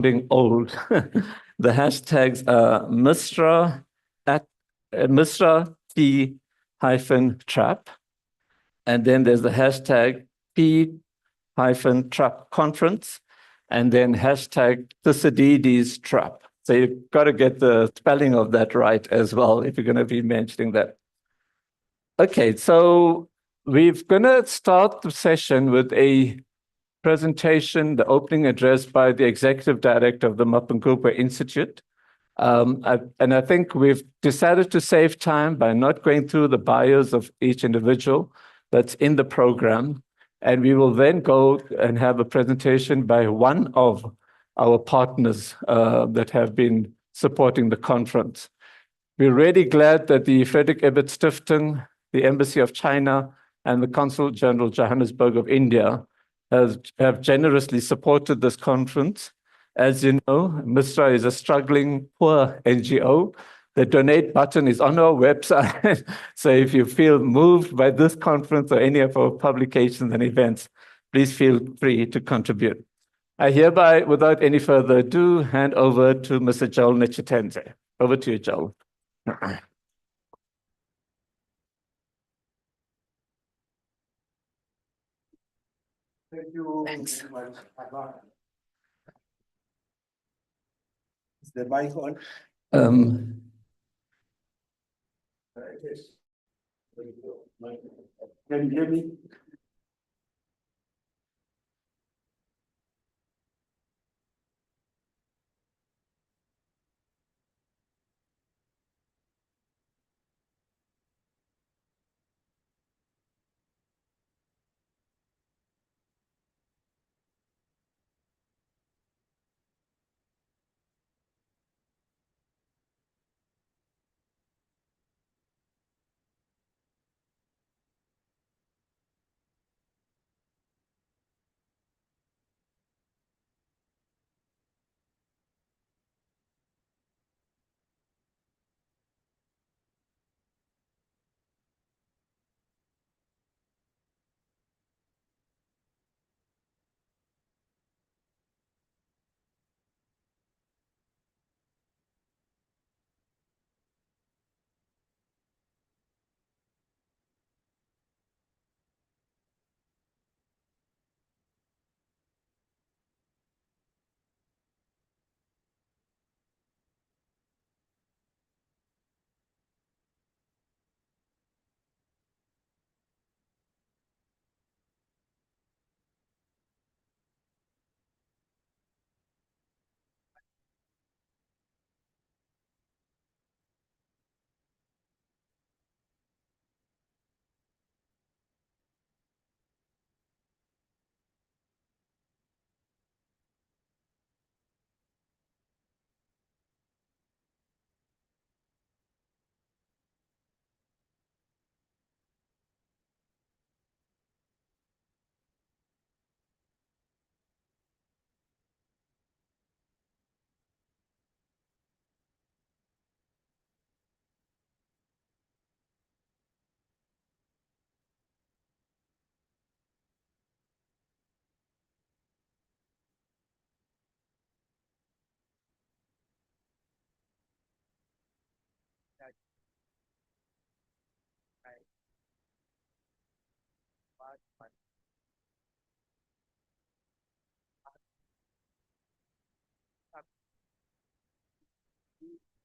being old. The hashtags are Mistra at Mistra T hyphen trap. And then there's the hashtag P hyphen trap conference. And then hashtag Thucydides trap. So you've got to get the spelling of that right as well if you're going to be mentioning that. Okay, so we're going to start the session with a presentation, the opening address by the Executive Director of the Mapungubwe Institute. And I think we've decided to save time by not going through the bios of each individual that's in the program. And we will then go and have a presentation by one of our partners that have been supporting the conference. We're really glad that the Frederick Ebert Stiftung, the Embassy of China, and the Consul General Johannesburg of India have generously supported this conference. As you know, MISRA is a struggling, poor NGO. The donate button is on our website. So if you feel moved by this conference or any of our publications and events, please feel free to contribute. I hereby, without any further ado, hand over to Mr. Joel Nechitenze. Over to you, Joel. Thank you. Thanks. Is the mic on? Yes. Can you hear me?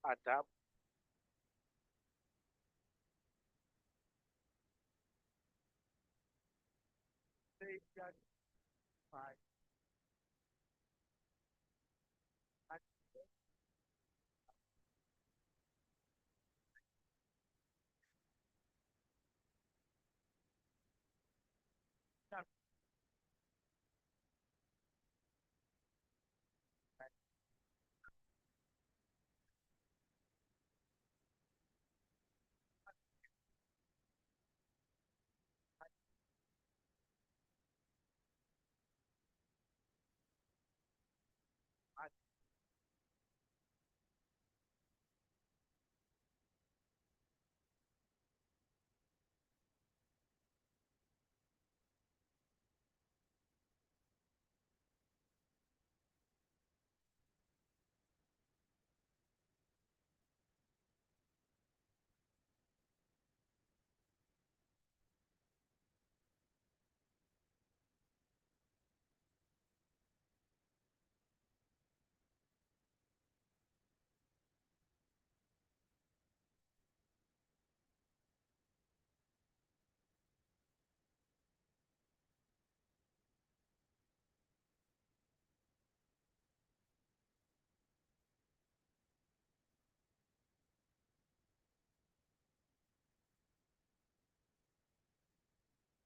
Adapt.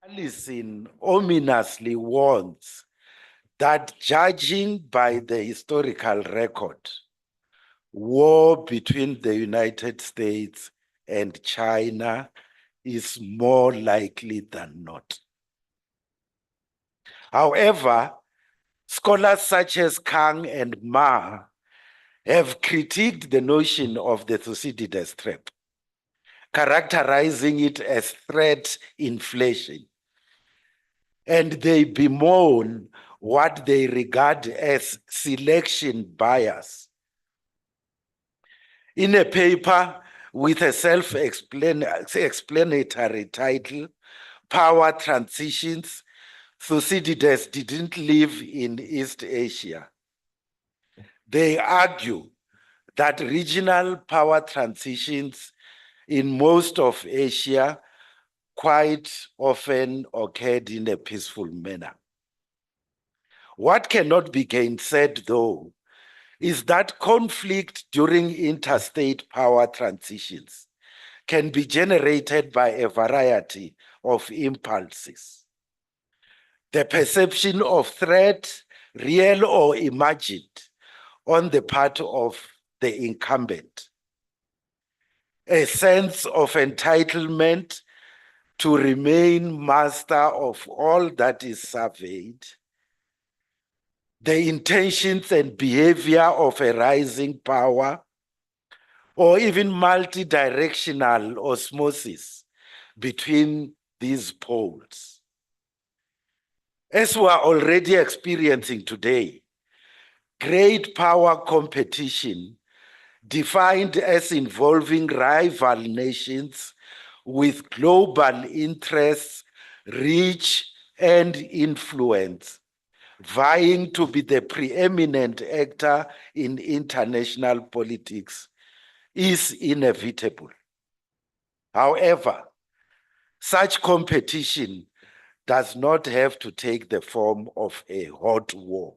Allison ominously warns that judging by the historical record, war between the United States and China is more likely than not. However, scholars such as Kang and Ma have critiqued the notion of the Thucydides trap, characterizing it as threat inflation, and they bemoan what they regard as selection bias. In a paper with a self-explanatory title, Power Transitions, Thucydides didn't live in East Asia. They argue that regional power transitions in most of Asia quite often occurred in a peaceful manner. What cannot be gainsaid, though, is that conflict during interstate power transitions can be generated by a variety of impulses. The perception of threat, real or imagined, on the part of the incumbent, a sense of entitlement to remain master of all that is surveyed, the intentions and behavior of a rising power, or even multi-directional osmosis between these poles. As we are already experiencing today, great power competition, defined as involving rival nations with global interests, reach, and influence, vying to be the preeminent actor in international politics, is inevitable. However, such competition does not have to take the form of a hot war.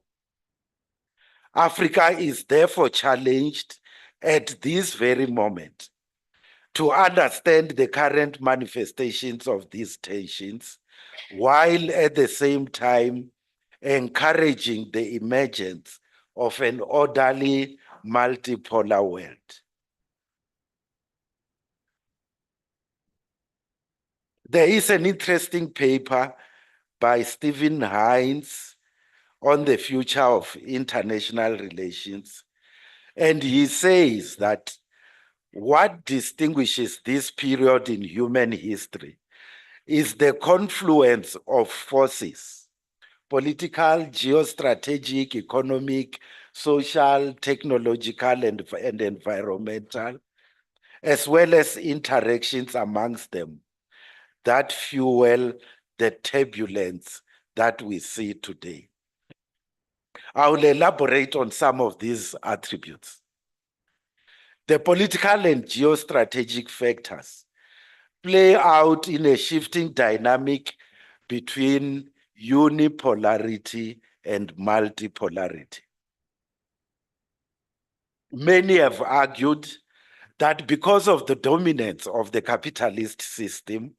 Africa is therefore challenged at this very moment to understand the current manifestations of these tensions, while at the same time encouraging the emergence of an orderly multipolar world. There is an interesting paper by Stephen Hines on the future of international relations, and he says that what distinguishes this period in human history is the confluence of forces: political, geostrategic, economic, social, technological, and environmental, as well as interactions amongst them that fuel the turbulence that we see today. I will elaborate on some of these attributes. The political and geostrategic factors play out in a shifting dynamic between unipolarity and multipolarity. Many have argued that because of the dominance of the capitalist system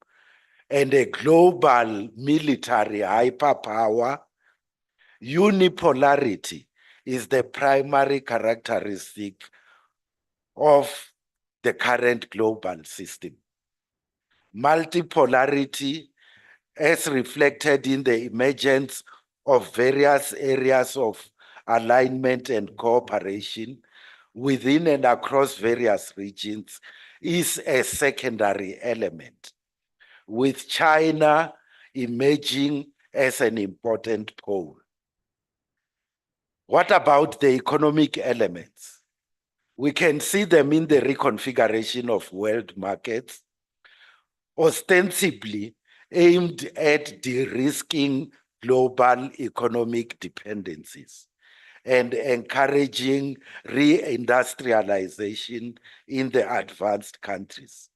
and a global military hyperpower, unipolarity is the primary characteristic of the current global system. Multipolarity, as reflected in the emergence of various areas of alignment and cooperation within and across various regions, is a secondary element, with China emerging as an important pole. What about the economic elements? We can see them in the reconfiguration of world markets, ostensibly aimed at de-risking global economic dependencies and encouraging re-industrialization in the advanced countries.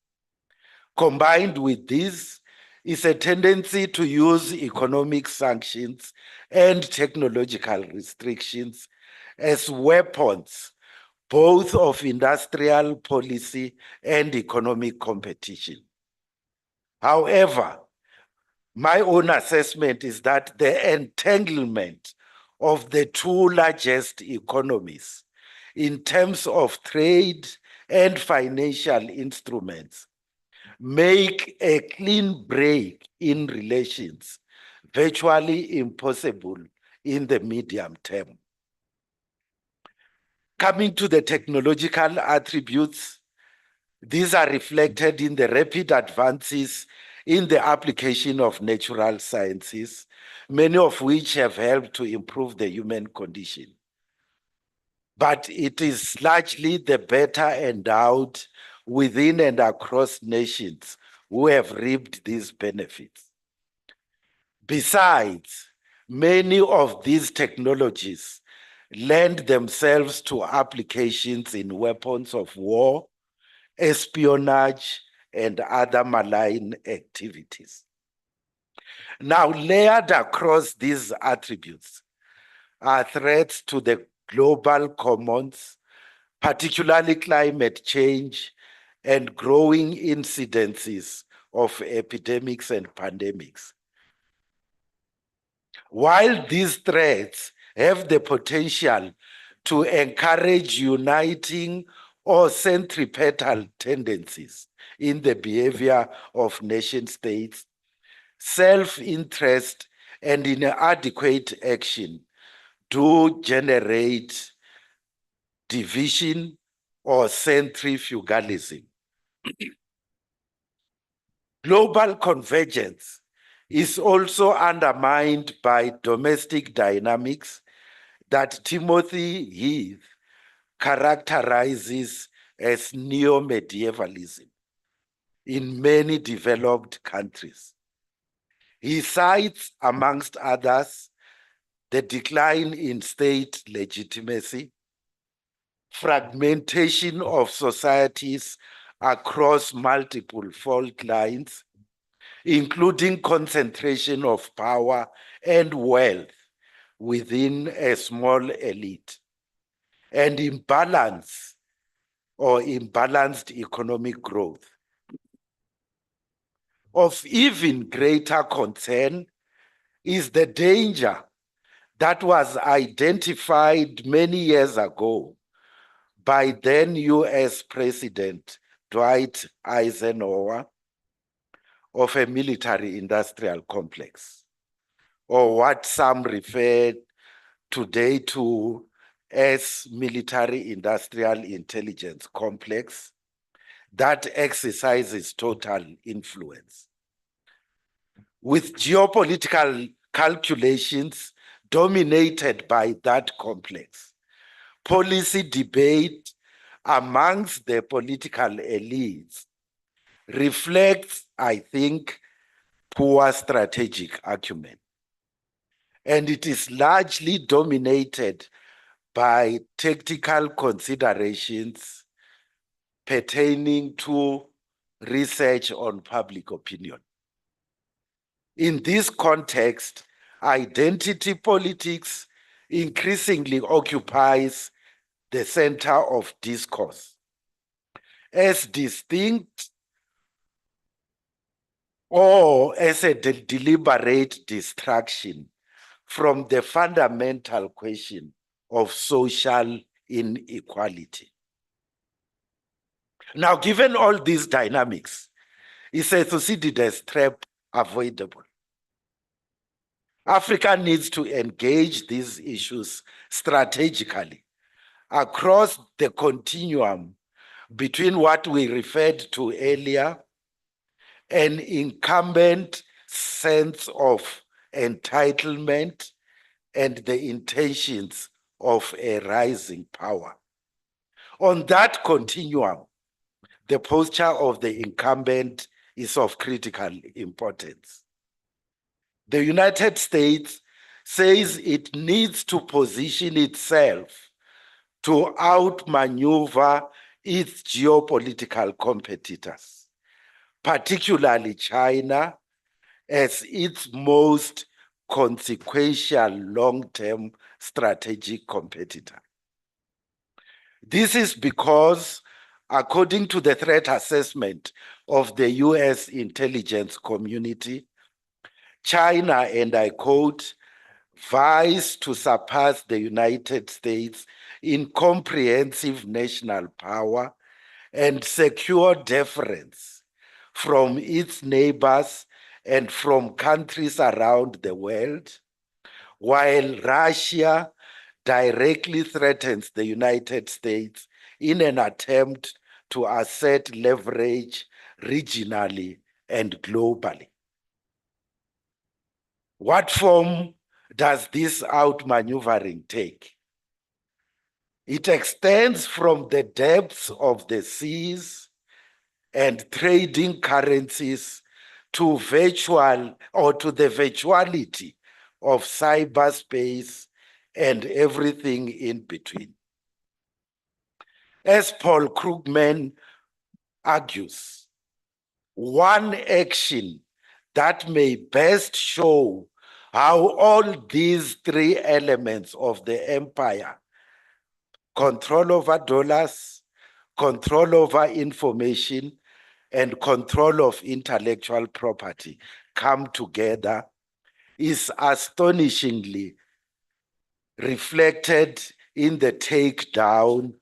Combined with this is a tendency to use economic sanctions and technological restrictions as weapons both of industrial policy and economic competition. However, my own assessment is that the entanglement of the two largest economies in terms of trade and financial instruments make a clean break in relations virtually impossible in the medium term. Coming to the technological attributes, these are reflected in the rapid advances in the application of natural sciences, many of which have helped to improve the human condition. But it is largely the better endowed within and across nations who have reaped these benefits. Besides, many of these technologies lend themselves to applications in weapons of war, espionage, and other malign activities. Now, layered across these attributes are threats to the global commons, particularly climate change and growing incidences of epidemics and pandemics. While these threats have the potential to encourage uniting or centripetal tendencies in the behavior of nation states, self-interest and inadequate action do generate division or centrifugalism. Global convergence is also undermined by domestic dynamics that Timothy Heath characterizes as neo-medievalism in many developed countries. He cites, amongst others, the decline in state legitimacy, fragmentation of societies across multiple fault lines, including concentration of power and wealth within a small elite, and imbalance or imbalanced economic growth. Of even greater concern is the danger that was identified many years ago by then US President Dwight Eisenhower of a military-industrial complex, or what some refer today to as military-industrial intelligence complex that exercises total influence. With geopolitical calculations dominated by that complex, policy debate amongst the political elites reflects, I think, poor strategic acumen. And it is largely dominated by tactical considerations pertaining to research on public opinion. In this context, identity politics increasingly occupies the center of discourse, as distinct or as a deliberate distraction from the fundamental question of social inequality. Now, given all these dynamics, is a Thucydides trap avoidable? Africa needs to engage these issues strategically across the continuum between what we referred to earlier, an incumbent sense of entitlement and the intentions of a rising power. On that continuum, the posture of the incumbent is of critical importance. The United States says it needs to position itself to outmaneuver its geopolitical competitors, particularly China, as its most consequential long-term strategic competitor. This is because, according to the threat assessment of the US intelligence community, China, and I quote, vies to surpass the United States in comprehensive national power and secure deference from its neighbors and from countries around the world, while Russia directly threatens the United States in an attempt to assert leverage regionally and globally. What form does this outmaneuvering take? It extends from the depths of the seas and trading currencies to virtual or to the virtuality of cyberspace and everything in between. As Paul Krugman argues, one action that may best show how all these three elements of the empire, control over dollars, control over information, and control of intellectual property, come together, is astonishingly reflected in the takedown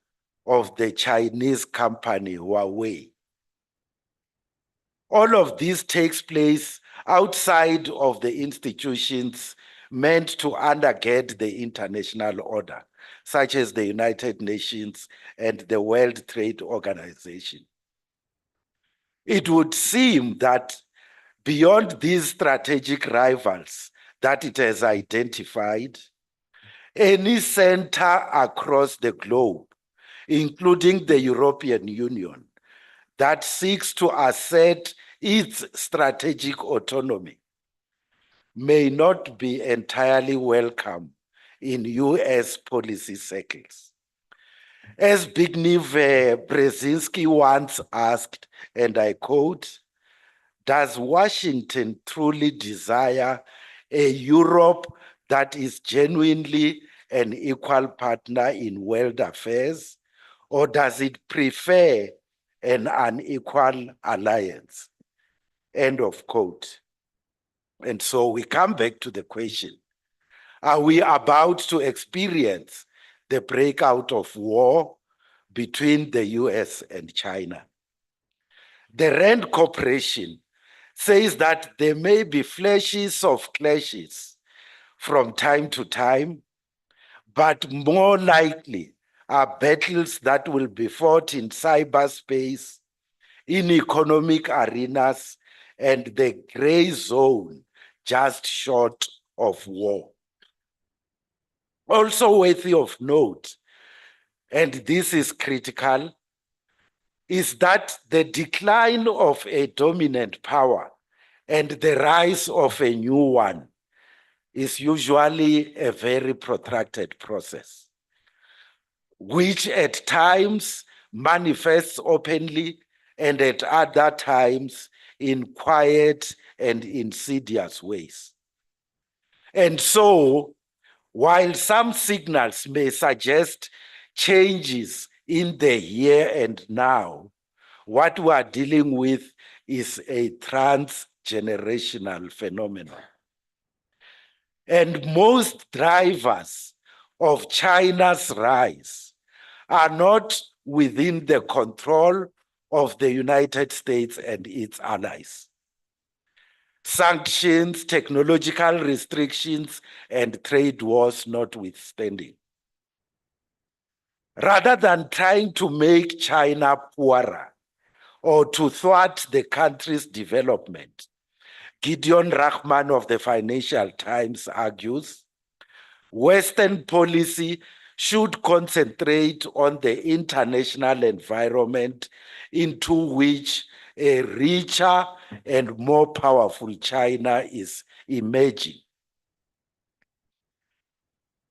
of the Chinese company Huawei. All of this takes place outside of the institutions meant to undergird the international order, such as the United Nations and the World Trade Organization. It would seem that beyond these strategic rivals that it has identified, any center across the globe, including the European Union, that seeks to assert its strategic autonomy may not be entirely welcome in US policy circles. As Zbigniew Brzezinski once asked, and I quote, does Washington truly desire a Europe that is genuinely an equal partner in world affairs, or does it prefer an unequal alliance? End of quote. And so we come back to the question, are we about to experience the breakout of war between the US and China? The Rand Corporation says that there may be flashes of clashes from time to time, but more likely are battles that will be fought in cyberspace, in economic arenas, and the gray zone just short of war. Also worthy of note, and this is critical, is that the decline of a dominant power and the rise of a new one is usually a very protracted process, which at times manifests openly and at other times in quiet and insidious ways. And so, while some signals may suggest changes in the here and now, what we are dealing with is a transgenerational phenomenon. And most drivers of China's rise are not within the control of the United States and its allies. Sanctions, technological restrictions, and trade wars notwithstanding. Rather than trying to make China poorer or to thwart the country's development, Gideon Rachman of the Financial Times argues, Western policy should concentrate on the international environment into which a richer and more powerful China is emerging.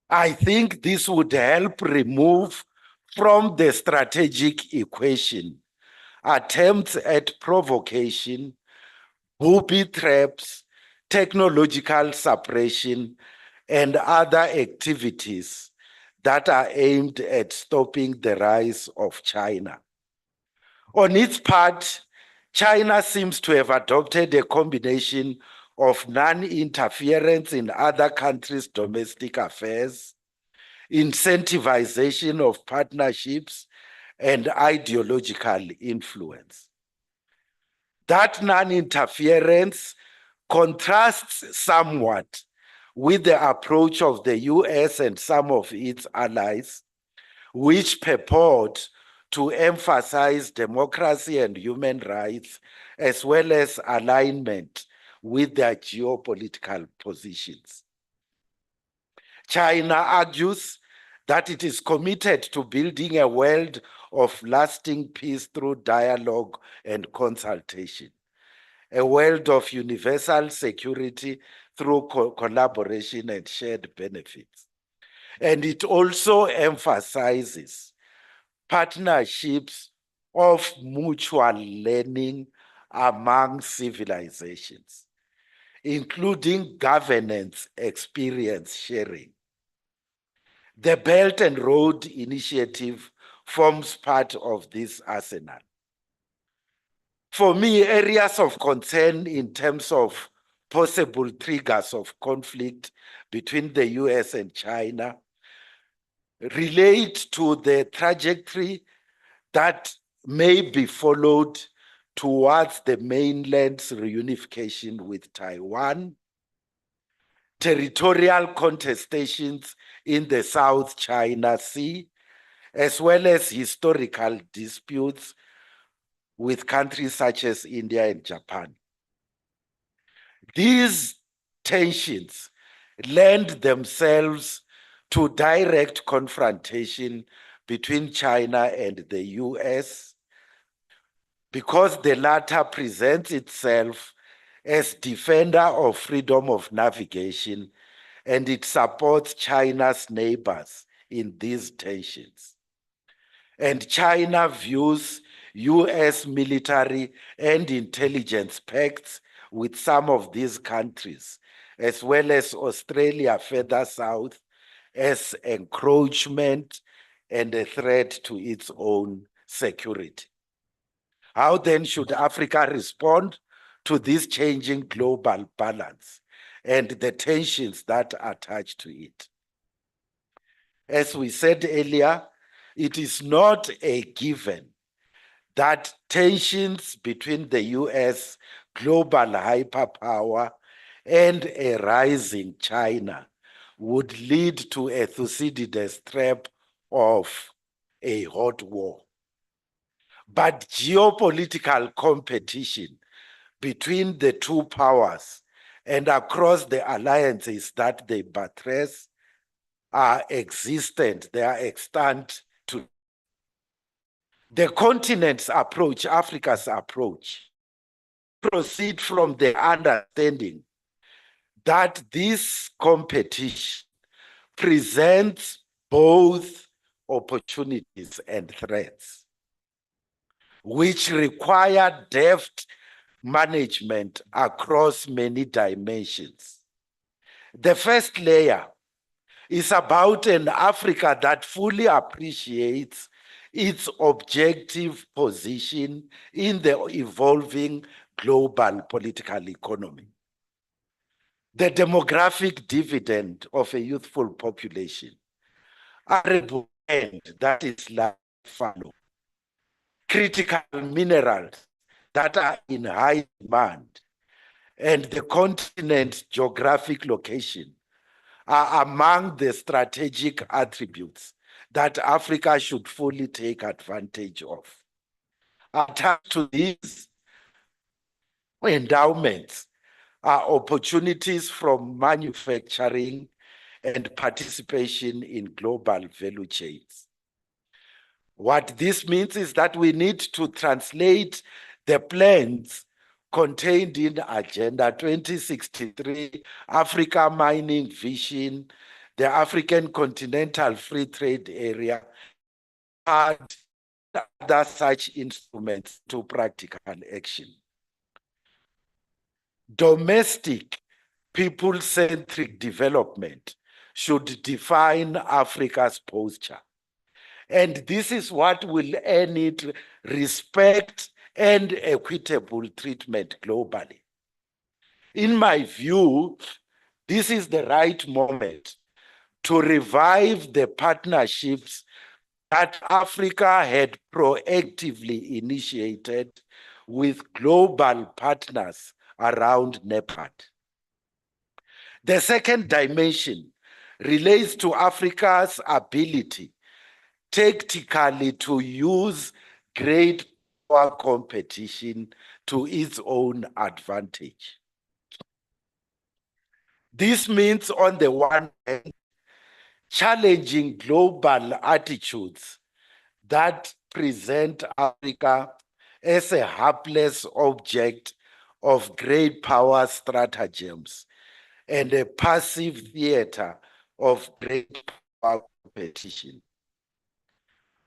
I think this would help remove from the strategic equation attempts at provocation, booby traps, technological suppression, and other activities that are aimed at stopping the rise of China. On its part, China seems to have adopted a combination of non-interference in other countries' domestic affairs, incentivization of partnerships, and ideological influence. That non-interference contrasts somewhat with the approach of the US and some of its allies, which purport to emphasize democracy and human rights, as well as alignment with their geopolitical positions. China argues that it is committed to building a world of lasting peace through dialogue and consultation, a world of universal security through collaboration and shared benefits. And it also emphasizes partnerships of mutual learning among civilizations, including governance experience sharing. The Belt and Road Initiative forms part of this arsenal. For me, areas of concern in terms of possible triggers of conflict between the US and China relate to the trajectory that may be followed towards the mainland's reunification with Taiwan, territorial contestations in the South China Sea, as well as historical disputes with countries such as India and Japan. These tensions lend themselves to direct confrontation between China and the US because the latter presents itself as defender of freedom of navigation, and it supports China's neighbors in these tensions. And China views US military and intelligence pacts with some of these countries, as well as Australia further south, as encroachment and a threat to its own security. How then should Africa respond to this changing global balance and the tensions that attach to it? As we said earlier, it is not a given that tensions between the US global hyperpower and a rising China would lead to a Thucydides trap of a hot war. But geopolitical competition between the two powers and across the alliances that they buttress are existent, they are extant to the continent's approach, Africa's approach, proceed from the understanding that this competition presents both opportunities and threats, which require deft management across many dimensions. The first layer is about an Africa that fully appreciates its objective position in the evolving global political economy. The demographic dividend of a youthful population, arable land that is like fallow, critical minerals that are in high demand, and the continent's geographic location are among the strategic attributes that Africa should fully take advantage of. Attached to these endowments are opportunities from manufacturing and participation in global value chains. What this means is that we need to translate the plans contained in Agenda 2063, Africa Mining Vision, the African Continental Free Trade Area, and other such instruments to practical action. Domestic, people-centric development should define Africa's posture. And this is what will earn it respect and equitable treatment globally. In my view, this is the right moment to revive the partnerships that Africa had proactively initiated with global partners around NEPAD. The second dimension relates to Africa's ability tactically to use great power competition to its own advantage. This means, on the one hand, challenging global attitudes that present Africa as a helpless object of great power stratagems and a passive theater of great power competition.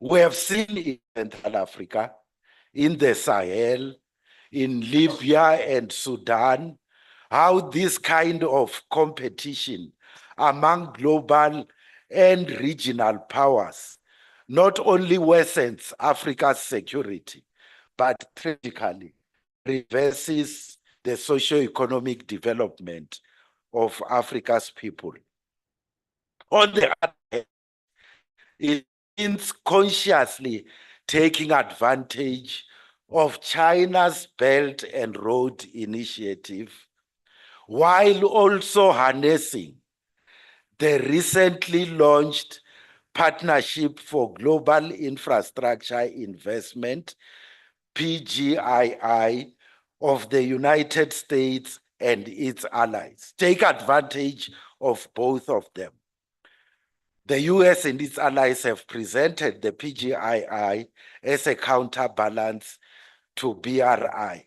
We have seen in Central Africa, in the Sahel, in Libya and Sudan, how this kind of competition among global and regional powers not only worsens Africa's security, but tragically reverses the socio-economic development of Africa's people. On the other hand, it means consciously taking advantage of China's Belt and Road Initiative, while also harnessing the recently launched Partnership for Global Infrastructure Investment, PGII, of the United States and its allies. Take advantage of both of them. The US and its allies have presented the PGII as a counterbalance to BRI.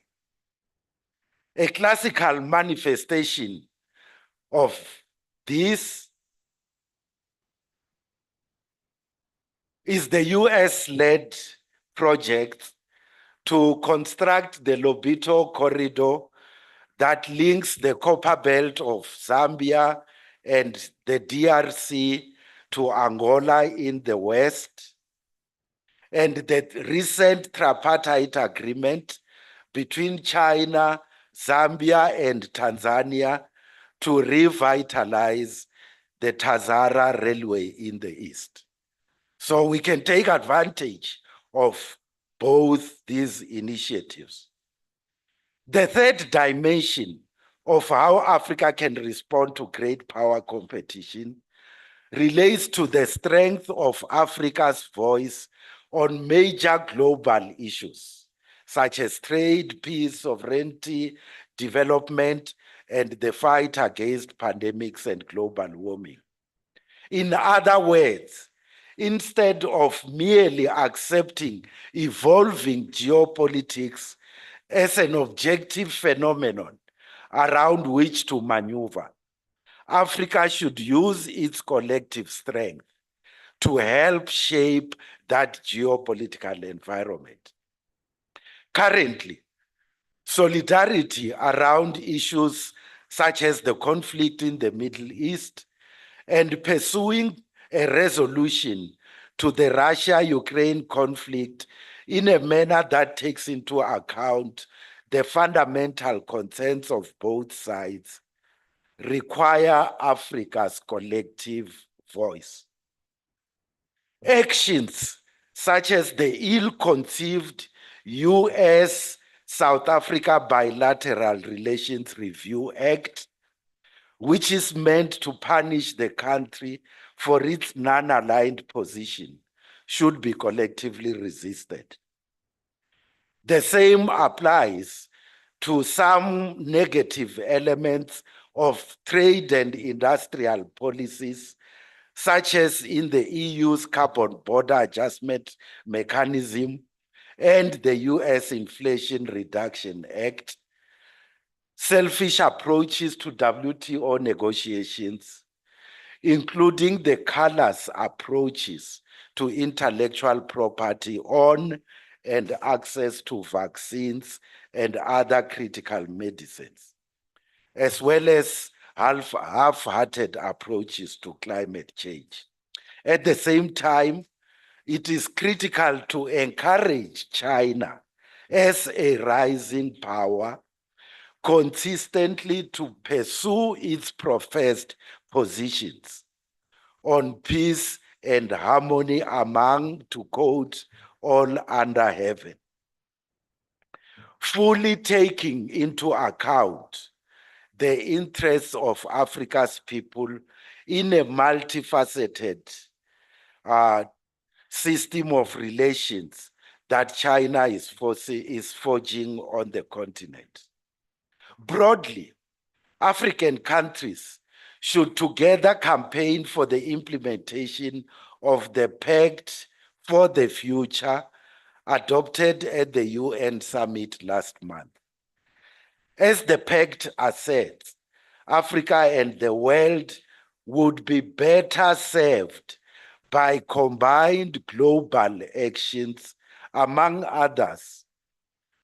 A classical manifestation of this is the US-led project to construct the Lobito corridor that links the copper belt of Zambia and the DRC to Angola in the west, and the recent tripartite agreement between China, Zambia, and Tanzania to revitalize the Tazara Railway in the east. So we can take advantage of both these initiatives. The third dimension of how Africa can respond to great power competition relates to the strength of Africa's voice on major global issues, such as trade, peace, sovereignty, development, and the fight against pandemics and global warming. In other words, instead of merely accepting evolving geopolitics as an objective phenomenon around which to maneuver, Africa should use its collective strength to help shape that geopolitical environment. Currently, solidarity around issues such as the conflict in the Middle East and pursuing a resolution to the Russia-Ukraine conflict in a manner that takes into account the fundamental concerns of both sides require Africa's collective voice. Actions such as the ill-conceived US-South Africa Bilateral Relations Review Act, which is meant to punish the country for its non-aligned position, should be collectively resisted. The same applies to some negative elements of trade and industrial policies, such as in the EU's Carbon Border Adjustment Mechanism and the US Inflation Reduction Act, selfish approaches to WTO negotiations, including the callous approaches to intellectual property on and access to vaccines and other critical medicines, as well as half-hearted approaches to climate change. At the same time, it is critical to encourage China as a rising power, consistently to pursue its professed positions on peace and harmony among, to quote, all under heaven, fully taking into account the interests of Africa's people in a multifaceted system of relations that China is forging on the continent. Broadly, African countries should together campaign for the implementation of the Pact for the Future adopted at the UN summit last month. As the pact asserts, Africa and the world would be better served by combined global actions, among others,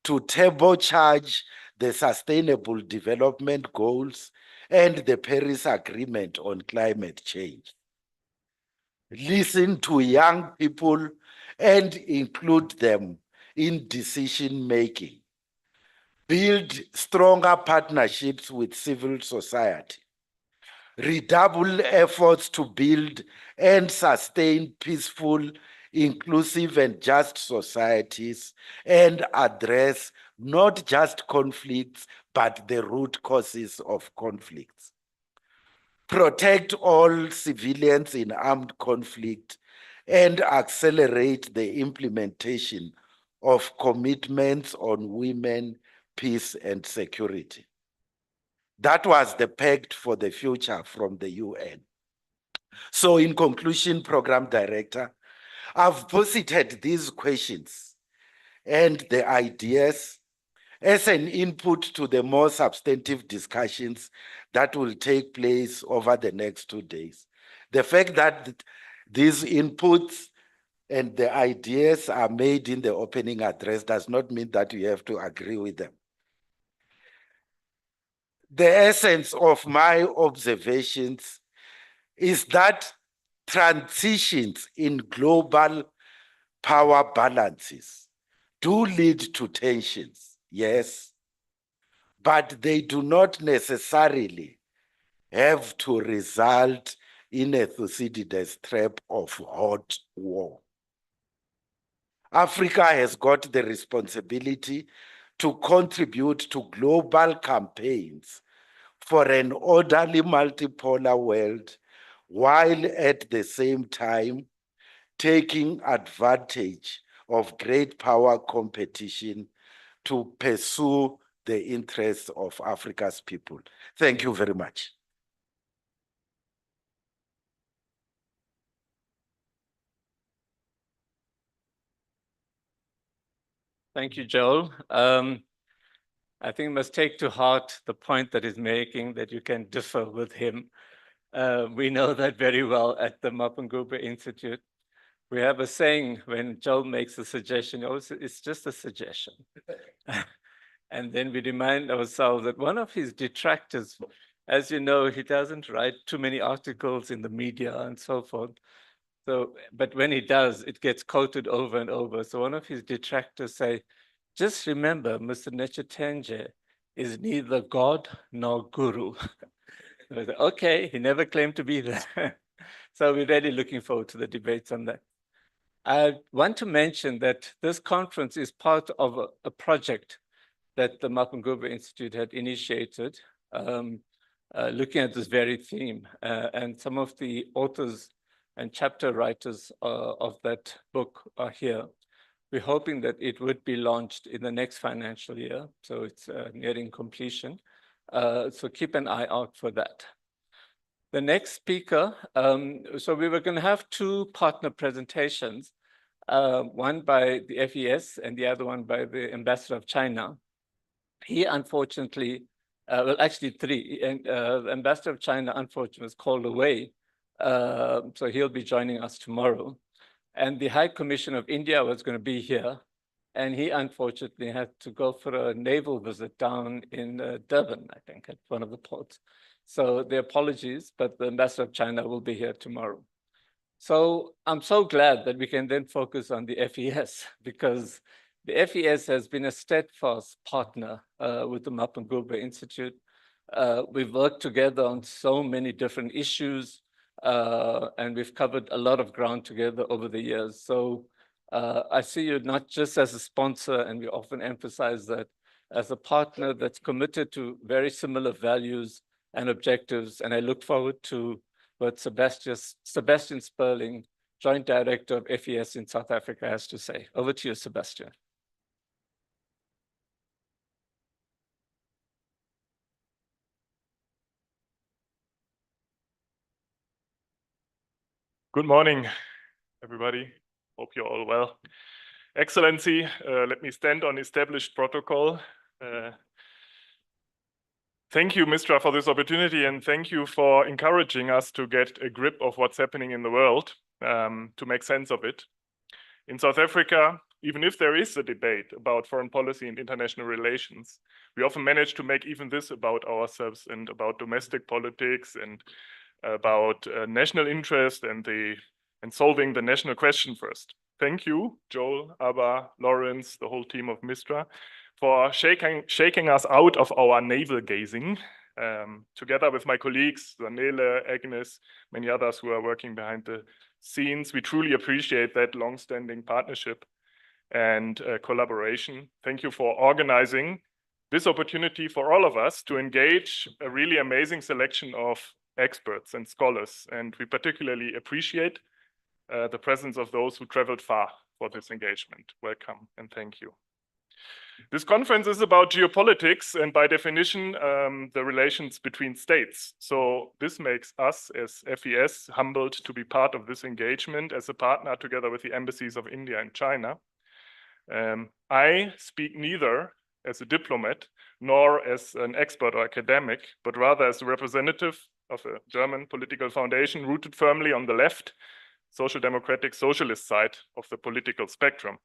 to turbocharge the Sustainable Development Goals and the Paris Agreement on climate change. Listen to young people and include them in decision-making. Build stronger partnerships with civil society. Redouble efforts to build and sustain peaceful, inclusive, and just societies, and address not just conflicts, but the root causes of conflicts. Protect all civilians in armed conflict and accelerate the implementation of commitments on women, peace, and security. That was the Pact for the Future from the UN. So in conclusion, Program Director, I've posited these questions and the ideas as an input to the more substantive discussions that will take place over the next 2 days. The fact that these inputs and the ideas are made in the opening address does not mean that you have to agree with them. The essence of my observations is that transitions in global power balances do lead to tensions, yes, but they do not necessarily have to result in a Thucydides trap of hot war. Africa has got the responsibility to contribute to global campaigns for an orderly multipolar world, while at the same time taking advantage of great power competition to pursue the interests of Africa's people. Thank you very much. Thank you, Joel. I think we must take to heart the point that he's making, that you can differ with him. We know that very well at the Mapungubwe Institute. We have a saying when Joel makes a suggestion, it's just a suggestion. And then we remind ourselves that one of his detractors, as you know, he doesn't write too many articles in the media and so forth. So, but when he does, it gets quoted over and over. So one of his detractors say, just remember, Mr. Nechatenge is neither God nor guru. Okay, he never claimed to be there. So we're really looking forward to the debates on that. I want to mention that this conference is part of a project that the Mapungubwe Institute had initiated, looking at this very theme. And some of the authors and chapter writers of that book are here. We're hoping that it would be launched in the next financial year, so it's nearing completion. So keep an eye out for that. The next speaker, so we were going to have 2 partner presentations, one by the FES and the other one by the Ambassador of China. He unfortunately, well, actually 3, and the Ambassador of China unfortunately was called away. So he'll be joining us tomorrow. And the High Commission of India was going to be here. And he unfortunately had to go for a naval visit down in Durban, I think, at one of the ports. So the apologies, but the Ambassador of China will be here tomorrow. So I'm so glad that we can then focus on the FES, because the FES has been a steadfast partner with the Mapungubwe Institute. We've worked together on so many different issues, and we've covered a lot of ground together over the years. So I see you not just as a sponsor, and we often emphasize that, as a partner that's committed to very similar values and objectives. And I look forward to what Sebastian Sperling, Joint Director of FES in South Africa, has to say. Over to you, Sebastian. Good morning, everybody. Hope you're all well. Excellency, let me stand on established protocol. Thank you, Mistra, for this opportunity, and thank you for encouraging us to get a grip of what's happening in the world, to make sense of it. In South Africa, even if there is a debate about foreign policy and international relations, we often manage to make even this about ourselves and about domestic politics and about national interest and solving the national question first. Thank you, Joel, Abba, Lawrence, the whole team of Mistra, for shaking us out of our navel gazing, together with my colleagues, Zanele, Agnes, many others who are working behind the scenes. We truly appreciate that long-standing partnership and collaboration. Thank you for organizing this opportunity for all of us to engage a really amazing selection of experts and scholars. And we particularly appreciate the presence of those who traveled far for this engagement. Welcome and thank you. This conference is about geopolitics and by definition, the relations between states. So this makes us as FES humbled to be part of this engagement as a partner together with the embassies of India and China. I speak neither as a diplomat nor as an expert or academic, but rather as a representative of a German political foundation rooted firmly on the left, social democratic socialist side of the political spectrum.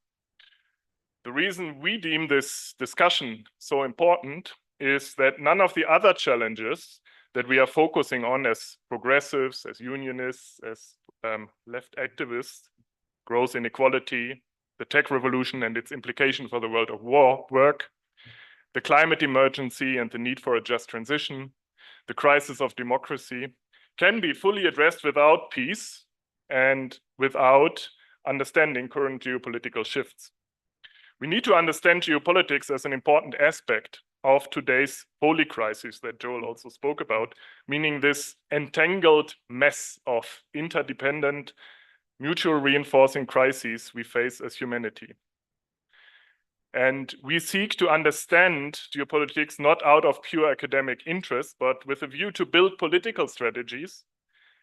The reason we deem this discussion so important is that none of the other challenges that we are focusing on as progressives, as unionists, as left activists, growth inequality, the tech revolution and its implication for the world of work, the climate emergency and the need for a just transition, the crisis of democracy, can be fully addressed without peace and without understanding current geopolitical shifts. We need to understand geopolitics as an important aspect of today's holy crisis that Joel also spoke about, meaning this entangled mess of interdependent, mutual reinforcing crises we face as humanity. And we seek to understand geopolitics not out of pure academic interest, but with a view to build political strategies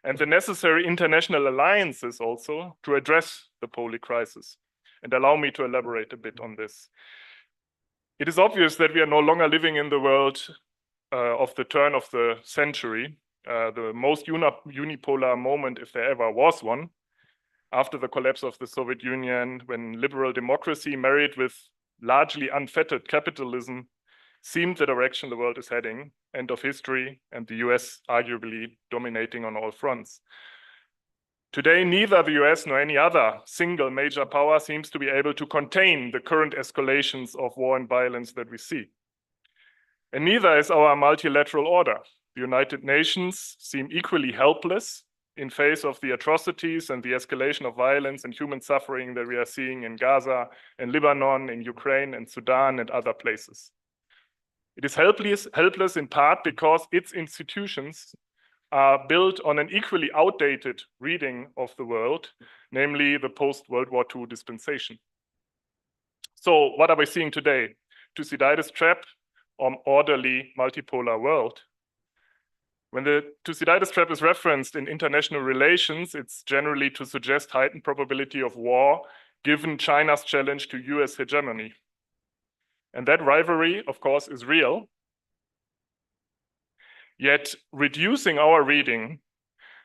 and the necessary international alliances also to address the holy crisis. And allow me to elaborate a bit on this. It is obvious that we are no longer living in the world of the turn of the century, the most unipolar moment, if there ever was one, after the collapse of the Soviet Union, when liberal democracy married with largely unfettered capitalism seemed the direction the world is heading, end of history, and the US arguably dominating on all fronts. Today, neither the US nor any other single major power seems to be able to contain the current escalations of war and violence that we see. And neither is our multilateral order. The United Nations seem equally helpless in face of the atrocities and the escalation of violence and human suffering that we are seeing in Gaza and Lebanon, in Ukraine and Sudan and other places. It is helpless in part because its institutions are built on an equally outdated reading of the world, namely the post-World War II dispensation. So what are we seeing today? Thucydides' trap or orderly multipolar world? When the Thucydides trap is referenced in international relations, it's generally to suggest heightened probability of war given China's challenge to US hegemony. And that rivalry, of course, is real. Yet reducing our reading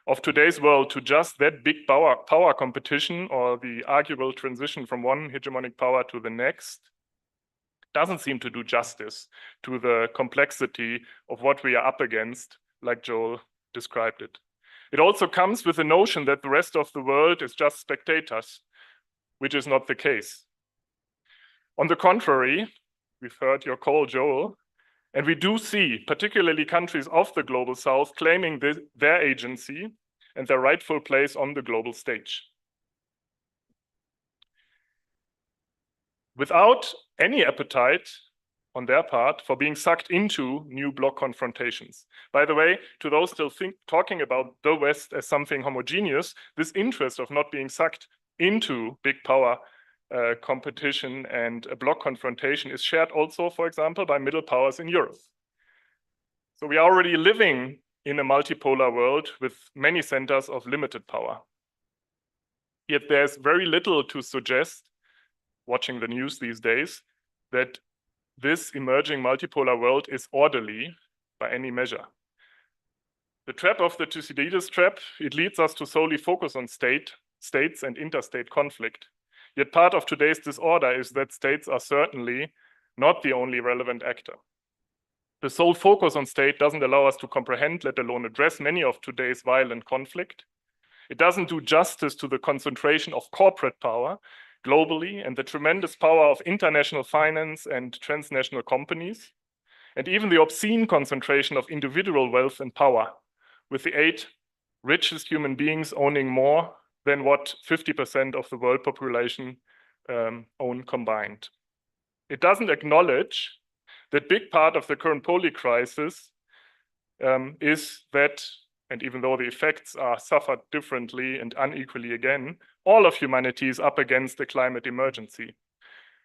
of today's world to just that big power competition or the arguable transition from one hegemonic power to the next doesn't seem to do justice to the complexity of what we are up against, like Joel described it. It also comes with the notion that the rest of the world is just spectators, which is not the case. On the contrary, we've heard your call, Joel, and we do see particularly countries of the global south claiming their agency and their rightful place on the global stage. Without any appetite on their part for being sucked into new bloc confrontations. By the way, to those still talking about the West as something homogeneous, this interest of not being sucked into big power competition and a bloc confrontation is shared also, for example, by middle powers in Europe. So we are already living in a multipolar world with many centers of limited power. Yet there's very little to suggest, watching the news these days, that this emerging multipolar world is orderly by any measure. The trap of the Thucydides trap, it leads us to solely focus on states and interstate conflict. Yet part of today's disorder is that states are certainly not the only relevant actor. The sole focus on state doesn't allow us to comprehend, let alone address, many of today's violent conflict. It doesn't do justice to the concentration of corporate power globally and the tremendous power of international finance and transnational companies, and even the obscene concentration of individual wealth and power, with the 8 richest human beings owning more than what 50% of the world population own combined. It doesn't acknowledge that big part of the current poly crisis is that, and even though the effects are suffered differently and unequally again, all of humanity is up against the climate emergency.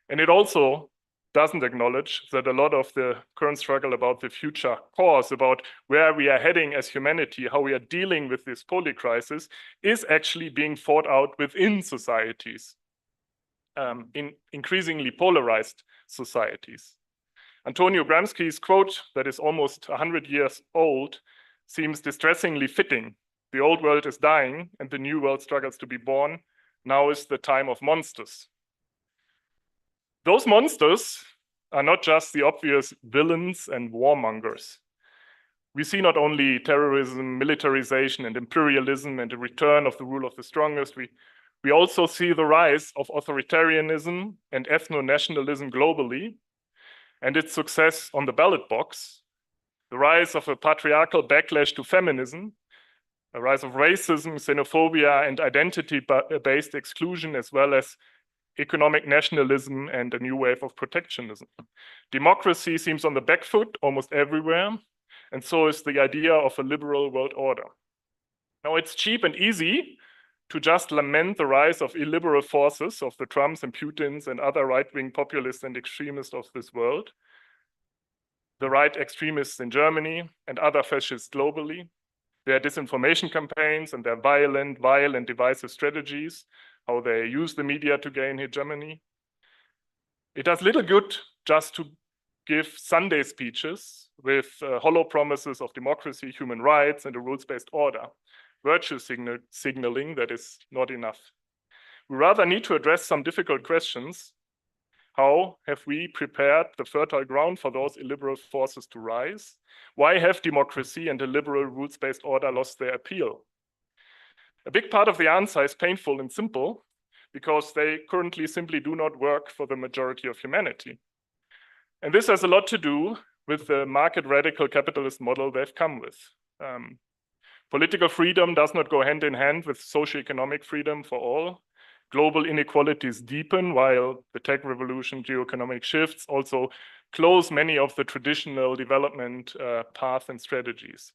And it also doesn't acknowledge that a lot of the current struggle about the future course, about where we are heading as humanity, how we are dealing with this poly crisis, is actually being fought out within societies, in increasingly polarized societies. Antonio Gramsci's quote, that is almost 100 years old, seems distressingly fitting. The old world is dying and the new world struggles to be born. Now is the time of monsters. Those monsters are not just the obvious villains and warmongers. We see not only terrorism, militarization, and imperialism, and the return of the rule of the strongest. We also see the rise of authoritarianism and ethno-nationalism globally, and its success on the ballot box, the rise of a patriarchal backlash to feminism, a rise of racism, xenophobia, and identity-based exclusion, as well as economic nationalism and a new wave of protectionism. Democracy seems on the back foot almost everywhere, and so is the idea of a liberal world order. Now, it's cheap and easy to just lament the rise of illiberal forces of the Trumps and Putins and other right-wing populists and extremists of this world, the right extremists in Germany and other fascists globally, their disinformation campaigns and their violent, vile and divisive strategies, how they use the media to gain hegemony. It does little good just to give Sunday speeches with hollow promises of democracy, human rights, and a rules-based order. Virtue signaling that is not enough. We rather need to address some difficult questions. How have we prepared the fertile ground for those illiberal forces to rise? Why have democracy and a liberal rules-based order lost their appeal? A big part of the answer is painful and simple, because they currently simply do not work for the majority of humanity. And this has a lot to do with the market radical capitalist model they've come with. Political freedom does not go hand in hand with socioeconomic freedom for all. Global inequalities deepen, while the tech revolution, geoeconomic shifts also close many of the traditional development paths and strategies.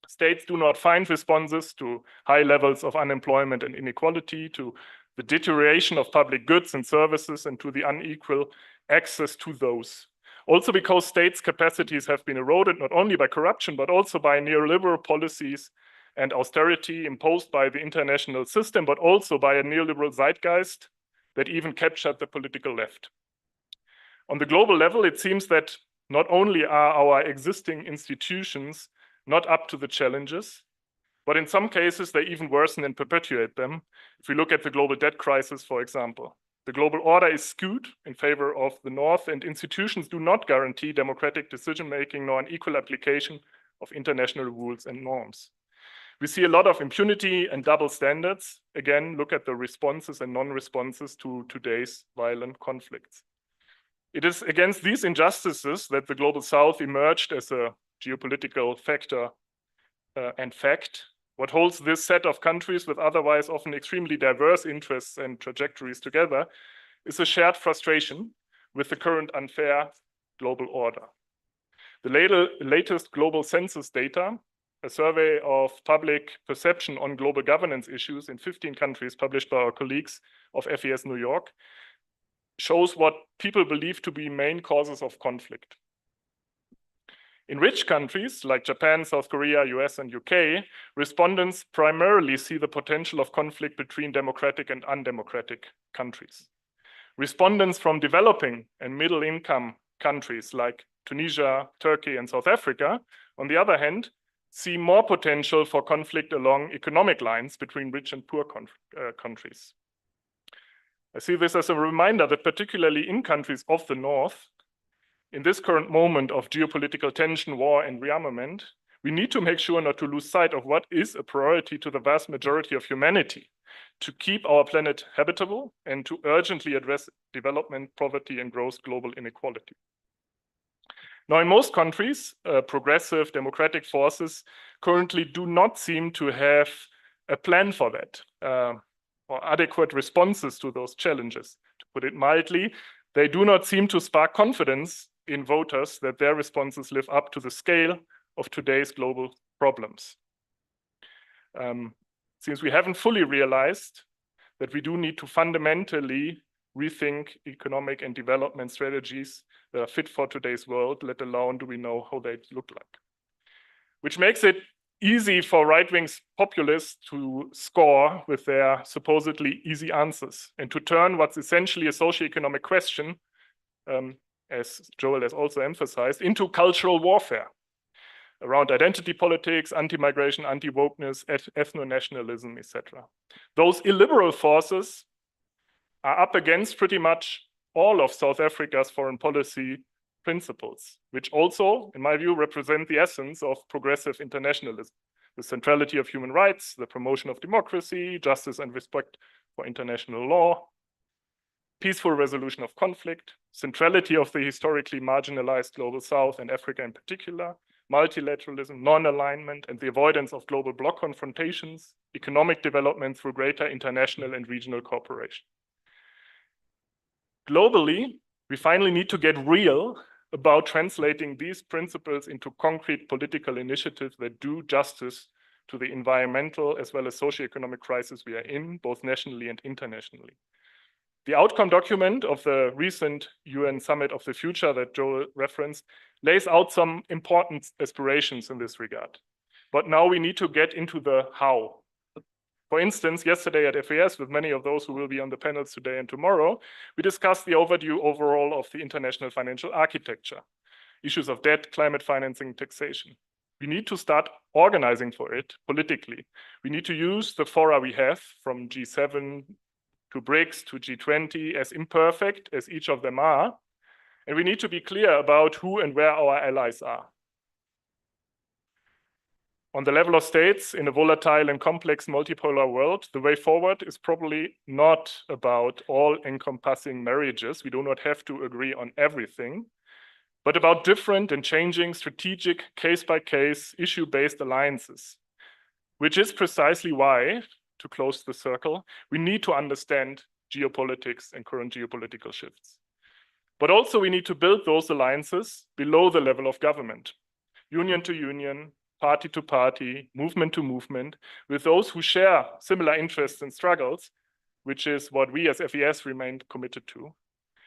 States do not find responses to high levels of unemployment and inequality, to the deterioration of public goods and services, and to the unequal access to those. Also because states' capacities have been eroded not only by corruption, but also by neoliberal policies and austerity imposed by the international system, but also by a neoliberal zeitgeist that even captured the political left. On the global level, it seems that not only are our existing institutions not up to the challenges, but in some cases, they even worsen and perpetuate them. If we look at the global debt crisis, for example, the global order is skewed in favor of the North, and institutions do not guarantee democratic decision-making nor an equal application of international rules and norms. We see a lot of impunity and double standards. Again, look at the responses and non-responses to today's violent conflicts. It is against these injustices that the Global South emerged as a geopolitical factor and fact. What holds this set of countries with otherwise often extremely diverse interests and trajectories together is a shared frustration with the current unfair global order. The latest global census data, a survey of public perception on global governance issues in 15 countries published by our colleagues of FES New York, shows what people believe to be main causes of conflict. In rich countries like Japan, South Korea, US, and UK, respondents primarily see the potential of conflict between democratic and undemocratic countries. Respondents from developing and middle-income countries like Tunisia, Turkey, and South Africa, on the other hand, see more potential for conflict along economic lines between rich and poor countries. I see this as a reminder that particularly in countries of the North, in this current moment of geopolitical tension, war, and rearmament, we need to make sure not to lose sight of what is a priority to the vast majority of humanity, to keep our planet habitable and to urgently address development, poverty, and gross global inequality. Now, in most countries, progressive democratic forces currently do not seem to have a plan for that or adequate responses to those challenges. To put it mildly, they do not seem to spark confidence in voters that their responses live up to the scale of today's global problems. Since we haven't fully realized that we do need to fundamentally rethink economic and development strategies that are fit for today's world, let alone do we know how they look like. Which makes it easy for right-wing populists to score with their supposedly easy answers and to turn what's essentially a socioeconomic question, as Joel has also emphasized, into cultural warfare around identity politics, anti-migration, anti-wokeness, ethno-nationalism, etc. Those illiberal forces are up against pretty much all of South Africa's foreign policy principles, which also, in my view, represent the essence of progressive internationalism, the centrality of human rights, the promotion of democracy, justice and respect for international law, peaceful resolution of conflict, centrality of the historically marginalized Global South and Africa in particular, multilateralism, non-alignment, and the avoidance of global bloc confrontations, economic development through greater international and regional cooperation. Globally, we finally need to get real about translating these principles into concrete political initiatives that do justice to the environmental as well as socioeconomic crisis we are in, both nationally and internationally. The outcome document of the recent UN Summit of the Future that Joel referenced lays out some important aspirations in this regard. But now we need to get into the how. For instance, yesterday at FES, with many of those who will be on the panels today and tomorrow, we discussed the overview overall of the international financial architecture, issues of debt, climate financing, taxation. We need to start organizing for it politically. We need to use the fora we have, from G7 to BRICS to G20, as imperfect as each of them are. And we need to be clear about who and where our allies are. On the level of states, in a volatile and complex multipolar world, the way forward is probably not about all-encompassing marriages. We do not have to agree on everything, but about different and changing strategic case-by-case issue-based alliances, which is precisely why, to close the circle, we need to understand geopolitics and current geopolitical shifts. But also we need to build those alliances below the level of government, union to union, party to party, movement to movement, with those who share similar interests and struggles, which is what we as FES remain committed to,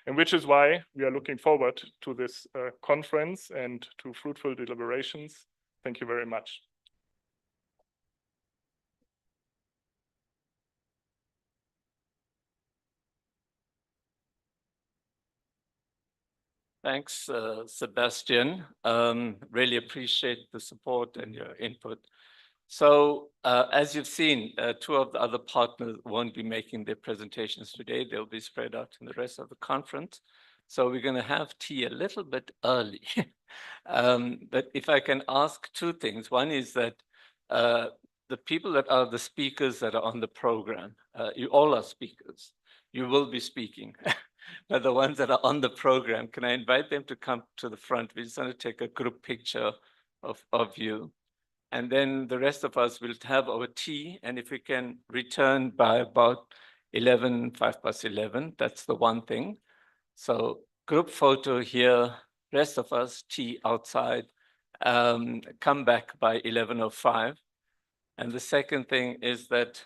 and which is why we are looking forward to this conference and to fruitful deliberations. Thank you very much. Thanks, Sebastian. Really appreciate the support and your input. So as you've seen, two of the other partners won't be making their presentations today. They'll be spread out in the rest of the conference. So we're going to have tea a little bit early. But if I can ask two things. One is that the people that are the speakers that are on the program, you all are speakers. You will be speaking. but the ones that are on the program, can I invite them to come to the front? We just want to take a group picture of you. And then the rest of us will have our tea. And if we can return by about 11, 11, that's the one thing. So group photo here, rest of us, tea outside, come back by 11:05. And the second thing is that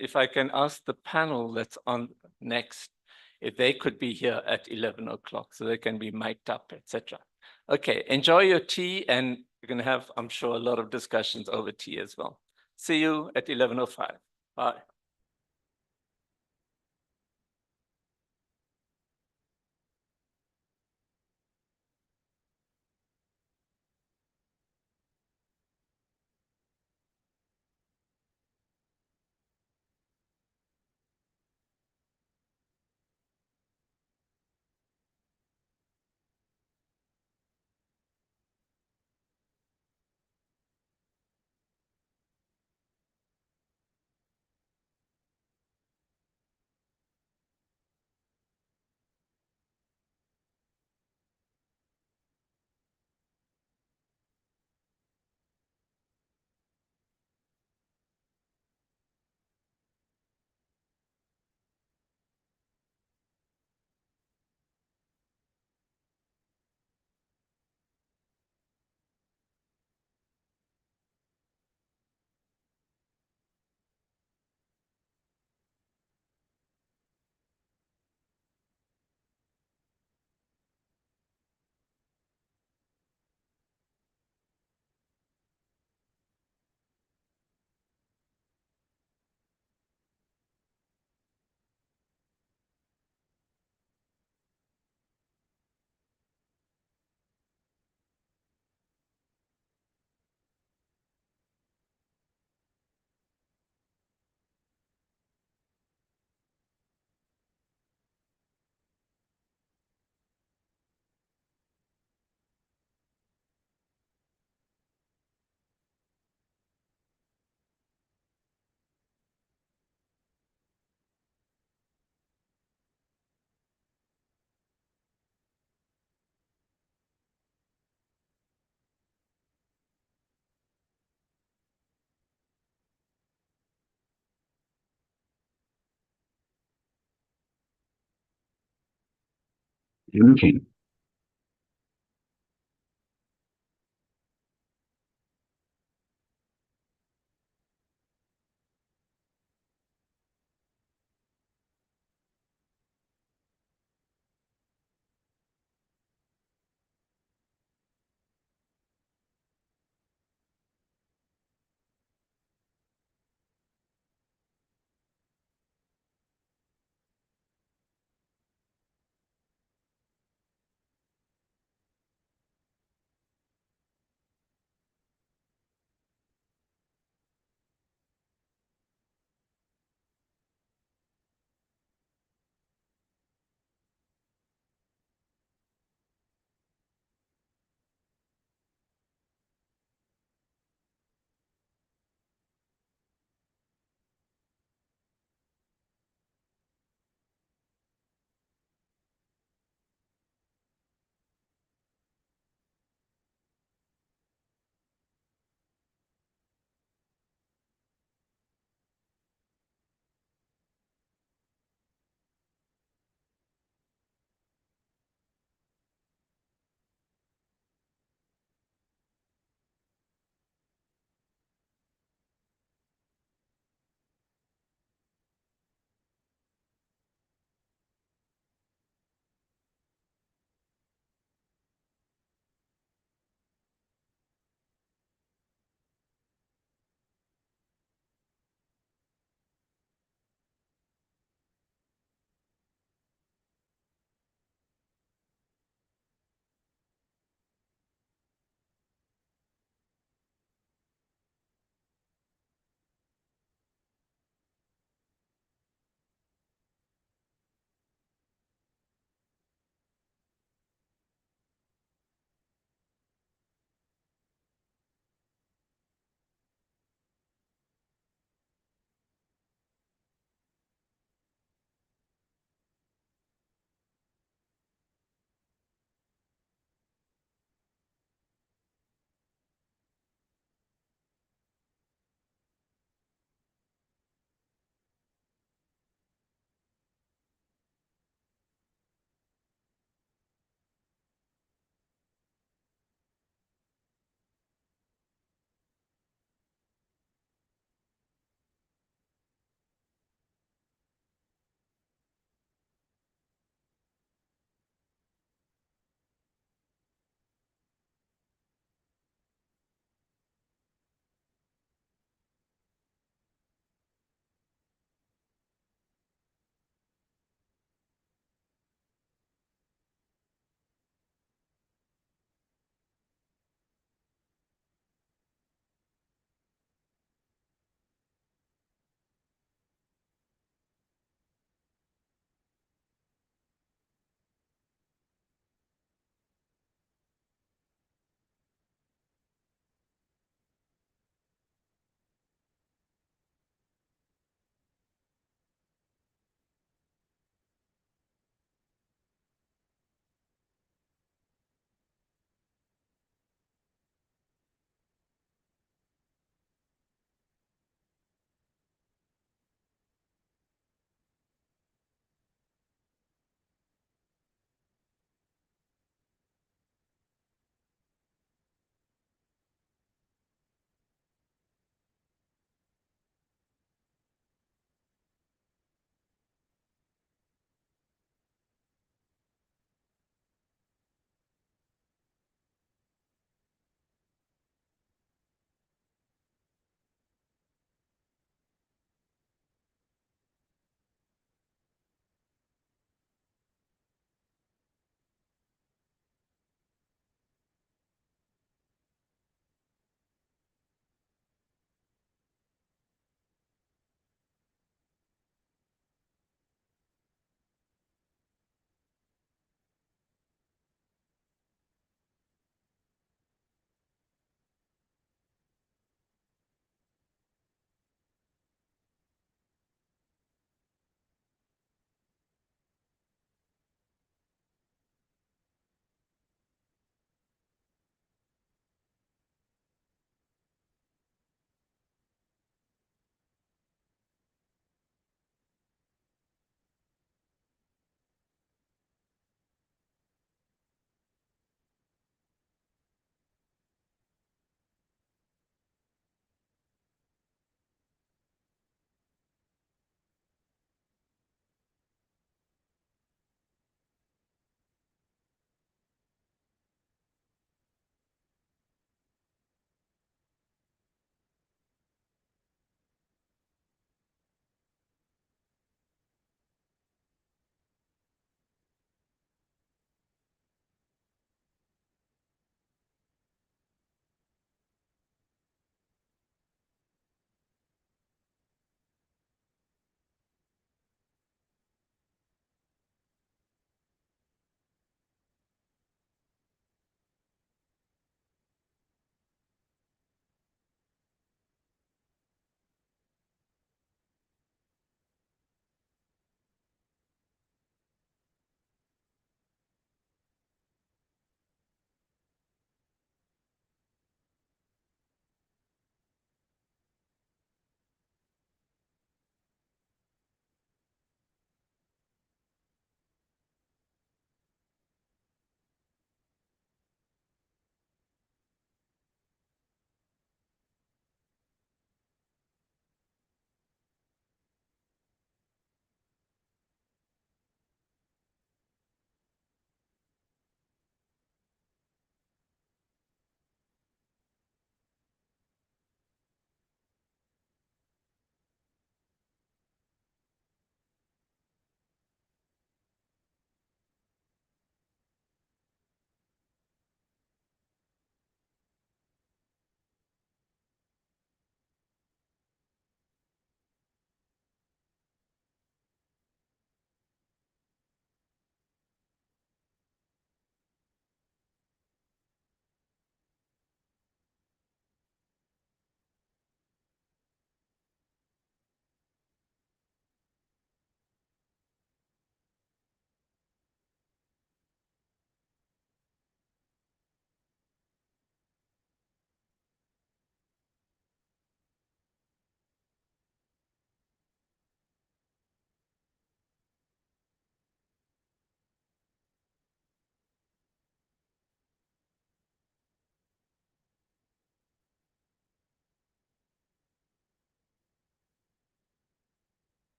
if I can ask the panel that's on next, if they could be here at 11 o'clock so they can be mic'd up, etc. Okay, enjoy your tea, and we're going to have, I'm sure, a lot of discussions over tea as well. See you at 11:05. Bye. Okay.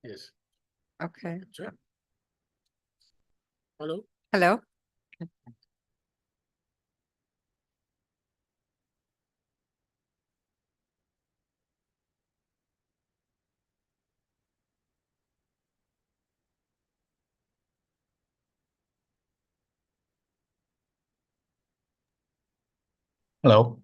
Yes. Okay. Sure. Hello? Hello? Hello.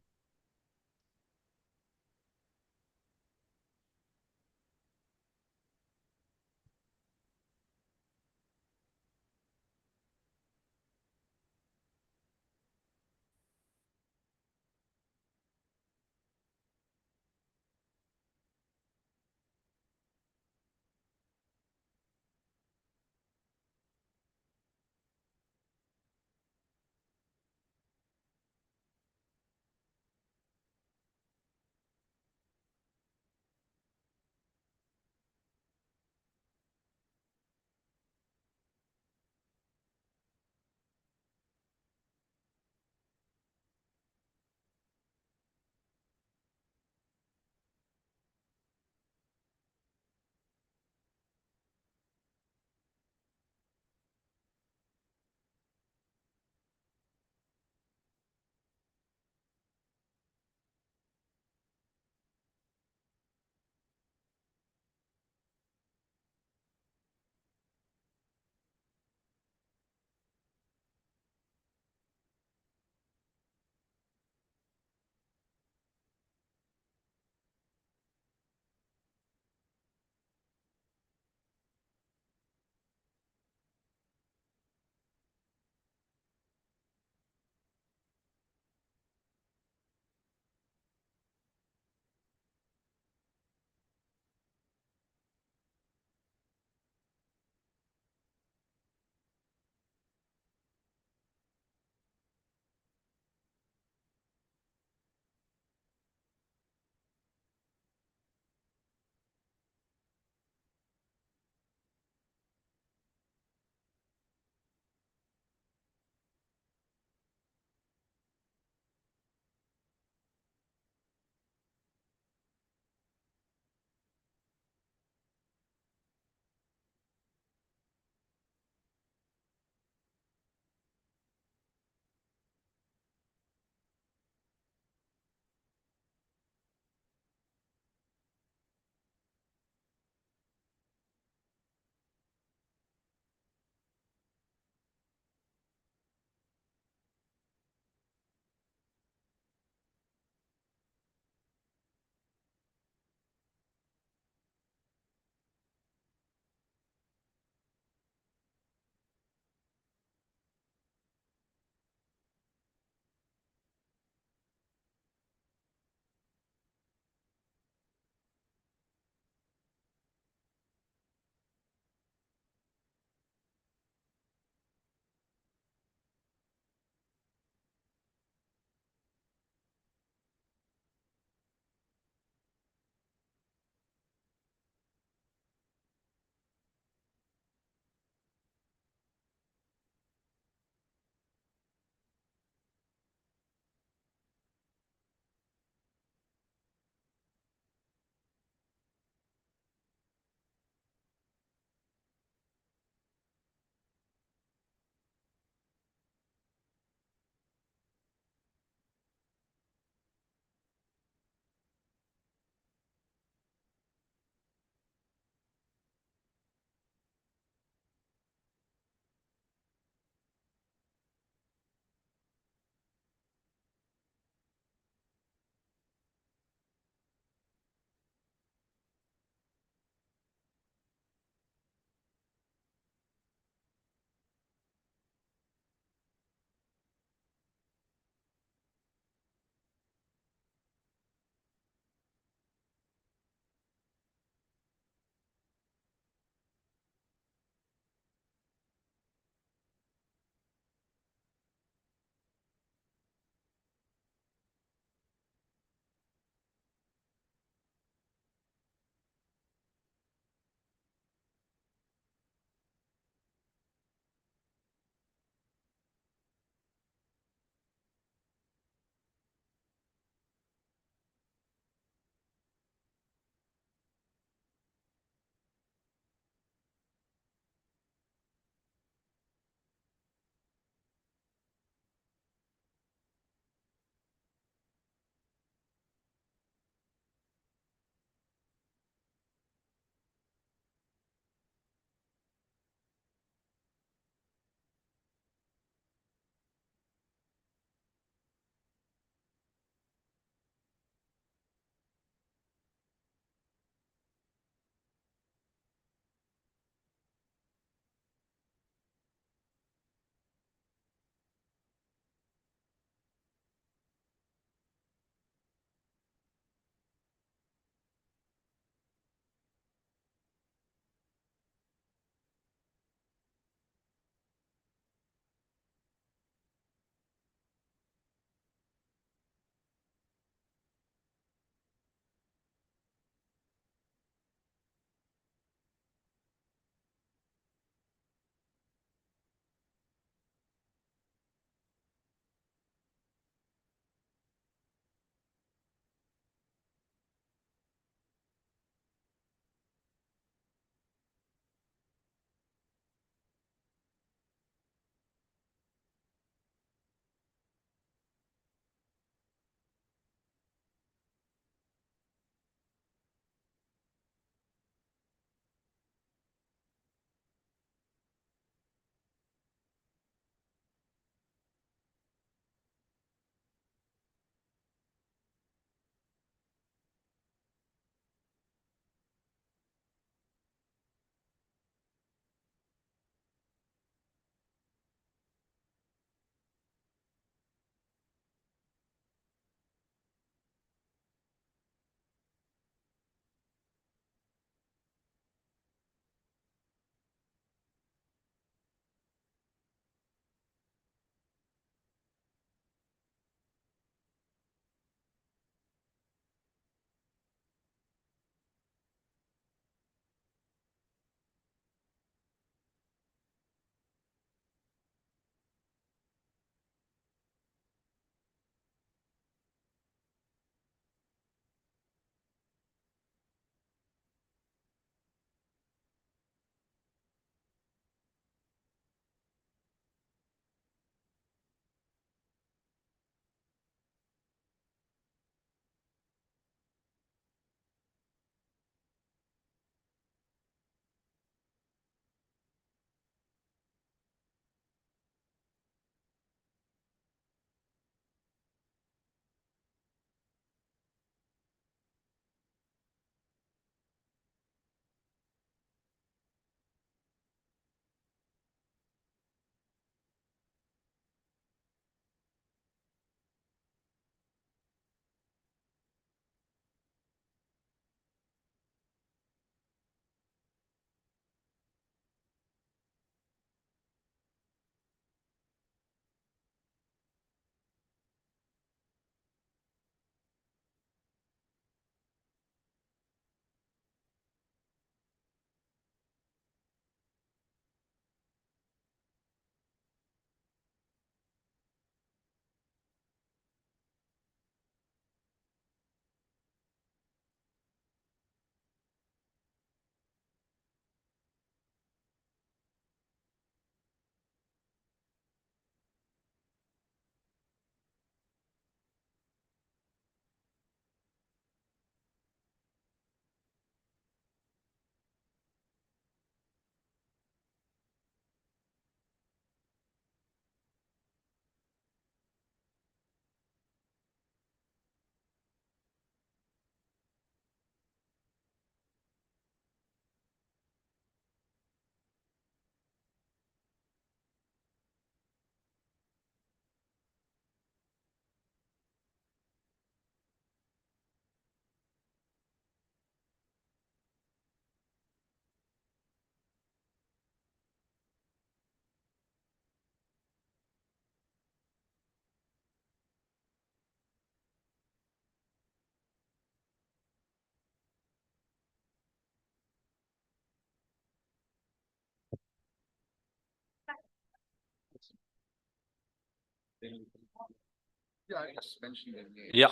Yeah.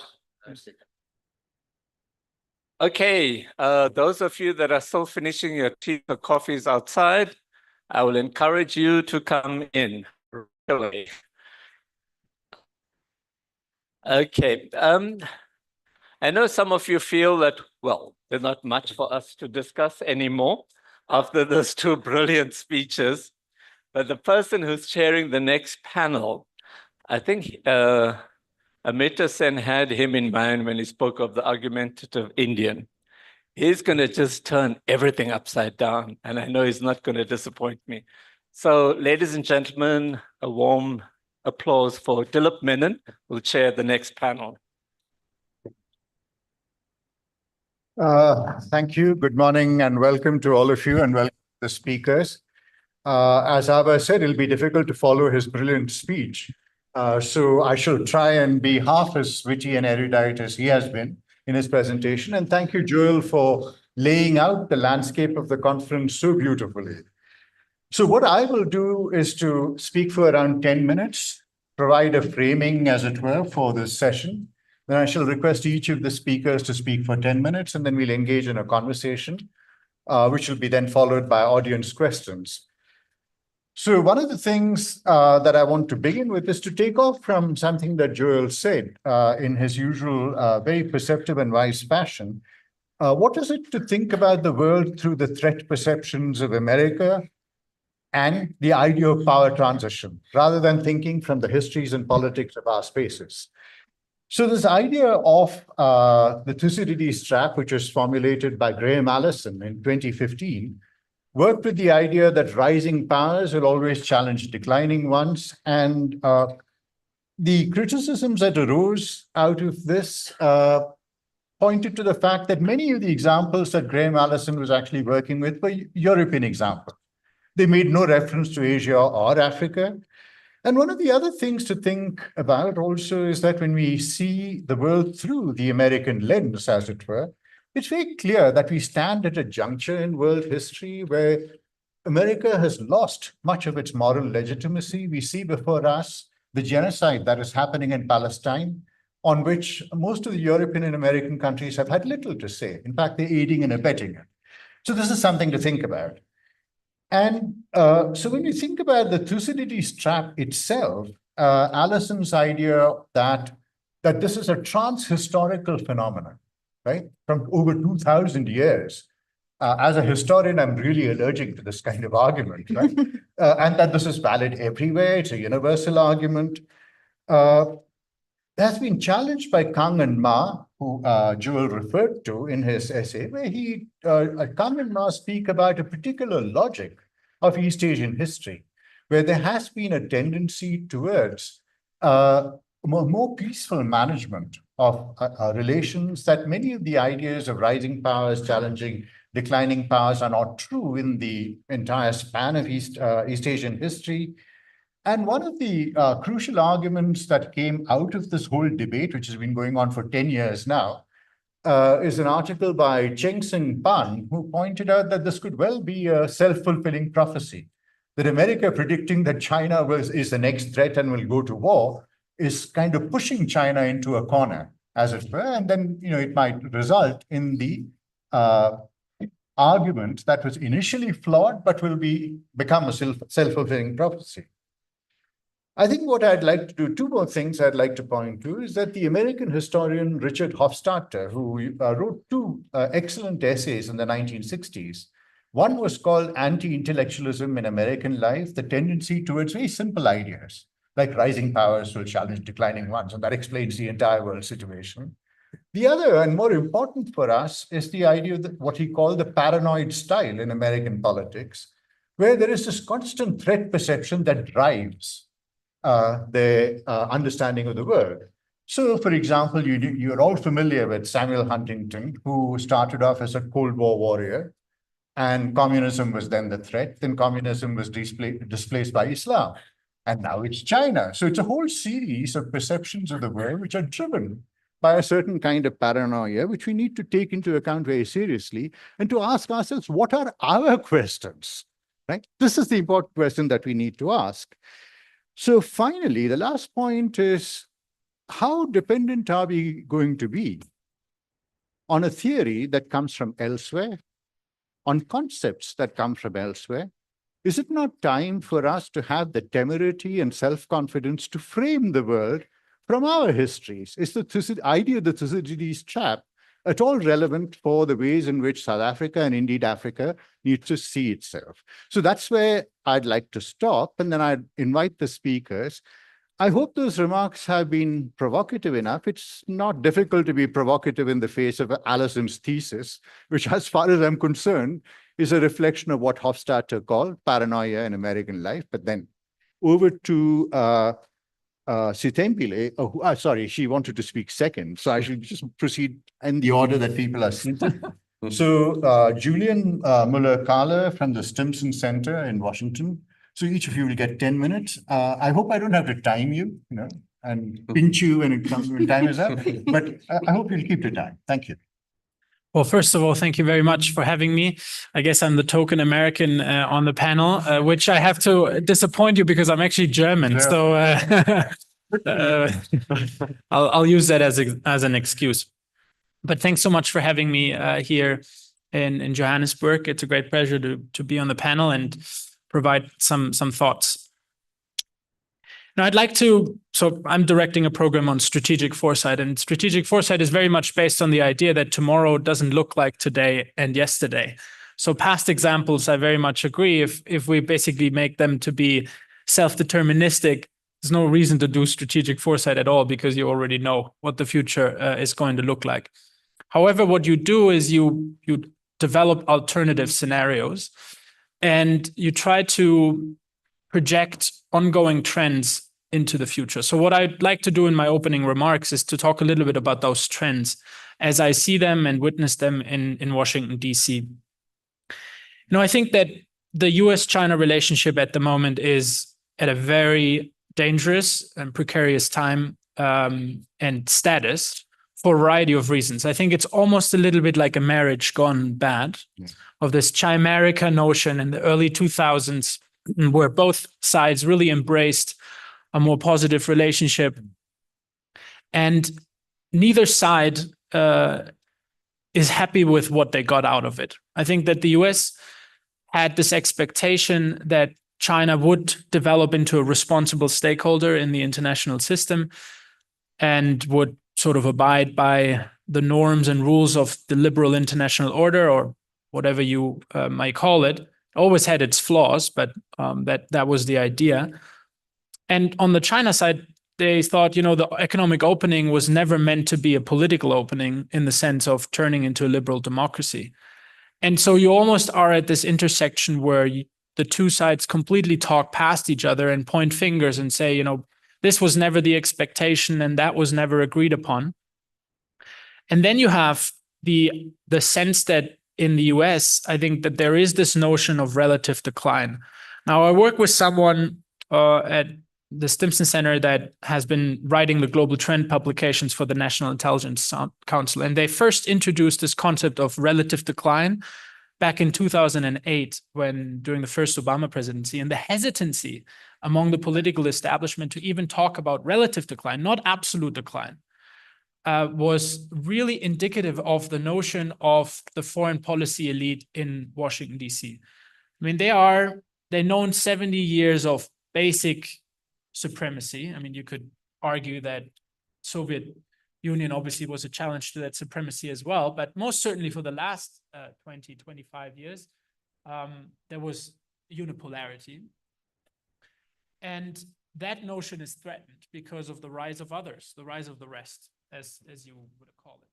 Okay, those of you that are still finishing your tea or coffees outside, I will encourage you to come in. Really. Okay, I know some of you feel that, well, there's not much for us to discuss anymore after those two brilliant speeches, but the person who's chairing the next panel, I think Amita Sen had him in mind when he spoke of the argumentative Indian. He's going to just turn everything upside down, and I know he's not going to disappoint me. So, ladies and gentlemen, a warm applause for Dilip Menon, who will chair the next panel. Thank you. Good morning and welcome to all of you and welcome to the speakers. As Abba said, it'll be difficult to follow his brilliant speech. So I shall try and be half as witty and erudite as he has been in his presentation. And thank you, Joel, for laying out the landscape of the conference so beautifully. So what I will do is to speak for around 10 minutes, provide a framing, as it were, for this session. Then I shall request each of the speakers to speak for 10 minutes, and then we'll engage in a conversation, which will be then followed by audience questions. So one of the things that I want to begin with is to take off from something that Joel said in his usual very perceptive and wise fashion. What is it to think about the world through the threat perceptions of America and the idea of power transition, rather than thinking from the histories and politics of our spaces? So this idea of the Thucydides trap, which was formulated by Graham Allison in 2015, worked with the idea that rising powers will always challenge declining ones. And the criticisms that arose out of this pointed to the fact that many of the examples that Graham Allison was actually working with were European examples. They made no reference to Asia or Africa. And one of the other things to think about also is that when we see the world through the American lens, as it were, it's very clear that we stand at a juncture in world history where America has lost much of its moral legitimacy. We see before us the genocide that is happening in Palestine, on which most of the European and American countries have had little to say. In fact, they're aiding and abetting it. So this is something to think about. And so when you think about the Thucydides trap itself, Allison's idea that this is a trans-historical phenomenon, right, from over 2,000 years. As a historian, I'm really allergic to this kind of argument, right? And that this is valid everywhere. It's a universal argument. Has been challenged by Kang and Ma, who Joel referred to in his essay, where Kang and Ma speak about a particular logic of East Asian history, where there has been a tendency towards more peaceful management of relations, that many of the ideas of rising powers challenging declining powers are not true in the entire span of East Asian history. And one of the crucial arguments that came out of this whole debate, which has been going on for 10 years now, is an article by Cheng Sing Pan, who pointed out that this could well be a self-fulfilling prophecy, that America predicting that China is the next threat and will go to war is kind of pushing China into a corner, as it were, and then it might result in the argument that was initially flawed but will become a self-fulfilling prophecy. I think what I'd like to do, two more things I'd like to point to, is that the American historian Richard Hofstadter, who wrote two excellent essays in the 1960s, one was called Anti-Intellectualism in American Life, the tendency towards very simple ideas, like rising powers will challenge declining ones, and that explains the entire world situation. The other, and more important for us, is the idea of what he called the paranoid style in American politics, where there is this constant threat perception that drives their understanding of the world. So, for example, you're all familiar with Samuel Huntington, who started off as a Cold War warrior, and communism was then the threat. Then communism was displaced by Islam, and now it's China. So it's a whole series of perceptions of the world which are driven by a certain kind of paranoia, which we need to take into account very seriously, and to ask ourselves, what are our questions, right? This is the important question that we need to ask. So finally, the last point is, how dependent are we going to be on a theory that comes from elsewhere, on concepts that come from elsewhere? Is it not time for us to have the temerity and self-confidence to frame the world from our histories? Is the idea of the Thucydides trap at all relevant for the ways in which South Africa and indeed Africa needs to see itself? So that's where I'd like to stop, and then I'd invite the speakers. I hope those remarks have been provocative enough. It's not difficult to be provocative in the face of Allison's thesis, which, as far as I'm concerned, is a reflection of what Hofstadter called paranoia in American life. But then over to Sitembile. Sorry, she wanted to speak second. So I should just proceed in the order that people are seated. So Julian Muller-Kahler from the Stimson Center in Washington. So each of you will get 10 minutes. I hope I don't have to time you, and pinch you when it comes when time is up, but I hope you'll keep the time. Thank you. Well, first of all, thank you very much for having me. I guess I'm the token American on the panel, which I have to disappoint you because I'm actually German. So I'll use that as an excuse. But thanks so much for having me here in Johannesburg. It's a great pleasure to be on the panel and provide some thoughts. Now, I'd like to, so I'm directing a program on strategic foresight, and strategic foresight is very much based on the idea that tomorrow doesn't look like today and yesterday. So past examples, I very much agree. If we basically make them to be self-deterministic, there's no reason to do strategic foresight at all because you already know what the future is going to look like. However, what you do is you develop alternative scenarios and you try to project ongoing trends into the future. So what I'd like to do in my opening remarks is to talk a little bit about those trends as I see them and witness them in Washington, D.C. I think that the US-China relationship at the moment is at a very dangerous and precarious time and status for a variety of reasons. I think it's almost a little bit like a marriage gone bad, of this chimerica notion in the early 2000s where both sides really embraced a more positive relationship. And neither side is happy with what they got out of it. I think that the US had this expectation that China would develop into a responsible stakeholder in the international system and would sort of abide by the norms and rules of the liberal international order, or whatever you might call it. Always had its flaws, but that was the idea. And on the China side, they thought, the economic opening was never meant to be a political opening in the sense of turning into a liberal democracy. And so you almost are at this intersection where the two sides completely talk past each other and point fingers and say, this was never the expectation and that was never agreed upon. And then you have the sense that in the US, I think that there is this notion of relative decline. Now, I work with someone at the Stimson Center that has been writing the global trend publications for the National Intelligence Council. And they first introduced this concept of relative decline back in 2008, during the first Obama presidency, and the hesitancy among the political establishment to even talk about relative decline, not absolute decline, was really indicative of the notion of the foreign policy elite in Washington, D.C. I mean, they're known 70 years of basic supremacy. I mean, you could argue that Soviet Union obviously was a challenge to that supremacy as well, but most certainly for the last 20, 25 years, there was unipolarity. And that notion is threatened because of the rise of others, the rise of the rest, as you would call it.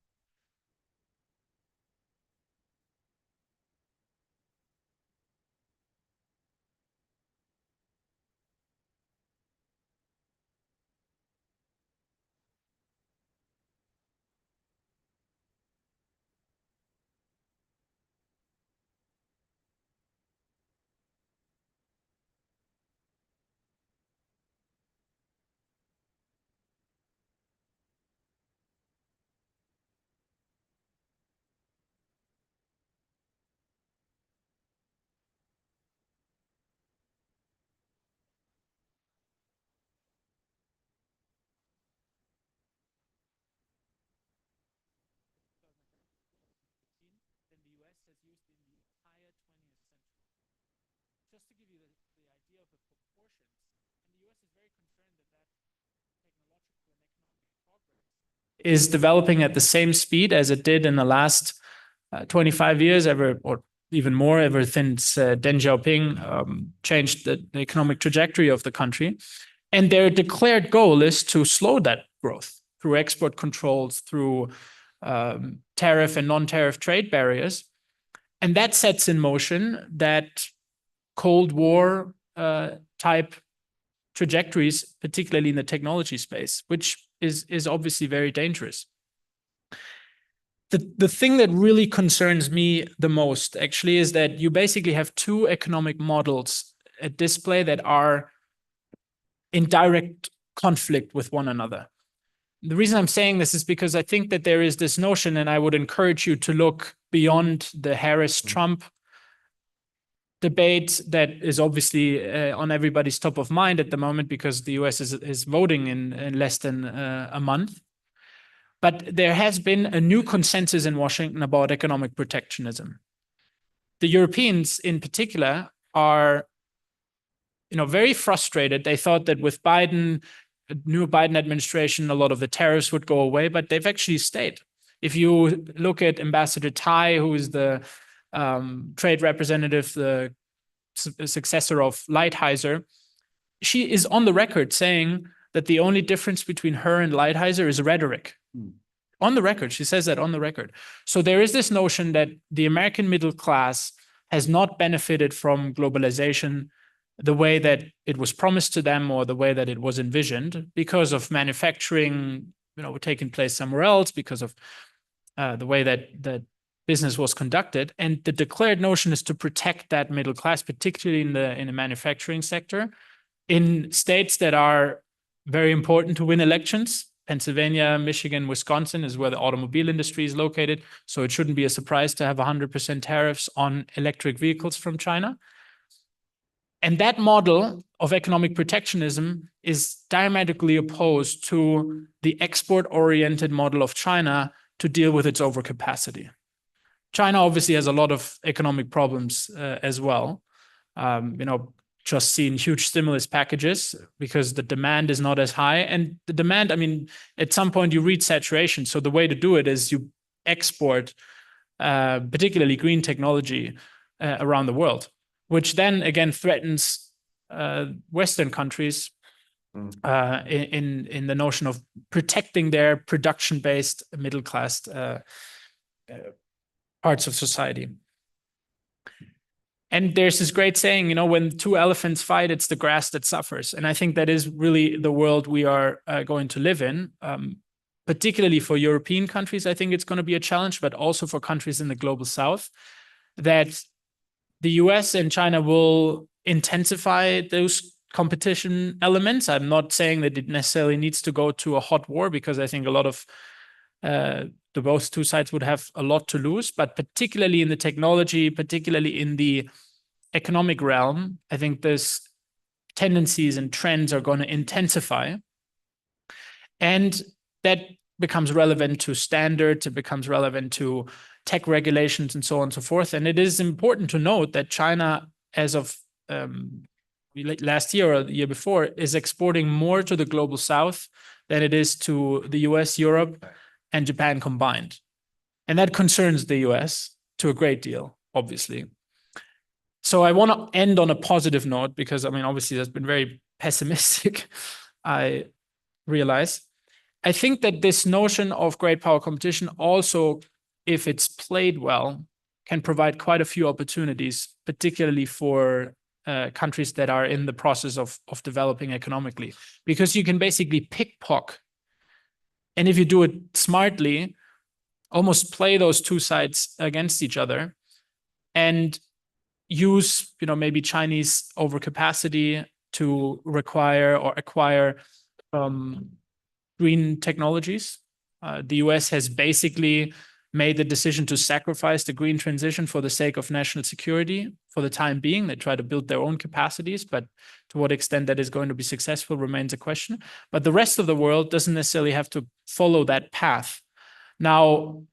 is developing at the same speed as it did in the last 25 years, or even more, ever since Deng Xiaoping changed the economic trajectory of the country. And their declared goal is to slow that growth through export controls, through tariff and non-tariff trade barriers. And that sets in motion that Cold War type trajectories, particularly in the technology space, which is obviously very dangerous. The thing that really concerns me the most, actually, is that you basically have two economic models at display that are in direct conflict with one another. The reason I'm saying this is because I think that there is this notion, and I would encourage you to look beyond the Harris-Trump debate that is obviously on everybody's top of mind at the moment because the US is voting in less than a month. But there has been a new consensus in Washington about economic protectionism. The Europeans in particular are very frustrated. They thought that with new Biden administration, a lot of the tariffs would go away, but they've actually stayed. If you look at Ambassador Tai, who is the trade representative, the successor of Lighthizer, she is on the record saying that the only difference between her and Lighthizer is rhetoric. On the record, she says that on the record. So there is this notion that the American middle class has not benefited from globalization the way that it was promised to them or the way that it was envisioned because of manufacturing, taking place somewhere else, because of the way that business was conducted. And the declared notion is to protect that middle class, particularly in the manufacturing sector, in states that are very important to win elections. Pennsylvania, Michigan, Wisconsin is where the automobile industry is located. So it shouldn't be a surprise to have 100% tariffs on electric vehicles from China. And that model of economic protectionism is diametrically opposed to the export-oriented model of China to deal with its overcapacity. China obviously has a lot of economic problems as well. Just seen huge stimulus packages because the demand is not as high. And the demand, at some point you reach saturation. So the way to do it is you export, particularly green technology, around the world, which then again threatens Western countries in the notion of protecting their production-based middle-class parts of society. And there's this great saying, when two elephants fight, it's the grass that suffers. And I think that is really the world we are going to live in. Particularly for European countries, I think it's going to be a challenge, but also for countries in the global south, that the US and China will intensify those competition elements. I'm not saying that it necessarily needs to go to a hot war, because I think a lot of both two sides would have a lot to lose, but particularly in the technology, particularly in the economic realm, I think those tendencies and trends are going to intensify. And that becomes relevant to standards, it becomes relevant to tech regulations and so on and so forth. And it is important to note that China, as of last year or the year before, is exporting more to the global south than it is to the US, Europe, and Japan combined. And that concerns the US to a great deal, obviously. So I want to end on a positive note, because obviously that's been very pessimistic, I realize. I think that this notion of great power competition also, if it's played well, can provide quite a few opportunities, particularly for countries that are in the process of developing economically, because you can basically pickpocket. And if you do it smartly, almost play those two sides against each other and use, maybe Chinese overcapacity to require or acquire green technologies. The US has basically made the decision to sacrifice the green transition for the sake of national security for the time being. They try to build their own capacities, but to what extent that is going to be successful remains a question. But the rest of the world doesn't necessarily have to follow that path. Now,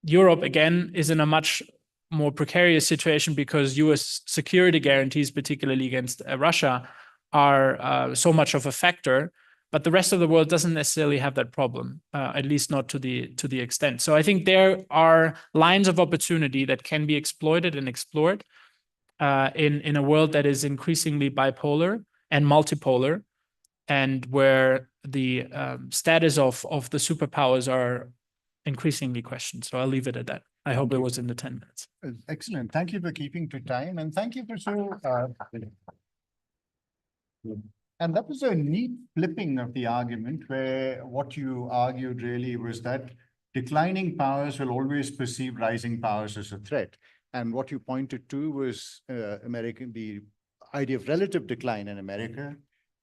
Europe, again, is in a much more precarious situation because US security guarantees, particularly against Russia, are so much of a factor, but the rest of the world doesn't necessarily have that problem, at least not to the extent. So I think there are lines of opportunity that can be exploited and explored in a world that is increasingly bipolar and multipolar, and where the status of the superpowers are increasingly questioned. So I'll leave it at that. I hope it was in the 10 minutes. Excellent. Thank you for keeping to time, and thank you for and that was a neat flipping of the argument, where what you argued really was that declining powers will always perceive rising powers as a threat. And what you pointed to was the idea of relative decline in America,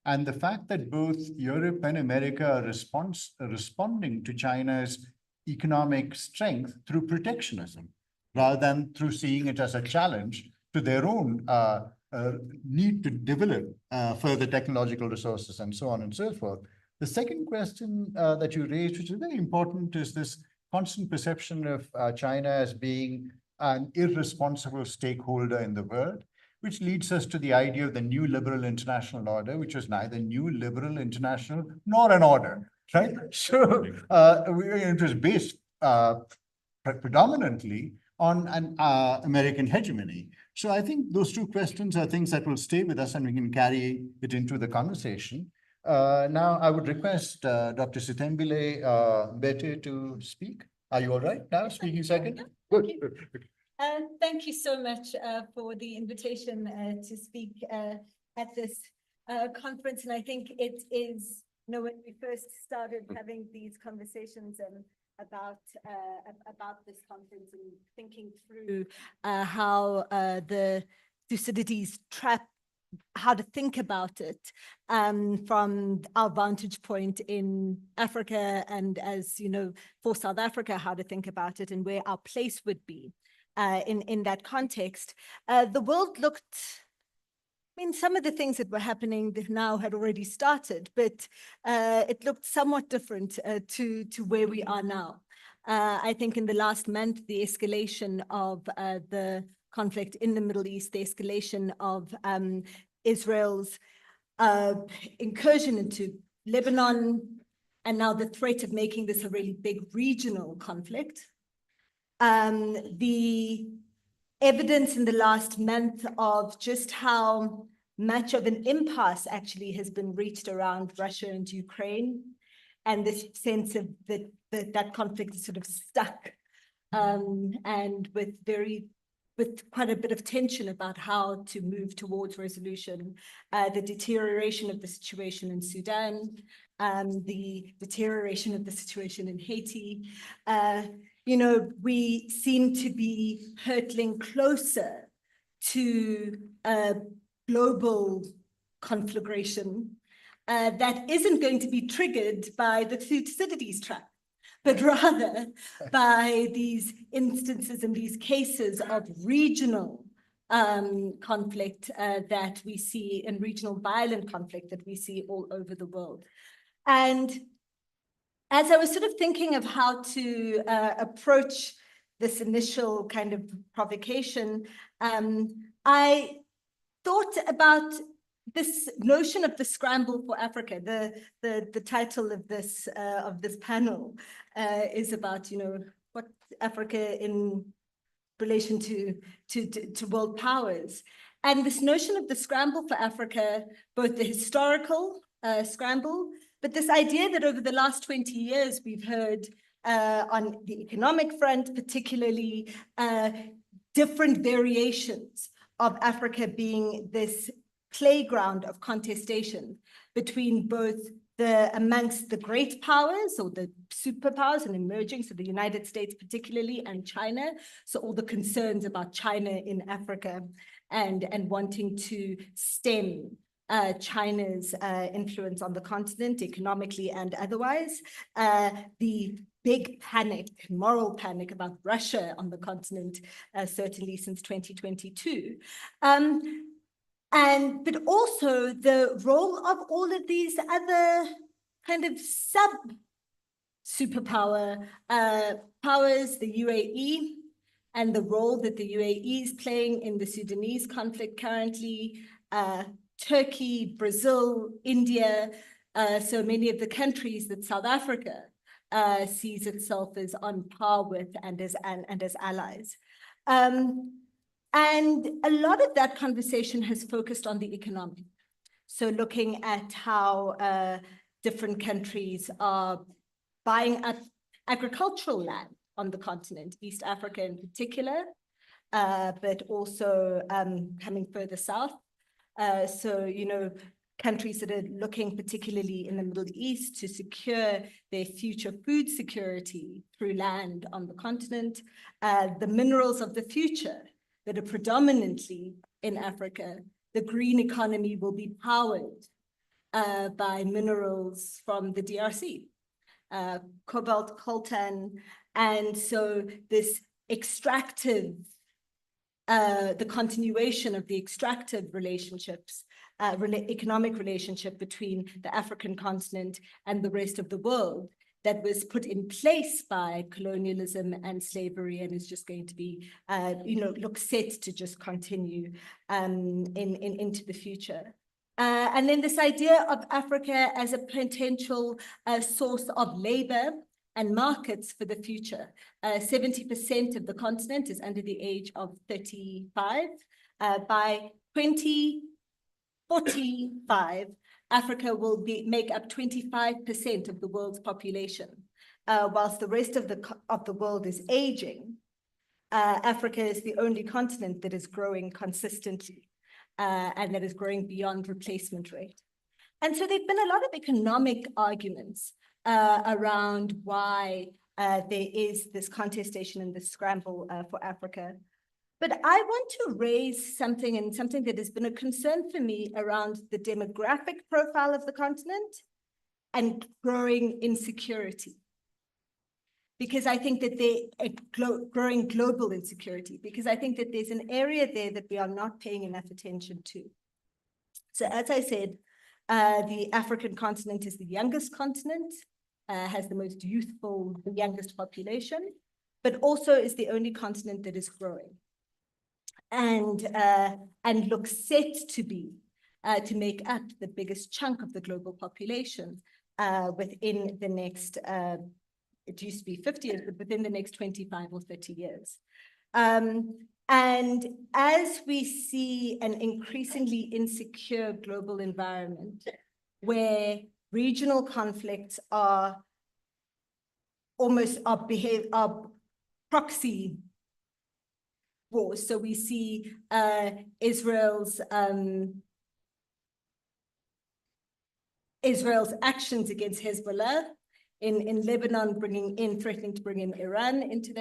and the fact that both Europe and America are responding to China's economic strength through protectionism, rather than through seeing it as a challenge to their own need to develop further technological resources and so on and so forth. The second question that you raised, which is very important, is this constant perception of China as being an irresponsible stakeholder in the world, which leads us to the idea of the new liberal international order, which was neither new liberal international nor an order, right? So it was based predominantly on an American hegemony. So I think those two questions are things that will stay with us, and we can carry it into the conversation. Now, I would request Dr. Sithembile Mbete to speak. Are you all right now, speaking second? Good. Thank you so much for the invitation to speak at this conference. And I think it is, when we first started having these conversations about this conference and thinking through how the Thucydides trap, how to think about it from our vantage point in Africa, and as you know, for South Africa, how to think about it and where our place would be in that context. The world looked, some of the things that were happening now had already started, but it looked somewhat different to where we are now. I think in the last month, the escalation of the conflict in the Middle East, the escalation of Israel's incursion into Lebanon, and now the threat of making this a really big regional conflict. The evidence in the last month of just how much of an impasse actually has been reached around Russia and Ukraine, and this sense of that conflict is sort of stuck, and with quite a bit of tension about how to move towards resolution. The deterioration of the situation in Sudan, the deterioration of the situation in Haiti. We seem to be hurtling closer to a global conflagration that isn't going to be triggered by the Thucydides trap, but rather by these instances and these cases of regional conflict that we see, and regional violent conflict that we see all over the world. And as I was sort of thinking of how to approach this initial kind of provocation, I thought about this notion of the scramble for Africa. The title of this panel is about, what Africa in relation to world powers, and this notion of the scramble for Africa, both the historical scramble, but this idea that over the last 20 years we've heard on the economic front, particularly different variations of Africa being this playground of contestation between both amongst the great powers or the superpowers and emerging, so the United States particularly, and China. So all the concerns about China in Africa and wanting to stem China's influence on the continent economically and otherwise. The big panic, moral panic about Russia on the continent, certainly since 2022. But also the role of all of these other kind of superpower powers, the UAE, and the role that the UAE is playing in the Sudanese conflict currently, Turkey, Brazil, India, so many of the countries that South Africa sees itself as on par with and as allies. And a lot of that conversation has focused on the economic. So looking at how different countries are buying up agricultural land on the continent, East Africa in particular, but also coming further south. So, you know, countries that are looking particularly in the Middle East to secure their future food security through land on the continent, the minerals of the future that are predominantly in Africa. The green economy will be powered by minerals from the DRC, cobalt, coltan, and so this extractive, the continuation of the extractive relationships, economic relationship between the African continent and the rest of the world that was put in place by colonialism and slavery and is just going to be, you know, looks set to just continue into the future. And then this idea of Africa as a potential source of labor and markets for the future. 70% of the continent is under the age of 35. By 2045, Africa will make up 25% of the world's population. Whilst the rest of the world is aging, Africa is the only continent that is growing consistently and that is growing beyond replacement rate. And so there've been a lot of economic arguments around why there is this contestation and this scramble for Africa. But I want to raise something, and something that has been a concern for me around the demographic profile of the continent and growing insecurity. Because I think that growing global insecurity, because I think that there's an area there that we are not paying enough attention to. So as I said, the African continent is the youngest continent, has the most youthful, the youngest population, but also is the only continent that is growing. And looks set to be, to make up the biggest chunk of the global population within the next, it used to be 50 years, but within the next 25 or 30 years. And as we see an increasingly insecure global environment where regional conflicts are almost are proxy wars. So we see Israel's actions against Hezbollah in Lebanon, threatening to bring in Iran into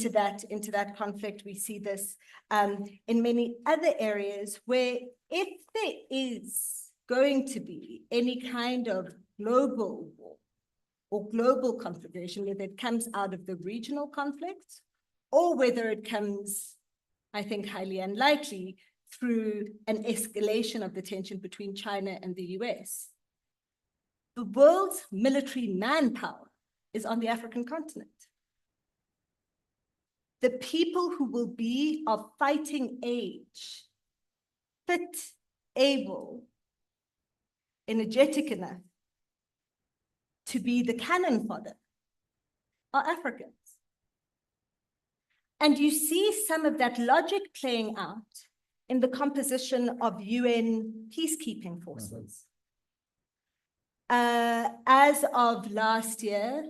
that conflict. We see this in many other areas where if there is going to be any kind of global war or global conflagration, whether it comes out of the regional conflicts or whether it comes, I think highly unlikely, through an escalation of the tension between China and the US. The world's military manpower is on the African continent. The people who will be of fighting age, fit, able, energetic enough to be the cannon fodder are Africans. And you see some of that logic playing out in the composition of UN peacekeeping forces. As of last year,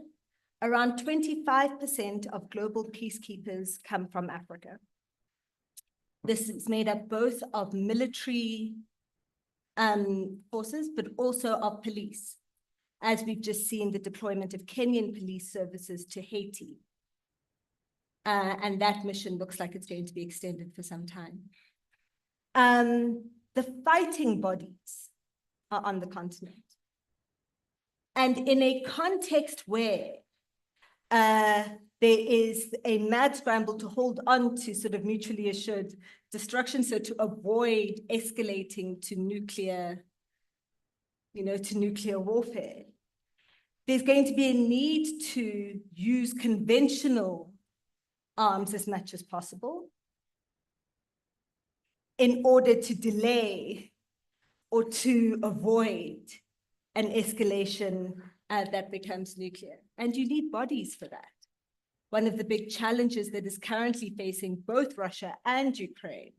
around 25% of global peacekeepers come from Africa. This is made up both of military forces, but also of police, as we've just seen the deployment of Kenyan police services to Haiti. And that mission looks like it's going to be extended for some time. The fighting bodies are on the continent. And in a context where there is a mad scramble to hold on to sort of mutually assured destruction, so to avoid escalating to nuclear, to nuclear warfare, there's going to be a need to use conventional arms as much as possible in order to delay or to avoid an escalation that becomes nuclear. And you need bodies for that. One of the big challenges that is currently facing both Russia and Ukraine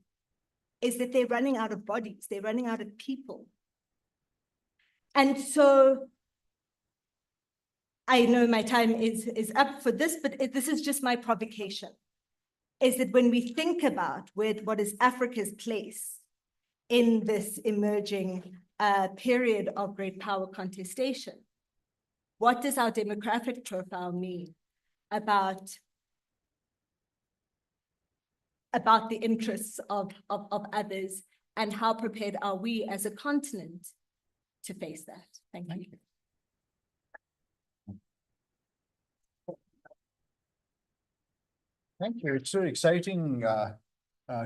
is that they're running out of bodies, they're running out of people. And so I know my time is up for this, but this is just my provocation, is that when we think about what is Africa's place in this emerging period of great power contestation, what does our demographic profile mean about the interests of others, and how prepared are we as a continent to face that? Thank you. Thank you. It's so exciting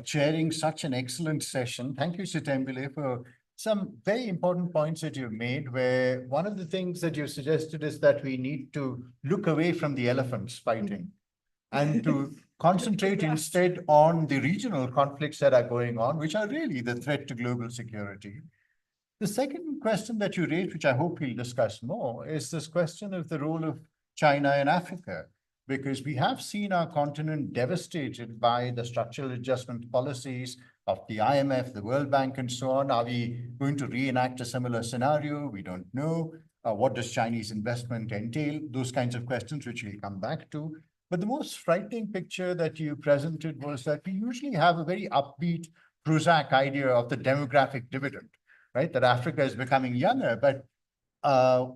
chairing such an excellent session. Thank you, Sitembile, for some very important points that you've made, where one of the things that you suggested is that we need to look away from the elephants fighting and to concentrate instead on the regional conflicts that are going on, which are really the threat to global security. The second question that you raised, which I hope we'll discuss more, is this question of the role of China in Africa, because we have seen our continent devastated by the structural adjustment policies of the IMF, the World Bank, and so on. Are we going to reenact a similar scenario? We don't know. What does Chinese investment entail? Those kinds of questions, which we'll come back to. But the most frightening picture that you presented was that we usually have a very upbeat Prozac idea of the demographic dividend, right? That Africa is becoming younger, but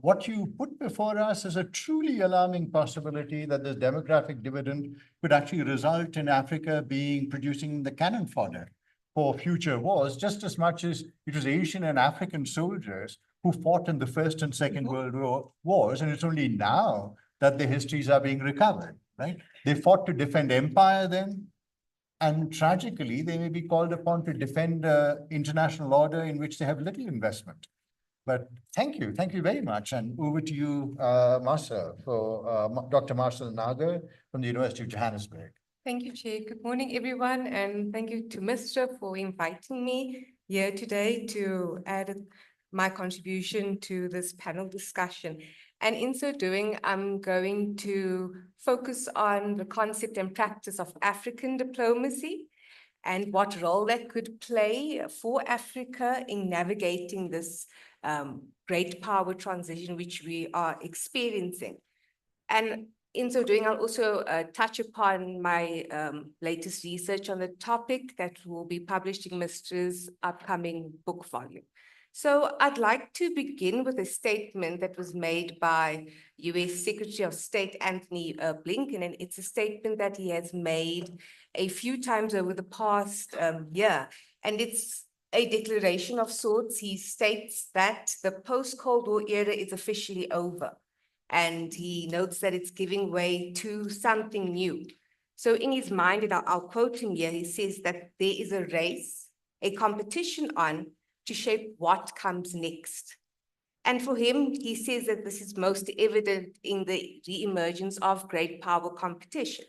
what you put before us is a truly alarming possibility that this demographic dividend could actually result in Africa producing the cannon fodder for future wars, just as much as it was Asian and African soldiers who fought in the First and Second World Wars, and it's only now that their histories are being recovered, right? They fought to defend empire then, and tragically, they may be called upon to defend international order in which they have little investment. But thank you very much. And over to you, Marcel, for Dr. Marcel Nagar from the University of Johannesburg. Thank you, Chair. Good morning, everyone. And thank you to Mr. for inviting me here today to add my contribution to this panel discussion. And in so doing, I'm going to focus on the concept and practice of African diplomacy and what role that could play for Africa in navigating this great power transition which we are experiencing. And in so doing, I'll also touch upon my latest research on the topic that will be published in Mr.'s upcoming book volume. So I'd like to begin with a statement that was made by US Secretary of State Anthony Blinken, and it's a statement that he has made a few times over the past year, and it's a declaration of sorts. He states that the post-Cold War era is officially over, and he notes that it's giving way to something new. So in his mind, and I'll quote him here, he says that there is a race, a competition on to shape what comes next. And for him, he says that this is most evident in the re-emergence of great power competition.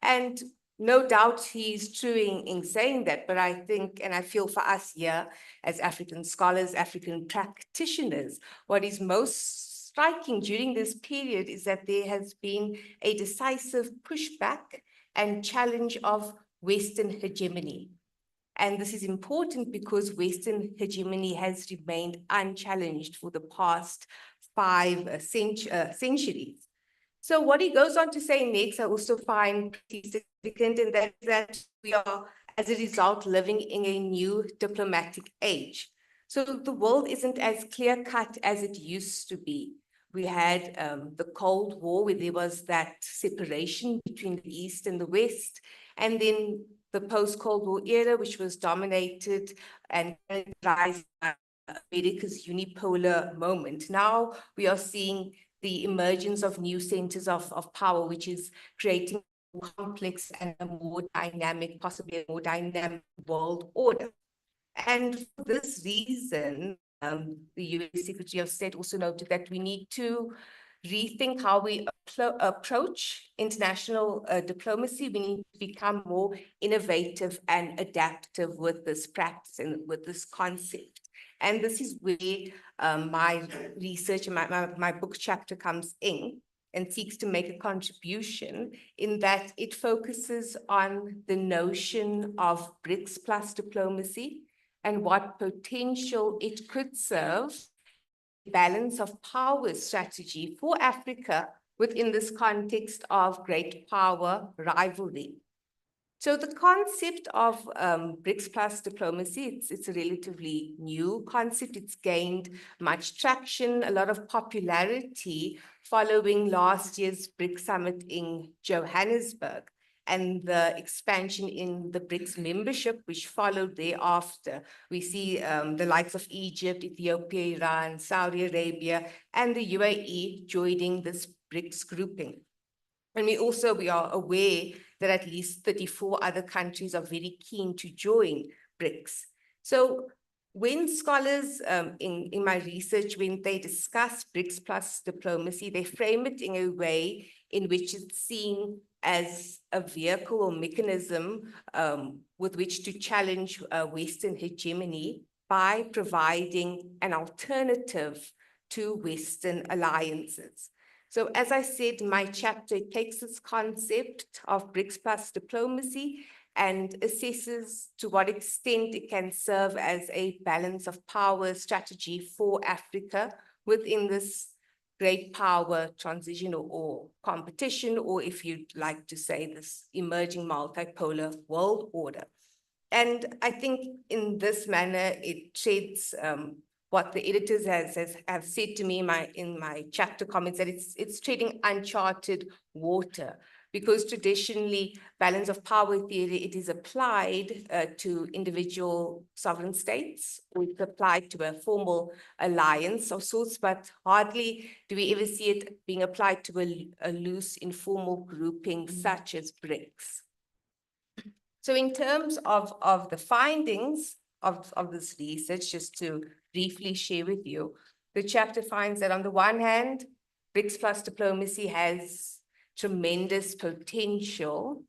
And no doubt he's true in saying that, but I think, and I feel for us here as African scholars, African practitioners, what is most striking during this period is that there has been a decisive pushback and challenge of Western hegemony. And this is important because Western hegemony has remained unchallenged for the past 5 centuries. So what he goes on to say next, I also find pretty significant, and that is that we are, as a result, living in a new diplomatic age. So the world isn't as clear-cut as it used to be. We had the Cold War, where there was that separation between the East and the West, and then the post-Cold War era, which was dominated and characterized by America's unipolar moment. Now we are seeing the emergence of new centers of power, which is creating a complex and a more dynamic, possibly a more dynamic world order. And for this reason, the US Secretary of State also noted that we need to rethink how we approach international diplomacy. We need to become more innovative and adaptive with this practice and with this concept. And this is where my research and my book chapter comes in and seeks to make a contribution, in that it focuses on the notion of BRICS plus diplomacy and what potential it could serve, balance of power strategy for Africa within this context of great power rivalry. So the concept of BRICS plus diplomacy, it's a relatively new concept. It's gained much traction, a lot of popularity following last year's BRICS summit in Johannesburg and the expansion in the BRICS membership, which followed thereafter. We see the likes of Egypt, Ethiopia, Iran, Saudi Arabia, and the UAE joining this BRICS grouping. And we are aware that at least 34 other countries are very keen to join BRICS. So when scholars in my research, when they discuss BRICS plus diplomacy, they frame it in a way in which it's seen as a vehicle or mechanism with which to challenge Western hegemony by providing an alternative to Western alliances. So as I said, my chapter takes this concept of BRICS plus diplomacy and assesses to what extent it can serve as a balance of power strategy for Africa within this great power transition or competition, or if you'd like to say this emerging multipolar world order. And I think in this manner, it sheds what the editors have said to me in my chapter comments, that it's treading uncharted water, because traditionally balance of power theory, it is applied to individual sovereign states, or it's applied to a formal alliance of sorts, but hardly do we ever see it being applied to a loose informal grouping such as BRICS. So in terms of the findings of this research, just to briefly share with you, the chapter finds that on the one hand, BRICS plus diplomacy has tremendous potential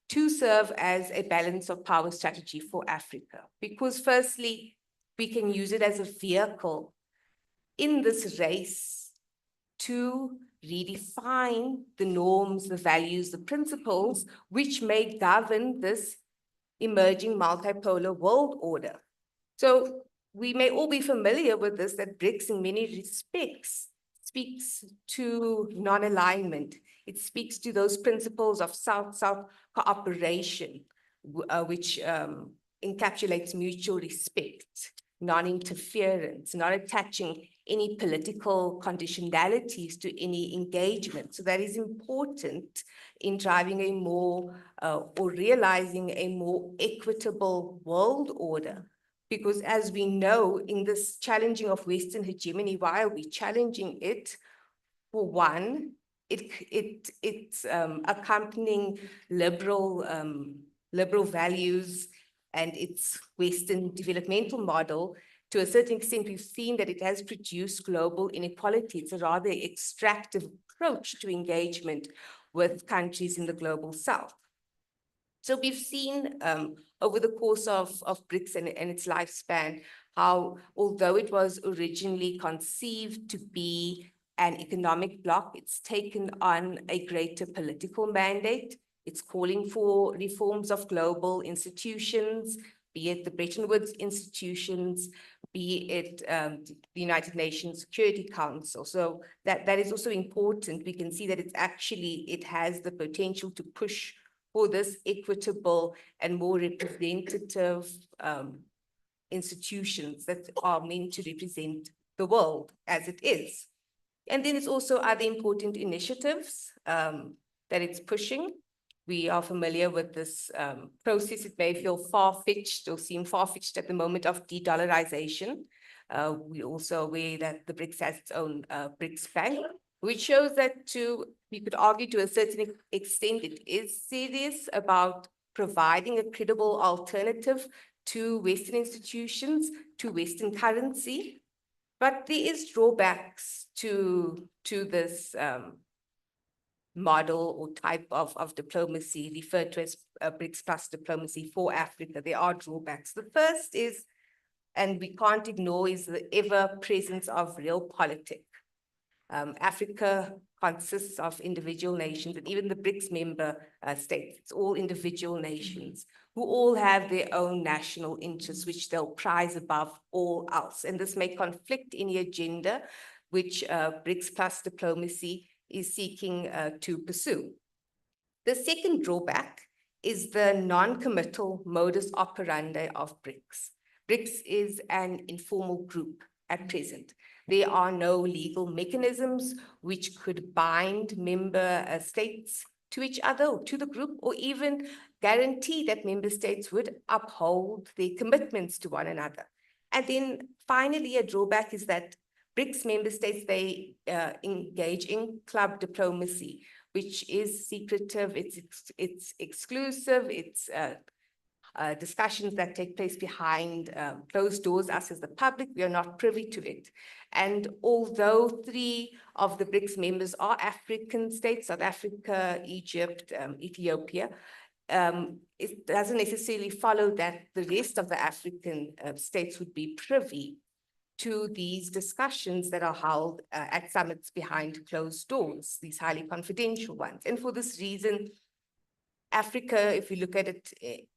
to serve as a balance of power strategy for Africa, because firstly, we can use it as a vehicle in this race to redefine the norms, the values, the principles which may govern this emerging multipolar world order. So we may all be familiar with this, that BRICS in many respects speaks to non-alignment. It speaks to those principles of South-South cooperation, which encapsulates mutual respect, non-interference, not attaching any political conditionalities to any engagement. So that is important in driving a more, or realizing a more equitable world order. Because as we know, in this challenging of Western hegemony, why are we challenging it? For one, it's accompanying liberal values and its Western developmental model. To a certain extent, we've seen that it has produced global inequality. It's a rather extractive approach to engagement with countries in the global South. So we've seen over the course of BRICS and its lifespan, how although it was originally conceived to be an economic bloc, it's taken on a greater political mandate. It's calling for reforms of global institutions, be it the Bretton Woods institutions, be it the United Nations Security Council. So that is also important. We can see that it has the potential to push for this equitable and more representative institutions that are meant to represent the world as it is. And then there's also other important initiatives that it's pushing. We are familiar with this process. It may feel far-fetched or seem far-fetched at the moment of de-dollarization. We're also aware that the BRICS has its own BRICS Bank, which shows that we could argue to a certain extent, it is serious about providing a credible alternative to Western institutions, to Western currency. But there is drawbacks to this model or type of diplomacy referred to as BRICS plus diplomacy for Africa. There are drawbacks. The first is, and we can't ignore, is the ever presence of realpolitik. Africa consists of individual nations, and even the BRICS member states, it's all individual nations who all have their own national interests, which they'll prize above all else. And this may conflict any agenda which BRICS plus diplomacy is seeking to pursue. The second drawback is the non-committal modus operandi of BRICS. BRICS is an informal group at present. There are no legal mechanisms which could bind member states to each other or to the group, or even guarantee that member states would uphold their commitments to one another. And then finally, a drawback is that BRICS member states, they engage in club diplomacy, which is secretive, it's exclusive, it's discussions that take place behind closed doors. Us as the public, we are not privy to it. And although 3 of the BRICS members are African states, South Africa, Egypt, Ethiopia, it doesn't necessarily follow that the rest of the African states would be privy to these discussions that are held at summits behind closed doors, these highly confidential ones. And for this reason, Africa, if you look at it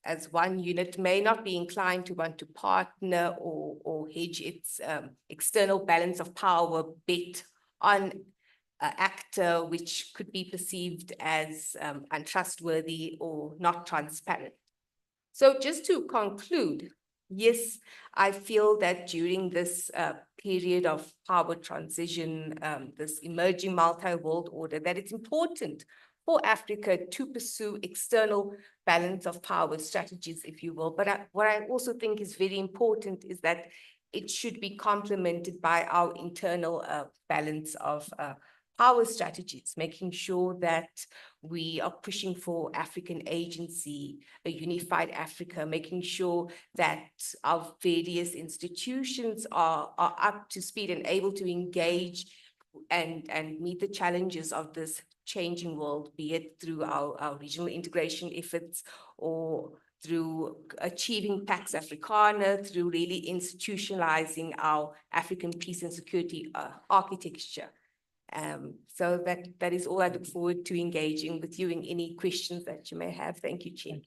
as one unit, may not be inclined to want to partner or hedge its external balance of power bet on an actor which could be perceived as untrustworthy or not transparent. So just to conclude, yes, I feel that during this period of power transition, this emerging multi-world order, that it's important for Africa to pursue external balance of power strategies, if you will. But what I also think is very important is that it should be complemented by our internal balance of power strategies, making sure that we are pushing for African agency, a unified Africa, making sure that our various institutions are up to speed and able to engage and meet the challenges of this changing world, be it through our regional integration efforts or through achieving Pax Africana, through really institutionalizing our African peace and security architecture. So that is all. I look forward to engaging with you in any questions that you may have. Thank you, Chair.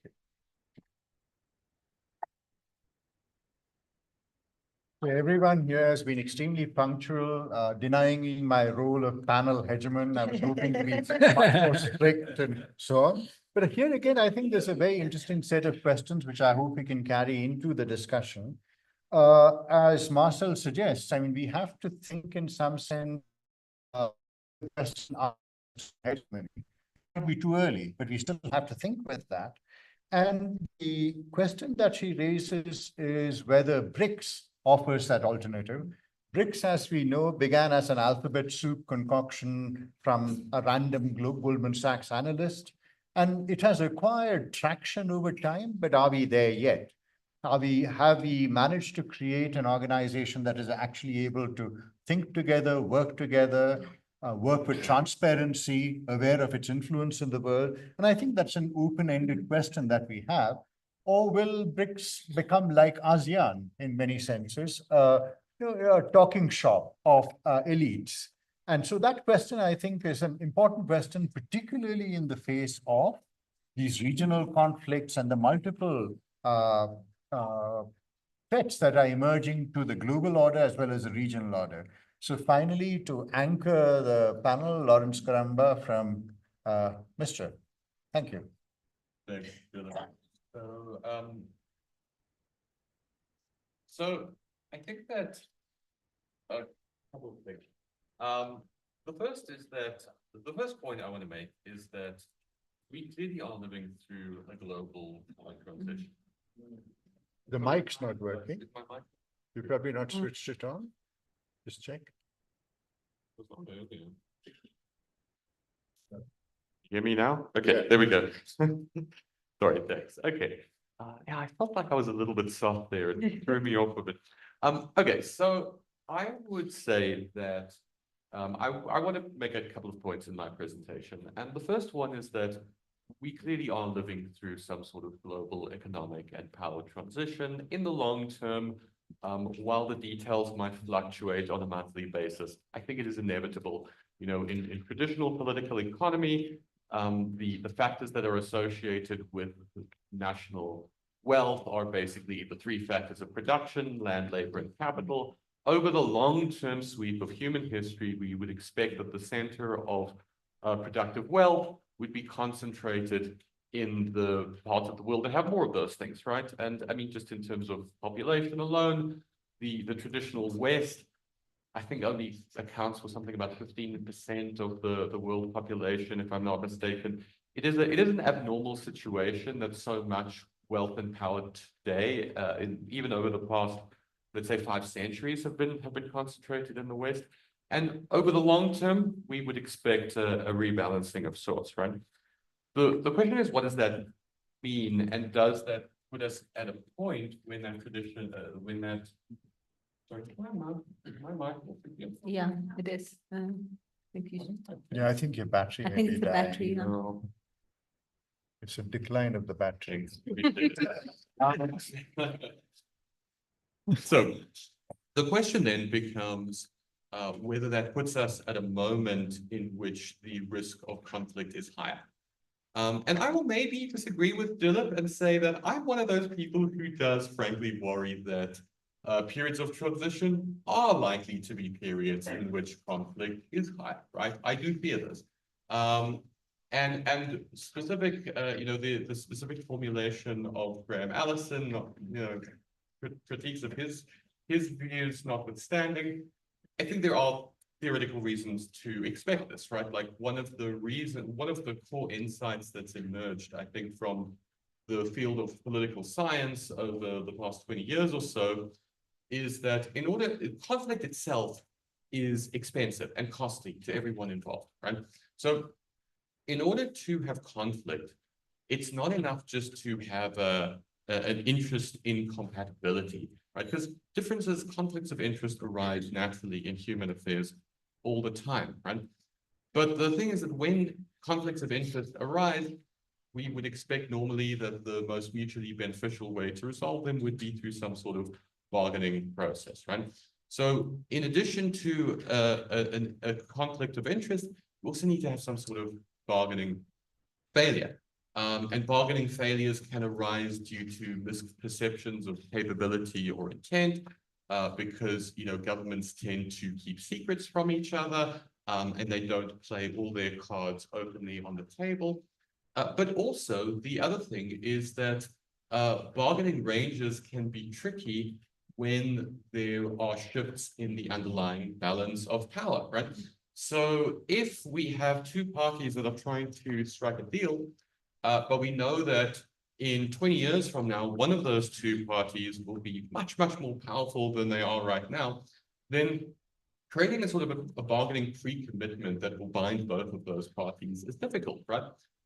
So everyone here has been extremely punctual, denying my role of panel hegemon. I was hoping to be much more strict and so on. But here again, I think there's a very interesting set of questions which I hope we can carry into the discussion. As Marcel suggests, I mean, we have to think in some sense the question of hegemony. It won't be too early, but we still have to think with that. And the question that she raises is whether BRICS offers that alternative. BRICS, as we know, began as an alphabet soup concoction from a random Goldman Sachs analyst, and it has acquired traction over time, but are we there yet? Have we managed to create an organization that is actually able to think together, work with transparency, aware of its influence in the world? And I think that's an open-ended question that we have. Or will BRICS become like ASEAN in many senses, a talking shop of elites? And so that question, I think, is an important question, particularly in the face of these regional conflicts and the multiple threats that are emerging to the global order as well as the regional order. So finally, to anchor the panel, Lawrence Karamba from MISTRA. Thank you. Thanks. So I think that a couple of things. The first is that the first point I want to make is that we clearly are living through a global transition. The mic's not working. Is my mic? You've probably not switched it on. Just check. Okay. Hear me now? Okay, there we go. Sorry, thanks. Okay. Yeah, I felt like I was a little bit soft there. It threw me off a bit. Okay, so I would say that I want to make a couple of points in my presentation. And the first one is that we clearly are living through some sort of global economic and power transition in the long term. While the details might fluctuate on a monthly basis, I think it is inevitable. You know, in traditional political economy, the factors that are associated with national wealth are basically the three factors of production: land, labor, and capital. Over the long-term sweep of human history, we would expect that the center of productive wealth would be concentrated in the parts of the world that have more of those things, right? And I mean, just in terms of population alone, the traditional West, I think, only accounts for something about 15% of the world population, if I'm not mistaken. It is an abnormal situation that so much wealth and power today, even over the past, let's say, 5 centuries, have been concentrated in the West. And over the long term, we would expect a rebalancing of sorts, right? The question is, what does that mean, and does that put us at a point when that tradition, sorry, my mic. Yeah, it is. Confusion. Yeah, I think your battery I may think be it's the dying. battery. Huh? No. It's a decline of the battery. So the question then becomes whether that puts us at a moment in which the risk of conflict is higher. And I will maybe disagree with Dilip and say that I'm one of those people who does frankly worry that periods of transition are likely to be periods in which conflict is high, right? I do fear this. And specific, you know, the specific formulation of Graham Allison, you know, critiques of his views notwithstanding, I think there are theoretical reasons to expect this, right? Like one of the core insights that's emerged, I think, from the field of political science over the past 20 years or so, is that conflict itself is expensive and costly to everyone involved, right? So in order to have conflict, it's not enough just to have an interest in compatibility, right? Because conflicts of interest arise naturally in human affairs all the time, right? But the thing is that when conflicts of interest arise, we would expect normally that the most mutually beneficial way to resolve them would be through some sort of bargaining process, right? So in addition to a conflict of interest, we also need to have some sort of bargaining failure. And bargaining failures can arise due to misperceptions of capability or intent, because, you know, governments tend to keep secrets from each other, and they don't play all their cards openly on the table. But also, the other thing is that bargaining ranges can be tricky when there are shifts in the underlying balance of power, right? So if we have two parties that are trying to strike a deal, but we know that in 20 years from now, one of those two parties will be much, much more powerful than they are right now, then creating a sort of a bargaining pre-commitment that will bind both of those parties is difficult, right?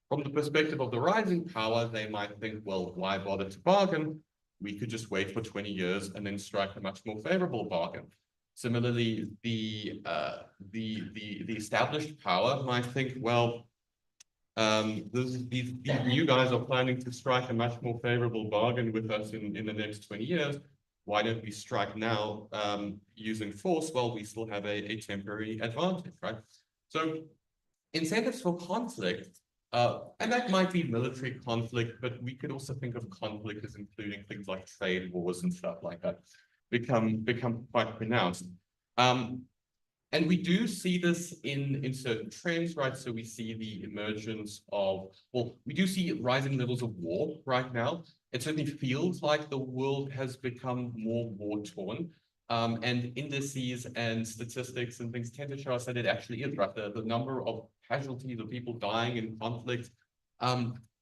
From the perspective of the rising power, they might think, well, why bother to bargain? We could just wait for 20 years and then strike a much more favorable bargain. Similarly, the established power might think, well, these new guys are planning to strike a much more favorable bargain with us in the next 20 years. Why don't we strike now using force while we still have a temporary advantage, right? So incentives for conflict, and that might be military conflict, but we could also think of conflict as including things like trade wars and stuff like that, become quite pronounced. And we do see this in certain trends, right? So we see the emergence of, well, we do see rising levels of war right now. It certainly feels like the world has become more war-torn. And indices and statistics and things tend to show us that it actually is, right? The number of casualties of people dying in conflict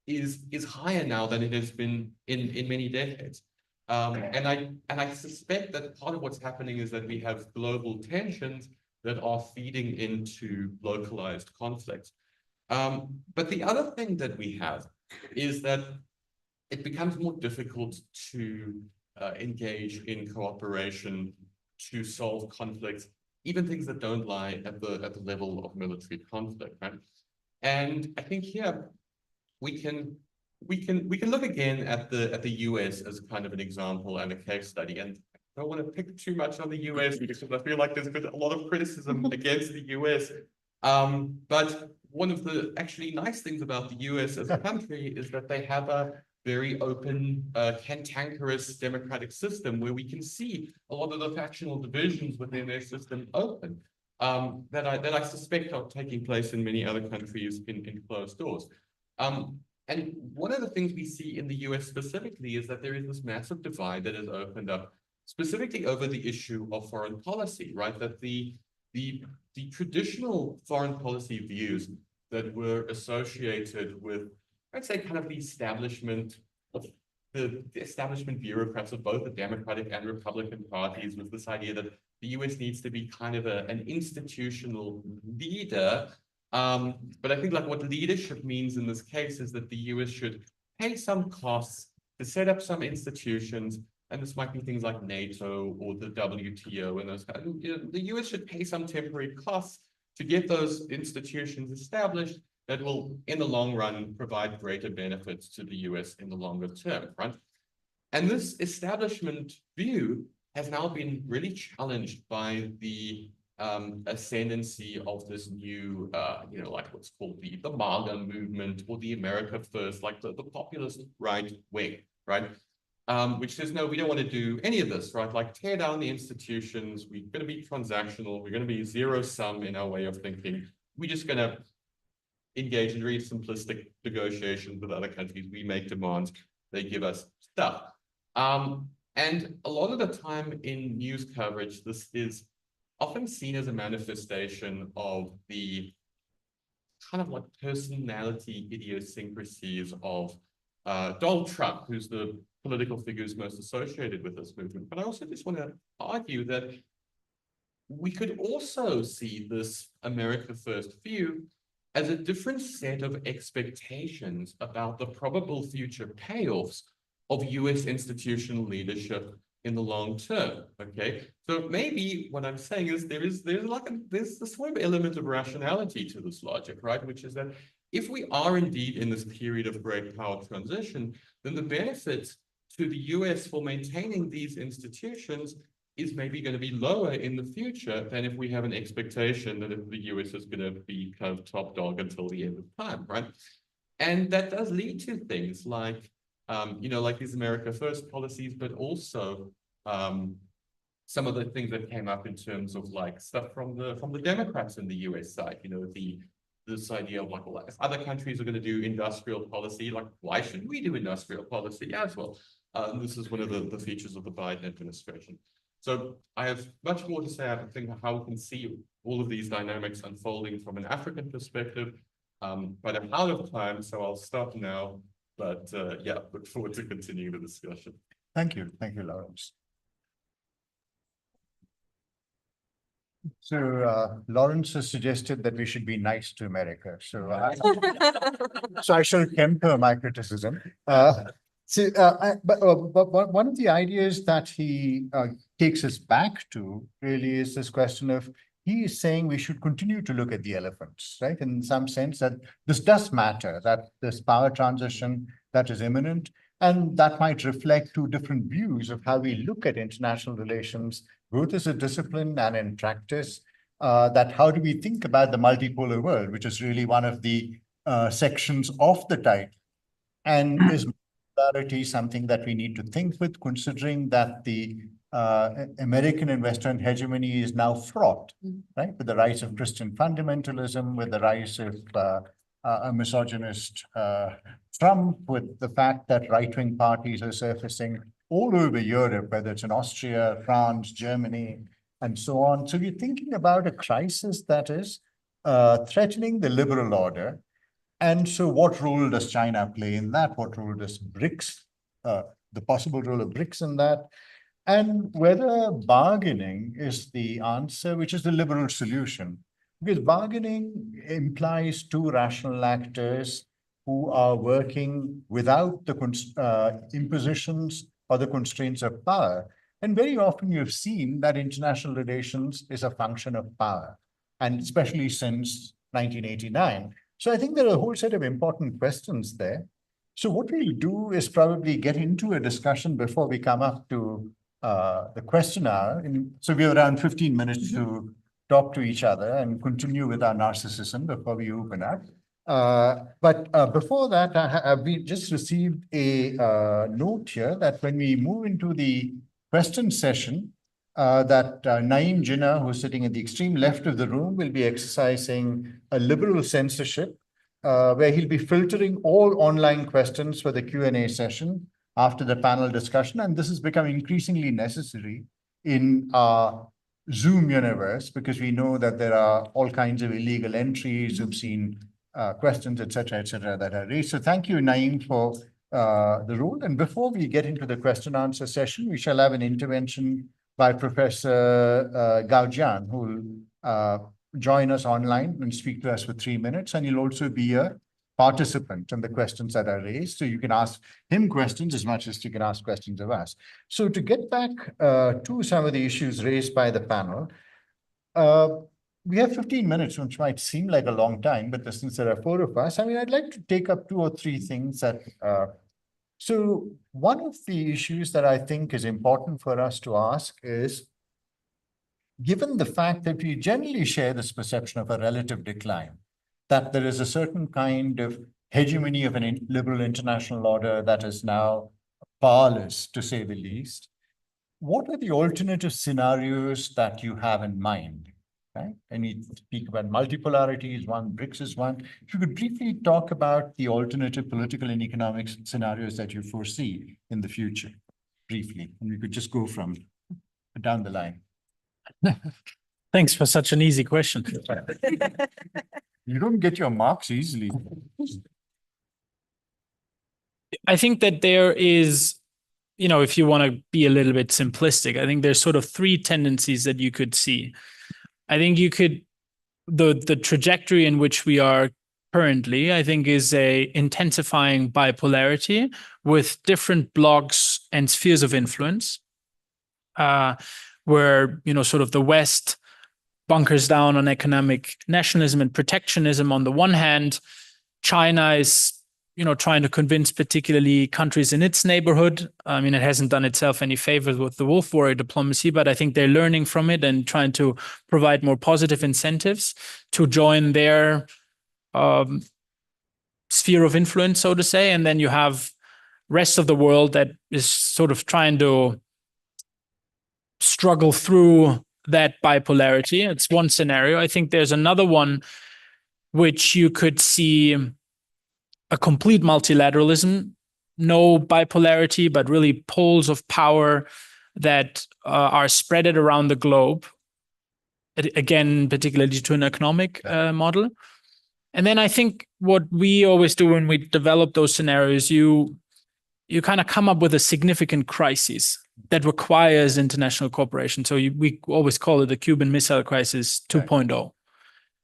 is higher now than it has been in many decades. And I suspect that part of what's happening is that we have global tensions that are feeding into localized conflicts. But the other thing that we have is that it becomes more difficult to engage in cooperation to solve conflicts, even things that don't lie at the level of military conflict, right? And I think here we can look again at the US as kind of an example and a case study. And I don't want to pick too much on the US because I feel like there's been a lot of criticism against the US. But one of the actually nice things about the US as a country is that they have a very open, cantankerous democratic system where we can see a lot of the factional divisions within their system open, that I suspect are taking place in many other countries in closed doors. And one of the things we see in the US specifically is that there is this massive divide that has opened up specifically over the issue of foreign policy, right? That the traditional foreign policy views that were associated with, I'd say, kind of the establishment of the establishment bureaucrats of both the Democratic and Republican parties, with this idea that the US needs to be kind of an institutional leader. But I think like what leadership means in this case is that the US should pay some costs to set up some institutions, and this might be things like NATO or the WTO and those kind of, the US should pay some temporary costs to get those institutions established that will, in the long run, provide greater benefits to the US in the longer term, right? And this establishment view has now been really challenged by the ascendancy of this new, like what's called the MAGA movement or the America First, like the populist right wing, right? Which says, no, we don't want to do any of this, right? Like tear down the institutions. We're going to be transactional. We're going to be zero sum in our way of thinking. We're just going to engage in really simplistic negotiations with other countries. We make demands. They give us stuff. And a lot of the time in news coverage, this is often seen as a manifestation of the kind of like personality idiosyncrasies of Donald Trump, who's the political figures most associated with this movement. But I also just want to argue that we could also see this America First view as a different set of expectations about the probable future payoffs of US institutional leadership in the long term. Okay, so maybe what I'm saying is there's a sort of element of rationality to this logic, right? Which is that if we are indeed in this period of great power transition, then the benefits to the US for maintaining these institutions is maybe going to be lower in the future than if we have an expectation that the US is going to be kind of top dog until the end of time, right? And that does lead to things like, like these America First policies, but also some of the things that came up in terms of like stuff from the Democrats in the US side, this idea of like, well, if other countries are going to do industrial policy, like why should we do industrial policy as well? This is one of the features of the Biden administration. So I have much more to say, I think, how we can see all of these dynamics unfolding from an African perspective, but I'm out of time, so I'll stop now. But yeah, look forward to continuing the discussion. Thank you, Lawrence. So Lawrence has suggested that we should be nice to America. So I shall temper my criticism. But one of the ideas that he takes us back to really is this question of, he is saying we should continue to look at the elephants, right? In some sense that this does matter, that this power transition that is imminent, and that might reflect two different views of how we look at international relations, both as a discipline and in practice, that how do we think about the multipolar world, which is really one of the sections of the title. And is multipolarity something that we need to think with, considering that the American and Western hegemony is now fraught, right? With the rise of Christian fundamentalism, with the rise of a misogynist Trump, with the fact that right-wing parties are surfacing all over Europe, whether it's in Austria, France, Germany, and so on. So we're thinking about a crisis that is threatening the liberal order. And so what role does China play in that? What role does BRICS, the possible role of BRICS in that? And whether bargaining is the answer, which is the liberal solution. Because bargaining implies two rational actors who are working without the impositions or the constraints of power. And very often you've seen that international relations is a function of power, and especially since 1989. So I think there are a whole set of important questions there. So what we'll do is probably get into a discussion before we come up to the question hour. So we have around 15 minutes to talk to each other and continue with our narcissism before we open up. But before that, we just received a note here that when we move into the question session, that Naeem Jinnah, who's sitting at the extreme left of the room, will be exercising a liberal censorship, where he'll be filtering all online questions for the Q&A session after the panel discussion. And this is becoming increasingly necessary in our Zoom universe, because we know that there are all kinds of illegal entries, obscene questions, et cetera, that are raised. So thank you, Naeem, for the role. And before we get into the question answer session, we shall have an intervention by Professor Gaujian, who will join us online and speak to us for 3 minutes. And he'll also be a participant in the questions that are raised. So you can ask him questions as much as you can ask questions of us. So to get back to some of the issues raised by the panel, we have 15 minutes, which might seem like a long time, but since there are 4 of us, I mean, I'd like to take up 2 or 3 things that, so one of the issues that I think is important for us to ask is, given the fact that we generally share this perception of a relative decline, that there is a certain kind of hegemony of an liberal international order that is now powerless, to say the least, what are the alternative scenarios that you have in mind? Right? And we speak about multipolarity is one, BRICS is one. If you could briefly talk about the alternative political and economic scenarios that you foresee in the future, briefly, and we could just go from down the line. Thanks for such an easy question. You don't get your marks easily. I think that there is, you know, if you want to be a little bit simplistic, I think there's sort of 3 tendencies that you could see. I think you could, the trajectory in which we are currently, I think, is a intensifying bipolarity with different blocks and spheres of influence, where, you know, sort of the West bunkers down on economic nationalism and protectionism on the one hand. China is, you know, trying to convince particularly countries in its neighborhood. I mean, it hasn't done itself any favors with the wolf warrior diplomacy, but I think they're learning from it and trying to provide more positive incentives to join their sphere of influence, so to say. And then you have rest of the world that is sort of trying to struggle through that bipolarity. It's one scenario. I think there's another one which you could see a complete multilateralism, no bipolarity, but really poles of power that are spread around the globe, again, particularly to an economic model. And then I think what we always do when we develop those scenarios, you kind of come up with a significant crisis that requires international cooperation. So we always call it the Cuban Missile Crisis 2.0.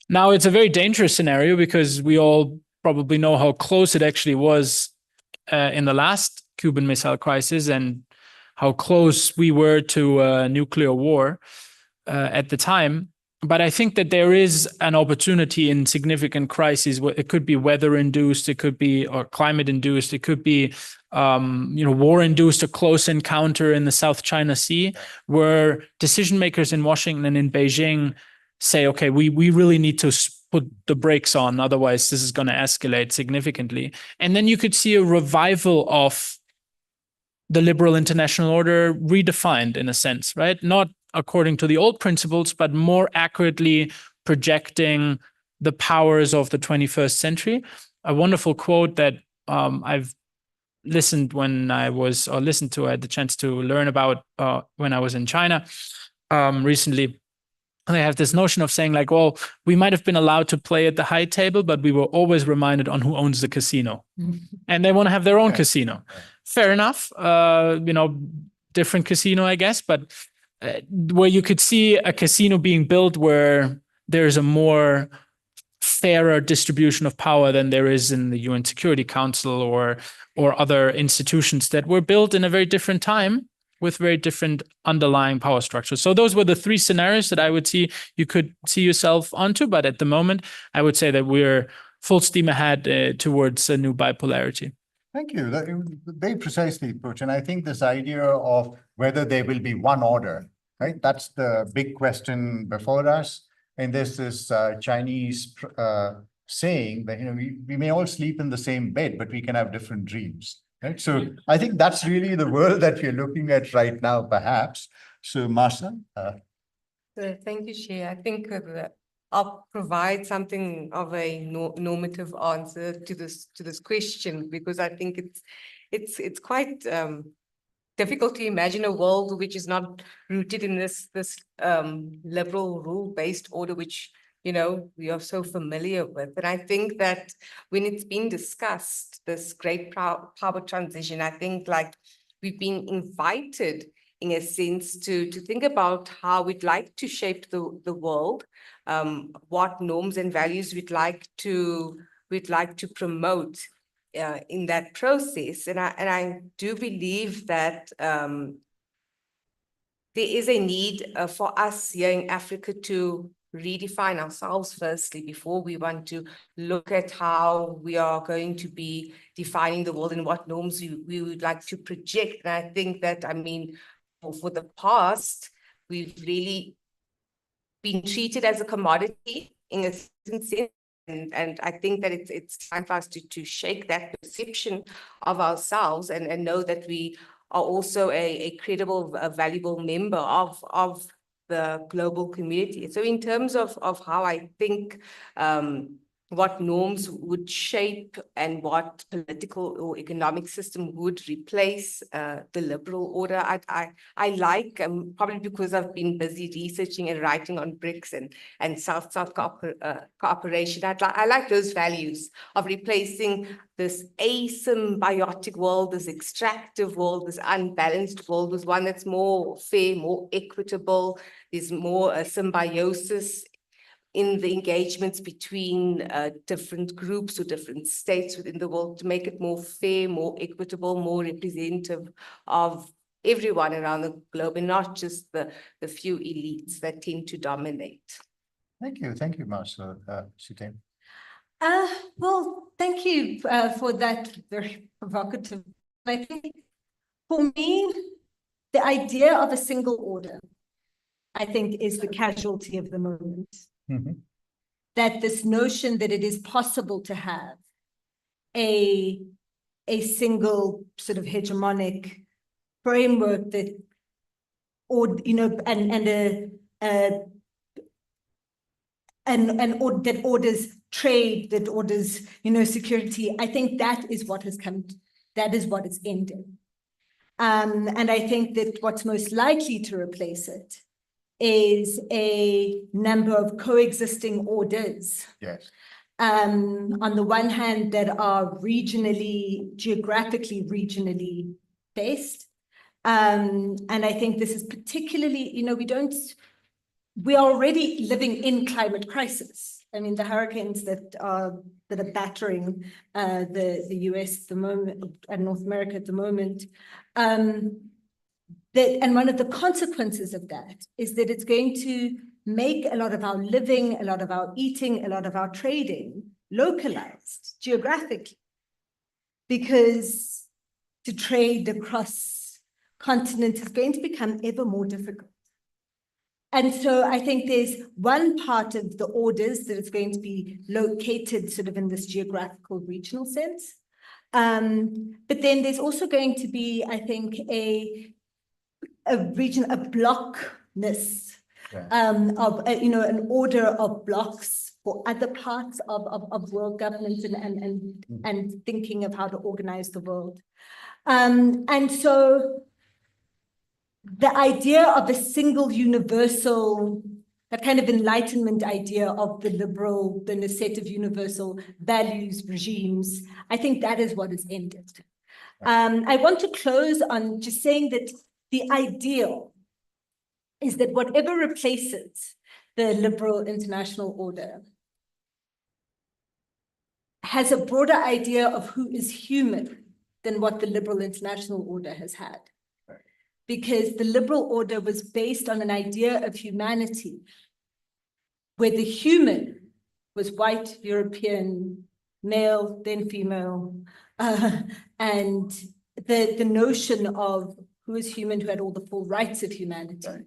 Now, it's a very dangerous scenario because we all probably know how close it actually was in the last Cuban Missile Crisis and how close we were to a nuclear war at the time. But I think that there is an opportunity in significant crises. It could be weather-induced, it could be or climate-induced, it could be war-induced, a close encounter in the South China Sea, where decision makers in Washington and in Beijing say, okay, we really need to put the brakes on, otherwise this is going to escalate significantly. And then you could see a revival of the liberal international order redefined in a sense, right? Not according to the old principles, but more accurately projecting the powers of the 21st century. A wonderful quote that I've listened to, I had the chance to learn about when I was in China recently. And they have this notion of saying like, well, we might have been allowed to play at the high table, but we were always reminded on who owns the casino. And they want to have their own casino. Fair enough. Different casino, I guess, but where you could see a casino being built where there's a more fairer distribution of power than there is in the UN Security Council or other institutions that were built in a very different time, with very different underlying power structures. So those were the three scenarios that I would see you could see yourself onto. But at the moment, I would say that we're full steam ahead towards a new bipolarity. Thank you. Very precisely put. And I think this idea of whether there will be one order, right? That's the big question before us. And there's this Chinese saying that, we may all sleep in the same bed, but we can have different dreams, right? So I think that's really the world that we're looking at right now, perhaps. So Marsha? So thank you, Chair. I think I'll provide something of a normative answer to this question, because I think it's quite difficult to imagine a world which is not rooted in this liberal rule-based order, which we are so familiar with. And I think that when it's been discussed, this great power transition, I think we've been invited in a sense to think about how we'd like to shape the world, what norms and values we'd like to promote in that process. And I do believe that there is a need for us here in Africa to redefine ourselves firstly, before we want to look at how we are going to be defining the world and what norms we would like to project. And I think that, for the past, we've really been treated as a commodity in a certain sense. And I think that it's time for us to shake that perception of ourselves and know that we are also a credible, valuable member of the global community. So in terms of how I think what norms would shape and what political or economic system would replace the liberal order, I like, probably because I've been busy researching and writing on BRICS and South-South cooperation. I like those values of replacing this asymbiotic world, this extractive world, this unbalanced world, with one that's more fair, more equitable. There's more symbiosis in the engagements between different groups or different states within the world, to make it more fair, more equitable, more representative of everyone around the globe, and not just the few elites that tend to dominate. Thank you, Marsha. Sithen. Well, thank you for that very provocative. I think for me, the idea of a single order, I think, is the casualty of the moment. Mm-hmm. That this notion that it is possible to have a single sort of hegemonic framework that, or that orders trade, that orders security. I think that is what has come. That is what is ended. And I think that what's most likely to replace it is a number of coexisting orders. Yes. On the one hand, that are geographically regionally based. And I think this is particularly, we are already living in climate crisis. I mean, the hurricanes that are battering the US at the moment, and North America at the moment, and one of the consequences of that is that it's going to make a lot of our living, a lot of our eating, a lot of our trading localized geographically, because to trade across continents is going to become ever more difficult. And so I think there's one part of the orders that is going to be located sort of in this geographical regional sense. But then there's also going to be, I think, a blockness, of an order of blocks for other parts of world governance and thinking of how to organize the world. And so the idea of a single universal, that kind of Enlightenment idea of the set of universal values, regimes, I think that is what is ended. I want to close on just saying that the ideal is that whatever replaces the liberal international order has a broader idea of who is human than what the liberal international order has had. because the liberal order was based on an idea of humanity, where the human was white, European, male, then female, and the notion of who is human, who had all the full rights of humanity,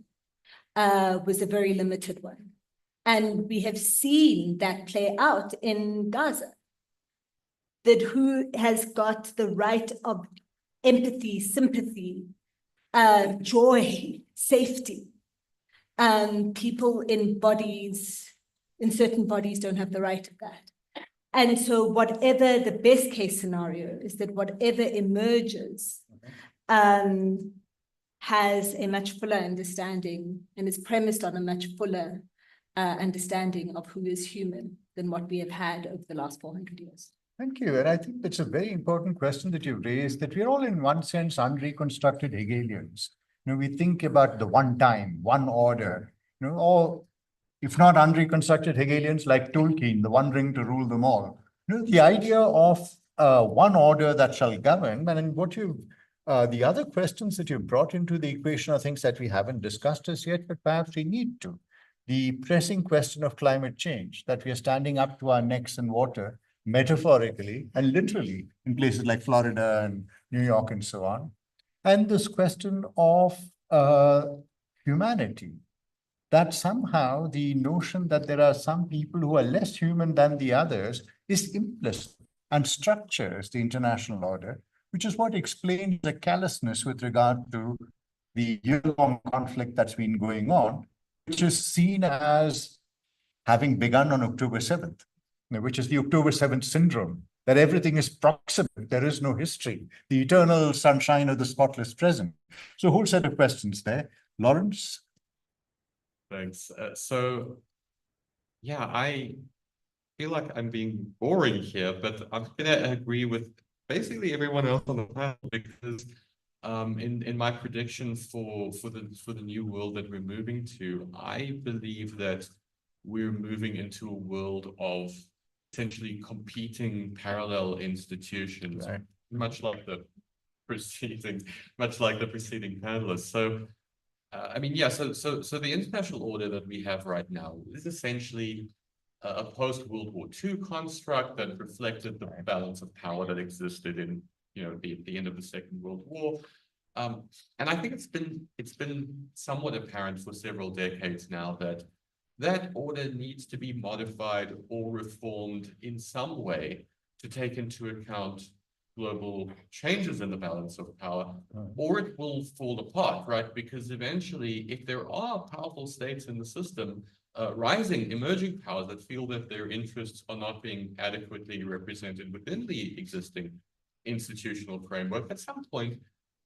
was a very limited one. And we have seen that play out in Gaza, that who has got the right of empathy, sympathy, joy, safety. People in bodies, in certain bodies, don't have the right of that. And so whatever the best case scenario is, that whatever emerges has a much fuller understanding and is premised on a much fuller understanding of who is human than what we have had over the last 400 years. Thank you. And I think it's a very important question that you've raised, that we're all in one sense unreconstructed Hegelians. We think about the one time, one order, or if not unreconstructed Hegelians like Tolkien, the one ring to rule them all. The idea of one order that shall govern, and what the other questions that you brought into the equation are things that we haven't discussed as yet, but perhaps we need to. The pressing question of climate change, that we are standing up to our necks in water, metaphorically and literally in places like Florida and New York and so on. And this question of humanity, that somehow the notion that there are some people who are less human than the others is implicit and structures the international order, which is what explains the callousness with regard to the year-long conflict that's been going on, which is seen as having begun on October 7th, which is the October 7th syndrome, that everything is proximate, there is no history, the eternal sunshine of the spotless present. So a whole set of questions there. Lawrence? Thanks. Yeah, I feel like I'm being boring here, but I'm going to agree with basically everyone else on the panel, because in my prediction for the new world that we're moving to, I believe that we're moving into a world of essentially competing parallel institutions, right, much like the preceding panelists. So I mean, yeah, so the international order that we have right now is essentially a post-World War II construct that reflected the balance of power that existed in, the end of the Second World War. And I think it's been somewhat apparent for several decades now that that order needs to be modified or reformed in some way to take into account global changes in the balance of power, or it will fall apart, right? Because eventually, if there are powerful states in the system, rising, emerging powers that feel that their interests are not being adequately represented within the existing institutional framework, at some point,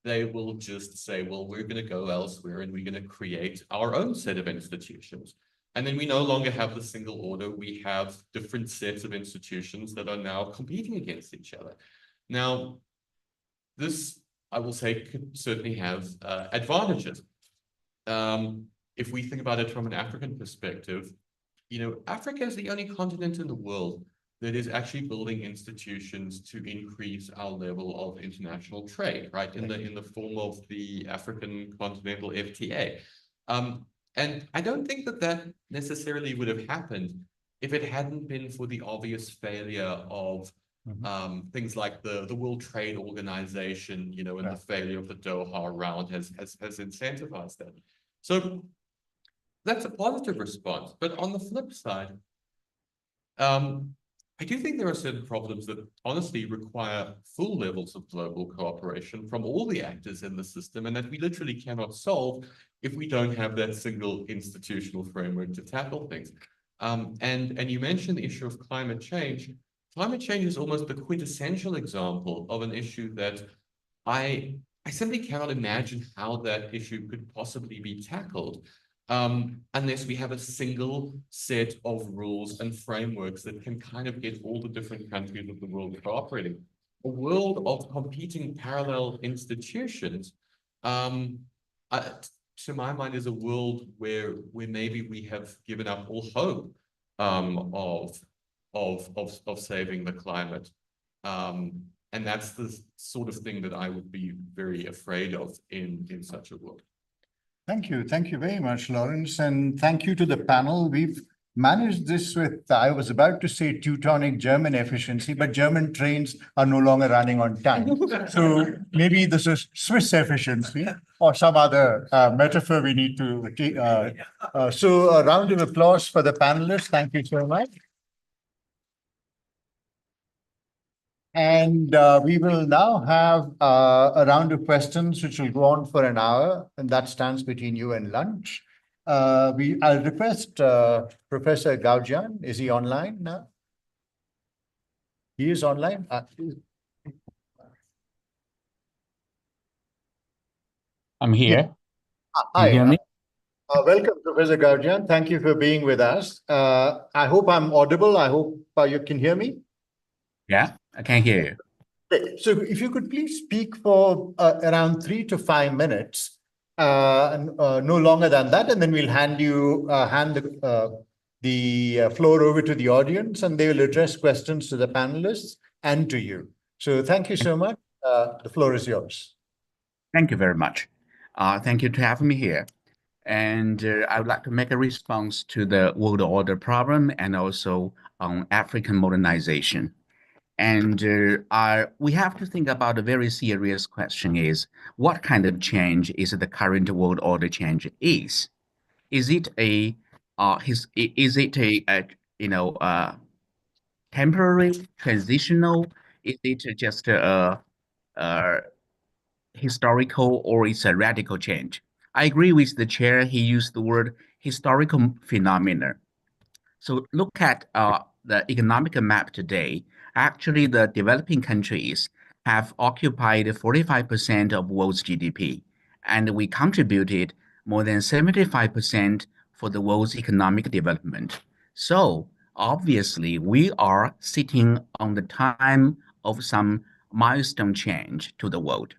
they will just say, well, we're going to go elsewhere and we're going to create our own set of institutions. And then we no longer have the single order. We have different sets of institutions that are now competing against each other. Now, this, I will say, could certainly have advantages. If we think about it from an African perspective, Africa is the only continent in the world that is actually building institutions to increase our level of international trade, right? In the form of the African Continental FTA. And I don't think that necessarily would have happened if it hadn't been for the obvious failure of things like the World Trade Organization, and the failure of the Doha round has incentivized that. So that's a positive response. But on the flip side, I do think there are certain problems that honestly require full levels of global cooperation from all the actors in the system, and that we literally cannot solve if we don't have that single institutional framework to tackle things. And you mentioned the issue of climate change. Climate change is almost the quintessential example of an issue that I simply cannot imagine how that issue could possibly be tackled unless we have a single set of rules and frameworks that can kind of get all the different countries of the world cooperating. A world of competing parallel institutions, to my mind, is a world where maybe we have given up all hope of saving the climate. And that's the sort of thing that I would be very afraid of in such a world. Thank you. Thank you very much, Lawrence. And thank you to the panel. We've managed this with, I was about to say Teutonic German efficiency, but German trains are no longer running on time. So maybe this is Swiss efficiency or some other metaphor we need to take. So a round of applause for the panelists. Thank you so much. And we will now have a round of questions, which will go on for an hour, and that stands between you and lunch. I'll request Professor Gaudian. Is he online now? He is online. I'm here. Hi. You hear me? Welcome, Professor Gaudian. Thank you for being with us. I hope I'm audible. I hope you can hear me. Yeah, I can hear you. Great. So if you could please speak for around 3 to 5 minutes, no longer than that, and then we'll hand the floor over to the audience, and they will address questions to the panelists and to you. So thank you so much. The floor is yours. Thank you very much. Thank you for having me here. And I would like to make a response to the world order problem and also on African modernization. And we have to think about a very serious question is, what kind of change is the current world order change is? Is it a temporary, transitional? Is it just a historical, or it's a radical change? I agree with the chair. He used the word historical phenomena. So look at the economic map today. Actually, the developing countries have occupied 45% of world's GDP, and we contributed more than 75% for the world's economic development. So obviously, we are sitting on the time of some milestone change to the world.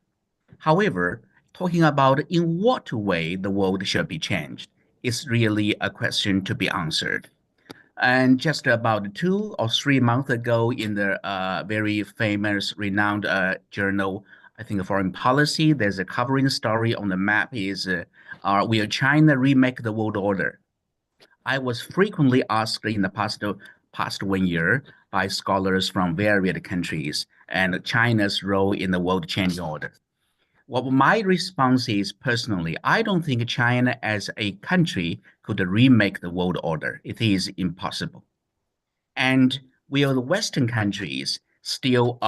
However, talking about in what way the world should be changed is really a question to be answered. And just about 2 or 3 months ago, in the very famous, renowned journal, I think Foreign Policy, there's a covering story on the map is, will China remake the world order? I was frequently asked in the past 1 year by scholars from various countries and China's role in the world changing order. Well, my response is personally, I don't think China as a country could remake the world order. It is impossible. And will the Western countries still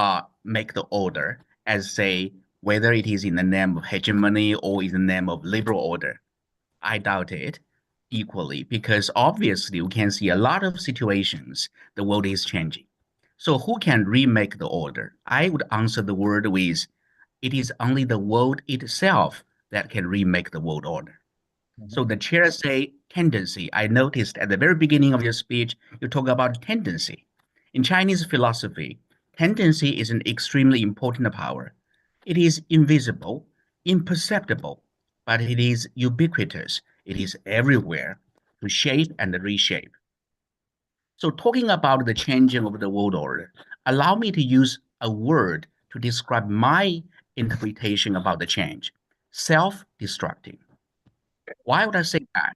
make the order as say, whether it is in the name of hegemony or in the name of liberal order? I doubt it equally, because obviously we can see a lot of situations the world is changing. So who can remake the order? I would answer the word with, it is only the world itself that can remake the world order. So the chair say tendency. I noticed at the very beginning of your speech, you talk about tendency. In Chinese philosophy, tendency is an extremely important power. It is invisible, imperceptible, but it is ubiquitous. It is everywhere to shape and reshape. So talking about the changing of the world order, allow me to use a word to describe my interpretation about the change: self-destructing. Why would I say that?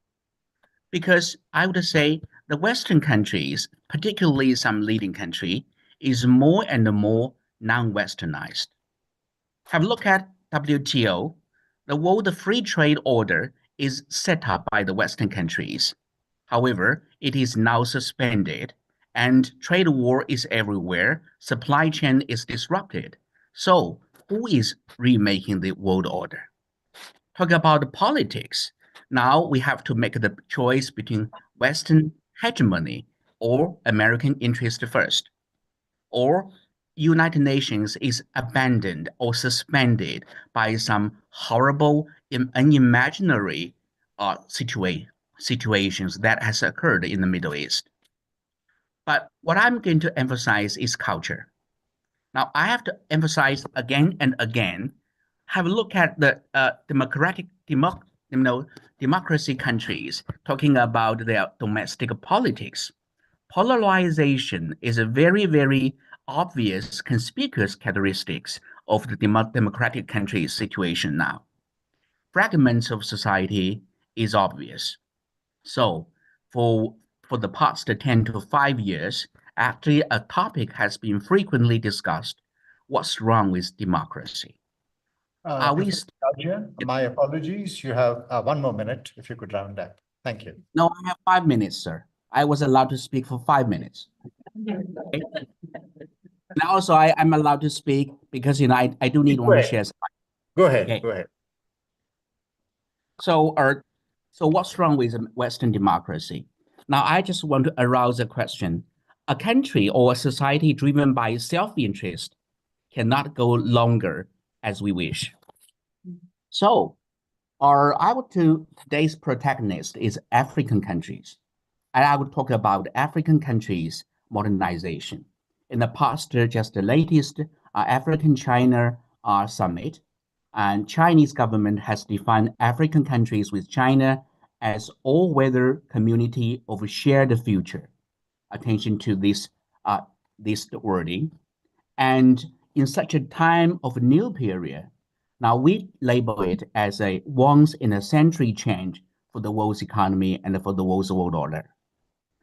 Because I would say the Western countries, particularly some leading country, is more and more non-Westernized. Have a look at WTO. The World Free Trade Order is set up by the Western countries. However, it is now suspended, and trade war is everywhere. Supply chain is disrupted. So who is remaking the world order? Talk about politics. Now we have to make the choice between Western hegemony or American interest first. Or United Nations is abandoned or suspended by some horrible, unimaginary situations that has occurred in the Middle East. But what I'm going to emphasize is culture. Now I have to emphasize again and again, have a look at the democracy countries talking about their domestic politics. Polarization is a very, very obvious, conspicuous characteristics of the democratic country's situation now. Fragments of society is obvious. So for the past 10 to 5 years, actually a topic has been frequently discussed. What's wrong with democracy? Are we Professor Raja, my apologies. You have 1 more minute if you could round up. Thank you. No, I have 5 minutes, sir. I was allowed to speak for 5 minutes. Okay. And also, I'm allowed to speak because, I do need only share. Go ahead. Okay. Go ahead. So what's wrong with Western democracy? Now, I just want to arouse a question. A country or a society driven by self-interest cannot go longer as we wish. So, today's protagonist is African countries. And I would talk about African countries' modernization. In the past, just the latest African-China summit, and Chinese government has defined African countries with China as all-weather community of shared future. Attention to this wording. And in such a time of new period, now we label it as a once-in-a-century change for the world's economy and for the world order.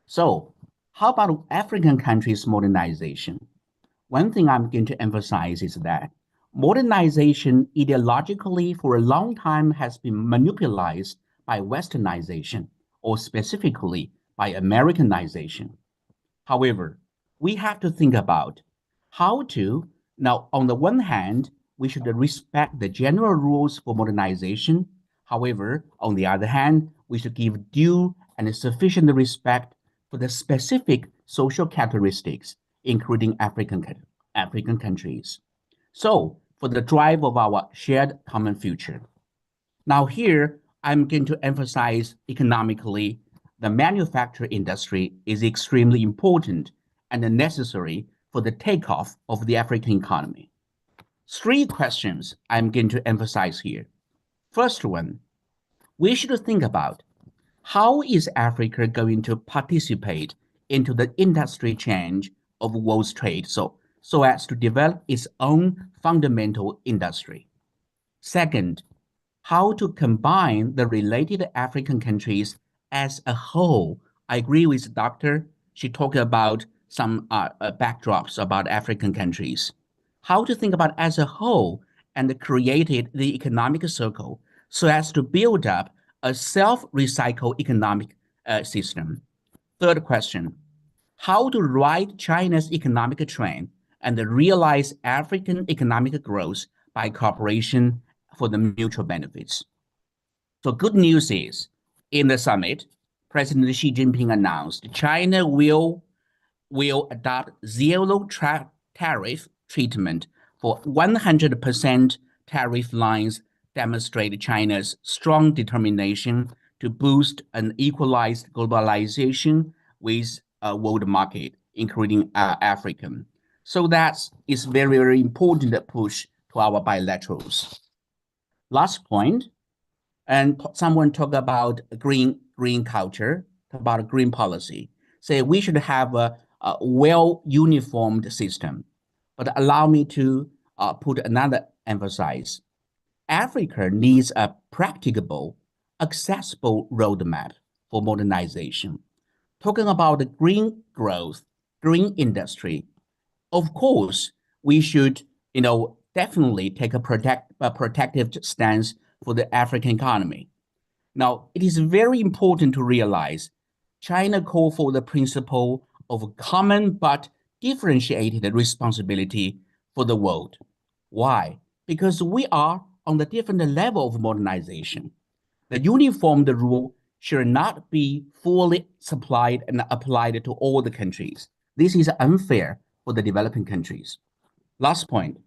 So how about African countries' modernization? One thing I'm going to emphasize is that modernization ideologically for a long time has been manipulated by Westernization, or specifically by Americanization. However, we have to think about how to, now on the one hand, we should respect the general rules for modernization. However, on the other hand, we should give due and sufficient respect for the specific social characteristics, including African countries. So, for the drive of our shared common future. Now here, I'm going to emphasize economically, the manufacturing industry is extremely important and necessary for the takeoff of the African economy. 3 questions I'm going to emphasize here. First one, we should think about how is Africa going to participate into the industry change of world trade so as to develop its own fundamental industry? Second, how to combine the related African countries as a whole. I agree with the doctor. She talked about some backdrops about African countries. How to think about as a whole and created the economic circle so as to build up a self-recycle economic system. Third question, how to ride China's economic trend and realize African economic growth by cooperation for the mutual benefits. So good news is, in the summit, President Xi Jinping announced China will adopt zero tariff treatment for 100% tariff lines, demonstrate China's strong determination to boost an equalized globalization with a world market, including African. So that is very, very important push to our bilaterals. Last point, and someone talked about green culture, about green policy. Say we should have a well-uniformed system. But allow me to put another emphasis. Africa needs a practicable, accessible roadmap for modernization. Talking about the green growth, green industry, of course, we should, definitely take a protective stance for the African economy. Now, it is very important to realize China called for the principle of common but differentiated responsibility for the world. Why? Because we are on the different level of modernization. The uniformed rule should not be fully supplied and applied to all the countries. This is unfair for the developing countries. Last point.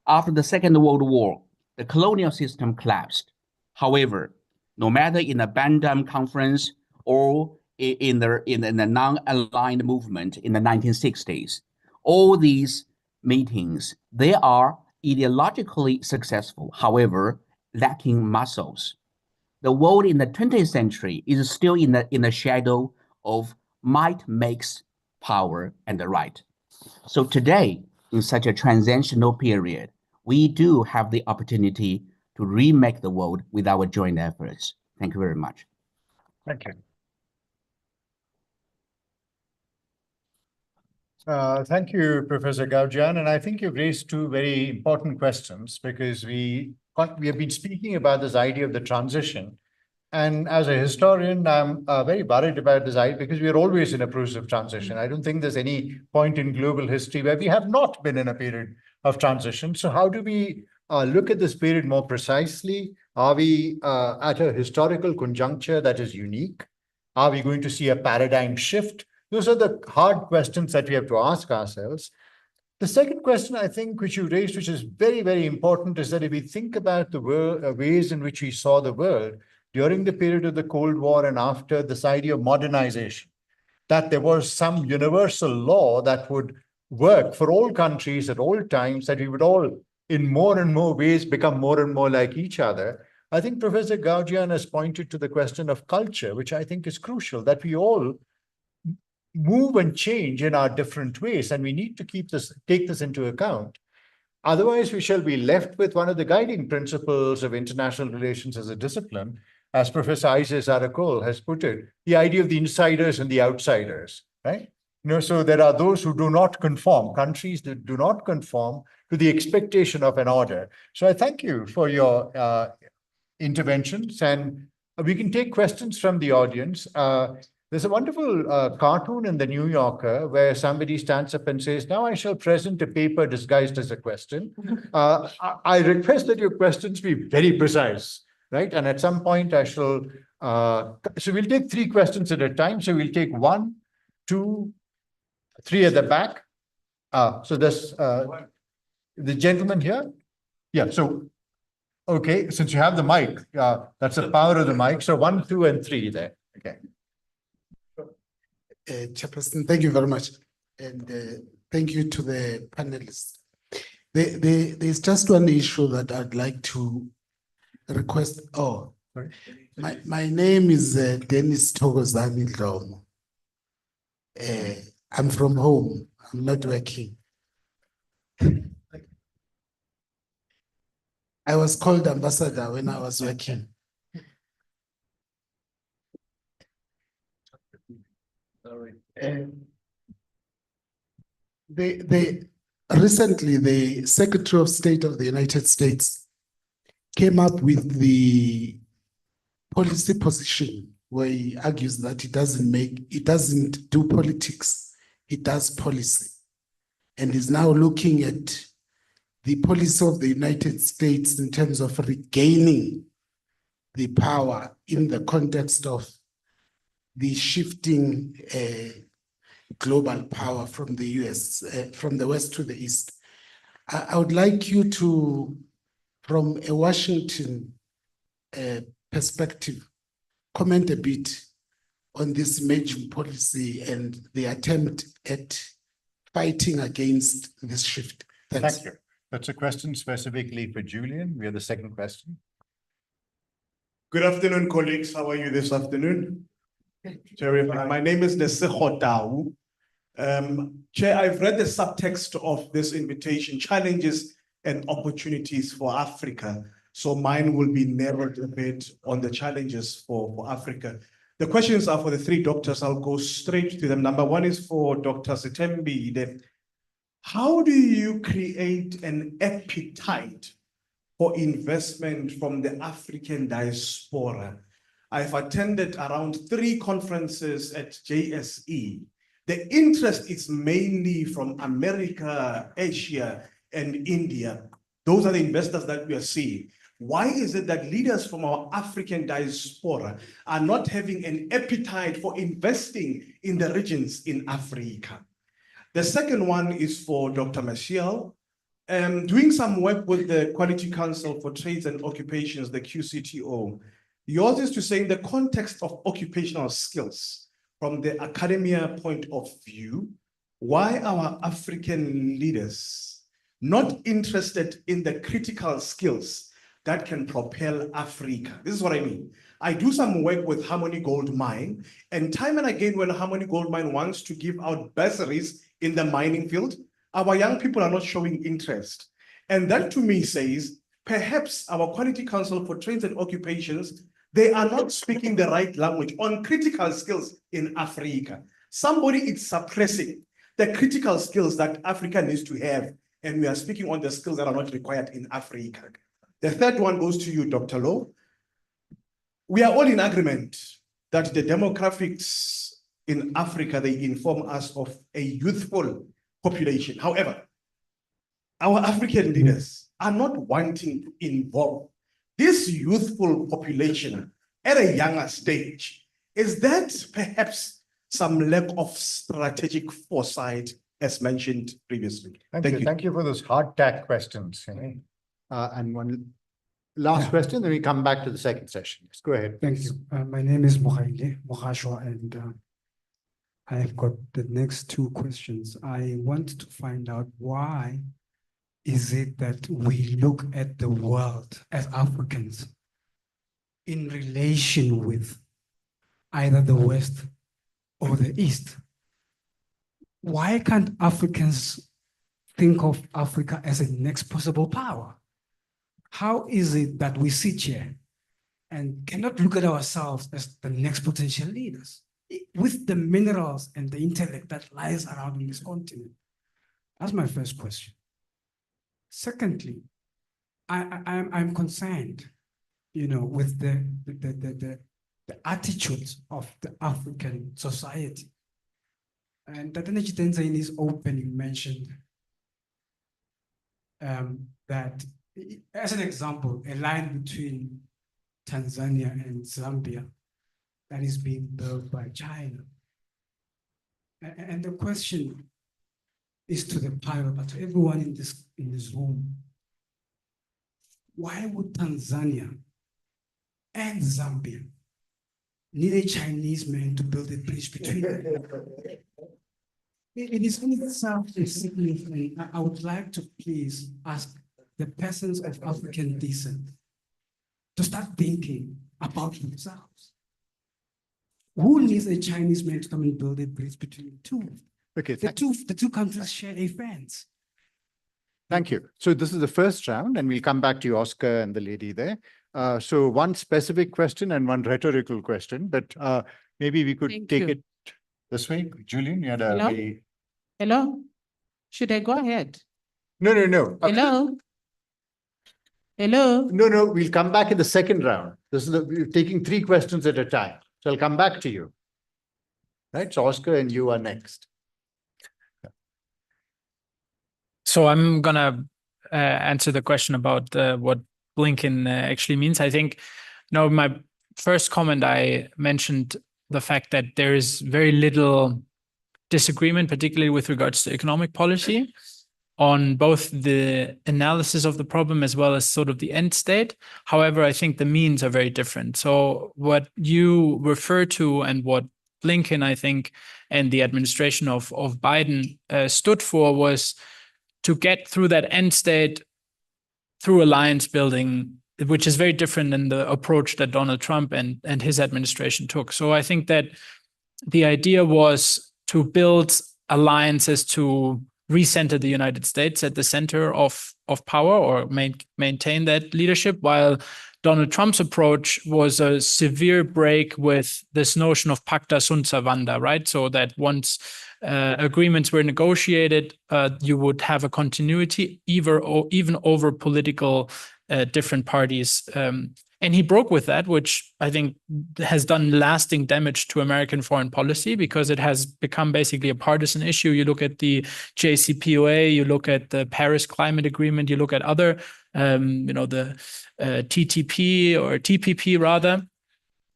After the Second World War, the colonial system collapsed. However, no matter in the Bandung Conference or in the non-aligned movement in the 1960s, all these meetings, they are ideologically successful, however, lacking muscles. The world in the 20th century is still in the shadow of might makes power and the right. So today, in such a transitional period, we do have the opportunity to remake the world with our joint efforts. Thank you very much. Thank you. Thank you, Professor Gaudian. And I think you've raised two very important questions because we have been speaking about this idea of the transition. And as a historian, I'm very worried about this idea because we are always in a process of transition. I don't think there's any point in global history where we have not been in a period of transition. So how do we look at this period more precisely? Are we at a historical conjuncture that is unique? Are we going to see a paradigm shift? Those are the hard questions that we have to ask ourselves. The second question, I think, which you raised, which is very, very important, is that if we think about the ways in which we saw the world during the period of the Cold War and after, this idea of modernization, that there was some universal law that would work for all countries at all times, that we would all, in more and more ways, become more and more like each other. I think Professor Gaudian has pointed to the question of culture, which I think is crucial, that we all move and change in our different ways, and we need to take this into account. Otherwise, we shall be left with one of the guiding principles of international relations as a discipline, as Professor Isaac Zarakol has put it, the idea of the insiders and the outsiders, right? So there are those who do not conform, countries that do not conform to the expectation of an order. So I thank you for your interventions, and we can take questions from the audience. There's a wonderful cartoon in the New Yorker where somebody stands up and says, "Now I shall present a paper disguised as a question." I request that your questions be very precise, right? And at some point I shall, so we'll take 3 questions at a time. So we'll take 1, 2, 3 at the back. So there's the gentleman here. Yeah, so, okay, since you have the mic, that's the power of the mic. So 1, 2, and 3 there, okay. Chairperson, thank you very much. And thank you to the panelists. There's just one issue that I'd like to request. Oh, sorry. My name is Dennis Togozani Dlomo. I'm from home. I'm not working. I was called ambassador when I was working. Recently, the Secretary of State of the United States came up with the policy position where he argues that it doesn't do politics, it does policy, and is now looking at the policy of the United States in terms of regaining the power in the context of the shifting global power from the US, from the West to the East. I would like you to, from a Washington perspective, comment a bit on this emerging policy and the attempt at fighting against this shift. Thanks. Thank you. That's a question specifically for Julian. We have the second question. Good afternoon, colleagues. How are you this afternoon? Terrific. My name is Nesseho Dau. Chair, I've read the subtext of this invitation, challenges and opportunities for Africa. So mine will be narrowed a bit on the challenges for Africa. The questions are for the 3 doctors. I'll go straight to them. Number 1 is for Dr. Sitembi. How do you create an appetite for investment from the African diaspora? I've attended around 3 conferences at JSE. The interest is mainly from America, Asia, and India. Those are the investors that we are seeing. Why is it that leaders from our African diaspora are not having an appetite for investing in the regions in Africa? The second one is for Dr. Maciel. Doing some work with the Quality Council for Trades and Occupations, the QCTO. Yours is to say in the context of occupational skills, from the academia point of view, why are African leaders not interested in the critical skills that can propel Africa? This is what I mean. I do some work with Harmony Gold Mine, and time and again, when Harmony Gold Mine wants to give out bursaries in the mining field, our young people are not showing interest. And that to me says, perhaps our Quality Council for Trades and Occupations, they are not speaking the right language on critical skills in Africa. Somebody is suppressing the critical skills that Africa needs to have, and we are speaking on the skills that are not required in Africa. The third one goes to you, Dr. Lowe. We are all in agreement that the demographics in Africa, they inform us of a youthful population. However, our African leaders are not wanting to involve this youthful population at a younger stage. Is that perhaps some lack of strategic foresight, as mentioned previously? Thank you. Thank you for those hard tack questions. And one last question, then we come back to the second session. Let's go ahead. Thank you. My name is Mohashwa, and I have got the next two questions. I want to find out why is it that we look at the world as Africans in relation with either the West or the East? Why can't Africans think of Africa as a next possible power? How is it that we sit here and cannot look at ourselves as the next potential leaders with the minerals and the intellect that lies around in this continent? That's my first question. Secondly, I'm concerned, with the attitudes of the African society. And Tatana Chitenza in his opening mentioned that, as an example, a line between Tanzania and Zambia that is being built by China. And the question is to the panel, but to everyone in this room, why would Tanzania and Zambia need a Chinese man to build a bridge between them? It is in itself a significant. I would like to please ask the persons of African descent to start thinking about themselves. Who needs a Chinese man to come and build a bridge between the two? Okay, The two countries share a fence. thank you. So this is the first round, and we'll come back to you, Oscar, and the lady there. So one specific question and one rhetorical question, but maybe we could take it this way. Julian, you had a Hello? Hello? Should I go ahead? No. Hello? Hello? No, we'll come back in the second round. We're taking 3 questions at a time. So I'll come back to you. Right, so Oscar and you are next. So I'm gonna answer the question about what Blinken actually means. I think, my first comment, I mentioned the fact that there is very little disagreement, particularly with regards to economic policy, on both the analysis of the problem as well as sort of the end state. However, I think the means are very different. So what you refer to and what Blinken, I think, and the administration of Biden stood for was to get through that end state through alliance building, which is very different than the approach that Donald Trump and his administration took. So I think that the idea was to build alliances to recenter the United States at the center of power, or maintain that leadership, while Donald Trump's approach was a severe break with this notion of pacta sunt servanda, right? So that once agreements were negotiated, you would have a continuity even over political different parties. And he broke with that, which I think has done lasting damage to American foreign policy, because it has become basically a partisan issue. You look at the JCPOA, you look at the Paris Climate Agreement, you look at other, the TTP or TPP rather.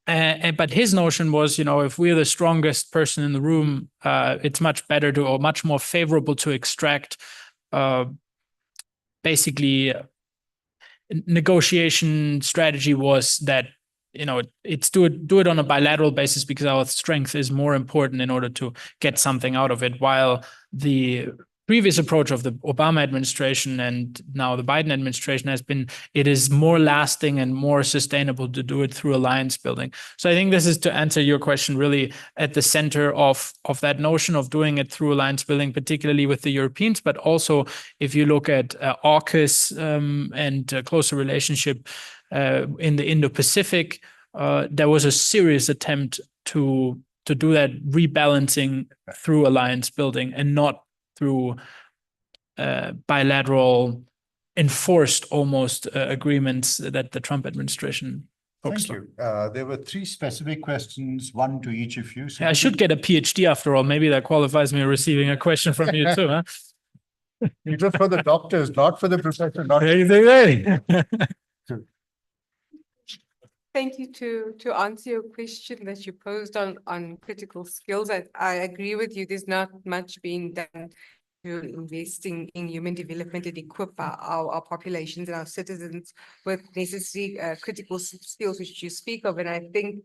But his notion was, if we're the strongest person in the room, it's much better to, or much more favorable to extract basically negotiation strategy was that, it's do it on a bilateral basis, because our strength is more important in order to get something out of it, while the previous approach of the Obama administration and now the Biden administration has been, it is more lasting and more sustainable to do it through alliance building. So I think this is, to answer your question, really at the center of that notion of doing it through alliance building, particularly with the Europeans, but also if you look at AUKUS and a closer relationship in the Indo-Pacific, there was a serious attempt to do that rebalancing through alliance building and not through bilateral enforced almost agreements that the Trump administration focused on. Thank you. There were 3 specific questions, one to each of you. So I should get a PhD after all. Maybe that qualifies me receiving a question from you too, huh? It was for the doctors, not for the professor. Not Thank you to answer your question that you posed on critical skills. I agree with you. There's not much being done to investing in human development and equip our populations and our citizens with necessary critical skills which you speak of. And I think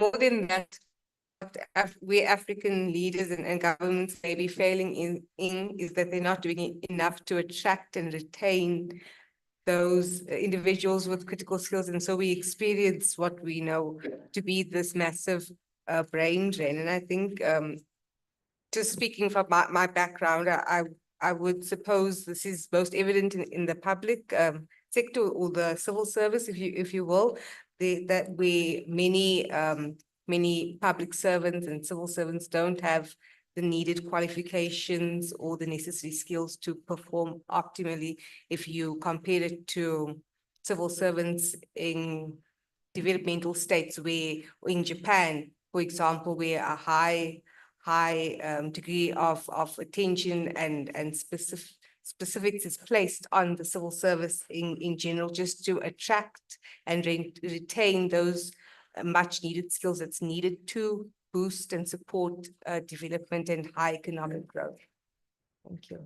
more than that, where African leaders and governments may be failing in is that they're not doing enough to attract and retain those individuals with critical skills. And so we experience what we know to be this massive brain drain. And I think, just speaking from my background, I would suppose this is most evident in the public sector or the civil service, if you will, that many public servants and civil servants don't have the needed qualifications or the necessary skills to perform optimally if you compare it to civil servants in developmental states where, or in Japan, for example, where a high degree of attention and specifics is placed on the civil service in general, just to attract and retain those much needed skills that's needed to boost and support development and high economic growth. Thank you.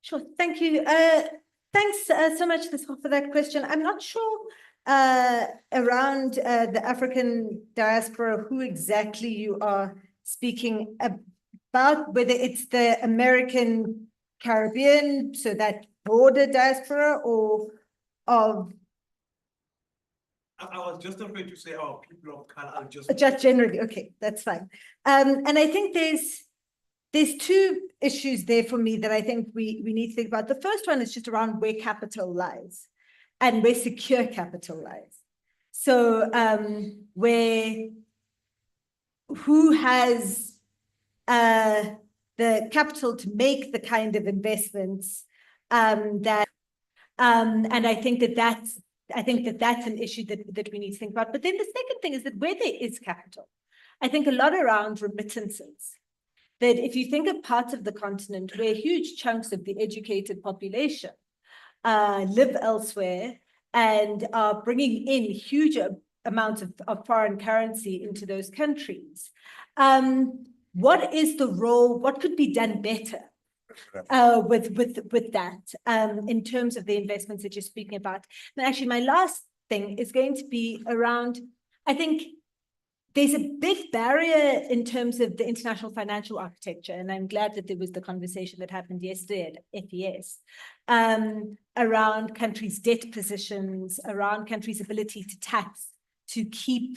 Sure, thank you. Thanks so much for that question. I'm not sure around the African diaspora who exactly you are speaking about, whether it's the American Caribbean, so that broader diaspora, or of I was just afraid to say our people of color, just generally. Okay, that's fine. And I think there's 2 issues there for me that I think we need to think about. The first one is just around where capital lies and where secure capital lies. So who has the capital to make the kind of investments and I think that's an issue that we need to think about. But then the second thing is that where there is capital, I think a lot around remittances, that if you think of parts of the continent where huge chunks of the educated population live elsewhere and are bringing in huge amounts of foreign currency into those countries, what is the role, what could be done better with that in terms of the investments that you're speaking about? And actually, my last thing is going to be around, I think there's a big barrier in terms of the international financial architecture, and I'm glad that there was the conversation that happened yesterday at FES around countries' debt positions, around countries' ability to tax, to keep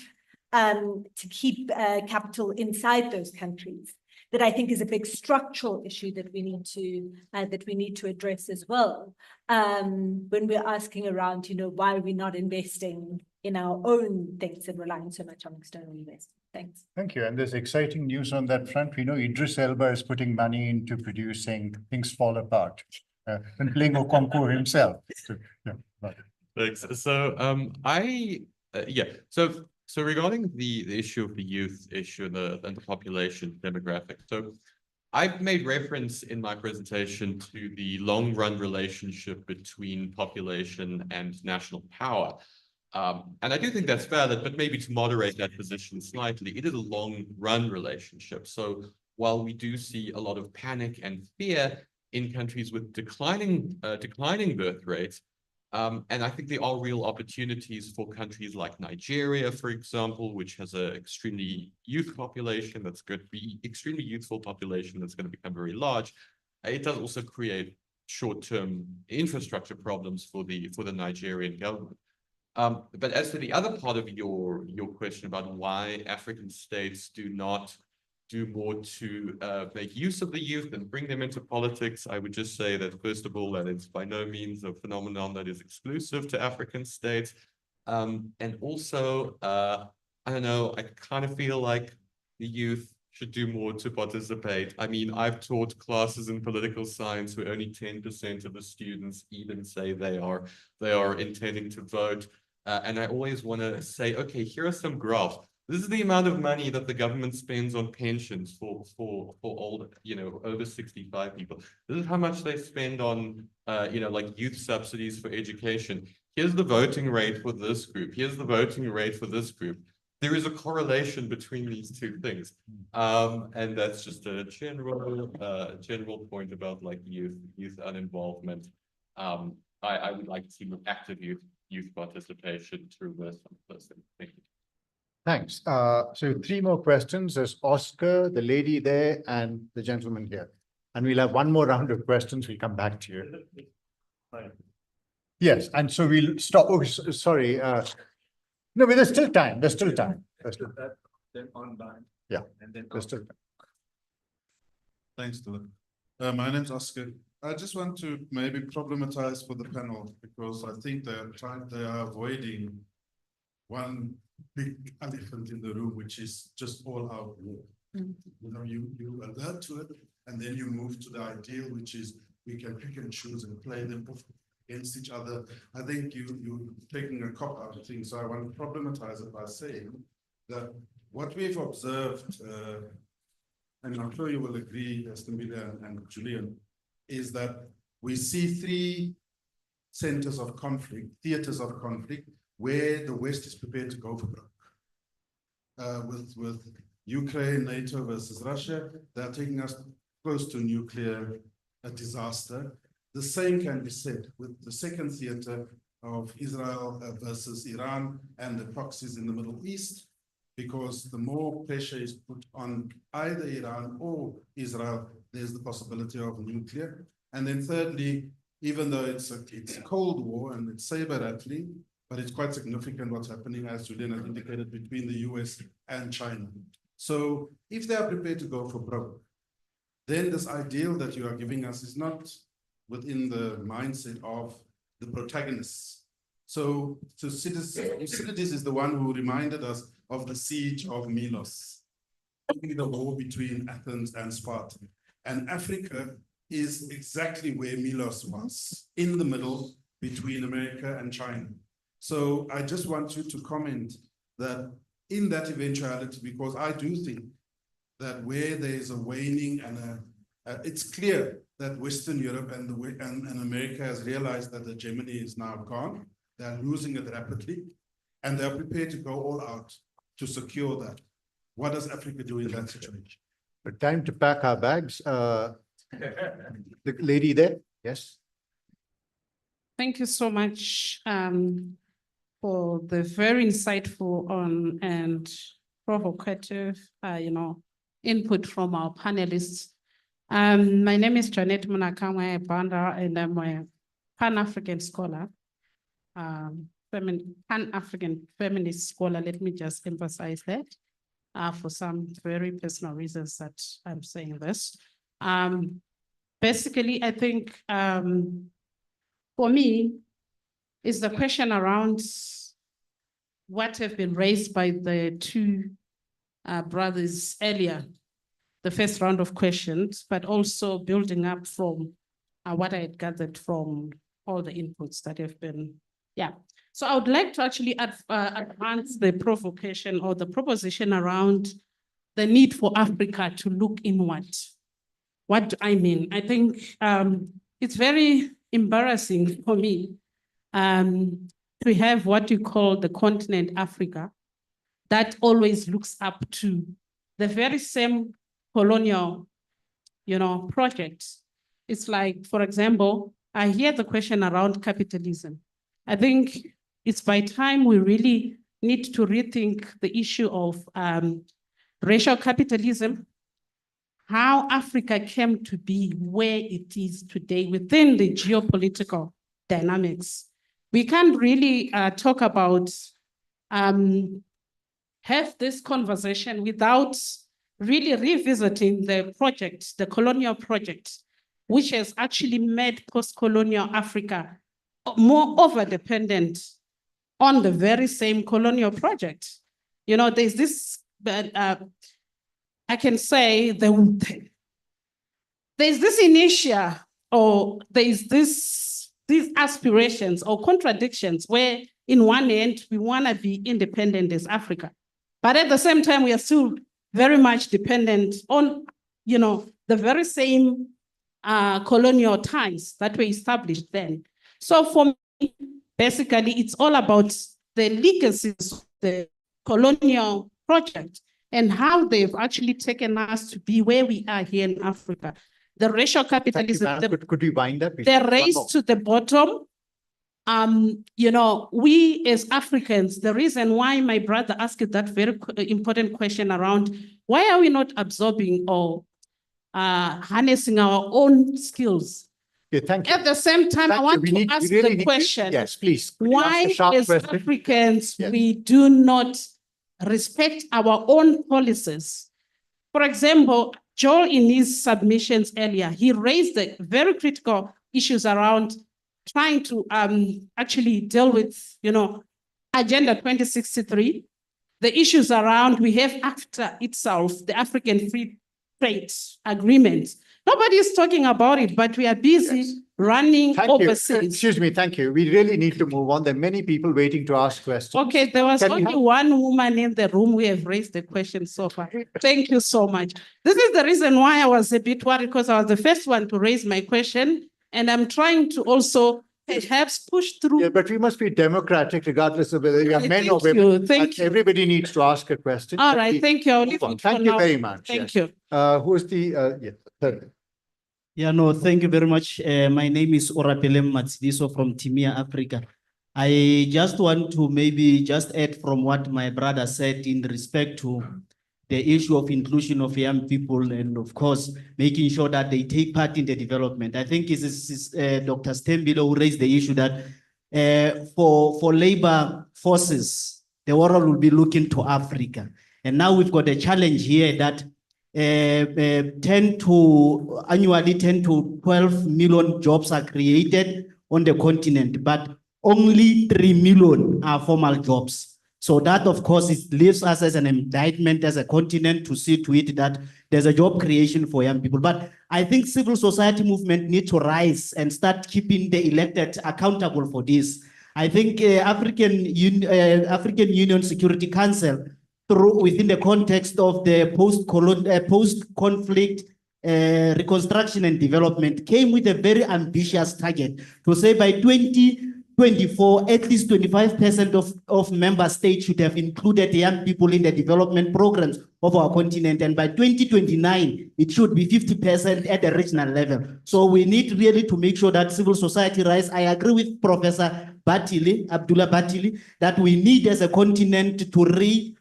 capital inside those countries. That I think is a big structural issue that we need to address as well. When we're asking around, why are we not investing in our own things and relying so much on external investment? Thanks. Thank you. And there's exciting news on that front. We know Idris Elba is putting money into producing Things Fall Apart and playing Okonkwo himself. So, yeah, right. Thanks. So So regarding the issue of the youth issue and the population demographic, so I've made reference in my presentation to the long run relationship between population and national power. And I do think that's valid, but maybe to moderate that position slightly, it is a long run relationship. So while we do see a lot of panic and fear in countries with declining birth rates, and I think there are real opportunities for countries like Nigeria, for example, which has an extremely youth population that's going to be extremely youthful population that's going to become very large. it does also create short-term infrastructure problems for the Nigerian government. But as to the other part of your question about why African states do not do more to make use of the youth and bring them into politics, I would just say that, first of all, that it's by no means a phenomenon that is exclusive to African states. And also, I don't know, I kind of feel like the youth should do more to participate. I mean, I've taught classes in political science where only 10% of the students even say they are intending to vote. And I always want to say, okay, here are some graphs. This is the amount of money that the government spends on pensions for old, over 65 people. This is how much they spend on, like youth subsidies for education. Here's the voting rate for this group. Here's the voting rate for this group. There is a correlation between these two things. And that's just a general point about like youth uninvolvement. I would like to see more active youth participation through this. Thank you. Thanks. So 3 more questions. There's Oscar, the lady there, and the gentleman here. And we'll have 1 more round of questions. We'll come back to you. Yes, and so we'll stop. Oh, sorry. No, but there's still time. There's still time. Then online. Yeah, and then there's still time. Thanks, Dylan. My name's Oscar. I just want to maybe problematize for the panel because I think they are avoiding one big elephant in the room, which is just all out war. You alert to it, and then you move to the ideal, which is we can pick and choose and play them off against each other. I think you're taking a cop out of things. So I want to problematize it by saying that what we've observed, and I'm sure you will agree, Estamida and Julian, is that we see 3 centers of conflict, theaters of conflict, where the West is prepared to go for broke. With Ukraine, NATO versus Russia, they're taking us close to nuclear disaster. The same can be said with the second theater of Israel versus Iran and the proxies in the Middle East, because the more pressure is put on either Iran or Israel, there's the possibility of nuclear. And then thirdly, even though it's a Cold War and it's saber-rattling, but it's quite significant what's happening, as Julian has indicated, between the US and China. So if they are prepared to go for broke, then this ideal that you are giving us is not within the mindset of the protagonists. So Thucydides is the one who reminded us of the siege of Milos, the war between Athens and Sparta. And Africa is exactly where Milos was, in the middle between America and China. So I just want you to comment that in that eventuality, because I do think that where there is a waning and it's clear that Western Europe and America has realized that the hegemony is now gone. They're losing it rapidly, and they're prepared to go all out to secure that. What does Africa do in that situation? But time to pack our bags. The lady there, yes. Thank you so much for the very insightful and provocative, input from our panelists. My name is Janet Munakamwe Banda, and I'm a Pan-African scholar, Pan-African feminist scholar. Let me just emphasize that for some very personal reasons that I'm saying this. Basically, I think for me, is the question around what have been raised by the 2 brothers earlier, the first round of questions, but also building up from what I had gathered from all the inputs that have been, So I would like to actually advance the provocation or the proposition around the need for Africa to look inward. What do I mean? I think it's very embarrassing for me to have what you call the continent Africa that always looks up to the very same colonial, projects. It's like, for example, I hear the question around capitalism. I think it's by time we really need to rethink the issue of racial capitalism, how Africa came to be where it is today within the geopolitical dynamics. We can't really talk about, have this conversation without really revisiting the project, the colonial project, which has actually made post-colonial Africa more over-dependent on the very same colonial project. You know, there's this, I can say there's this inertia, or there's these aspirations or contradictions where in one end, we want to be independent as Africa. But at the same time, we are still very much dependent on, you know, the very same colonial ties that were established then. So for me, basically, it's all about the legacies of the colonial project and how they've actually taken us to be where we are here in Africa. The racial capitalism, could we wind up? the race to the bottom. You know, we as Africans, the reason why my brother asked that very important question around why are we not absorbing or harnessing our own skills? Okay, thank you. At the same time, I want to ask the question. Yes, please. Why, as Africans, we do not respect our own policies? For example, Joel, in his submissions earlier, he raised the very critical issues around trying to actually deal with, you know, Agenda 2063, the issues around we have after itself, the African Free Trade Agreement. Nobody is talking about it, but we are busy running overseas. Excuse me, thank you. We really need to move on. There are many people waiting to ask questions. Okay, there was only one woman in the room who have raised the question so far. Thank you so much. This is the reason why I was a bit worried, because I was the first one to raise my question, and I'm trying to also perhaps push through. Yeah, but we must be democratic regardless of whether you are men or women. Thank you. Everybody needs to ask a question. All right, thank you. I'll leave it Thank for you now. very much. Thank yes. you. Who is the, third? Yeah, no, thank you very much. My name is Orapelem Matsidiso from Timia, Africa. I just want to maybe just add from what my brother said in respect to the issue of inclusion of young people and, of course, making sure that they take part in the development. I think it is Dr. Stembilo who raised the issue that for labor forces, the world will be looking to Africa. And now we've got a challenge here that annually 10 to 12 million jobs are created on the continent, but only 3 million are formal jobs. So that, of course, it leaves us as an indictment as a continent to see to it that there's a job creation for young people. But I think civil society movement need to rise and start keeping the elected accountable for this. I think African Union Security Council, within the context of the post-conflict reconstruction and development, came with a very ambitious target to say by 2024, at least 25% of member states should have included young people in the development programs of our continent. And by 2029, it should be 50% at the regional level. So we need really to make sure that civil society rise. I agree with Professor Abdullah Batili, that we need as a continent to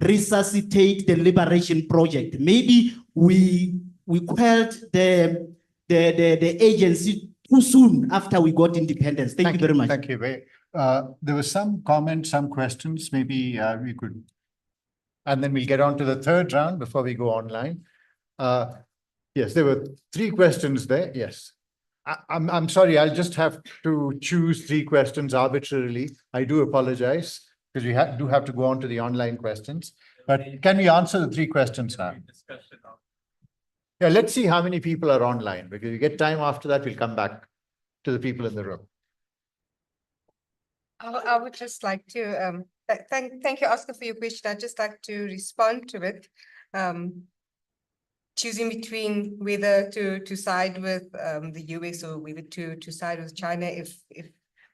resuscitate the liberation project. Maybe we quelled the agency too soon after we got independence. Thank you very much. Thank you. There were some comments, some questions. Maybe we could, and then we'll get on to the third round before we go online. Yes, there were 3 questions there. Yes. I'm sorry, I'll just have to choose 3 questions arbitrarily. I do apologize, because we do have to go on to the online questions. But can we answer the 3 questions now? Yeah, let's see how many people are online, because we get time after that, we'll come back to the people in the room. I would just like to thank you, Oscar, for your question. I'd just like to respond to it. Choosing between whether to side with the US or whether to side with China if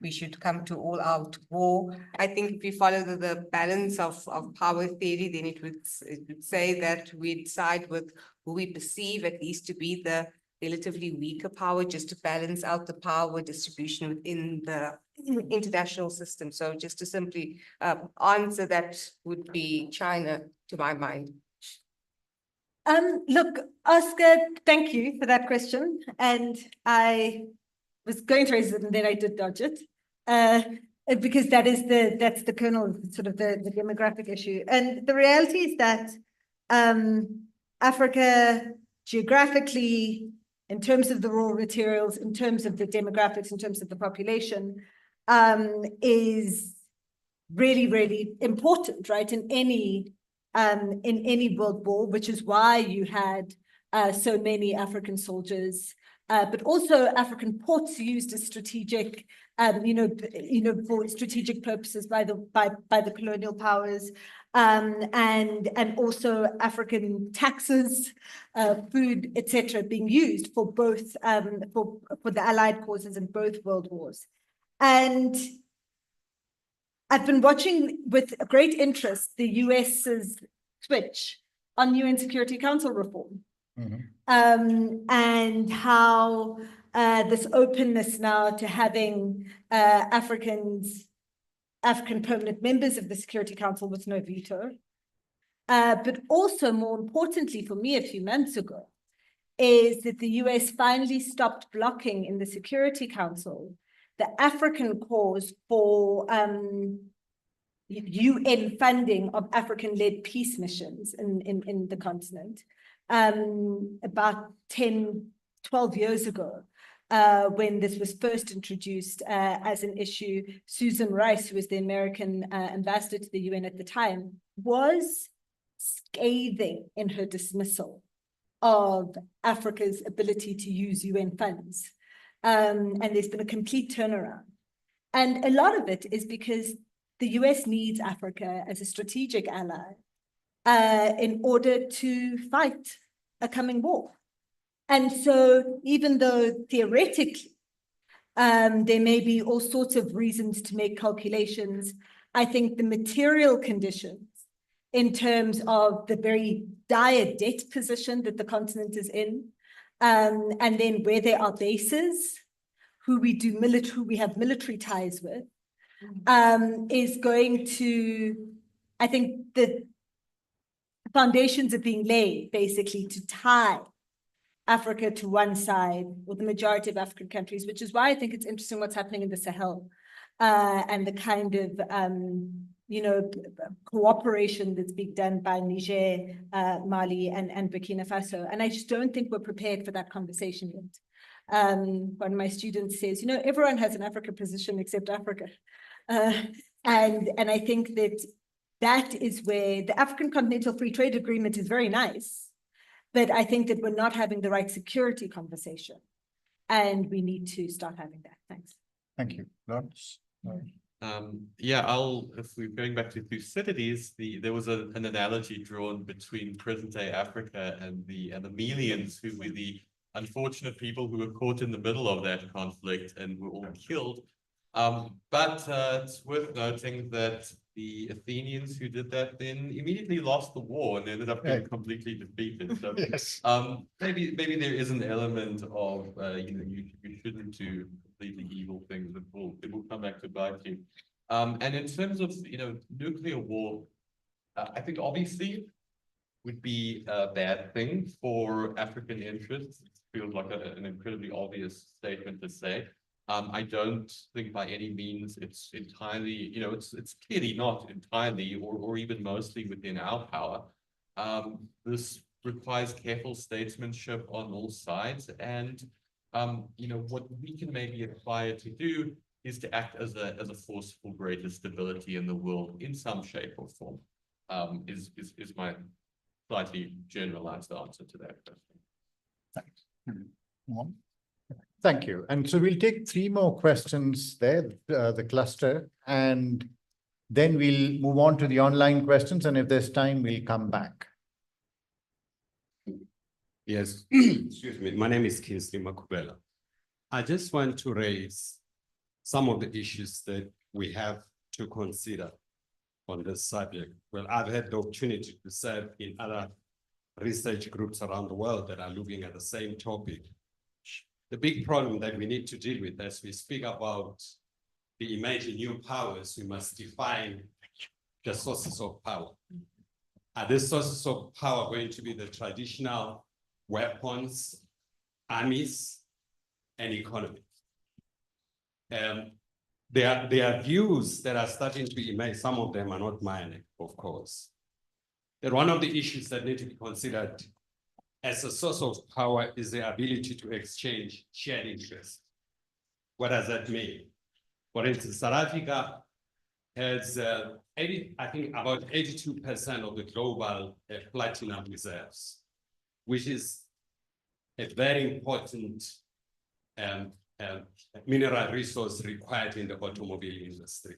we should come to all-out war. I think if we follow the balance of power theory, then it would say that we'd side with who we perceive at least to be the relatively weaker power, just to balance out the power distribution within the international system. So just to simply answer that would be China, to my mind. Look, Oscar, thank you for that question. And I was going to raise it and then I did dodge it. Because that's the kernel, sort of the demographic issue. And the reality is that Africa geographically, in terms of the raw materials, in terms of the demographics, in terms of the population, is really, really important, right? In any world war, which is why you had so many African soldiers, but also African ports used as strategic, for strategic purposes by the colonial powers, and also African taxes, food, etc., being used for both for the Allied causes in both world wars. And I've been watching with great interest the US's switch on UN Security Council reform. And how this openness now to having African permanent members of the Security Council with no veto, but also more importantly for me a few months ago, is that the US finally stopped blocking in the Security Council the African cause for UN funding of African-led peace missions in the continent. About 10, 12 years ago, when this was first introduced as an issue, Susan Rice, who was the American ambassador to the UN at the time, was scathing in her dismissal of Africa's ability to use UN funds. And there's been a complete turnaround. And a lot of it is because the US needs Africa as a strategic ally in order to fight a coming war. And so even though theoretically there may be all sorts of reasons to make calculations, I think the material conditions in terms of the very dire debt position that the continent is in, and then where there are bases, who we have military ties with, is going to, I think the foundations are being laid basically to tie Africa to one side, or the majority of African countries, which is why I think it's interesting what's happening in the Sahel, and the kind of, cooperation that's being done by Niger, Mali, and Burkina Faso. And I just don't think we're prepared for that conversation yet. One of my students says, everyone has an Africa position except Africa. And I think that is where the African Continental Free Trade Agreement is very nice, but I think that we're not having the right security conversation, and we need to start having that. Thanks. Thank you. Lawrence? If we're going back to Thucydides, there was an analogy drawn between present-day Africa and the Melians, who were the unfortunate people who were caught in the middle of that conflict and were all killed. But it's worth noting that the Athenians who did that then immediately lost the war and ended up being completely defeated. So yes. Maybe there is an element of you shouldn't do completely evil things. It will come back to bite you. And in terms of nuclear war, I think obviously would be a bad thing for African interests. It feels like an incredibly obvious statement to say. I don't think by any means it's entirely, it's clearly not entirely or even mostly within our power. This requires careful statesmanship on all sides. And, what we can maybe aspire to do is to act as a force for greater stability in the world in some shape or form, is my slightly generalized answer to that question. Thanks. Thank you. And so we'll take 3 more questions there, the cluster, and then we'll move on to the online questions. And if there's time, we'll come back. Yes, excuse me. My name is Kinsley Makubela. I just want to raise some of the issues that we have to consider on this subject. Well, I've had the opportunity to serve in other research groups around the world that are looking at the same topic. The big problem that we need to deal with as we speak about the emerging new powers, we must define the sources of power. Are the sources of power going to be the traditional weapons, armies, and economy? There are views that are starting to emerge. Some of them are not mine, of course. That one of the issues that need to be considered as a source of power is the ability to exchange shared interests. What does that mean? For instance, South Africa has I think about 82% of the global platinum reserves, which is a very important mineral resource required in the automobile industry.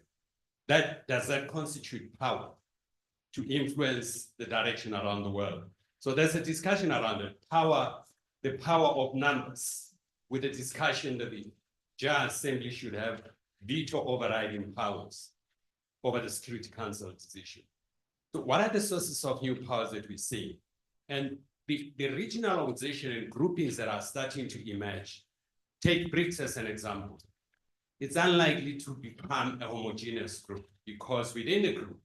Does that constitute power to influence the direction around the world? So there's a discussion around the power of numbers, with a discussion that the General Assembly should have veto overriding powers over the Security Council decision. So what are the sources of new powers that we see? And the regional organization and groupings that are starting to emerge, take BRICS as an example. It's unlikely to become a homogeneous group because within the group,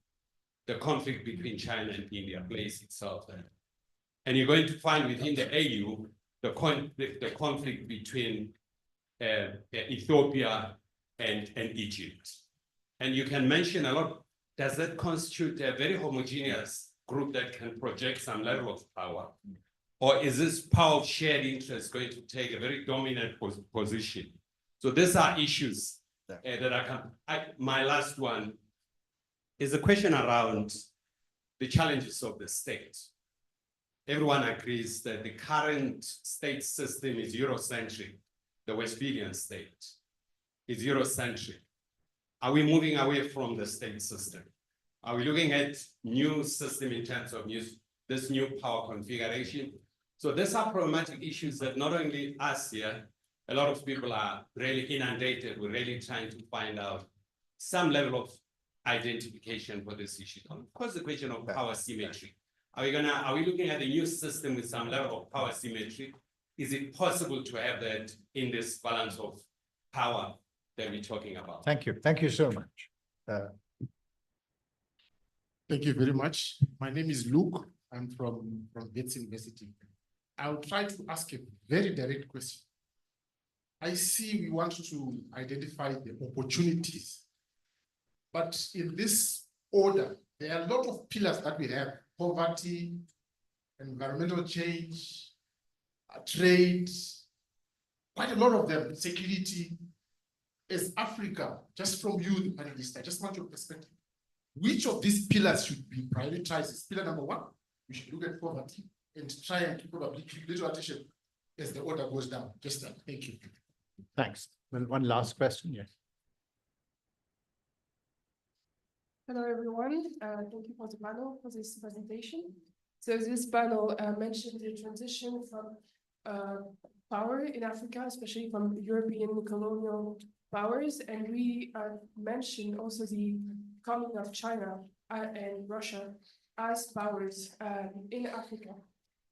the conflict between China and India plays itself there. And you're going to find within the AU, the conflict between Ethiopia and Egypt. And you can mention a lot. Does that constitute a very homogeneous group that can project some level of power? Or is this power of shared interest going to take a very dominant position? So these are issues that are coming. My last one is a question around the challenges of the state. Everyone agrees that the current state system is Eurocentric. The Westphalian state is Eurocentric. Are we moving away from the state system? Are we looking at new system in terms of this new power configuration? So these are problematic issues that not only us here, a lot of people are really inundated. We're really trying to find out some level of identification for this issue. Of course, the question of power symmetry. Are we looking at a new system with some level of power symmetry? Is it possible to have that in this balance of power that we're talking about? Thank you. Thank you so much. Thank you very much. My name is Luke. I'm from Wits University. I'll try to ask a very direct question. I see we want to identify the opportunities, but in this order, there are a lot of pillars that we have: poverty, environmental change, trade, quite a lot of them, security. As Africa, just from you, the panelists, I just want your perspective. Which of these pillars should be prioritized? Pillar number one, we should look at poverty and try and keep probably little attention as the order goes down. Just that. Thank you. Thanks. One last question, yes. Hello, everyone. Thank you for the panel, for this presentation. So this panel mentioned the transition from power in Africa, especially from European colonial powers. And we mentioned also the coming of China and Russia as powers in Africa.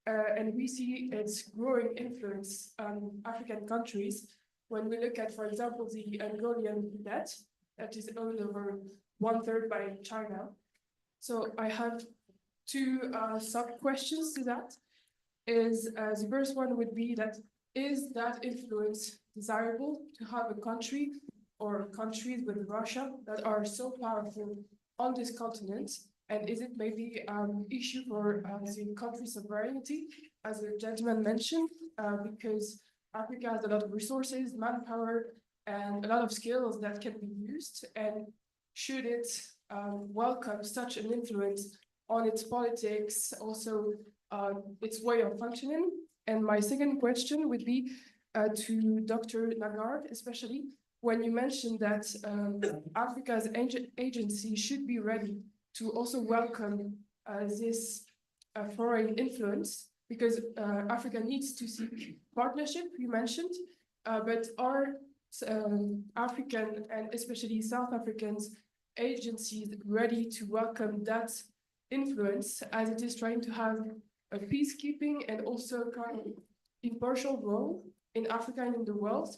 And we see its growing influence on African countries when we look at, for example, the Angolian debt that is owned over 1/3 by China. So I have two sub-questions to that. The first one would be that, is that influence desirable to have a country or countries with Russia that are so powerful on this continent? And is it maybe an issue for the country sovereignty, as the gentleman mentioned, because Africa has a lot of resources, manpower, and a lot of skills that can be used? And should it welcome such an influence on its politics, also its way of functioning? And my second question would be to Dr. Nagard, especially when you mentioned that Africa's agency should be ready to also welcome this foreign influence, because Africa needs to seek partnership, you mentioned, but are African and especially South Africans agencies ready to welcome that influence, as it is trying to have a peacekeeping and also kind of impartial role in Africa and in the world,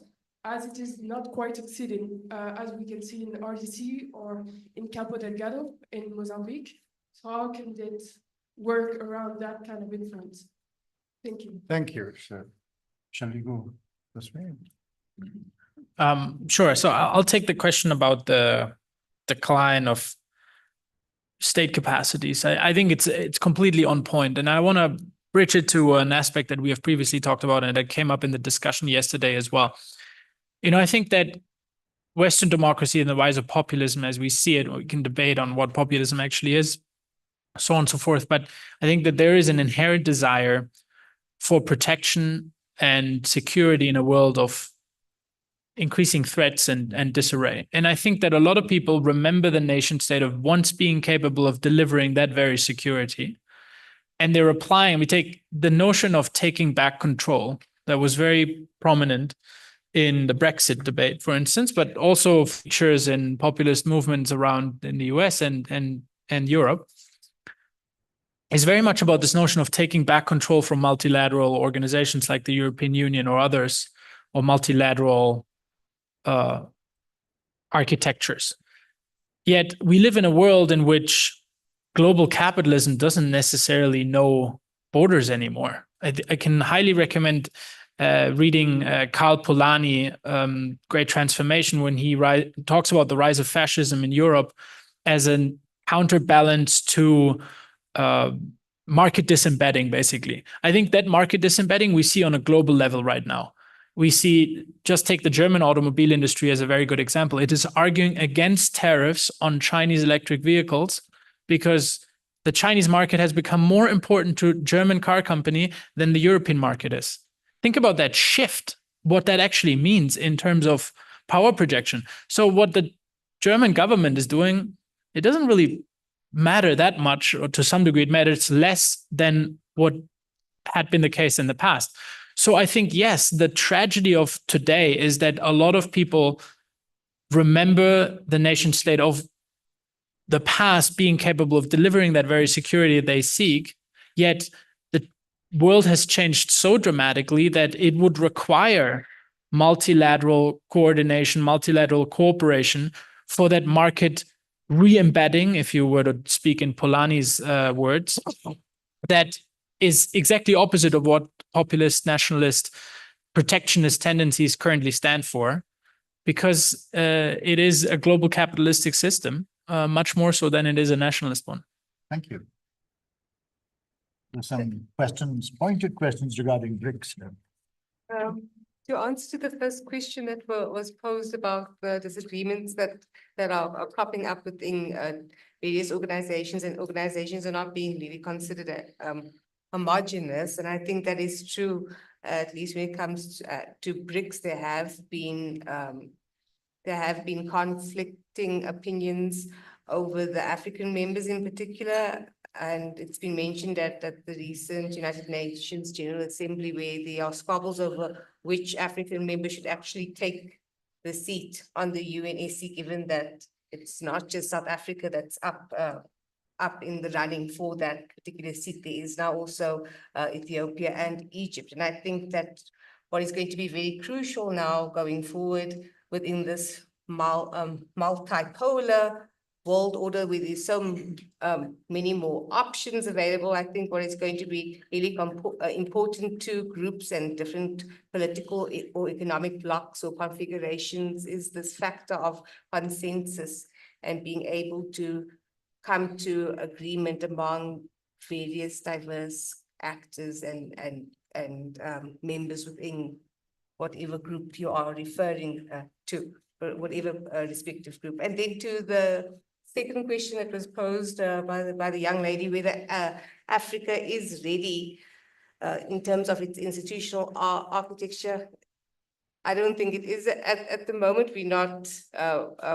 as it is not quite succeeding, as we can see in RDC or in Cabo Delgado in Mozambique? So how can it work around that kind of influence? Thank you. Thank you. So shall we go this way? Sure. So I'll take the question about the decline of state capacities. I think it's completely on point, and I want to bridge it to an aspect that we have previously talked about and that came up in the discussion yesterday as well. I think that Western democracy and the rise of populism as we see it, we can debate on what populism actually is, so on and so forth, but I think that there is an inherent desire for protection and security in a world of increasing threats and disarray. And I think that a lot of people remember the nation state of once being capable of delivering that very security. And they're applying, we take the notion of taking back control that was very prominent in the Brexit debate, for instance, but also features in populist movements around in the US and Europe, is very much about this notion of taking back control from multilateral organizations like the European Union or others, or multilateral architectures. Yet we live in a world in which global capitalism doesn't necessarily know borders anymore. I can highly recommend reading Karl Polanyi, Great Transformation, when he talks about the rise of fascism in Europe as a counterbalance to market disembedding, basically. I think that market disembedding we see on a global level right now. We see, just take the German automobile industry as a very good example. It is arguing against tariffs on Chinese electric vehicles because the Chinese market has become more important to German car company than the European market is. Think about that shift, what that actually means in terms of power projection. So what the German government is doing, it doesn't really matter that much, or to some degree it matters less than what had been the case in the past. So I think, yes, the tragedy of today is that a lot of people remember the nation state of the past being capable of delivering that very security they seek, yet the world has changed so dramatically that it would require multilateral coordination, multilateral cooperation for that market re-embedding, if you were to speak in Polanyi's words, that is exactly opposite of what populist, nationalist, protectionist tendencies currently stand for, because it is a global capitalistic system, much more so than it is a nationalist one. Thank you. There's some questions, pointed questions regarding BRICS. To answer to the first question that was posed about the disagreements that are cropping up within various organizations, and organizations are not being really considered homogeneous, and I think that is true, at least when it comes to BRICS. There have been conflicting opinions over the African members in particular, and it's been mentioned at the recent United Nations General Assembly, where there are squabbles over which African member should actually take the seat on the UNSC, given that it's not just South Africa that's up in the running for that particular seat. There is now also Ethiopia and Egypt. And I think that what is going to be very crucial now going forward within this multipolar world order, where there's so many more options available, I think what is going to be really important to groups and different political or economic blocs or configurations is this factor of consensus and being able to come to agreement among various diverse actors and members within whatever group you are referring to, or whatever respective group. And then to the second question that was posed by the young lady, whether Africa is ready in terms of its institutional architecture. I don't think it is at the moment. We're not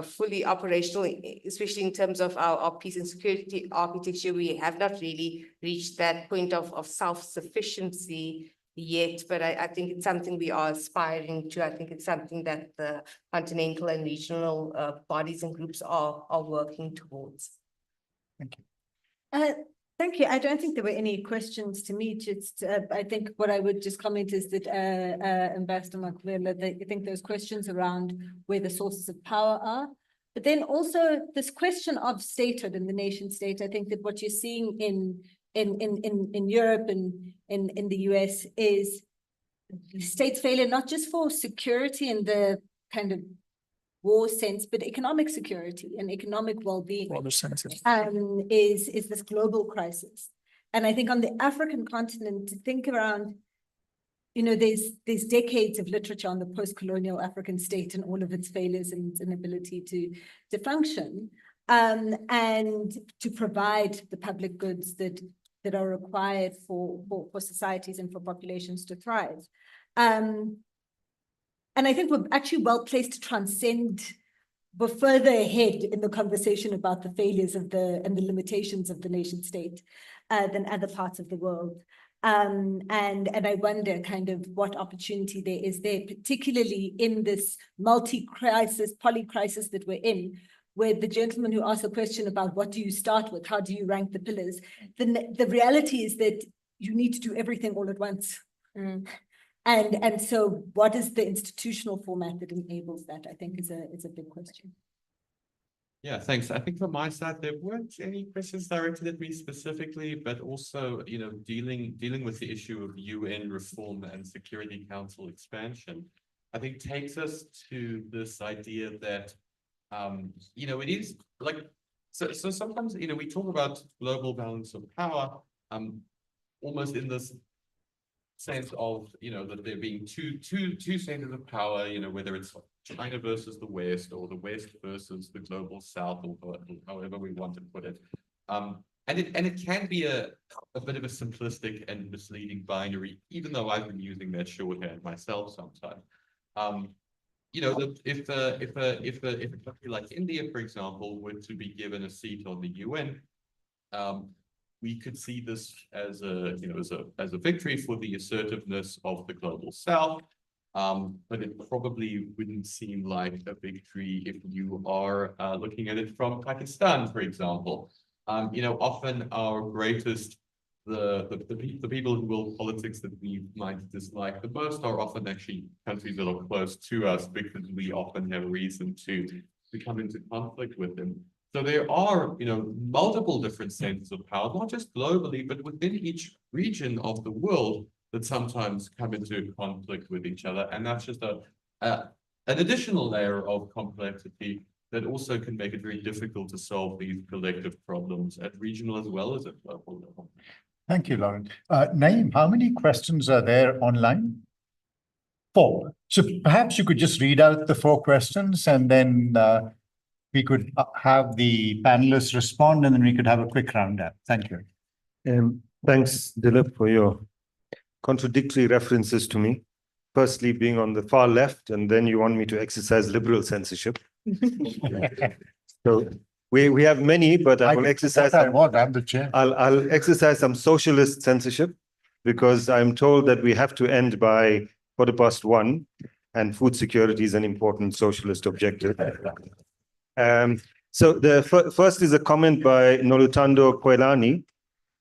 fully operational, especially in terms of our peace and security architecture. We have not really reached that point of self-sufficiency yet, but I think it's something we are aspiring to. I think it's something that the continental and regional bodies and groups are working towards. Thank you. Thank you. I don't think there were any questions to me. Just, I think what I would just comment is that Ambassador Makwela, I think those questions around where the sources of power are, but then also this question of statehood and the nation state. I think that what you're seeing in Europe and in the US is states' failure, not just for security in the kind of war sense, but economic security and economic well-being is this global crisis. And I think on the African continent, to think around, you know, there's decades of literature on the post-colonial African state and all of its failures and its inability to function, and to provide the public goods that are required for societies and for populations to thrive. And I think we're actually well placed to transcend, we're further ahead in the conversation about the failures of and the limitations of the nation state than other parts of the world. And I wonder kind of what opportunity there is there, particularly in this multi-crisis, poly-crisis that we're in, where the gentleman who asked a question about what do you start with, how do you rank the pillars, the reality is that you need to do everything all at once. And so what is the institutional format that enables that, I think is a big question. Yeah, thanks. I think from my side, there weren't any questions directed at me specifically, but also, you know, dealing with the issue of UN reform and Security Council expansion, I think takes us to this idea that, you know, it is like, so sometimes, you know, we talk about global balance of power, almost in this sense of, you know, that there being two centers of power, you know, whether it's China versus the West or the West versus the global South, or however we want to put it. And it can be a bit of a simplistic and misleading binary, even though I've been using that shorthand myself sometimes. You know, that if a country like India, for example, were to be given a seat on the UN, we could see this as a, you know, as a victory for the assertiveness of the global South, but it probably wouldn't seem like a victory if you are looking at it from Pakistan, for example. You know, often our greatest, the people who will politics that we might dislike the most are often actually countries that are close to us, because we often have reason to come into conflict with them. So there are, you know, multiple different centers of power, not just globally, but within each region of the world that sometimes come into conflict with each other. And that's just an additional layer of complexity that also can make it very difficult to solve these collective problems at regional as well as at global level. Thank you, Lauren. Naeem, how many questions are there online? 4. So perhaps you could just read out the 4 questions, and then we could have the panelists respond, and then we could have a quick roundup. Thank you. Thanks, Dilip, for your contradictory references to me. Firstly, being on the far left, and then you want me to exercise liberal censorship. So we have many, but I will exercise. I'm the chair. I'll exercise some socialist censorship, because I'm told that we have to end by 1:15, and food security is an important socialist objective. So the first is a comment by Nolutando Koelani,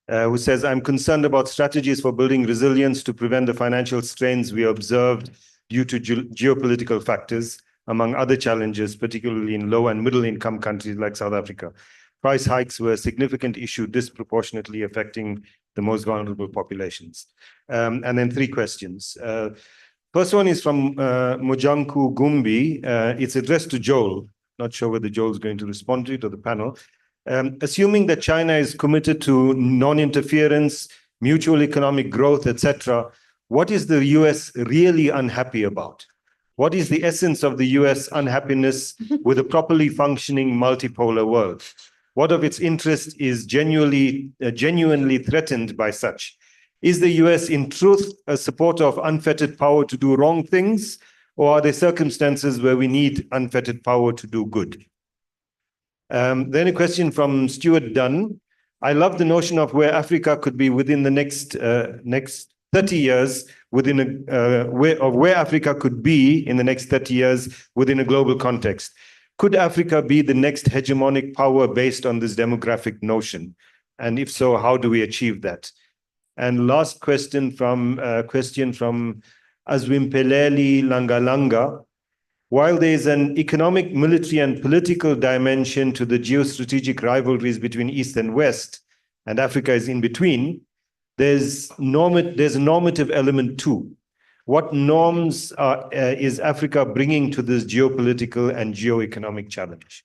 who says, I'm concerned about strategies for building resilience to prevent the financial strains we observed due to geopolitical factors, among other challenges, particularly in low and middle income countries like South Africa. Price hikes were a significant issue, disproportionately affecting the most vulnerable populations. And then 3 questions. First one is from Mojanku Gumbi. It's addressed to Joel. Not sure whether Joel is going to respond to it or the panel. Assuming that China is committed to non-interference, mutual economic growth, etc., what is the US really unhappy about? What is the essence of the US unhappiness with a properly functioning multipolar world? What of its interest is genuinely threatened by such? Is the US in truth a supporter of unfettered power to do wrong things, or are there circumstances where we need unfettered power to do good? Then a question from Stuart Dunn. I love the notion of where Africa could be within the next 30 years, where Africa could be in the next 30 years within a global context. Could Africa be the next hegemonic power based on this demographic notion? And if so, how do we achieve that? And last question from Azwimpeleli Langalanga. While there is an economic, military, and political dimension to the geostrategic rivalries between East and West, and Africa is in between, there's a normative element too. What norms is Africa bringing to this geopolitical and geoeconomic challenge?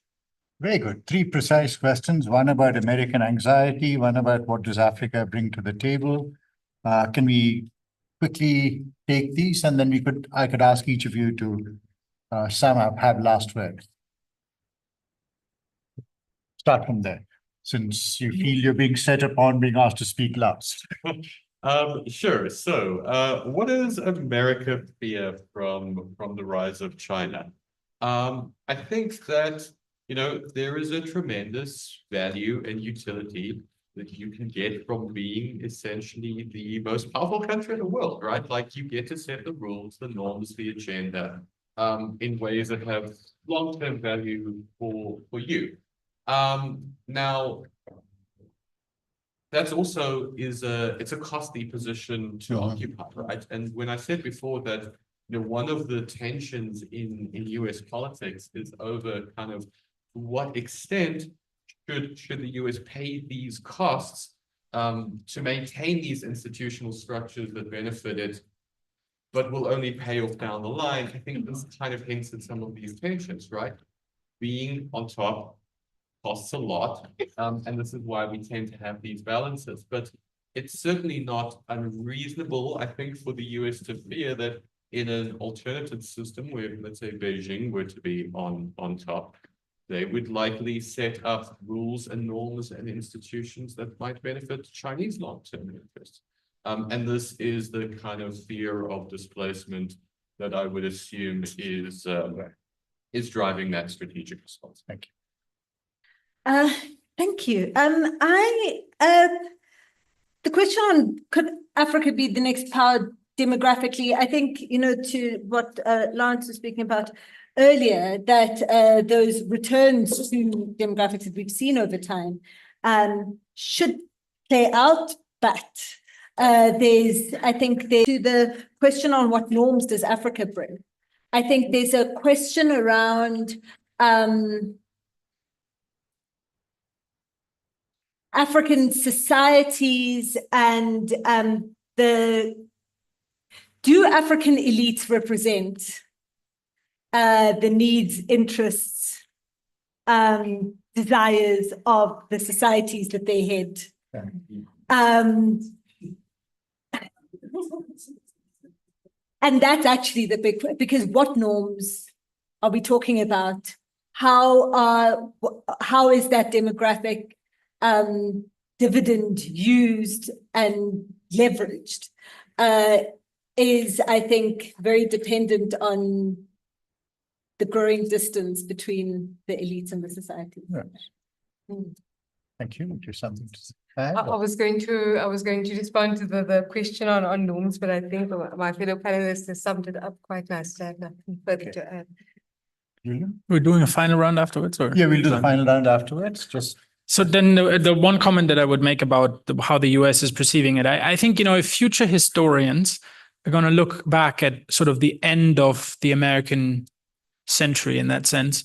Very good. 3 precise questions, one about American anxiety, one about what does Africa bring to the table. Can we quickly take these, and then I could ask each of you to sum up, have last word. Start from there, since you feel you're being set upon being asked to speak last. Sure. So, what does America fear from the rise of China? I think that, you know, there is a tremendous value and utility that you can get from being essentially the most powerful country in the world, right? Like, you get to set the rules, the norms, the agenda, in ways that have long-term value for you. Now, that's also it's a costly position to occupy, right? And when I said before that, you know, one of the tensions in US politics is over kind of to what extent should the US pay these costs to maintain these institutional structures that benefit it, but will only pay off down the line. I think this kind of hints at some of these tensions, right? Being on top costs a lot, and this is why we tend to have these balances. But it's certainly not unreasonable, I think, for the US to fear that in an alternative system where, let's say, Beijing were to be on top, they would likely set up rules and norms and institutions that might benefit Chinese long-term interests. And this is the kind of fear of displacement that I would assume is driving that strategic response. Thank you. Thank you. The question on could Africa be the next power demographically, I think, you know, to what Lawrence was speaking about earlier, that those returns to demographics that we've seen over time should play out, but I think to the question on what norms does Africa bring, I think there's a question around African societies and do African elites represent the needs, interests, desires of the societies that they head? And that's actually the big, because what norms are we talking about? How is that demographic dividend used and leveraged? Is, I think, very dependent on the growing distance between the elites and the society. Yes. Thank you. Do something to add? I was going to respond to the question on norms, but I think my fellow panelists have summed it up quite nicely. I have nothing further to add. We're doing a final round afterwards, or? Yeah, we'll do the final round afterwards. So then the one comment that I would make about how the US is perceiving it, I think, you know, if future historians are going to look back at sort of the end of the American century in that sense,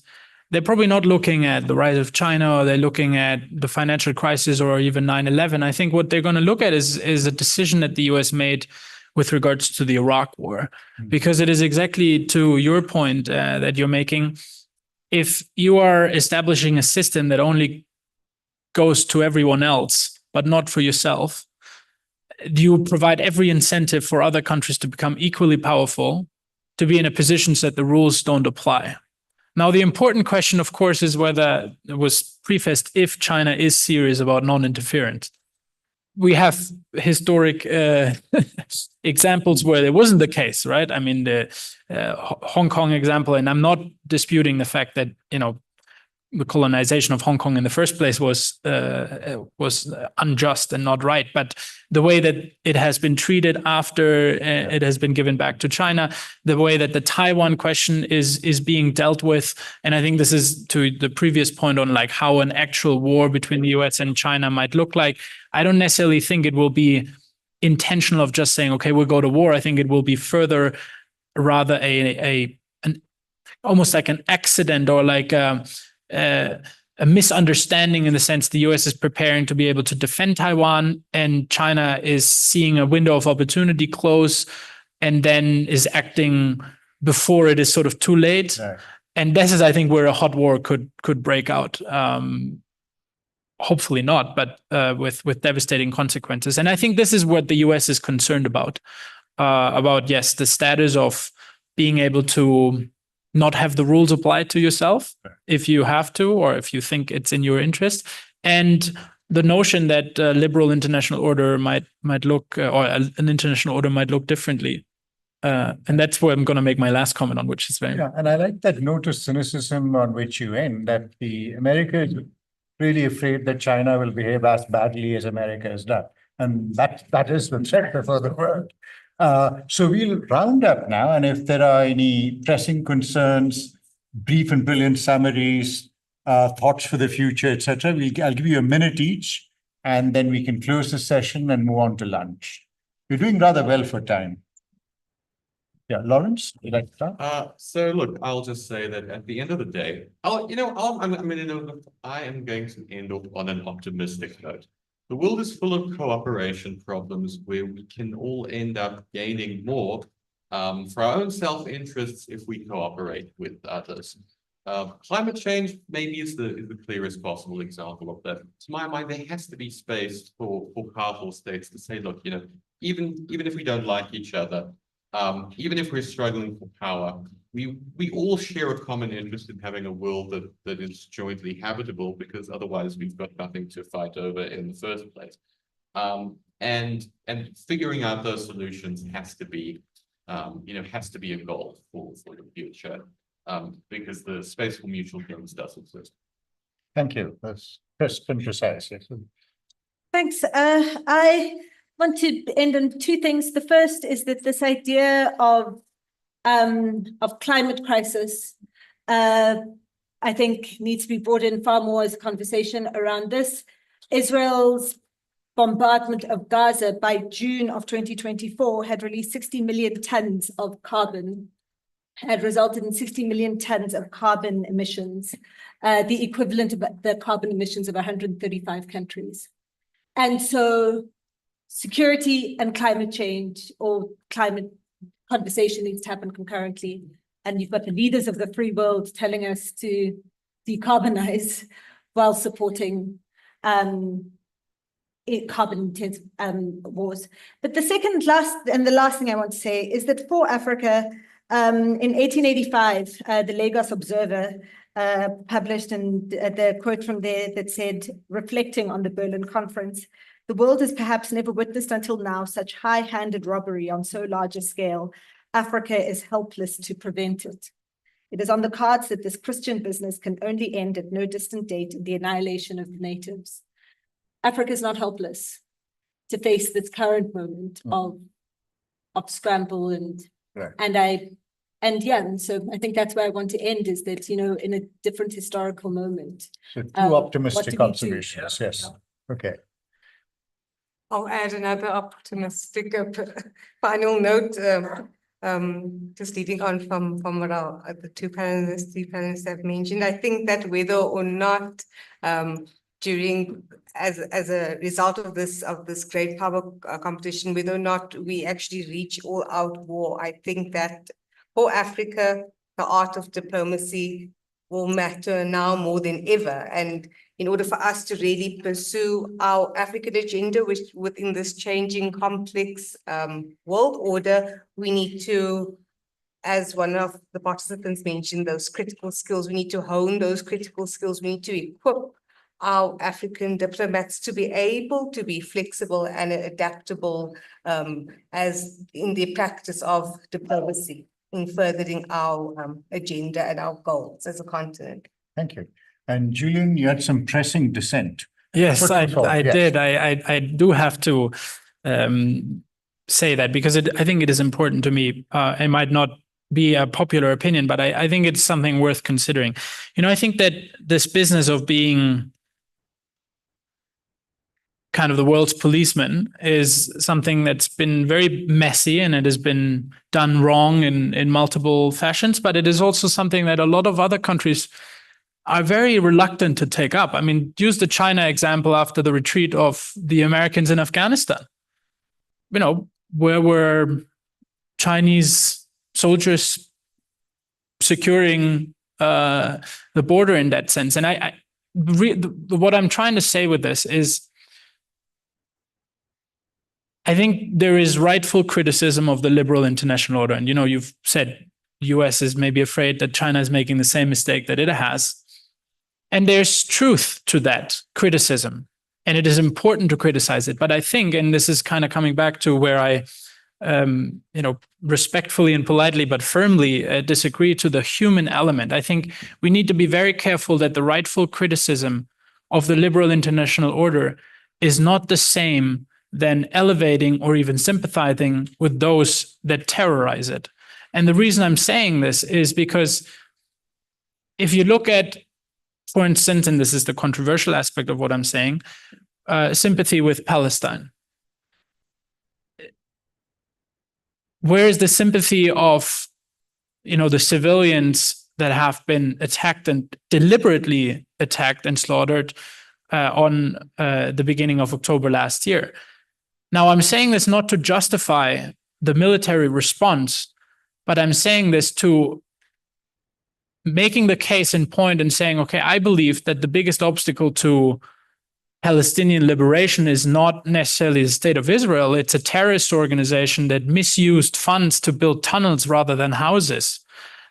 they're probably not looking at the rise of China, or they're looking at the financial crisis or even 9/11. I think what they're going to look at is a decision that the US made with regards to the Iraq War, because it is exactly to your point that you're making. If you are establishing a system that only goes to everyone else, but not for yourself, you provide every incentive for other countries to become equally powerful, to be in a position so that the rules don't apply. Now, the important question, of course, is whether it was prefaced if China is serious about non-interference. We have historic examples where it wasn't the case, right? I mean, the Hong Kong example, and I'm not disputing the fact that, you know, the colonization of Hong Kong in the first place was unjust and not right. But the way that it has been treated after it has been given back to China, the way that the Taiwan question is being dealt with, and I think this is to the previous point on like how an actual war between the US and China might look like. I don't necessarily think it will be intentional of just saying, okay, we'll go to war. I think it will be further rather an almost like an accident or like a misunderstanding in the sense the US is preparing to be able to defend Taiwan, and China is seeing a window of opportunity close and then is acting before it is sort of too late. Right. And this is, I think, where a hot war could break out. Hopefully not, but with devastating consequences. And I think this is what the US is concerned about. Yes, the status of being able to not have the rules applied to yourself if you have to, or if you think it's in your interest, and the notion that liberal international order might look, or an international order might look differently. And that's where I'm going to make my last comment on, which is very. Yeah, and I like that note of cynicism on which you end, that the America is really afraid that China will behave as badly as America has done. And that is the threat for the world. So we'll round up now, and if there are any pressing concerns, brief and brilliant summaries, thoughts for the future, etc., I'll give you a minute each, and then we can close the session and move on to lunch. You're doing rather well for time. Yeah, Lawrence, would you like to start? So look, I'll just say that at the end of the day, I am going to end off on an optimistic note. The world is full of cooperation problems where we can all end up gaining more for our own self-interests if we cooperate with others. Climate change maybe is the clearest possible example of that. To my mind, there has to be space for powerful states to say, look, even if we don't like each other, even if we're struggling for power, we all share a common interest in having a world that is jointly habitable, because otherwise we've got nothing to fight over in the first place. And figuring out those solutions has to be a goal for the future, because the space for mutual gains does exist. Thank you. That's crisp and precise. Yes. Thanks. I want to end on two things. The first is that this idea of climate crisis, I think, needs to be brought in far more as a conversation around this. Israel's bombardment of Gaza by June of 2024 had released 60 million tons of carbon, had resulted in 60 million tons of carbon emissions, the equivalent of the carbon emissions of 135 countries. And so security and climate change, or climate conversation, needs to happen concurrently. And you've got the leaders of the free world telling us to decarbonize while supporting carbon-intensive wars. But the last thing I want to say is that for Africa, in 1885, the Lagos Observer published, and the quote from there that said, reflecting on the Berlin Conference, "The world has perhaps never witnessed until now such high-handed robbery on so large a scale. Africa is helpless to prevent it. It is on the cards that this Christian business can only end at no distant date in the annihilation of the natives." Africa is not helpless to face this current moment of scramble and so I think that's where I want to end, is that, in a different historical moment. So two optimistic observations, yes. Okay. I'll add another optimistic final note, just leading on from what the three panelists have mentioned. I think that whether or not as a result of this great power competition, whether or not we actually reach all-out war, I think that for Africa, the art of diplomacy will matter now more than ever. And in order for us to really pursue our African agenda, which within this changing, complex world order, we need to, as one of the participants mentioned, those critical skills. We need to hone those critical skills. We need to equip our African diplomats to be able to be flexible and adaptable as in the practice of diplomacy, in furthering our agenda and our goals as a continent. Thank you. And Julian, you had some pressing dissent. Yes, I did. I do have to say that, because I think it is important to me. It might not be a popular opinion, but I think it's something worth considering. I think that this business of being kind of the world's policeman is something that's been very messy, and it has been done wrong in multiple fashions, but it is also something that a lot of other countries are very reluctant to take up. I mean, use the China example after the retreat of the Americans in Afghanistan. You know, where were Chinese soldiers securing the border in that sense? And what I'm trying to say with this is, I think there is rightful criticism of the liberal international order. And, you know, you've said the US is maybe afraid that China is making the same mistake that it has. And there's truth to that criticism. And it is important to criticize it. But I think, and this is kind of coming back to where I, you know, respectfully and politely, but firmly disagree to the human element. I think we need to be very careful that the rightful criticism of the liberal international order is not the same than elevating or even sympathizing with those that terrorize it. And the reason I'm saying this is because if you look at, for instance, and this is the controversial aspect of what I'm saying, sympathy with Palestine. Where is the sympathy of, you know, the civilians that have been attacked and deliberately attacked and slaughtered on the beginning of October last year? Now, I'm saying this not to justify the military response, but I'm saying this to making the case in point and saying, okay, I believe that the biggest obstacle to Palestinian liberation is not necessarily the state of Israel. It's a terrorist organization that misused funds to build tunnels rather than houses,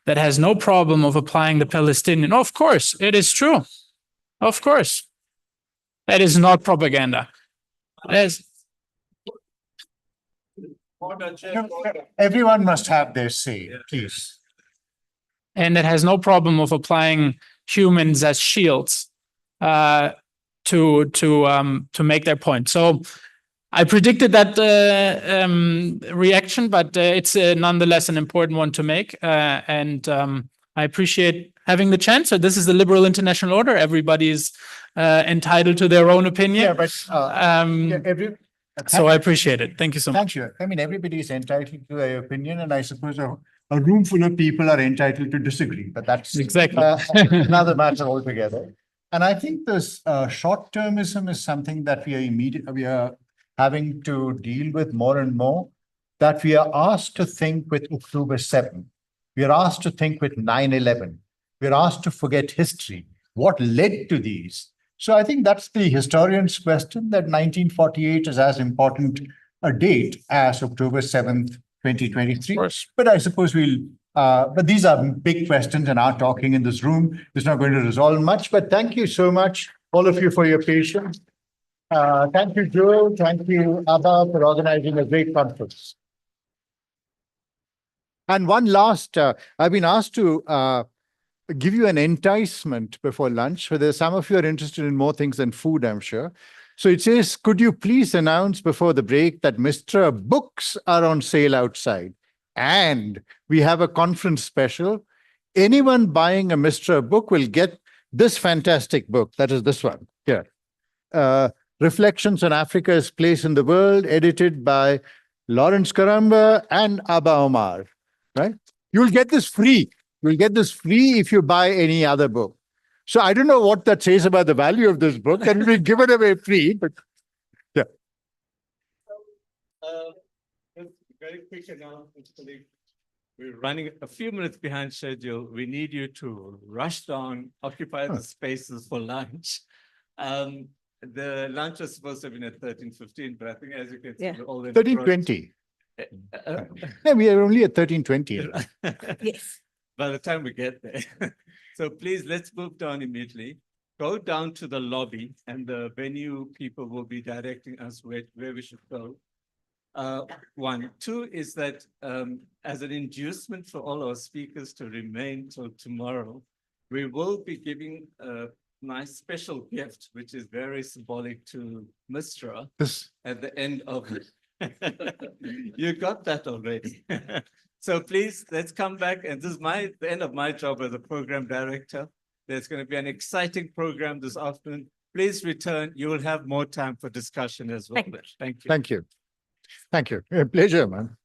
that has no problem of applying the Palestinian. Of course, it is true. Of course. That is not propaganda. Everyone must have their say, please. And it has no problem of applying humans as shields to make their point. So I predicted that reaction, but it's nonetheless an important one to make. And I appreciate having the chance. So this is the liberal international order. Everybody is entitled to their own opinion. Yeah, but so I appreciate it. Thank you so much. Thank you. I mean, everybody is entitled to their opinion, and I suppose a room full of people are entitled to disagree, but that's exactly another matter altogether. And I think this short-termism is something that we are having to deal with more and more, that we are asked to think with October 7th. We are asked to think with 9/11. We are asked to forget history. What led to these? So I think that's the historian's question, that 1948 is as important a date as October 7th, 2023. But I suppose but these are big questions, and our talking in this room is not going to resolve much. But thank you so much, all of you, for your patience. Thank you, Joe. Thank you, Abba, for organizing a great conference. And one last, I've been asked to give you an enticement before lunch. So there's some of you are interested in more things than food, I'm sure. So it says, could you please announce before the break that Mr. Books are on sale outside? And we have a conference special. Anyone buying a Mr. book will get this fantastic book. That is this one here. Reflections on Africa's Place in the World, edited by Lawrence Karamba and Abba Omar, right? You'll get this free. You'll get this free if you buy any other book. So I don't know what that says about the value of this book, and we'll give it away free, but yeah. Very quick announcement. We're running a few minutes behind schedule. We need you to rush down, occupy the spaces for lunch. The lunch was supposed to have been at 13:15, but I think as you can see, we're all in 13:20. Yeah, we are only at 13:20. Yes. By the time we get there. So please, let's move down immediately. Go down to the lobby, and the venue people will be directing us where we should go. One. Two is that as an inducement for all our speakers to remain till tomorrow, we will be giving a nice special gift, which is very symbolic to Mistra at the end of it. You got that already. So please, let's come back. And this is the end of my job as a program director. There's going to be an exciting program this afternoon. Please return. You will have more time for discussion as well. Thank you. Thank you. Thank you. A pleasure, man.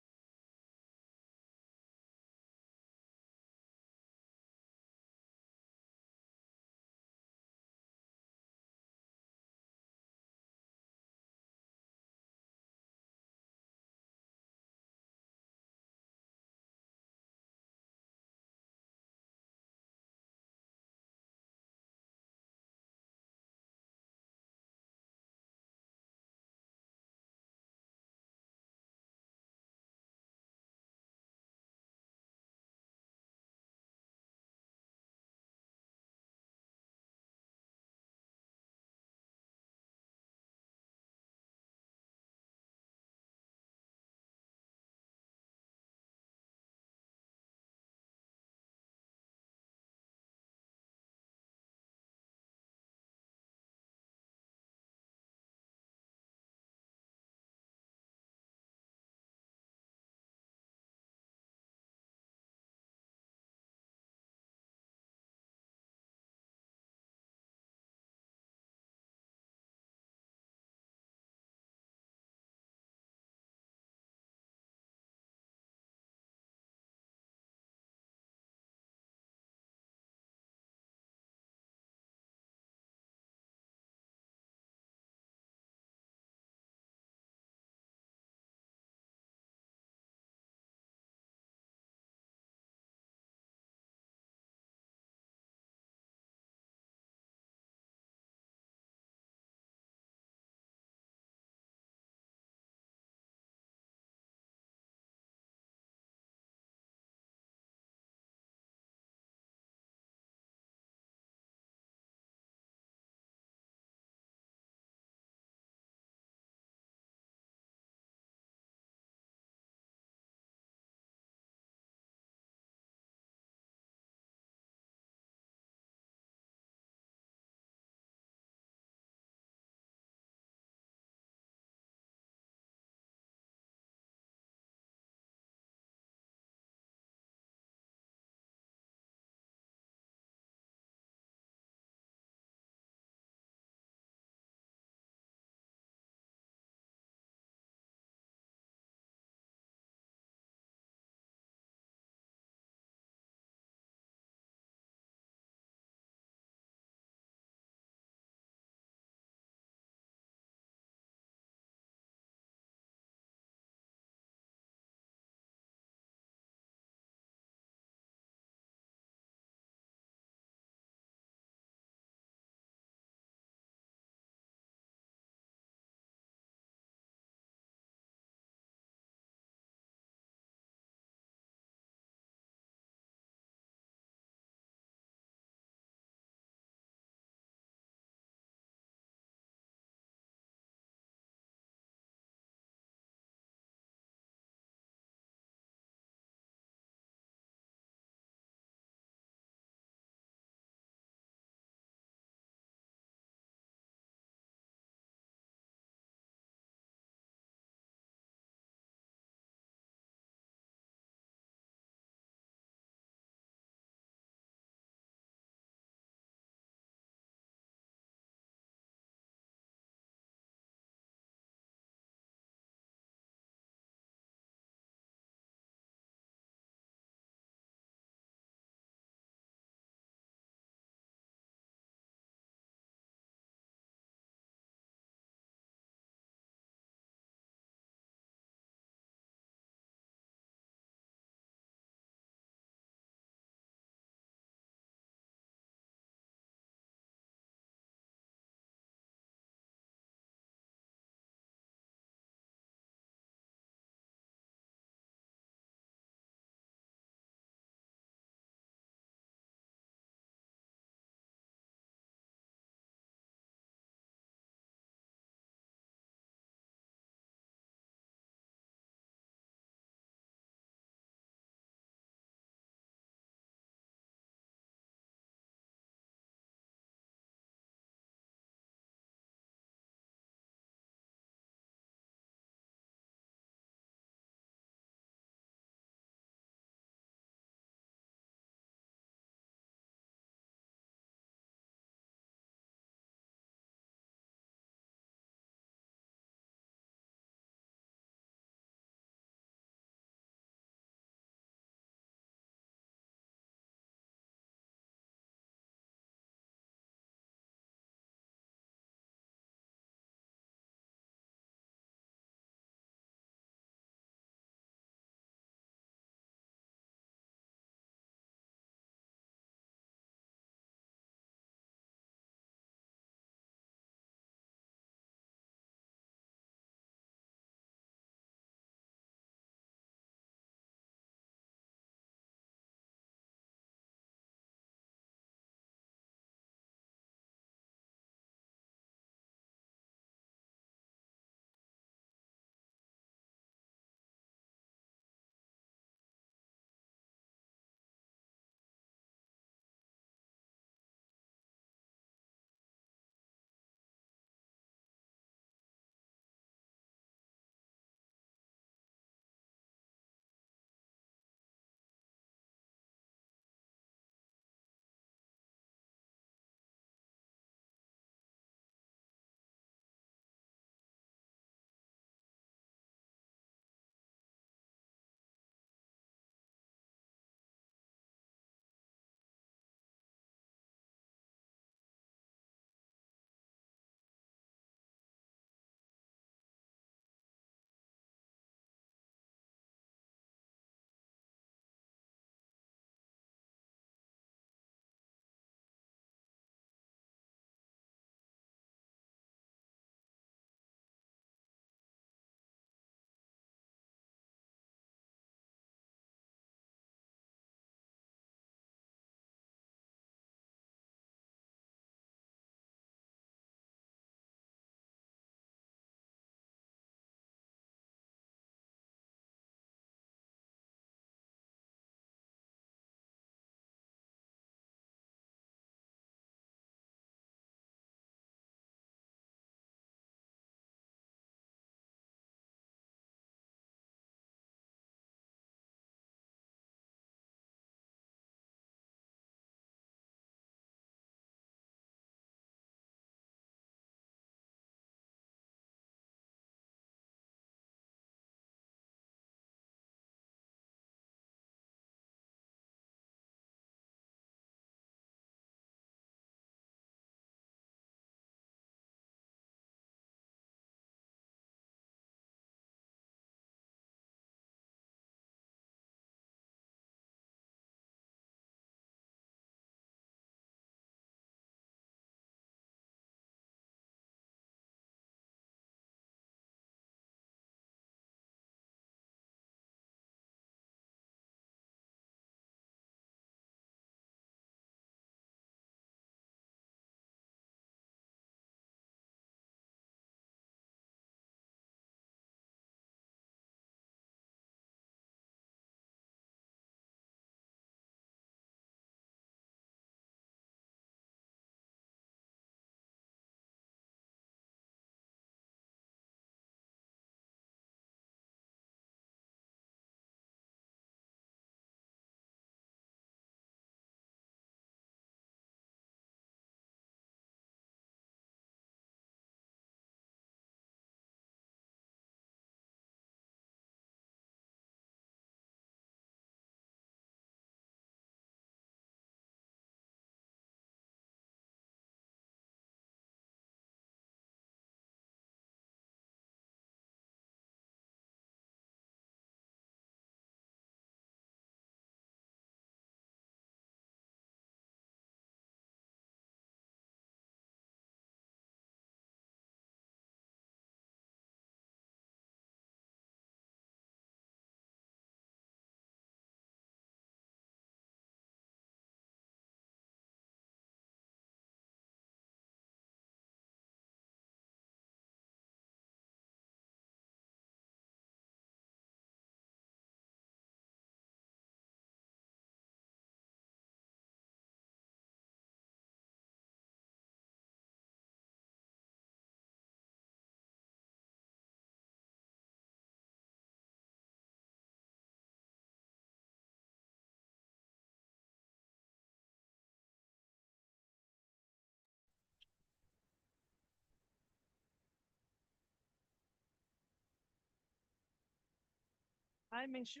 Hi, Mengshu.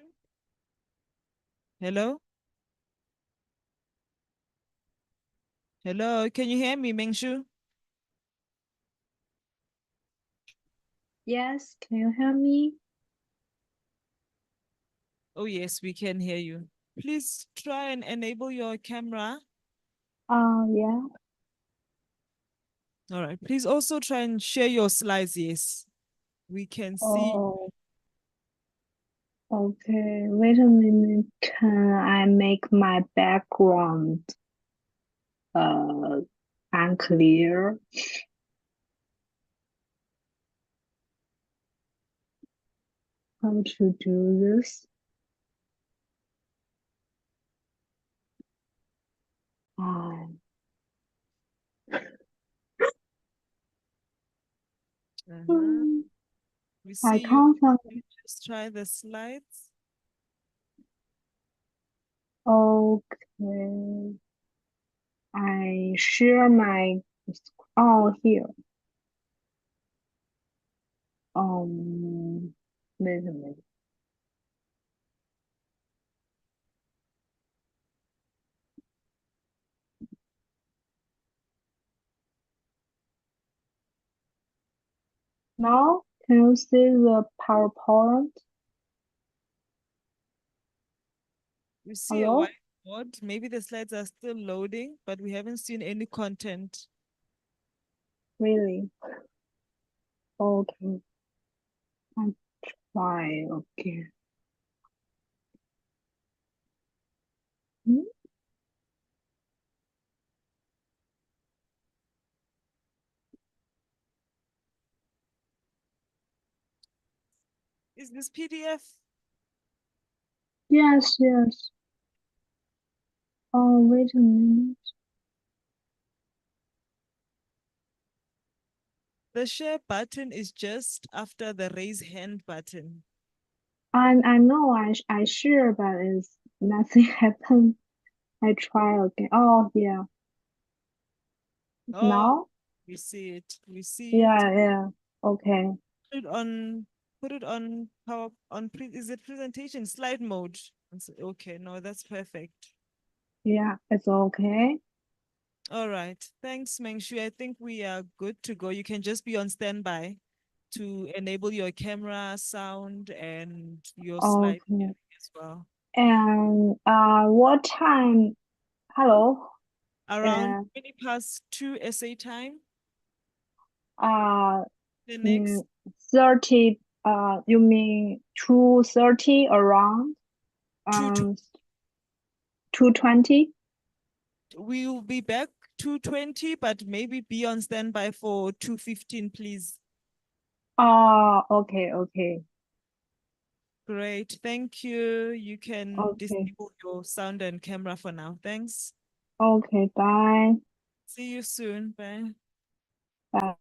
Hello? Hello, can you hear me, Mengshu? Yes, can you hear me? Oh, yes, we can hear you. Please try and enable your camera. Yeah. All right. Please also try and share your slides. Yes, we can see. Oh, okay. Wait a minute. Can I make my background unclear? How to do this? We I see you. can't find. You just try the slides. Okay. I share my. Oh, here. Wait a minute. Now, can you see the PowerPoint? We see a Hello? whiteboard. Maybe the slides are still loading, but we haven't seen any content. Really? Okay. I try again. Hmm? Is this PDF? Yes, yes. Oh, wait a minute. The share button is just after the raise hand button. I know I share, but it's nothing happened. I try again. Oh, yeah. Oh, Now? we see it. We see it. Yeah. Okay. Put it on power on is it presentation slide mode? Okay, no, that's perfect. Yeah, it's okay. All right. Thanks, Mengshu. I think we are good to go. You can just be on standby to enable your camera, sound, and your slide Okay. as well. And what time? Hello? Around 2 SA time. Uh, The next 30, you mean 2:30 around? 2:20? We will be back 2:20, but maybe be on standby for 2:15, please. Okay. Great. Thank you. You can Okay. disable your sound and camera for now. Thanks. Okay, bye. See you soon. Bye. Bye.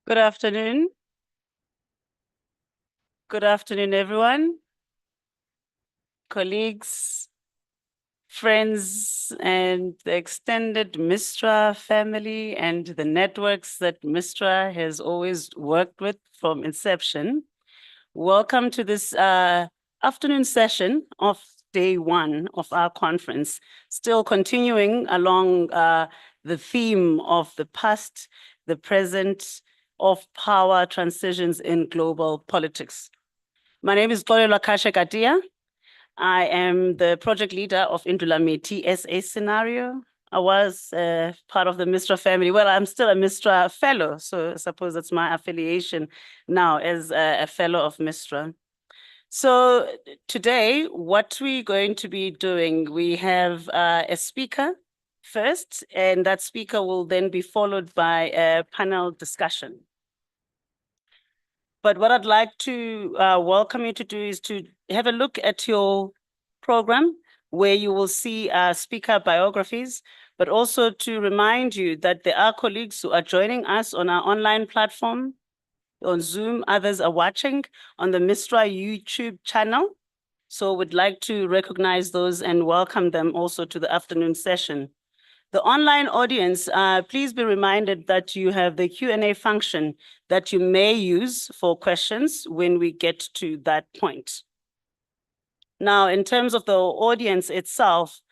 Good afternoon. Good afternoon, everyone. Colleagues, friends, and the extended Mistra family and the networks that Mistra has always worked with from inception. Welcome to this afternoon session of day one of our conference, still continuing along the theme of the past, the present, of power transitions in global politics. My name is Xolelwa Kadia. I am the project leader of Indulamiti SA scenario. I was part of the Mistra family. Well, I'm still a Mistra fellow, so I suppose that's my affiliation now as a fellow of Mistra. So today, what we're going to be doing, we have a speaker first, and that speaker will then be followed by a panel discussion. But what I'd like to welcome you to do is to have a look at your program, where you will see speaker biographies, but also to remind you that there are colleagues who are joining us on our online platform, on Zoom. Others are watching on the Mistra YouTube channel. So we'd like to recognize those and welcome them also to the afternoon session. The online audience, please be reminded that you have the Q&A function that you may use for questions when we get to that point. Now, in terms of the audience itself,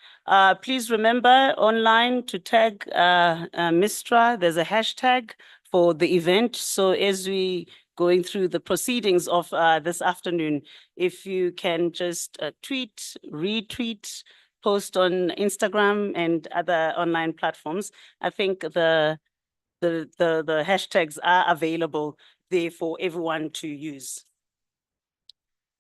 please remember online to tag Mistra. There's a hashtag for the event. So as we going through the proceedings of this afternoon, if you can just tweet, retweet, post on Instagram and other online platforms, I think the hashtags are available there for everyone to use.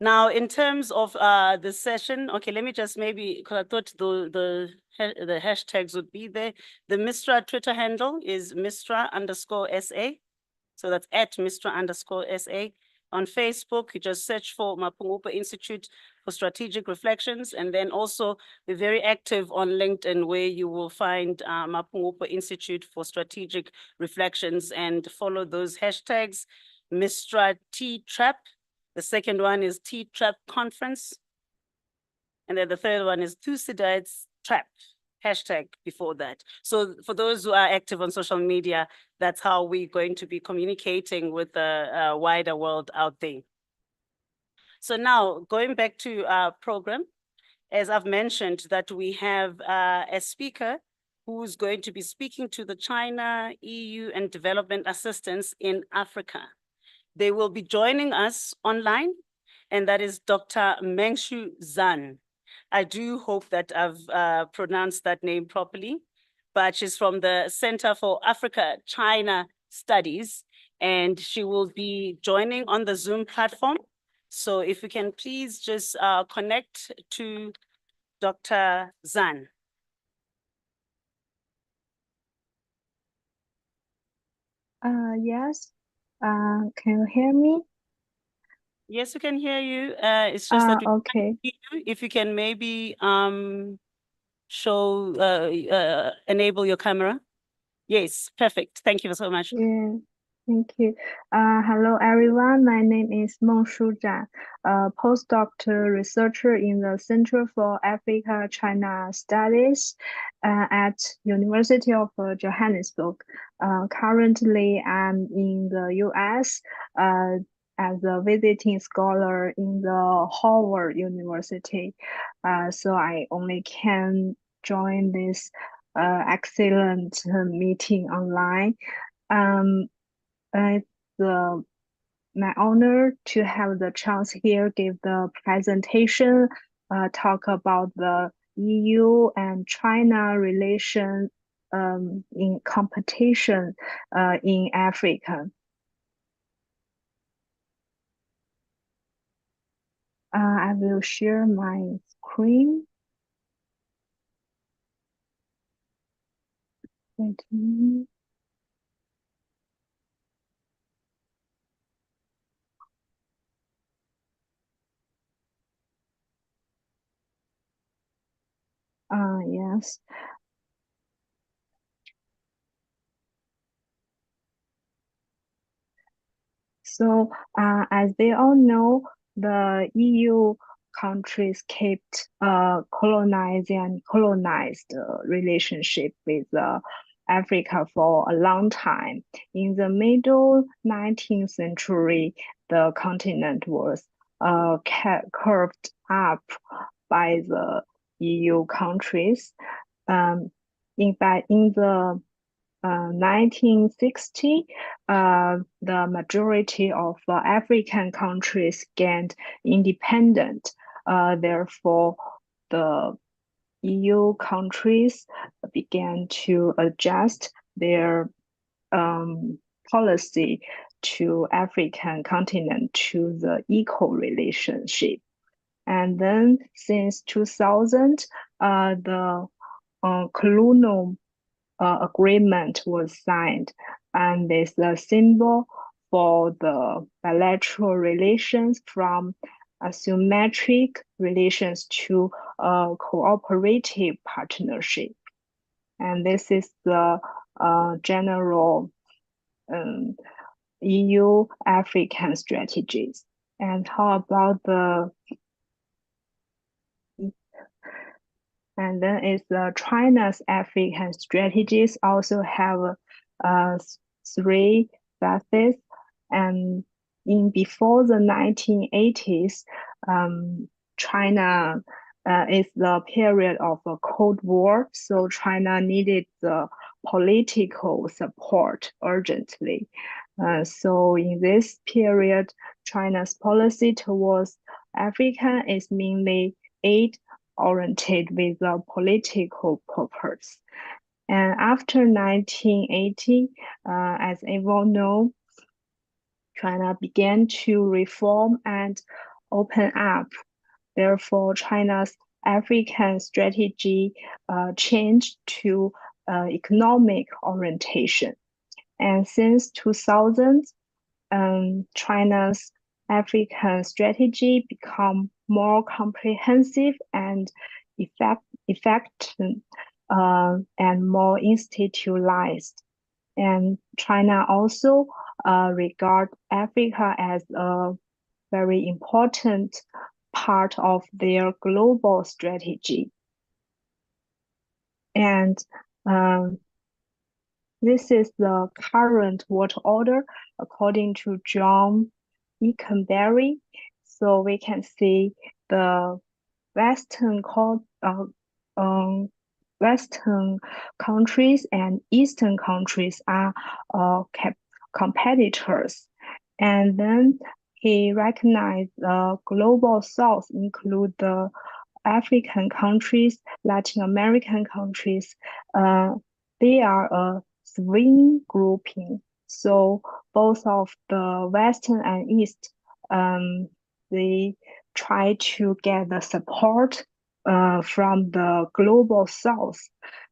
Now, in terms of the session, okay, let me just maybe, because I thought the hashtags would be there. The Mistra Twitter handle is Mistra_SA. So that's at Mistra_SA. On Facebook, you just search for Mapungupa Institute for Strategic Reflections. And then also we're very active on LinkedIn, where you will find Mapungupa Institute for Strategic Reflections, and follow those hashtags. Mistra T-Trap. The second one is T-Trap Conference. And then the third one is Thucydides Trap, hashtag before that. So for those who are active on social media, that's how we're going to be communicating with the wider world out there. So now going back to our program, as I've mentioned, that we have a speaker who's going to be speaking to the China, EU, and development assistance in Africa. They will be joining us online, and that is Dr. Mengshu Zan. I do hope that I've pronounced that name properly, but she's from the Center for Africa-China Studies, and she will be joining on the Zoom platform. So if we can please just connect to Dr. Zan. Yes. Can you hear me? Yes, we can hear you. It's just that we can't Okay. hear you. If you can maybe enable your camera. Yes, perfect. Thank you so much. Yeah, thank you. Hello, everyone. My name is Mengshu Zhan, a postdoctoral researcher in the Center for Africa-China Studies at University of Johannesburg. Currently, I'm in the US as a visiting scholar in the Howard University. So I only can join this excellent meeting online. It's my honor to have the chance here, give the presentation, talk about the EU and China relation in competition in Africa. I will share my screen. Wait a minute. Yes. So, as they all know, the EU countries kept colonized and colonized relationship with Africa for a long time. In the middle 19th century, the continent was curved up by the EU countries. In fact, in the 1960, the majority of African countries gained independence. Therefore, the EU countries began to adjust their policy to African continent to the equal relationship. And then since 2000, the colonial agreement was signed, and it's a symbol for the bilateral relations from asymmetric relations to a cooperative partnership. And this is the general EU African strategies. And how about the and then it's China's African strategies also have three phases. And before the 1980s, China is the period of a Cold War, so China needed the political support urgently. So in this period, China's policy towards Africa is mainly aid-oriented with a political purpose. And after 1980, as everyone knows, China began to reform and open up. Therefore, China's African strategy changed to economic orientation. And since 2000, China's African strategy become more comprehensive and effective and more institutionalized. And China also regard Africa as a very important part of their global strategy. And this is the current world order according to John Eaconberry. So we can see the Western countries and Eastern countries are competitors. And then he recognized the global South include the African countries, Latin American countries. They are a swing grouping. So both of the Western and East, they try to get the support from the global South.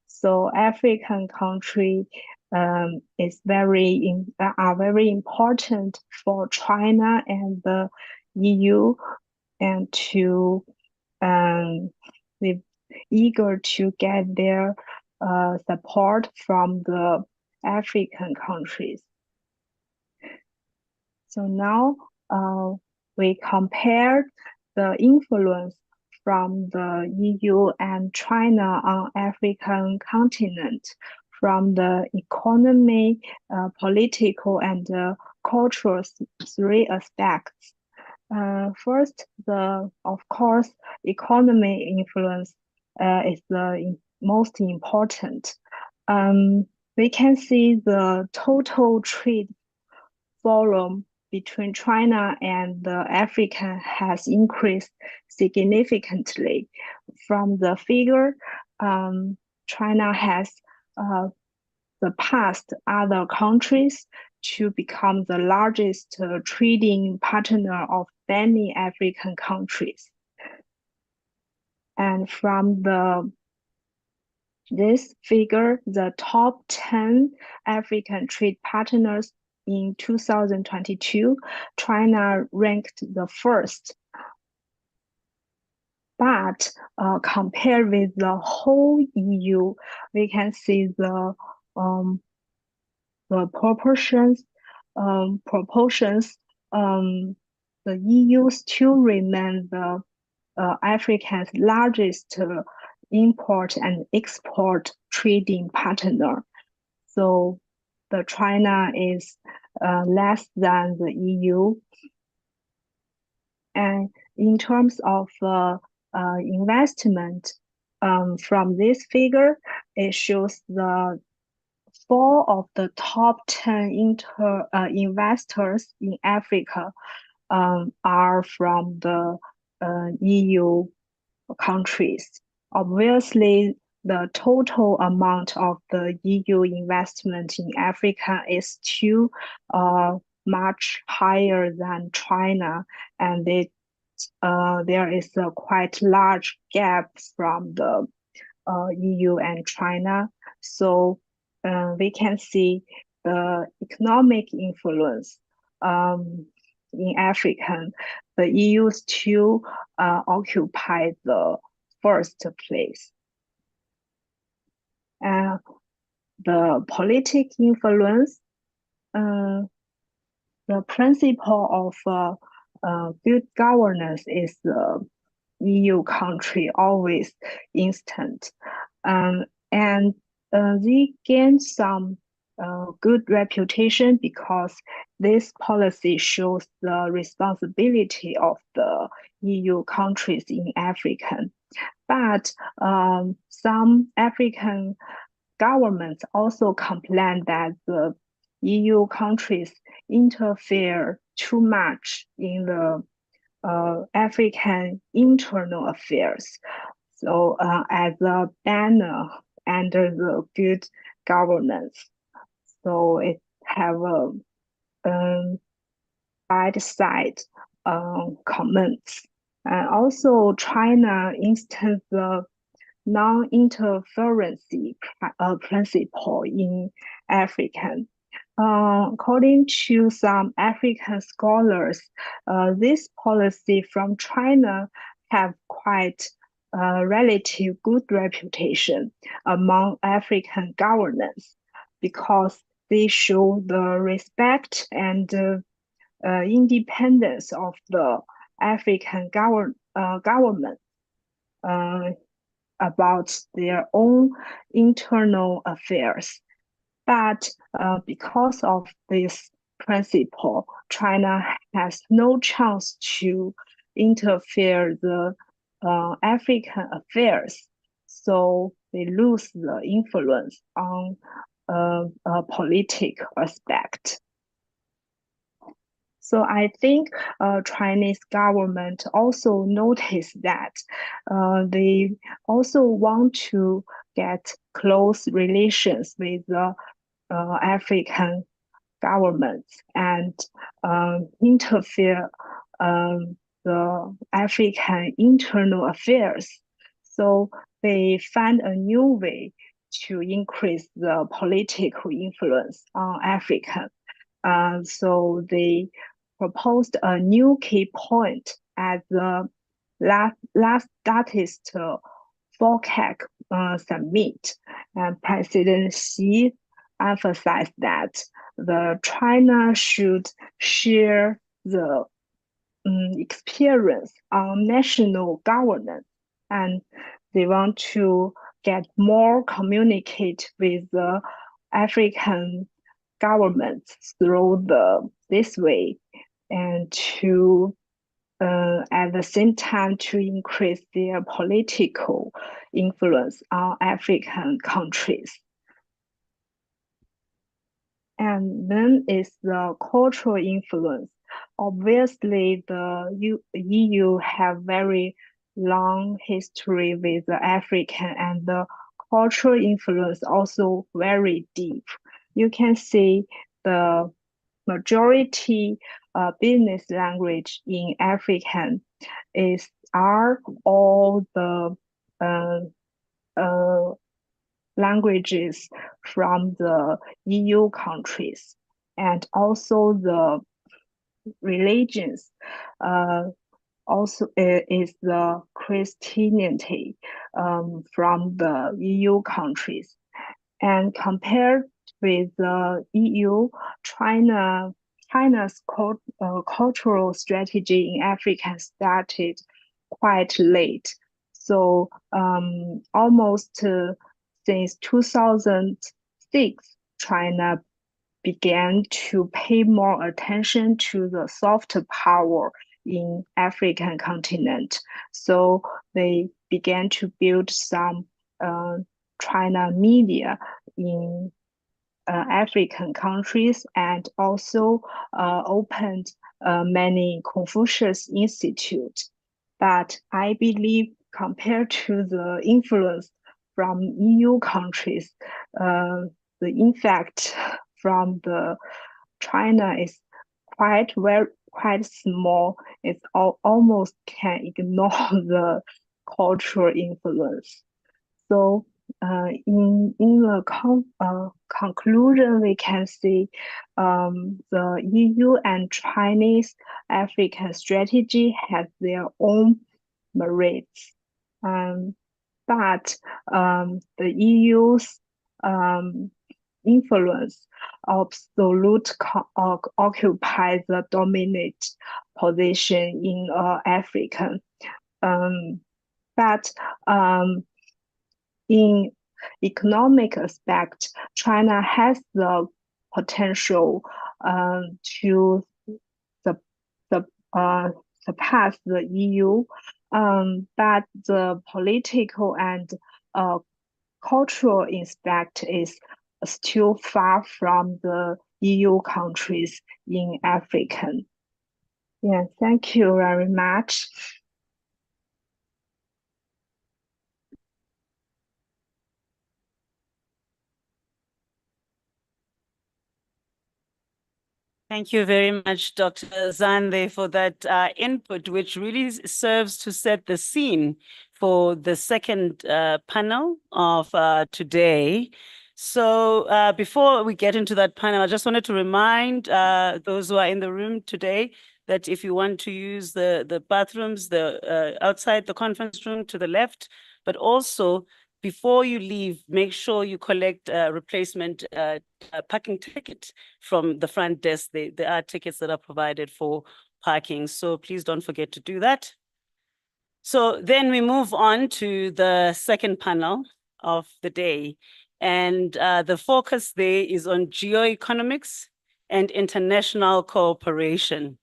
So African country are very important for China and the EU, and to we're eager to get their support from the African countries. So now we compared the influence from the EU and China on African continent from the economy, political, and cultural three aspects. First, of course, economy influence is the most important. We can see the total trade volume between China and the Africa has increased significantly. From the figure, China has surpassed other countries to become the largest trading partner of many African countries. And from this figure, the top 10 African trade partners in 2022, China ranked the first. But compared with the whole EU, we can see the proportions the EU still remains the Africa's largest import and export trading partner. So the China is less than the EU. And in terms of investment, from this figure, it shows the 4 of the top 10 investors in Africa are from the EU countries. Obviously, the total amount of the EU investment in Africa is still much higher than China, and there is a quite large gap from the EU and China. So we can see the economic influence in Africa. The EU still occupy the first place. The political influence, the principle of good governance is the EU country always instant. And they gain some good reputation because this policy shows the responsibility of the EU countries in Africa. But some African governments also complain that the EU countries interfere too much in the African internal affairs. So as a banner under the good governance, so it have a bad side comments. And also China instance the non-interference principle in Africa. According to some African scholars, this policy from China have quite relative good reputation among African governance because they show the respect and independence of the African government about their own internal affairs. But because of this principle, China has no chance to interfere the African affairs. So they lose the influence on a political aspect. So I think Chinese government also noticed that they also want to get close relations with the African governments and interfere the African internal affairs. So they find a new way to increase the political influence on Africa. So they proposed a new key point at the latest FOCAC summit, and President Xi emphasized that the China should share the experience on national governance, and they want to get more communicate with the African governments through this way, and to at the same time to increase their political influence on African countries. And then is the cultural influence. Obviously, the EU have very long history with the African, and the cultural influence also very deep. You can see the majority business language in African are all the languages from the EU countries, and also the religions also is the Christianity from the EU countries. And compared with the EU, China China's cultural strategy in Africa started quite late. So almost since 2006, China began to pay more attention to the soft power in African continent. So they began to build some China media in African countries and also opened many Confucius Institute. But I believe compared to the influence from EU countries, the impact from the China is quite small. It's almost can ignore the cultural influence. So in the conclusion, we can see the EU and Chinese African strategy has their own merits. But the EU's influence occupies the dominant position in Africa. But in economic aspect, China has the potential to surpass the EU, but the political and cultural aspect is still far from the EU countries in Africa. Yeah, thank you very much. Thank you very much, Dr. Zande, for that input, which really serves to set the scene for the second panel of today. So before we get into that panel, I just wanted to remind those who are in the room today that if you want to use the bathrooms, outside the conference room to the left, but also before you leave, make sure you collect a replacement parking ticket from the front desk. There are tickets that are provided for parking, so please don't forget to do that. So then we move on to the second panel of the day. And the focus there is on geoeconomics and international cooperation.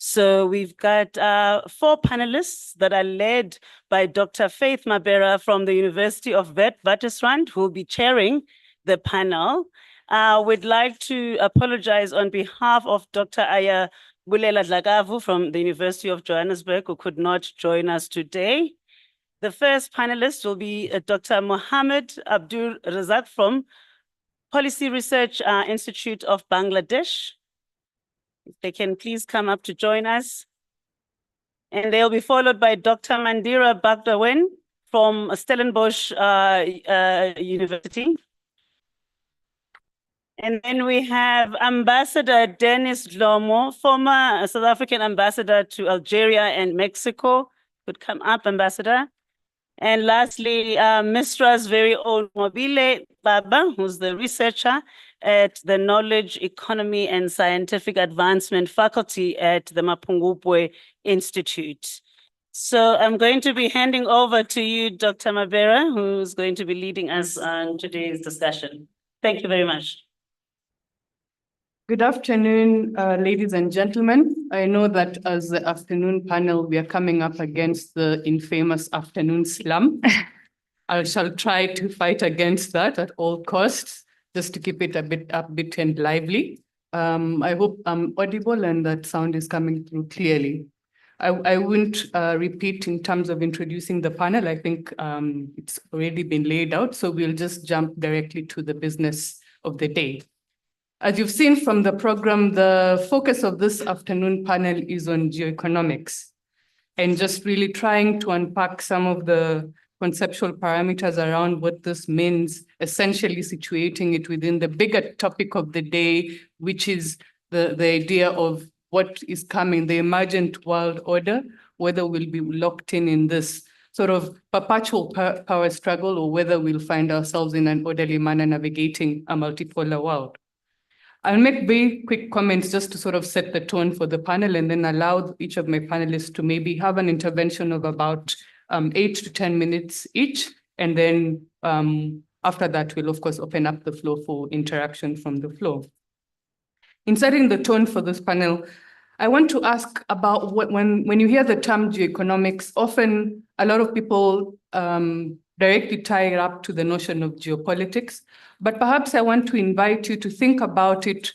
So we've got 4 panelists that are led by Dr. Faith Mabera from the University of Witwatersrand, who will be chairing the panel. We'd like to apologize on behalf of Dr. Aya Bulela Dlakavu from the University of Johannesburg, who could not join us today. The first panelist will be Dr. Mohammed Abdul Razak from Policy Research Institute of Bangladesh. If they can please come up to join us. And they'll be followed by Dr. Mandira Bagdawen from Stellenbosch University. And then we have Ambassador Dennis Dlomo, former South African ambassador to Algeria and Mexico. Could come up, Ambassador. And lastly, Mistra's very own Mobile Baba, who's the researcher at the Knowledge, Economy and Scientific Advancement Faculty at the Mapungubwe Institute. So I'm going to be handing over to you, Dr. Mabera, who's going to be leading us on today's discussion. Thank you very much. Good afternoon, ladies and gentlemen. I know that as the afternoon panel, we are coming up against the infamous afternoon slum. I shall try to fight against that at all costs, just to keep it a bit upbeat and lively. I hope I'm audible and that sound is coming through clearly. I won't repeat in terms of introducing the panel. I think it's already been laid out, so we'll just jump directly to the business of the day. As you've seen from the program, the focus of this afternoon panel is on geoeconomics and just really trying to unpack some of the conceptual parameters around what this means, essentially situating it within the bigger topic of the day, which is the idea of what is coming, the emergent world order, whether we'll be locked in this sort of perpetual power struggle or whether we'll find ourselves in an orderly manner navigating a multipolar world. I'll make very quick comments just to sort of set the tone for the panel and then allow each of my panelists to maybe have an intervention of about 8 to 10 minutes each. And then after that, we'll of course open up the floor for interaction from the floor. In setting the tone for this panel, I want to ask about when you hear the term geoeconomics, often a lot of people directly tie it up to the notion of geopolitics. But perhaps I want to invite you to think about it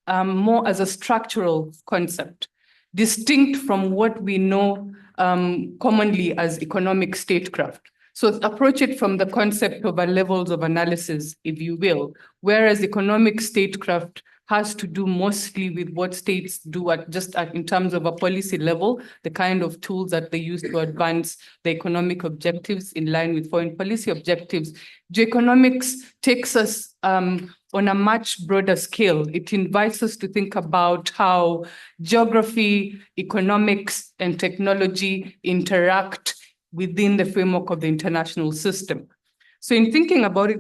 more as a structural concept, distinct from what we know commonly as economic statecraft. So approach it from the concept of a levels of analysis, if you will, whereas economic statecraft has to do mostly with what states do in terms of a policy level, the kind of tools that they use to advance the economic objectives in line with foreign policy objectives. Geoeconomics takes us on a much broader scale. It invites us to think about how geography, economics, and technology interact within the framework of the international system. So in thinking about it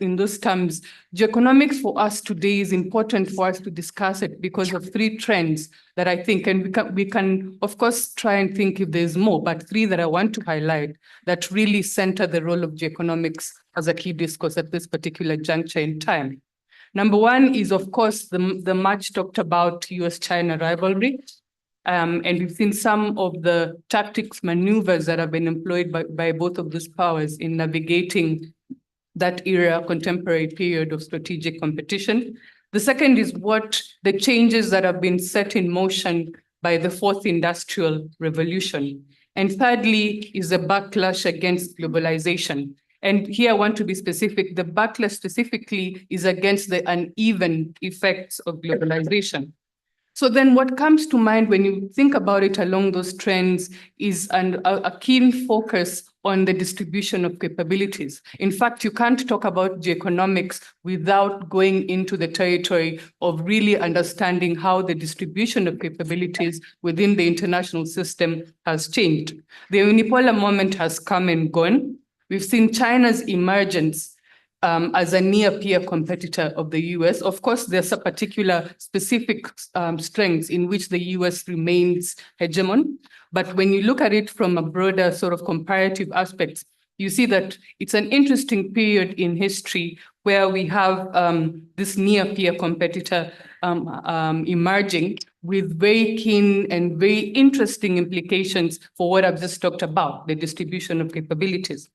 in those terms, geoeconomics for us today is important for us to discuss it because of 3 trends that I think, and we can of course try and think if there's more, but 3 that I want to highlight that really center the role of geoeconomics as a key discourse at this particular juncture in time. Number 1 is of course the much talked about US-China rivalry. And we've seen some of the tactics, maneuvers that have been employed by both of these powers in navigating that era, contemporary period of strategic competition. The second is what the changes that have been set in motion by the 4th industrial revolution. And thirdly is the backlash against globalization. And here I want to be specific. The backlash specifically is against the uneven effects of globalization. So then what comes to mind when you think about it along those trends is a keen focus on the distribution of capabilities. In fact, you can't talk about geoeconomics without going into the territory of really understanding how the distribution of capabilities within the international system has changed. The unipolar moment has come and gone. We've seen China's emergence as a near-peer competitor of the US. Of course, there's a particular specific strengths in which the US remains hegemon. But when you look at it from a broader sort of comparative aspect, you see that it's an interesting period in history where we have this near-peer competitor emerging with very keen and very interesting implications for what I've just talked about, the distribution of capabilities.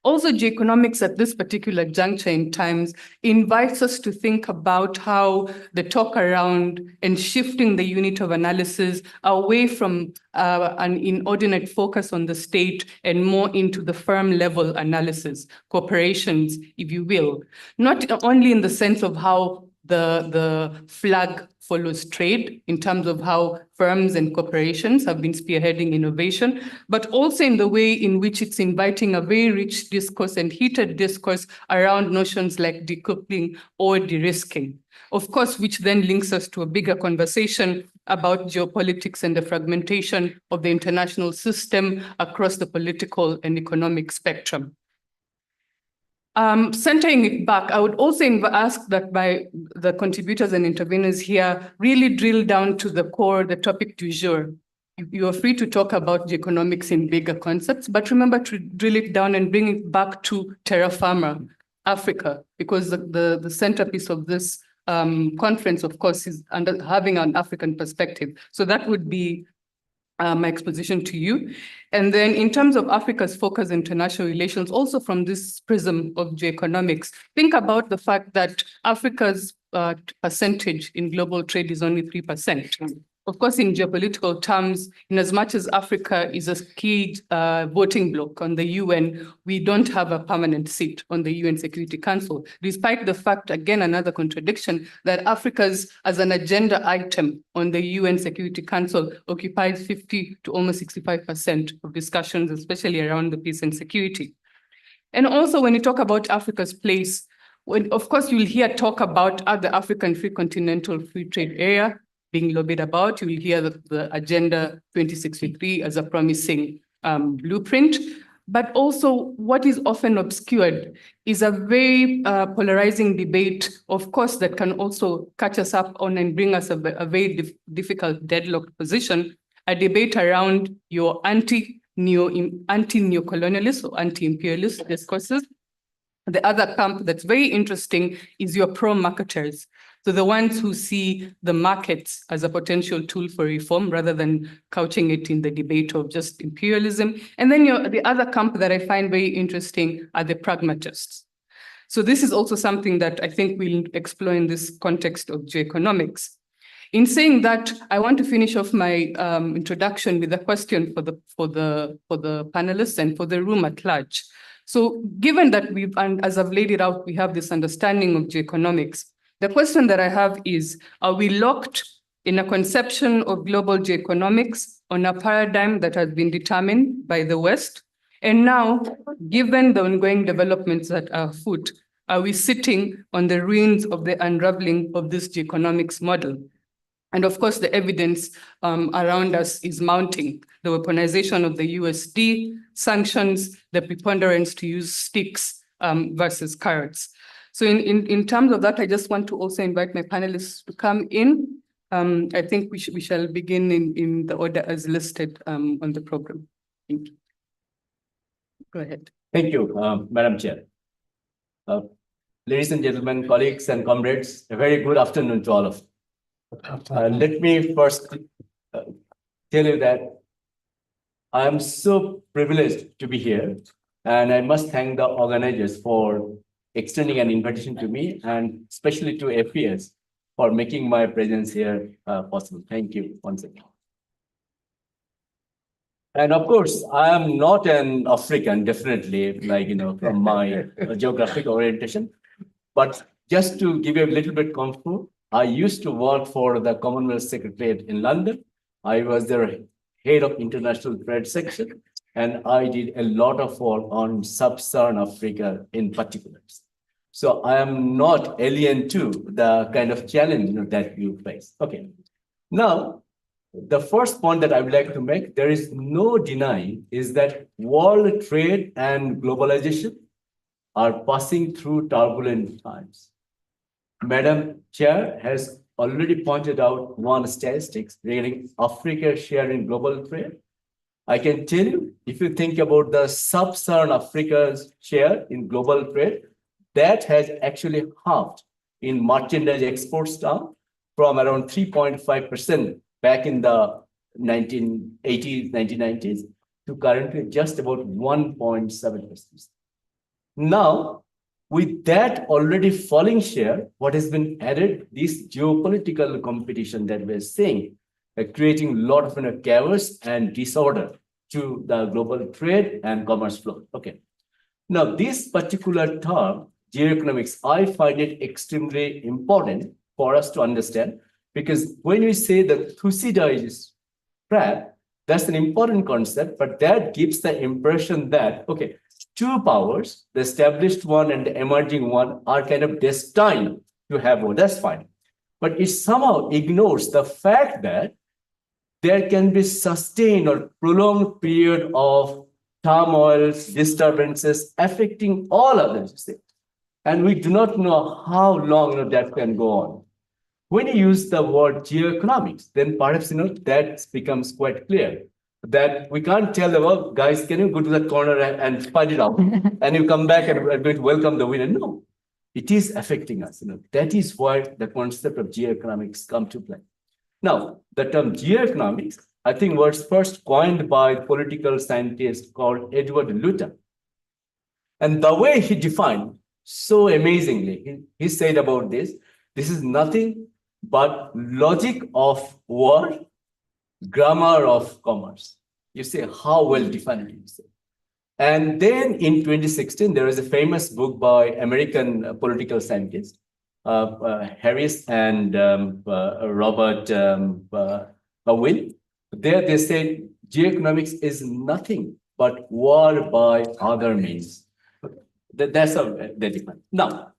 Also, geoeconomics at this particular juncture in times invites us to think about how the talk around and shifting the unit of analysis away from an inordinate focus on the state and more into the firm level analysis, corporations, if you will. Not only in the sense of how the flag follows trade in terms of how firms and corporations have been spearheading innovation, but also in the way in which it's inviting a very rich discourse and heated discourse around notions like decoupling or de-risking. Of course, which then links us to a bigger conversation about geopolitics and the fragmentation of the international system across the political and economic spectrum. Centering it back, I would also ask that by the contributors and interveners here really drill down to the core, the topic du jour. You are free to talk about the economics in bigger concepts, but remember to drill it down and bring it back to terra firma, Africa, because the centerpiece of this conference, of course, is having an African perspective. So that would be my exposition to you. And then in terms of Africa's focus on international relations, also from this prism of geoeconomics, think about the fact that Africa's percentage in global trade is only 3%. Of course, in geopolitical terms, in as much as Africa is a key voting bloc on the UN, we don't have a permanent seat on the UN Security Council, despite the fact, again, another contradiction, that Africa's, as an agenda item on the UN Security Council, occupies 50 to almost 65% of discussions, especially around the peace and security. And also, when you talk about Africa's place, of course, you'll hear talk about the African Free Continental Free Trade Area being lobbied about. You will hear the Agenda 2063 as a promising blueprint. But also what is often obscured is a very polarizing debate, of course, that can also catch us up on and bring us a very difficult deadlocked position, a debate around your anti-neocolonialist or anti-imperialist discourses. The other camp that's very interesting is your pro-marketers. So the ones who see the markets as a potential tool for reform rather than couching it in the debate of just imperialism. And then the other camp that I find very interesting are the pragmatists. So this is also something that I think we'll explore in this context of geoeconomics. In saying that, I want to finish off my introduction with a question for the panelists and for the room at large. So given that and as I've laid it out, we have this understanding of geoeconomics, the question that I have is, are we locked in a conception of global geoeconomics on a paradigm that has been determined by the West? And now, given the ongoing developments that are afoot, are we sitting on the ruins of the unraveling of this geoeconomics model? And of course, the evidence around us is mounting. The weaponization of the USD, sanctions, the preponderance to use sticks versus carrots. So in terms of that, I just want to also invite my panelists to come in. I think we shall begin in the order as listed on the program. Thank you. Go ahead. Thank you, Madam Chair. Ladies and gentlemen, colleagues and comrades, a very good afternoon to all of you. Let me first tell you that I am so privileged to be here, and I must thank the organizers for extending an invitation to me, and especially to FPS for making my presence here possible. Thank you once again. And of course, I am not an African, definitely, from my geographic orientation. But just to give you a little bit comfort, I used to work for the Commonwealth Secretariat in London. I was their head of international trade section, and I did a lot of work on sub-Saharan Africa in particular. So I am not alien to the kind of challenge that you face. Okay. Now, the first point that I would like to make, there is no denying, is that world trade and globalization are passing through turbulent times. Madam Chair has already pointed out one statistics regarding Africa's share in global trade. I can tell you, if you think about the sub-Saharan Africa's share in global trade, that has actually halved in merchandise exports down from around 3.5% back in the 1980s, 1990s to currently just about 1.7%. Now, with that already falling share, what has been added, this geopolitical competition that we're seeing, creating a lot of chaos and disorder to the global trade and commerce flow. Okay. Now, this particular term, geoeconomics, I find it extremely important for us to understand, because when we say the Thucydides trap, that's an important concept, but that gives the impression that, okay, two powers, the established one and the emerging one, are kind of destined to have war. That's fine. But it somehow ignores the fact that there can be sustained or prolonged period of turmoils, disturbances affecting all others. And we do not know how long that can go on. When you use the word geoeconomics, then perhaps that becomes quite clear. That we can't tell them, oh, guys, can you go to that corner and fight it out? And you come back and we're going to welcome the winner. No, it is affecting us. That is why the concept of geoeconomics come to play. Now, the term geoeconomics, I think was first coined by a political scientist called Edward Lutyens. And the way he defined so amazingly, he said about this is nothing but logic of war, grammar of commerce. You say, how well defined you say. And then in 2016, there is a famous book by American political scientists, Harris and Robert Will. There they said, geoeconomics is nothing but war by other means. That's how they define. Now,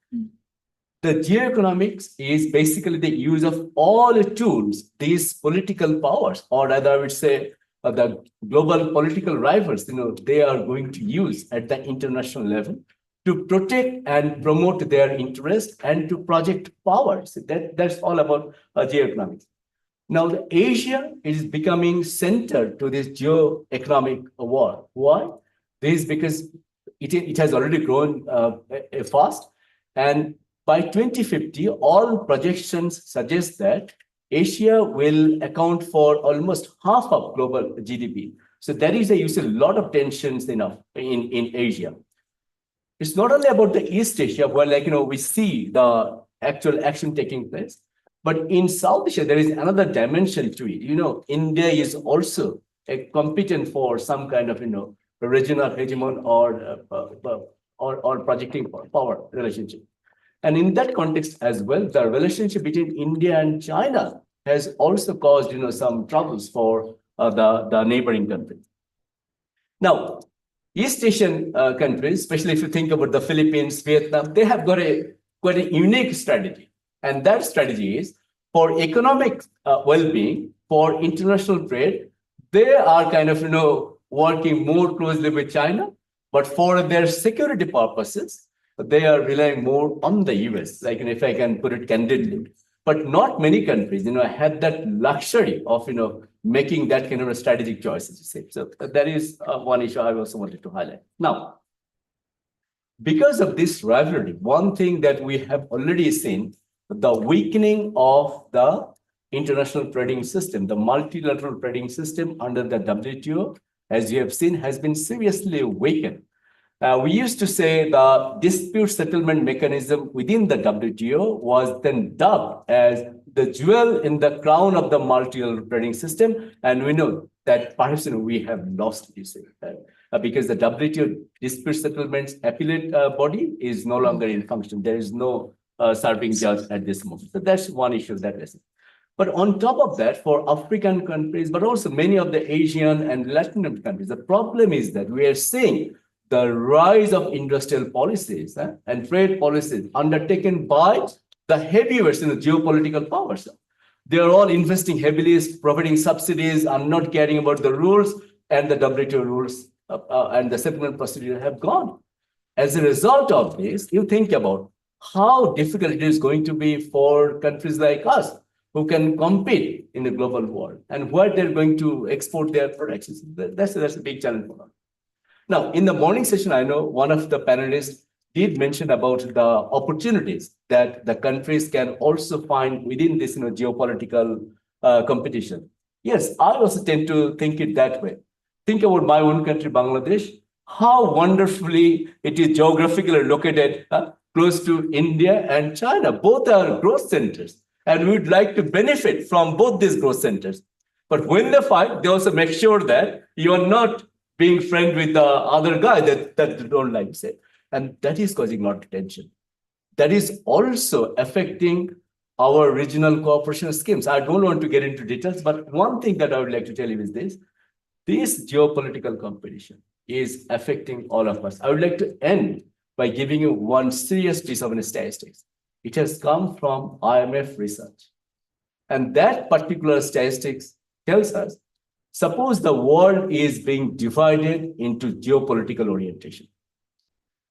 the geoeconomics is basically the use of all the tools, these political powers, or rather I would say the global political rivals, they are going to use at the international level to protect and promote their interest and to project power. So that's all about geoeconomics. Now, Asia is becoming center to this geo-economic war. Why? This is because it has already grown fast. And by 2050, all projections suggest that Asia will account for almost half of global GDP. So there is a lot of tensions in Asia. It's not only about the East Asia, where we see the actual action taking place, but in South Asia, there is another dimension to it. India is also competent for some kind of, regional hegemon or projecting power relationship. And in that context as well, the relationship between India and China has also caused, some troubles for the neighboring countries. Now, East Asian countries, especially if you think about the Philippines, Vietnam, they have got quite a unique strategy. And that strategy is for economic well-being, for international trade, they are kind of, working more closely with China, but for their security purposes, they are relying more on the US, if I can put it candidly. But not many countries, had that luxury of, making that kind of a strategic choices, you see. So that is one issue I also wanted to highlight. Now, because of this rivalry, one thing that we have already seen, the weakening of the international trading system, the multilateral trading system under the WTO, as you have seen, has been seriously weakened. We used to say the dispute settlement mechanism within the WTO was then dubbed as the jewel in the crown of the multilateral trading system. And we know that perhaps we have lost this because the WTO dispute settlements appellate body is no longer in function. There is no serving judge at this moment. So that's one issue that is. But on top of that, for African countries, but also many of the Asian and Latin American countries, the problem is that we are seeing the rise of industrial policies and trade policies undertaken by the heavyweights in the geopolitical powers. They are all investing heavily, providing subsidies, and not caring about the rules, and the WTO rules and the settlement procedure have gone. As a result of this, you think about how difficult it is going to be for countries like us who can compete in the global world and where they're going to export their products. That's a big challenge for them. Now, in the morning session, I know one of the panelists did mention about the opportunities that the countries can also find within this geopolitical competition. Yes, I also tend to think it that way. Think about my own country, Bangladesh, how wonderfully it is geographically located close to India and China. Both are growth centers, and we would like to benefit from both these growth centers. But when they fight, they also make sure that you are not being friend with the other guy that they don't like to say. And that is causing a lot of tension. That is also affecting our regional cooperation schemes. I don't want to get into details, but one thing that I would like to tell you is this. This geopolitical competition is affecting all of us. I would like to end by giving you one serious piece of statistics. It has come from IMF research. And that particular statistics tells us, suppose the world is being divided into geopolitical orientation.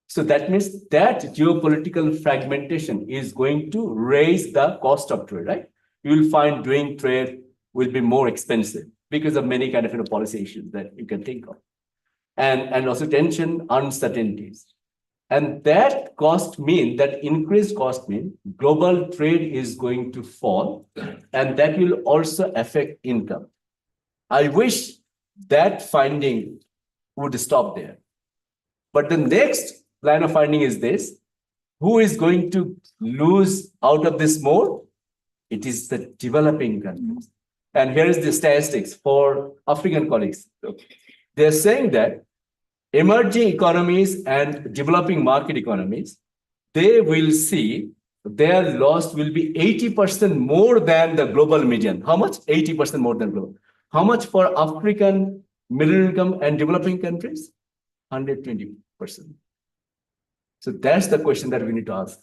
So that means that geopolitical fragmentation is going to raise the cost of trade, right? You will find doing trade will be more expensive because of many kind of policy issues that you can think of. And also tension, uncertainties. And that increased cost mean global trade is going to fall, and that will also affect income. I wish that finding would stop there. But the next line of finding is this. Who is going to lose out of this more? It is the developing countries. And here is the statistics for African colleagues. They're saying that emerging economies and developing market economies, they will see their loss will be 80% more than the global median. How much? 80% more than global. How much for African middle income and developing countries? 120%. So that's the question that we need to ask.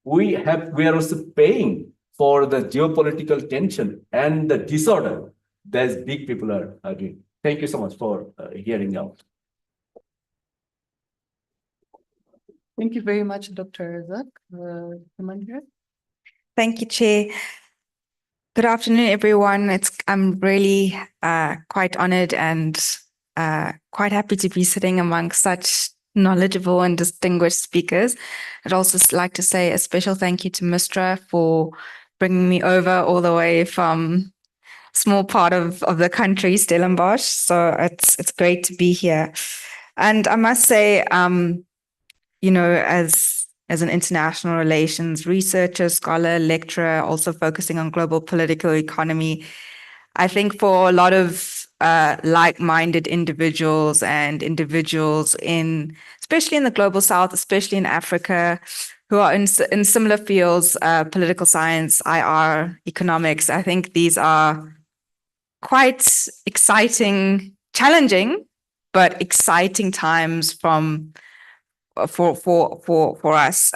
We are also paying for the geopolitical tension and the disorder that big people are doing. Thank you. Thank you so much for hearing out. Thank you very much, Dr. Razak. Commander? Thank you, Chair. Good afternoon, everyone. I'm really quite honored and quite happy to be sitting among such knowledgeable and distinguished speakers. I'd also like to say a special thank you to Mistra for bringing me over all the way from small part of the country, Stellenbosch. So it's great to be here. And I must say, you know, as an international relations researcher, scholar, lecturer, also focusing on global political economy, I think for a lot of like-minded individuals and individuals especially in the global South, especially in Africa, who are in similar fields, political science, IR, economics, I think these are quite exciting, challenging, but exciting times for us.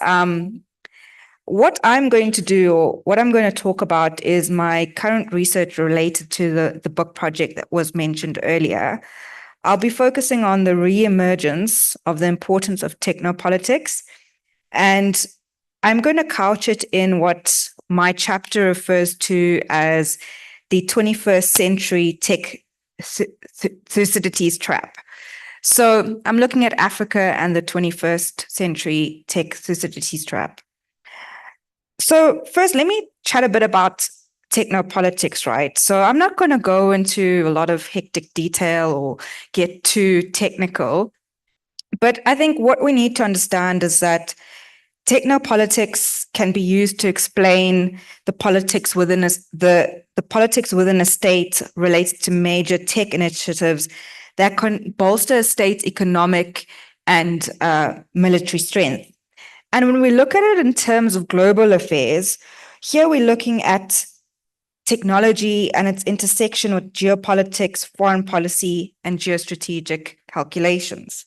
What I'm going to do, or what I'm going to talk about, is my current research related to the book project that was mentioned earlier. I'll be focusing on the re-emergence of the importance of technopolitics, and I'm going to couch it in what my chapter refers to as the 21st century tech Thucydides trap. So I'm looking at Africa and the 21st century tech Thucydides trap. So first, let me chat a bit about technopolitics, right? So I'm not going to go into a lot of hectic detail or get too technical, but I think what we need to understand is that technopolitics can be used to explain the politics within the politics within a state related to major tech initiatives that can bolster a state's economic and military strength. And when we look at it in terms of global affairs, here we're looking at technology and its intersection with geopolitics, foreign policy, and geostrategic calculations.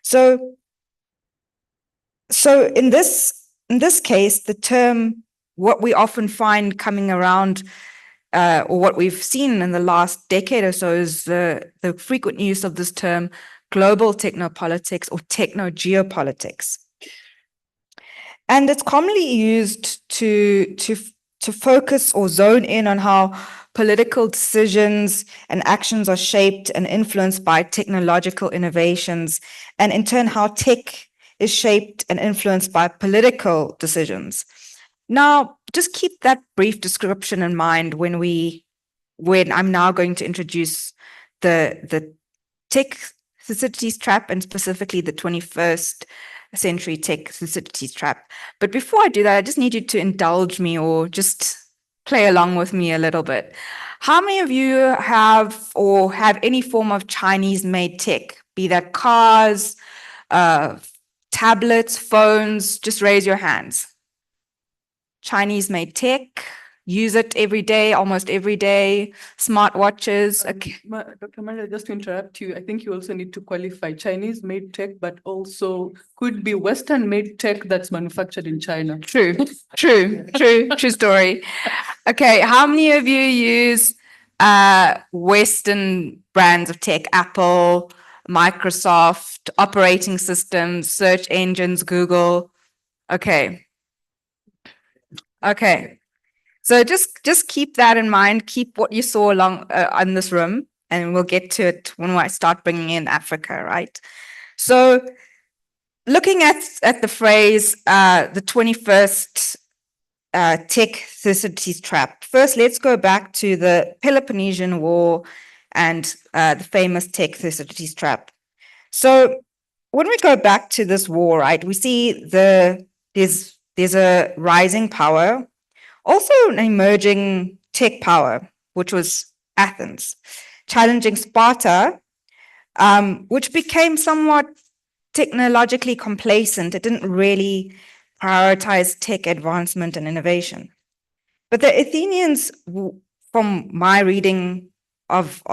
So in this case, the term, what we often find coming around, or what we've seen in the last decade or so, is the frequent use of this term, global technopolitics or techno-geopolitics. And it's commonly used to focus or zone in on how political decisions and actions are shaped and influenced by technological innovations, and in turn how tech is shaped and influenced by political decisions. Now, just keep that brief description in mind when I'm now going to introduce the tech Thucydides trap, and specifically the 21st century tech Thucydides trap. But before I do that, I just need you to indulge me or just play along with me a little bit. How many of you have any form of Chinese-made tech, be that cars, tablets, phones? Just raise your hands. Chinese-made tech, use it every day, almost every day, smartwatches. Okay. Dr. Manda, just to interrupt you, I think you also need to qualify Chinese-made tech, but also could be Western-made tech that's manufactured in China. True story. Okay, how many of you use Western brands of tech? Apple, Microsoft, operating systems, search engines, Google. Okay. So just keep that in mind. Keep what you saw along in this room, and we'll get to it when I start bringing in Africa, right? So looking at the phrase, the 21st tech Thucydides trap. First, let's go back to the Peloponnesian War and the famous tech Thucydides trap. So when we go back to this war, right, we see there's a rising power, also an emerging tech power, which was Athens, challenging Sparta, which became somewhat technologically complacent. It didn't really prioritize tech advancement and innovation. But the Athenians, from my reading of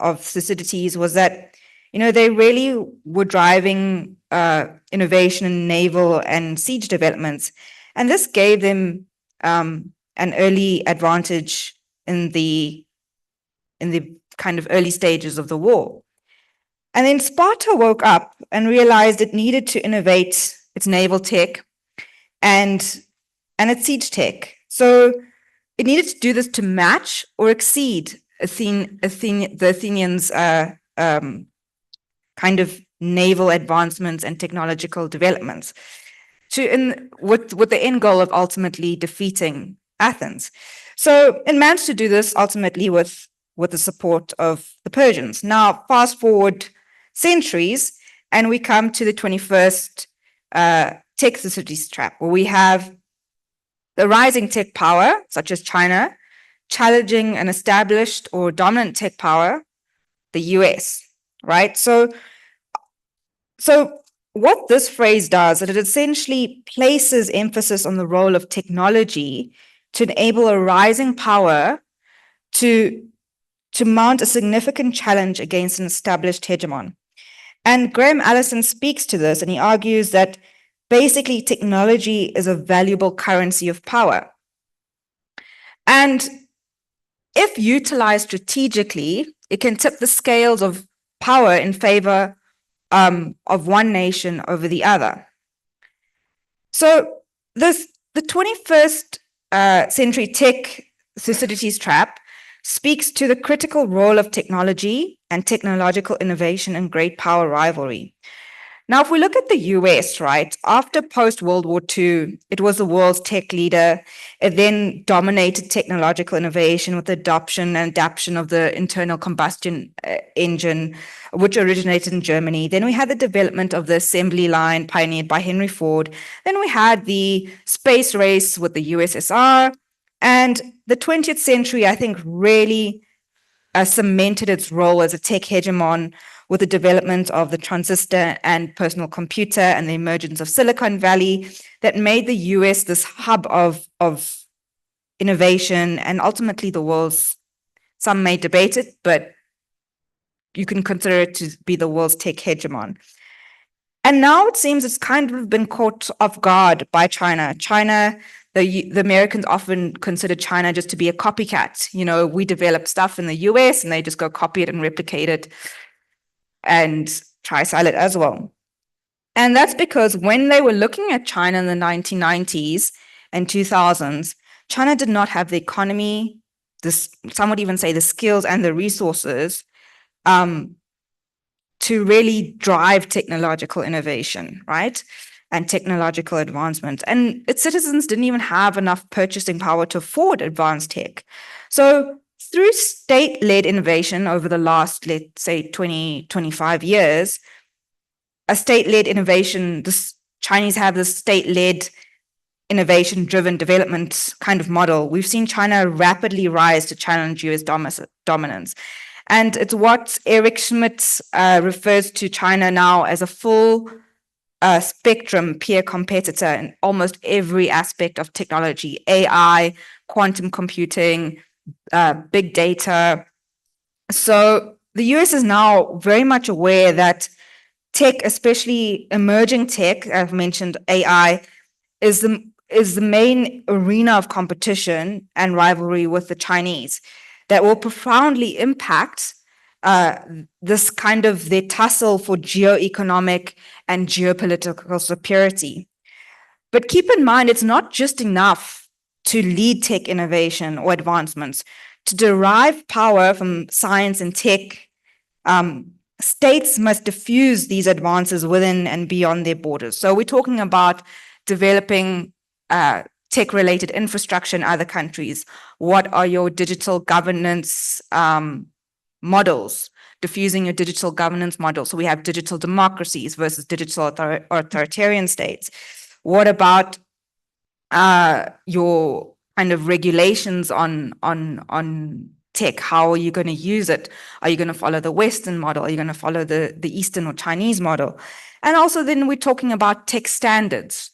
Thucydides, was that, you know, they really were driving innovation in naval and siege developments. And this gave them an early advantage in the kind of early stages of the war. And then Sparta woke up and realized it needed to innovate its naval tech and its siege tech. So it needed to do this to match or exceed the Athenians' kind of naval advancements and technological developments, with the end goal of ultimately defeating Athens. So it managed to do this ultimately with the support of the Persians. Now, fast forward centuries, and we come to the 21st tech Thucydides trap, where we have the rising tech power, such as China, challenging an established or dominant tech power, the US, right? So what this phrase does is it essentially places emphasis on the role of technology to enable a rising power to mount a significant challenge against an established hegemon. And Graham Allison speaks to this, and he argues that basically technology is a valuable currency of power. And if utilized strategically, it can tip the scales of power in favor of one nation over the other. So the 21st century tech Thucydides trap speaks to the critical role of technology and technological innovation in great power rivalry. Now, if we look at the US, right, after post-World War II, it was the world's tech leader. It then dominated technological innovation with the adoption and adaptation of the internal combustion engine, which originated in Germany. Then we had the development of the assembly line pioneered by Henry Ford. Then we had the space race with the USSR. And the 20th century, I think, really cemented its role as a tech hegemon with the development of the transistor and personal computer and the emergence of Silicon Valley that made the US this hub of innovation and ultimately the world's, some may debate it, but you can consider it to be the world's tech hegemon. And now it seems it's kind of been caught off guard by China. The Americans often consider China just to be a copycat. You know, we develop stuff in the US and they just go copy it and replicate it and try sell it as well. And that's because when they were looking at China in the 1990s and 2000s, China did not have the economy, some would even say the skills and the resources to really drive technological innovation, right? And technological advancement. And its citizens didn't even have enough purchasing power to afford advanced tech. So through state-led innovation over the last, let's say, 20, 25 years, a state-led innovation, the Chinese have this state-led innovation-driven development kind of model. We've seen China rapidly rise to challenge US dominance. And it's what Eric Schmidt refers to China now as a full spectrum peer competitor in almost every aspect of technology, AI, quantum computing, big data. So the US is now very much aware that tech, especially emerging tech, I've mentioned AI, is the main arena of competition and rivalry with the Chinese that will profoundly impact this kind of their tussle for geo-economic and geopolitical superiority. But keep in mind, it's not just enough to lead tech innovation or advancements. To derive power from science and tech, states must diffuse these advances within and beyond their borders. So we're talking about developing tech-related infrastructure in other countries. What are your digital governance models? Diffusing your digital governance model. So we have digital democracies versus digital authoritarian states. What about your kind of regulations on tech? How are you going to use it? Are you going to follow the Western model? Are you going to follow the Eastern or Chinese model? And also then we're talking about tech standards,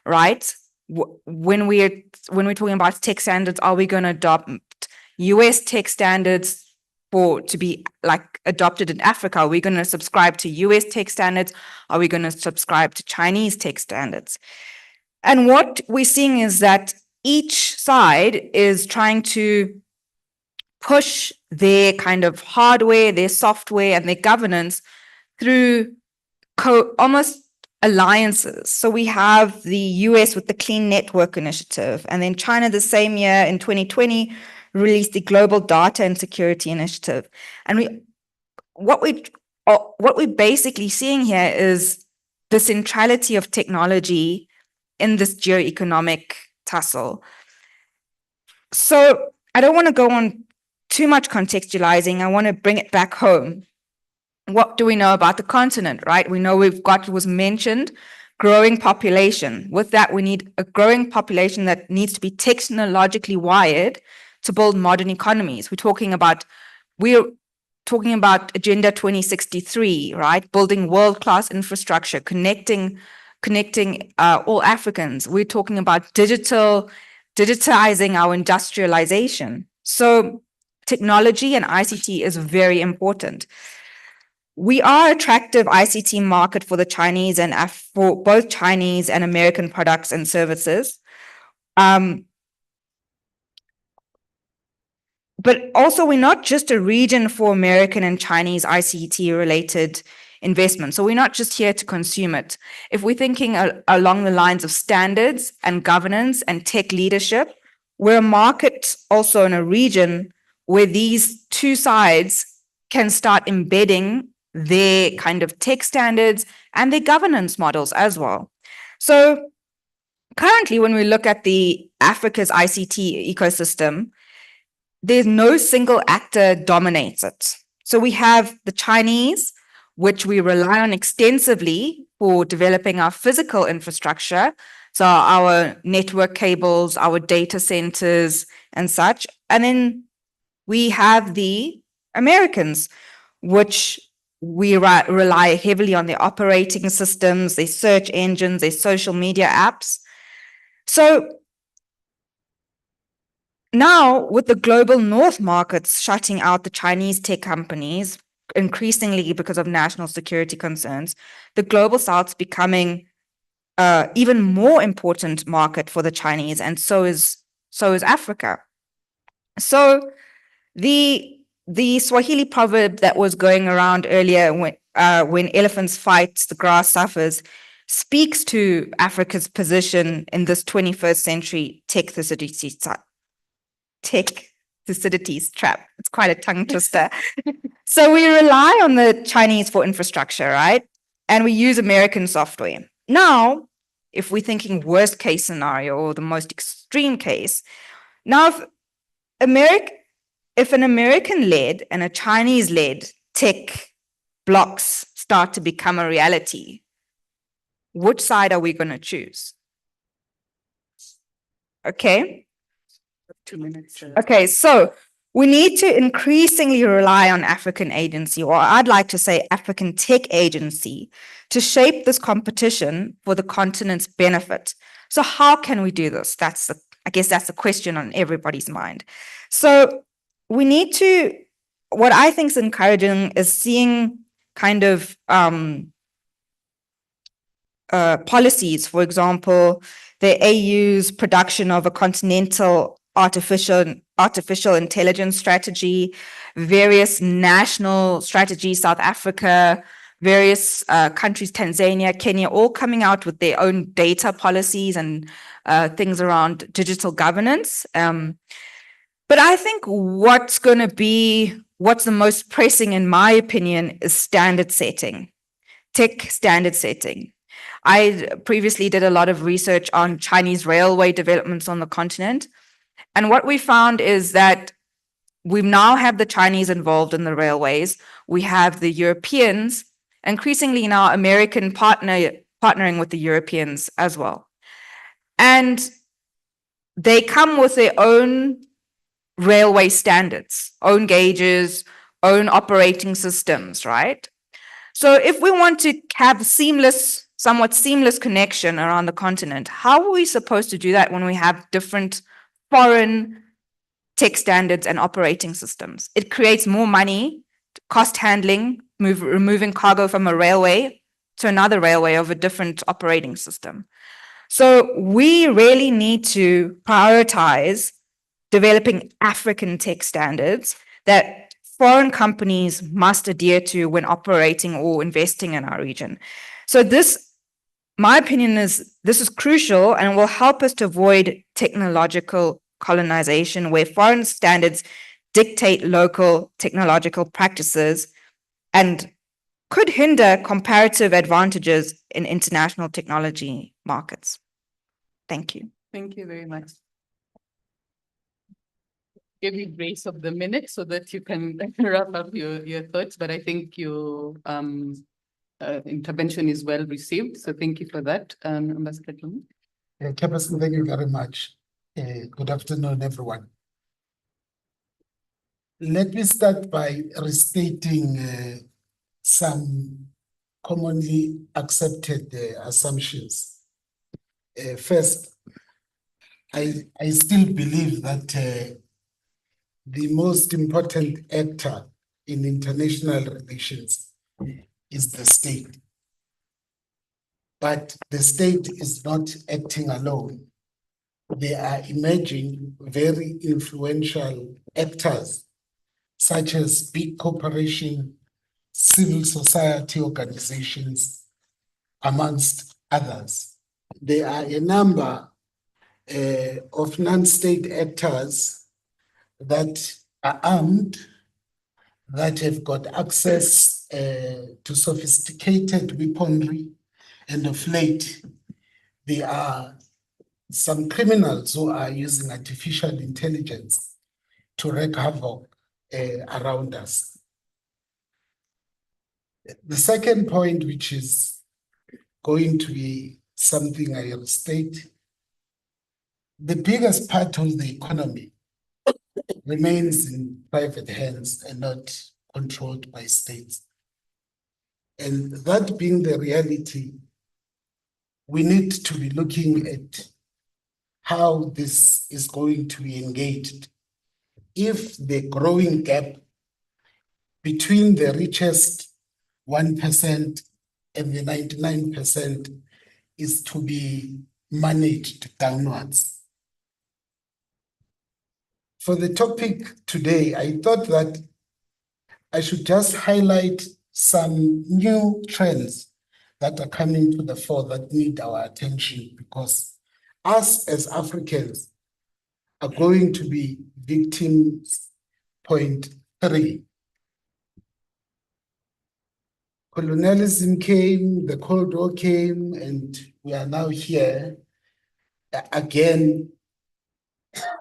right? When we're talking about tech standards, are we going to adopt US tech standards to be like adopted in Africa? Are we going to subscribe to US tech standards? Are we going to subscribe to Chinese tech standards? And what we're seeing is that each side is trying to push their kind of hardware, their software, and their governance through almost alliances. So we have the US with the Clean Network Initiative, and then China the same year in 2020 released the Global Data and Security Initiative. And what we're basically seeing here is the centrality of technology in this geoeconomic tussle. So I don't want to go on too much contextualizing. I want to bring it back home. What do we know about the continent, right? We know we've got, was mentioned, growing population. With that, we need a growing population that needs to be technologically wired to build modern economies. We're talking about Agenda 2063, right? Building world-class infrastructure, connecting all Africans. We're talking about digitizing our industrialization. So technology and ICT is very important. We are attractive ICT market for the Chinese and for both Chinese and American products and services. But also we're not just a region for American and Chinese ICT related investment. So we're not just here to consume it. If we're thinking along the lines of standards and governance and tech leadership, we're a market also in a region where these two sides can start embedding their kind of tech standards and their governance models as well. So currently, when we look at the Africa's ICT ecosystem, there's no single actor dominates it. So we have the Chinese, which we rely on extensively for developing our physical infrastructure. So our network cables, our data centers and such. And then we have the Americans, which we rely heavily on their operating systems, their search engines, their social media apps. So now with the global North markets shutting out the Chinese tech companies, increasingly because of national security concerns, the global South's becoming even more important market for the Chinese, and so is Africa. So the Swahili proverb that was going around earlier, when elephants fight, the grass suffers, speaks to Africa's position in this 21st century tech Thucydides trap. It's quite a tongue twister. So we rely on the Chinese for infrastructure, right? And we use American software. Now, if we're thinking worst case scenario or the most extreme case, now if an American-led and a Chinese-led tech blocks start to become a reality, which side are we going to choose? Okay. 2 minutes. Okay, so we need to increasingly rely on African agency, or I'd like to say African tech agency, to shape this competition for the continent's benefit. So how can we do this? I guess that's the question on everybody's mind. So we need to, what I think is encouraging is seeing kind of policies, for example, the AU's production of a continental artificial intelligence strategy, various national strategies, South Africa, various countries, Tanzania, Kenya, all coming out with their own data policies and things around digital governance. But I think what's the most pressing, in my opinion, is standard setting, tech standard setting. I previously did a lot of research on Chinese railway developments on the continent. And what we found is that we now have the Chinese involved in the railways. We have the Europeans, increasingly now American partnering with the Europeans as well. And they come with their own railway standards, own gauges, own operating systems, right? So if we want to have somewhat seamless connection around the continent, how are we supposed to do that when we have different foreign tech standards and operating systems? It creates more money, cost handling, removing cargo from a railway to another railway of a different operating system. So we really need to prioritize developing African tech standards that foreign companies must adhere to when operating or investing in our region. So this, my opinion is, this is crucial and will help us to avoid technological colonization where foreign standards dictate local technological practices and could hinder comparative advantages in international technology markets. Thank you. Thank you very much. Give you grace of the minute so that you can wrap up your thoughts, but I think your intervention is well received. So thank you for that, Ambassador Dlumi. Chairperson, thank you very much. Good afternoon, everyone. Let me start by restating some commonly accepted assumptions. First, I still believe that the most important actor in international relations is the state. But the state is not acting alone. There are emerging very influential actors, such as big corporations, civil society organizations, amongst others. There are a number of non-state actors that are armed, that have got access to sophisticated weaponry, and of late, there are some criminals who are using artificial intelligence to wreak havoc around us. The second point, which is going to be something I will state, the biggest part of the economy remains in private hands and not controlled by states. And that being the reality, we need to be looking at how this is going to be engaged. If the growing gap between the richest 1% and the 99% is to be managed downwards. For the topic today, I thought that I should just highlight some new trends that are coming to the fore that need our attention, because us as Africans are going to be victims. Point 3. Colonialism came, the Cold War came, and we are now here again.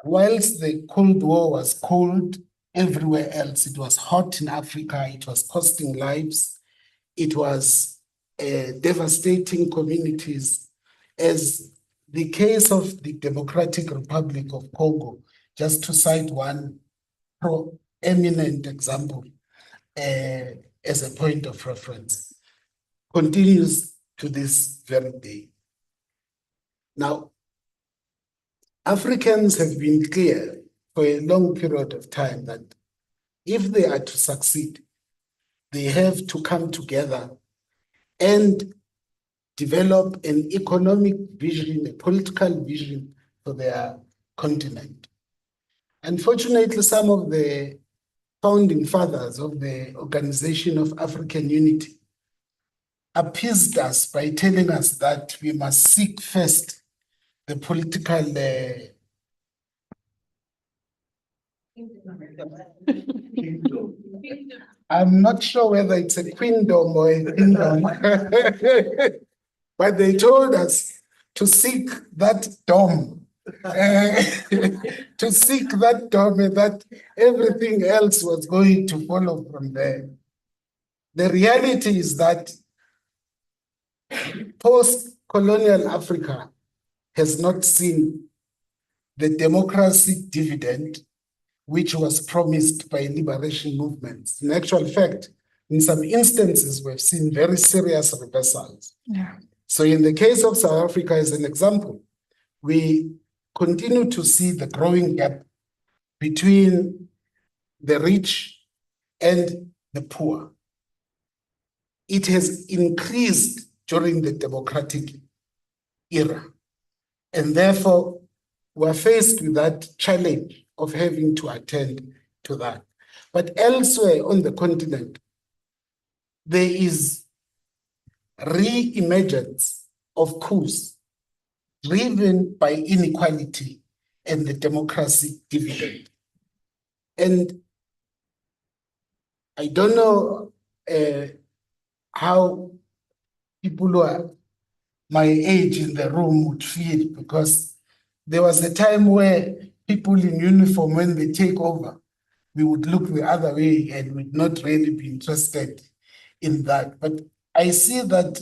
Whilst the Cold War was cold everywhere else, it was hot in Africa, it was costing lives, it was devastating communities. As the case of the Democratic Republic of Congo, just to cite one eminent example as a point of reference, continues to this very day. Now, Africans have been clear for a long period of time that if they are to succeed, they have to come together and develop an economic vision, a political vision for their continent. Unfortunately, some of the founding fathers of the Organization of African Unity appeased us by telling us that we must seek first the political I'm not sure whether it's a queendom or a kingdom, but they told us to seek that dome, to seek that dome, and that everything else was going to follow from there. The reality is that post-colonial Africa has not seen the democracy dividend which was promised by liberation movements. In actual fact, in some instances, we've seen very serious reversals. Yeah. So in the case of South Africa, as an example, we continue to see the growing gap between the rich and the poor. It has increased during the democratic era. And therefore, were faced with that challenge of having to attend to that. But elsewhere on the continent, there is re-emergence of coups driven by inequality and the democracy dividend. And I don't know how people who are my age in the room would feel, because there was a time where people in uniform, when they take over, we would look the other way and would not really be interested in that. But I see that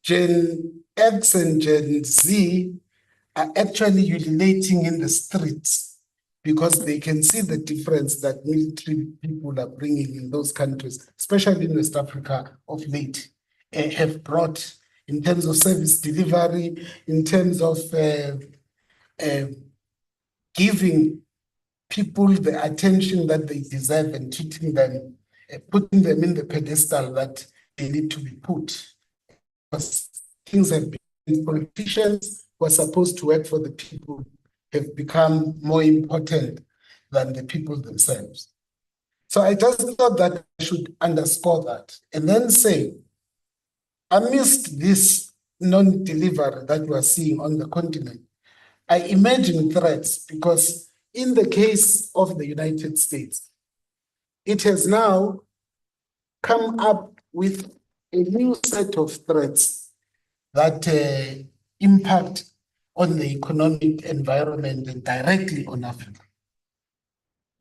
Gen X and Gen Z are actually urinating in the streets because they can see the difference that military people are bringing in those countries, especially in West Africa of late, have brought in terms of service delivery, in terms of giving people the attention that they deserve and treating them, putting them in the pedestal that they need to be put. Because things have been, politicians who are supposed to work for the people have become more important than the people themselves. So I just thought that I should underscore that and then say, amidst this non-delivery that we are seeing on the continent, I imagine threats, because in the case of the United States, it has now come up with a new set of threats that impact on the economic environment and directly on Africa.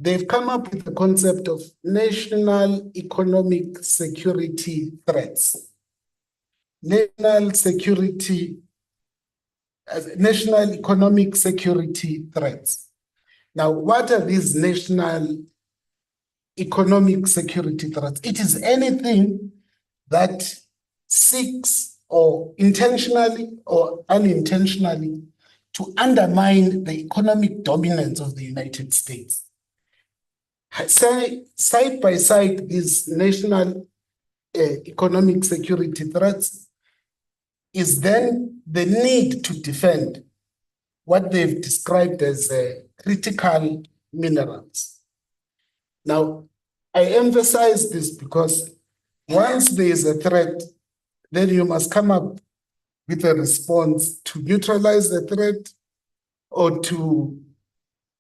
They've come up with the concept of national economic security threats. National economic security threats. Now, what are these national economic security threats? It is anything that seeks, or intentionally or unintentionally, to undermine the economic dominance of the United States. Side by side, these national economic security threats is then the need to defend what they've described as critical minerals. Now, I emphasize this because once there is a threat, then you must come up with a response to neutralize the threat or to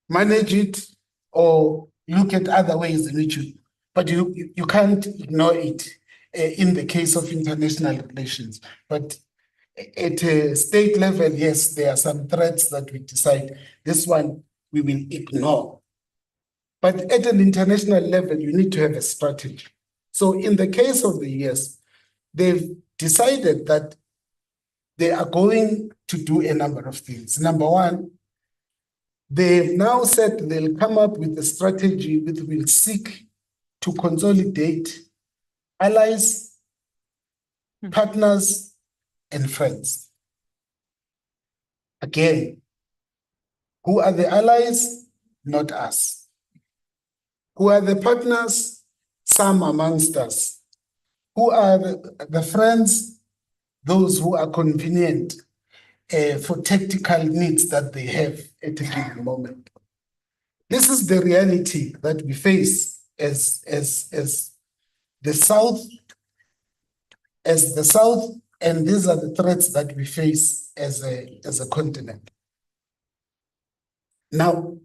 manage it or look at other ways in which you can't ignore it in the case of international relations. But at a state level, yes, there are some threats that we decide this one we will ignore. But at an international level, you need to have a strategy. So in the case of the US, they've decided that they are going to do a number of things. Number one, they've now said they'll come up with a strategy which will seek to consolidate allies, partners, and friends. Again, who are the allies? Not us. Who are the partners? Some amongst us. Who are the friends? Those who are convenient for tactical needs that they have at a given moment. This is the reality that we face as the South, and these are the threats that we face as a continent. Now,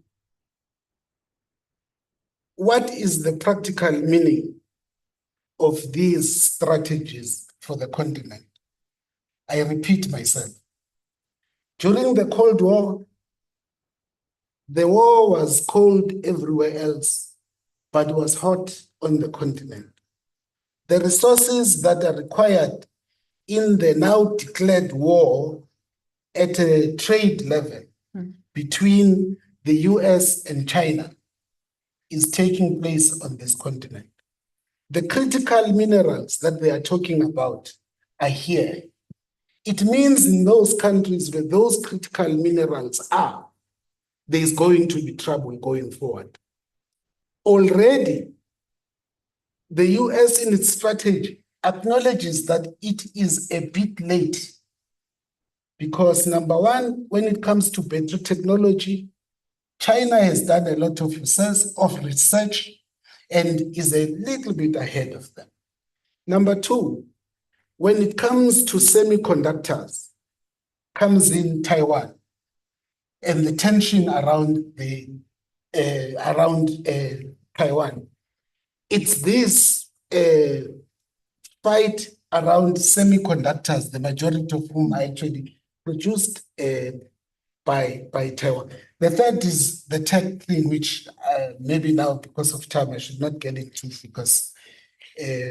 what is the practical meaning of these strategies for the continent? I repeat myself. During the Cold War, the war was cold everywhere else, but was hot on the continent. The resources that are required in the now declared war at a trade level between the US and China is taking place on this continent. The critical minerals that they are talking about are here. It means in those countries where those critical minerals are, there's going to be trouble going forward. Already, the US in its strategy acknowledges that it is a bit late Because number one, when it comes to battery technology, China has done a lot of research and is a little bit ahead of them. Number two, when it comes to semiconductors, comes in Taiwan and the tension around Taiwan. It's this fight around semiconductors, the majority of whom are actually produced by Taiwan. The third is the tech thing, which maybe now because of time I should not get into because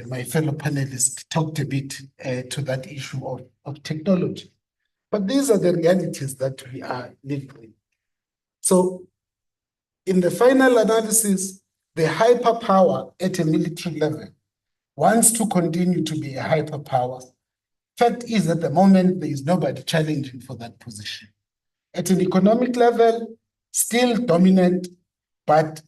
my fellow panelists talked a bit to that issue of technology. But these are the realities that we are living with. So in the final analysis, the hyperpower at a military level wants to continue to be a hyperpower. Fact is, at the moment, there is nobody challenging for that position. At an economic level, still dominant, but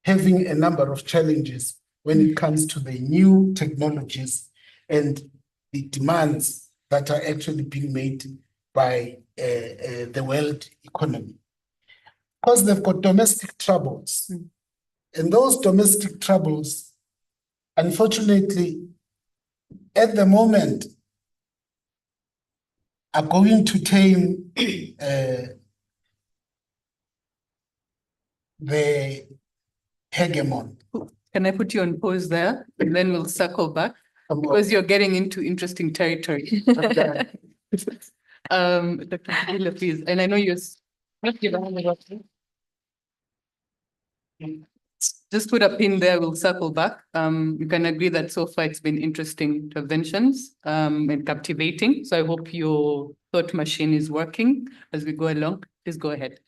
having a number of challenges when it comes to the new technologies and the demands that are actually being made by the world economy. Because they've got domestic troubles. And those domestic troubles, unfortunately, at the moment, are going to tame the hegemon. Can I put you on pause there? And then we'll circle back because you're getting into interesting territory. Dr. Kabila, please. And I know you're just put a pin there, we'll circle back. You can agree that so far it's been interesting interventions and captivating. So I hope your thought machine is working as we go along. Please go ahead.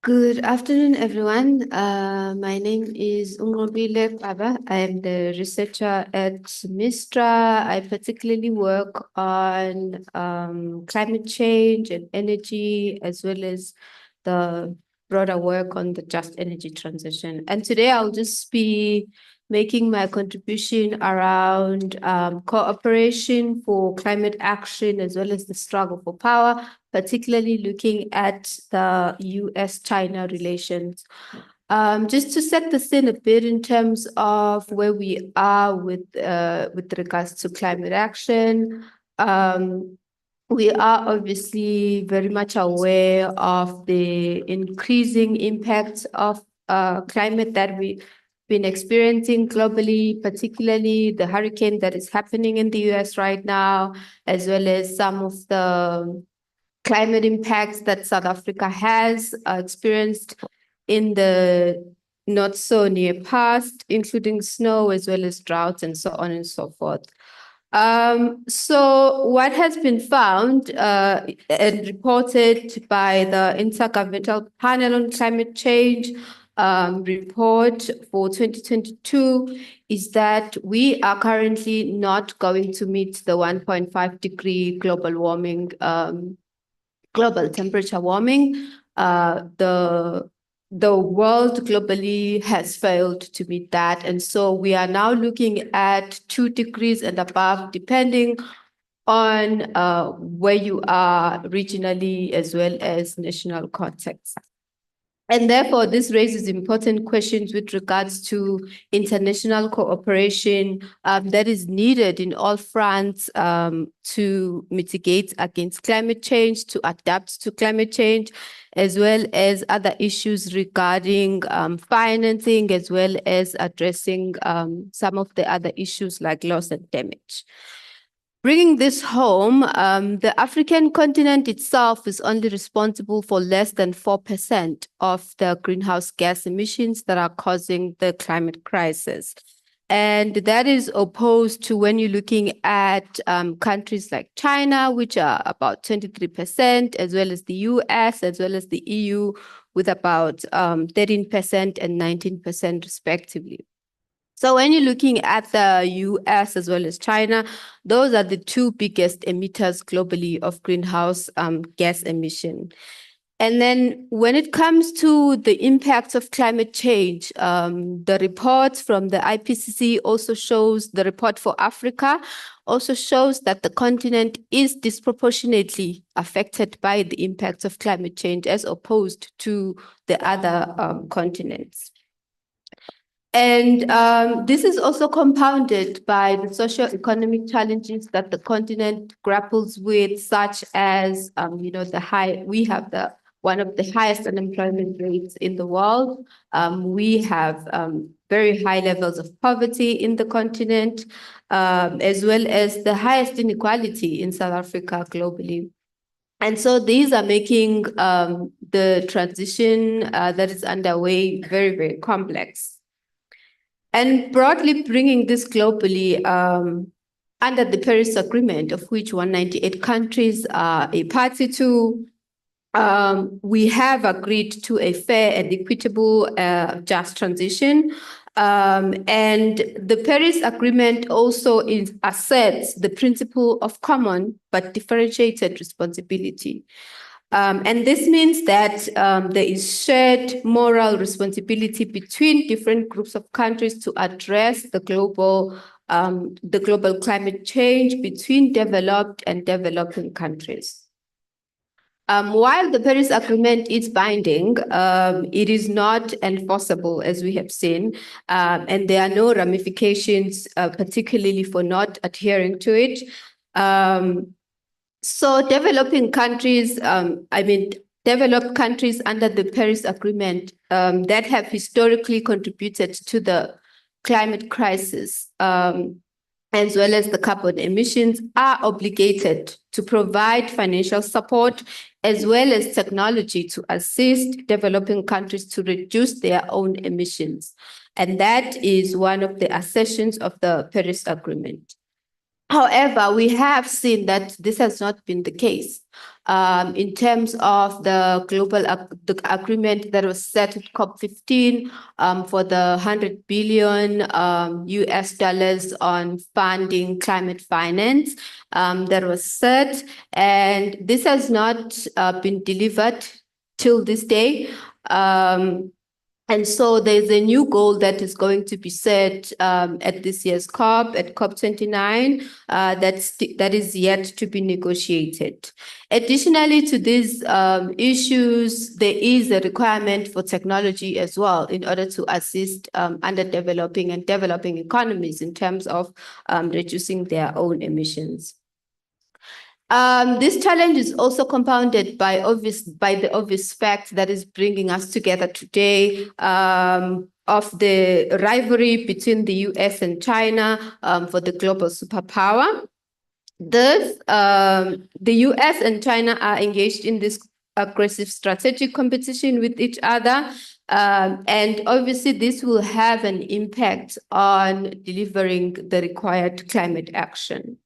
Good afternoon, everyone. My name is Ungobile Baba. I am the researcher at Mistra. I particularly work on climate change and energy, as well as the broader work on the just energy transition. And today I'll just be making my contribution around cooperation for climate action, as well as the struggle for power, particularly looking at the US-China relations. Just to set the scene a bit in terms of where we are with regards to climate action, we are obviously very much aware of the increasing impacts of climate that we've been experiencing globally, particularly the hurricane that is happening in the US right now, as well as some of the climate impacts that South Africa has experienced in the not so near past, including snow as well as droughts and so on and so forth. So what has been found and reported by the Intergovernmental Panel on Climate Change report for 2022 is that we are currently not going to meet the 1.5 degree global warming, global temperature warming. The world globally has failed to meet that. And so we are now looking at 2 degrees and above, depending on where you are regionally as well as national context. And therefore, this raises important questions with regards to international cooperation that is needed in all fronts to mitigate against climate change, to adapt to climate change, as well as other issues regarding financing, as well as addressing some of the other issues like loss and damage. Bringing this home, the African continent itself is only responsible for less than 4% of the greenhouse gas emissions that are causing the climate crisis. And that is opposed to when you're looking at countries like China, which are about 23%, as well as the US, as well as the EU, with about 13% and 19% respectively. So when you're looking at the US as well as China, those are the 2 biggest emitters globally of greenhouse gas emission. And then when it comes to the impacts of climate change, the report from the IPCC also shows, the report for Africa also shows that the continent is disproportionately affected by the impacts of climate change as opposed to the other continents. And this is also compounded by the socio-economic challenges that the continent grapples with, such as, we have one of the highest unemployment rates in the world. We have very high levels of poverty in the continent, as well as the highest inequality in South Africa globally. And so these are making the transition that is underway very, very complex. And broadly bringing this globally, under the Paris Agreement, of which 198 countries are a party to, we have agreed to a fair and equitable just transition. And the Paris Agreement also asserts the principle of common but differentiated responsibility. And this means that there is shared moral responsibility between different groups of countries to address the global climate change between developed and developing countries. While the Paris Agreement is binding, it is not enforceable, as we have seen, and there are no ramifications, particularly for not adhering to it. So developing countries, developed countries under the Paris Agreement that have historically contributed to the climate crisis, as well as the carbon emissions, are obligated to provide financial support as well as technology to assist developing countries to reduce their own emissions. And that is one of the assertions of the Paris Agreement. However, we have seen that this has not been the case. In terms of the global the agreement that was set at COP15 for the $100 billion US dollars on funding climate finance that was set, and this has not been delivered till this day. And so there's a new goal that is going to be set at this year's COP, at COP29, that is yet to be negotiated. Additionally to these issues, there is a requirement for technology as well in order to assist underdeveloping and developing economies in terms of reducing their own emissions. This challenge is also compounded by the obvious fact that is bringing us together today of the rivalry between the US and China for the global superpower. Thus, the US and China are engaged in this aggressive strategic competition with each other. And obviously, this will have an impact on delivering the required climate action.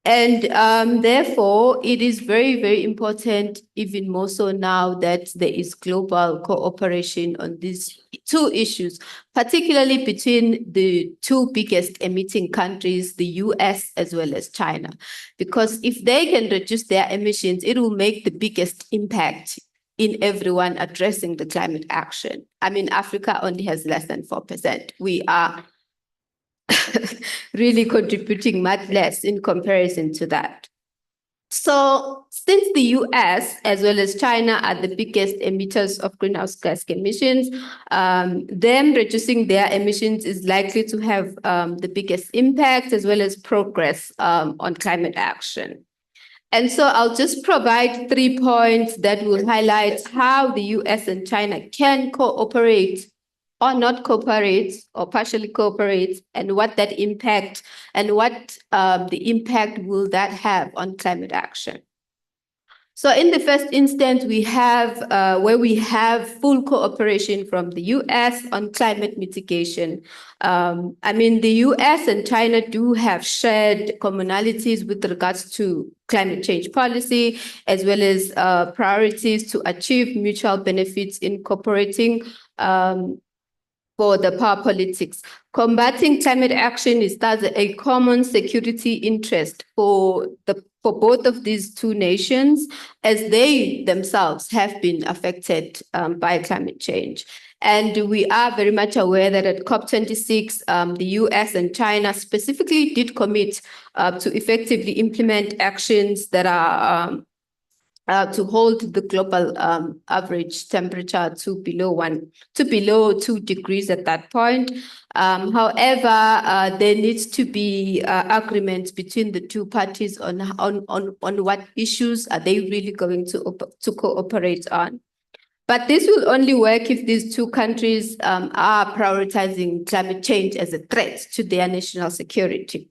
And therefore, it is very, very important, even more so now, that there is global cooperation on these two issues, particularly between the two biggest emitting countries, the US as well as China. Because if they can reduce their emissions, it will make the biggest impact in everyone addressing the climate action. I mean, Africa only has less than 4%. We are really contributing much less in comparison to that. So since the US as well as China are the biggest emitters of greenhouse gas emissions, them reducing their emissions is likely to have the biggest impact as well as progress on climate action. And so I'll just provide 3 points that will highlight how the US and China can cooperate or not cooperate or partially cooperate, and what that impact and what the impact will that have on climate action. So in the first instance, we have where we have full cooperation from the US on climate mitigation. I mean, the US and China do have shared commonalities with regards to climate change policy, as well as priorities to achieve mutual benefits in cooperating for the power politics. Combating climate action is thus a common security interest for both of these two nations, as they themselves have been affected by climate change. And we are very much aware that at COP26, the US and China specifically did commit to effectively implement actions that are to hold the global average temperature to below 2 degrees at that point. However, there needs to be agreement between the two parties on what issues are they really going to cooperate on. But this will only work if these two countries are prioritizing climate change as a threat to their national security.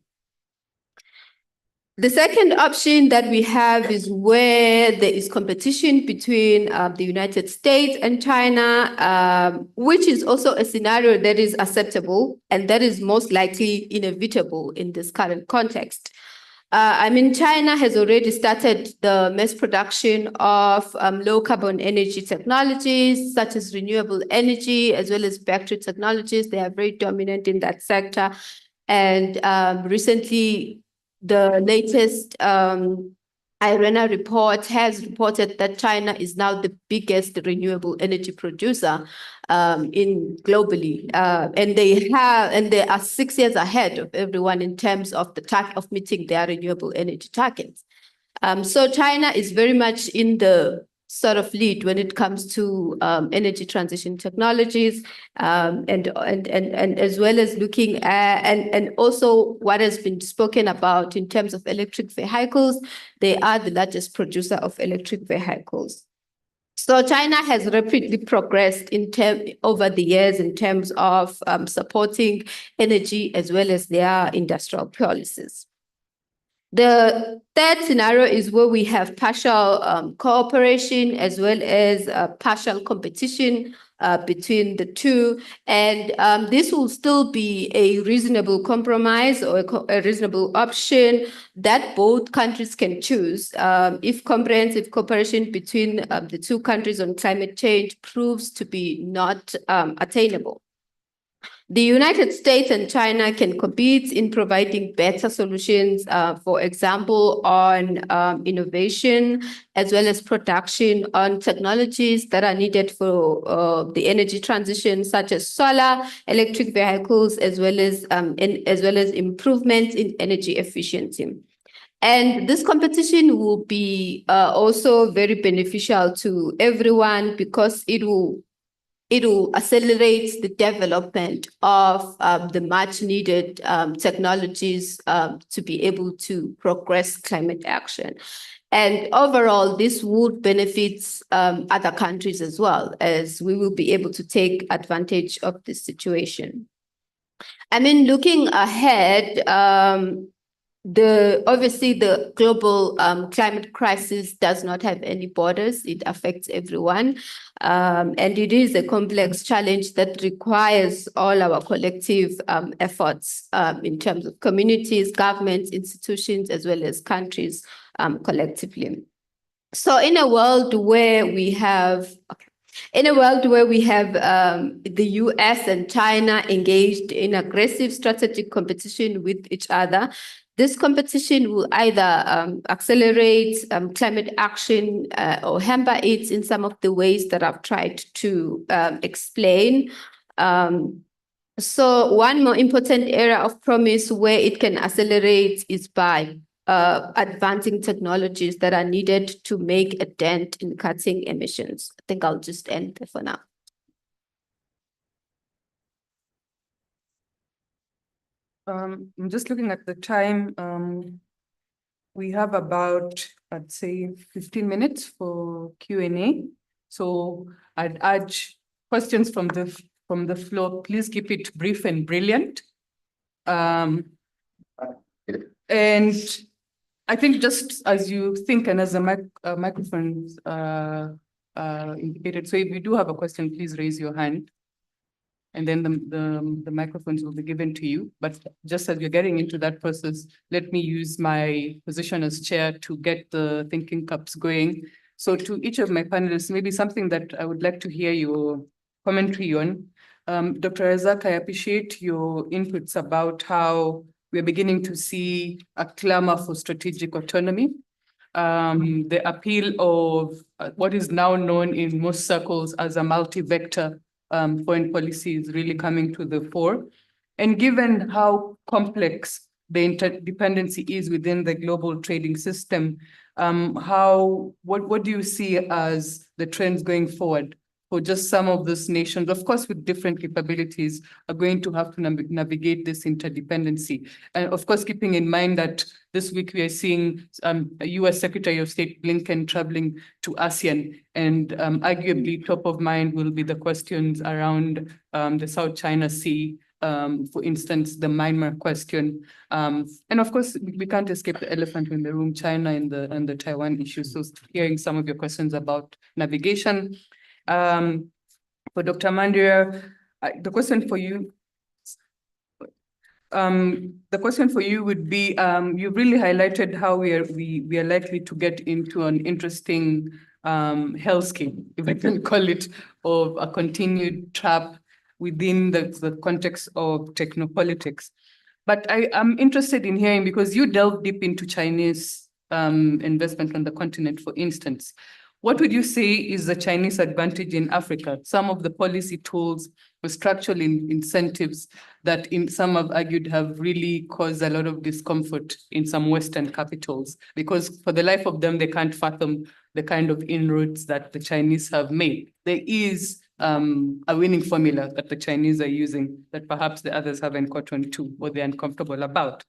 The second option that we have is where there is competition between the United States and China, which is also a scenario that is acceptable and that is most likely inevitable in this current context. I mean, China has already started the mass production of low carbon energy technologies, such as renewable energy, as well as battery technologies. They are very dominant in that sector. And recently, the latest IRENA report has reported that China is now the biggest renewable energy producer globally, and they are 6 years ahead of everyone in terms of of meeting their renewable energy targets. So China is very much in the sort of lead when it comes to energy transition technologies, and as well as looking at and also what has been spoken about in terms of electric vehicles. They are the largest producer of electric vehicles. So China has rapidly progressed over the years in terms of supporting energy as well as their industrial policies. The third scenario is where we have partial cooperation as well as partial competition between the two. And this will still be a reasonable compromise or a reasonable option that both countries can choose if comprehensive cooperation between the two countries on climate change proves to be not attainable. The United States and China can compete in providing better solutions, for example, on innovation, as well as production on technologies that are needed for the energy transition, such as solar, electric vehicles, as well as improvements in energy efficiency. And this competition will be also very beneficial to everyone because it will accelerate the development of the much needed technologies to be able to progress climate action. And overall, this would benefit other countries as well, as we will be able to take advantage of this situation. I mean, looking ahead, obviously the global climate crisis does not have any borders. It affects everyone. And it is a complex challenge that requires all our collective efforts in terms of communities, governments, institutions, as well as countries collectively. So in a world where we have the US and China engaged in aggressive strategic competition with each other, this competition will either accelerate climate action or hamper it in some of the ways that I've tried to explain. So one more important area of promise where it can accelerate is by advancing technologies that are needed to make a dent in cutting emissions. I think I'll just end there for now. I'm just looking at the time. We have about, I'd say, 15 minutes for Q&A. So I'd urge questions from the floor. Please keep it brief and brilliant. And I think just as you think and as the microphones indicated, so if you do have a question, please raise your hand. And then the microphones will be given to you. But just as we're getting into that process, let me use my position as chair to get the thinking cups going. So to each of my panelists, maybe something that I would like to hear your commentary on. Dr. Razak, I appreciate your inputs about how we're beginning to see a clamor for strategic autonomy. The appeal of what is now known in most circles as a multi-vector foreign policy is really coming to the fore. And given how complex the interdependency is within the global trading system, what do you see as the trends going forward for just some of these nations, of course, with different capabilities, are going to have to navigate this interdependency? And of course, keeping in mind that this week we are seeing US Secretary of State Blinken traveling to ASEAN, and arguably top of mind will be the questions around the South China Sea, for instance, the Myanmar question. And of course, we can't escape the elephant in the room, China and the Taiwan issue. So hearing some of your questions about navigation. For Dr. Mandira, the question for you would be, you've really highlighted how we are likely to get into an interesting hellscape, if I can call it, of a continued trap within the context of technopolitics. But I am interested in hearing, because you delve deep into Chinese investment on the continent, for instance. What would you say is the Chinese advantage in Africa? Some of the policy tools or structural incentives that some have argued have really caused a lot of discomfort in some Western capitals, because for the life of them, they can't fathom the kind of inroads that the Chinese have made. There is a winning formula that the Chinese are using that perhaps the others haven't caught on to or they're uncomfortable about.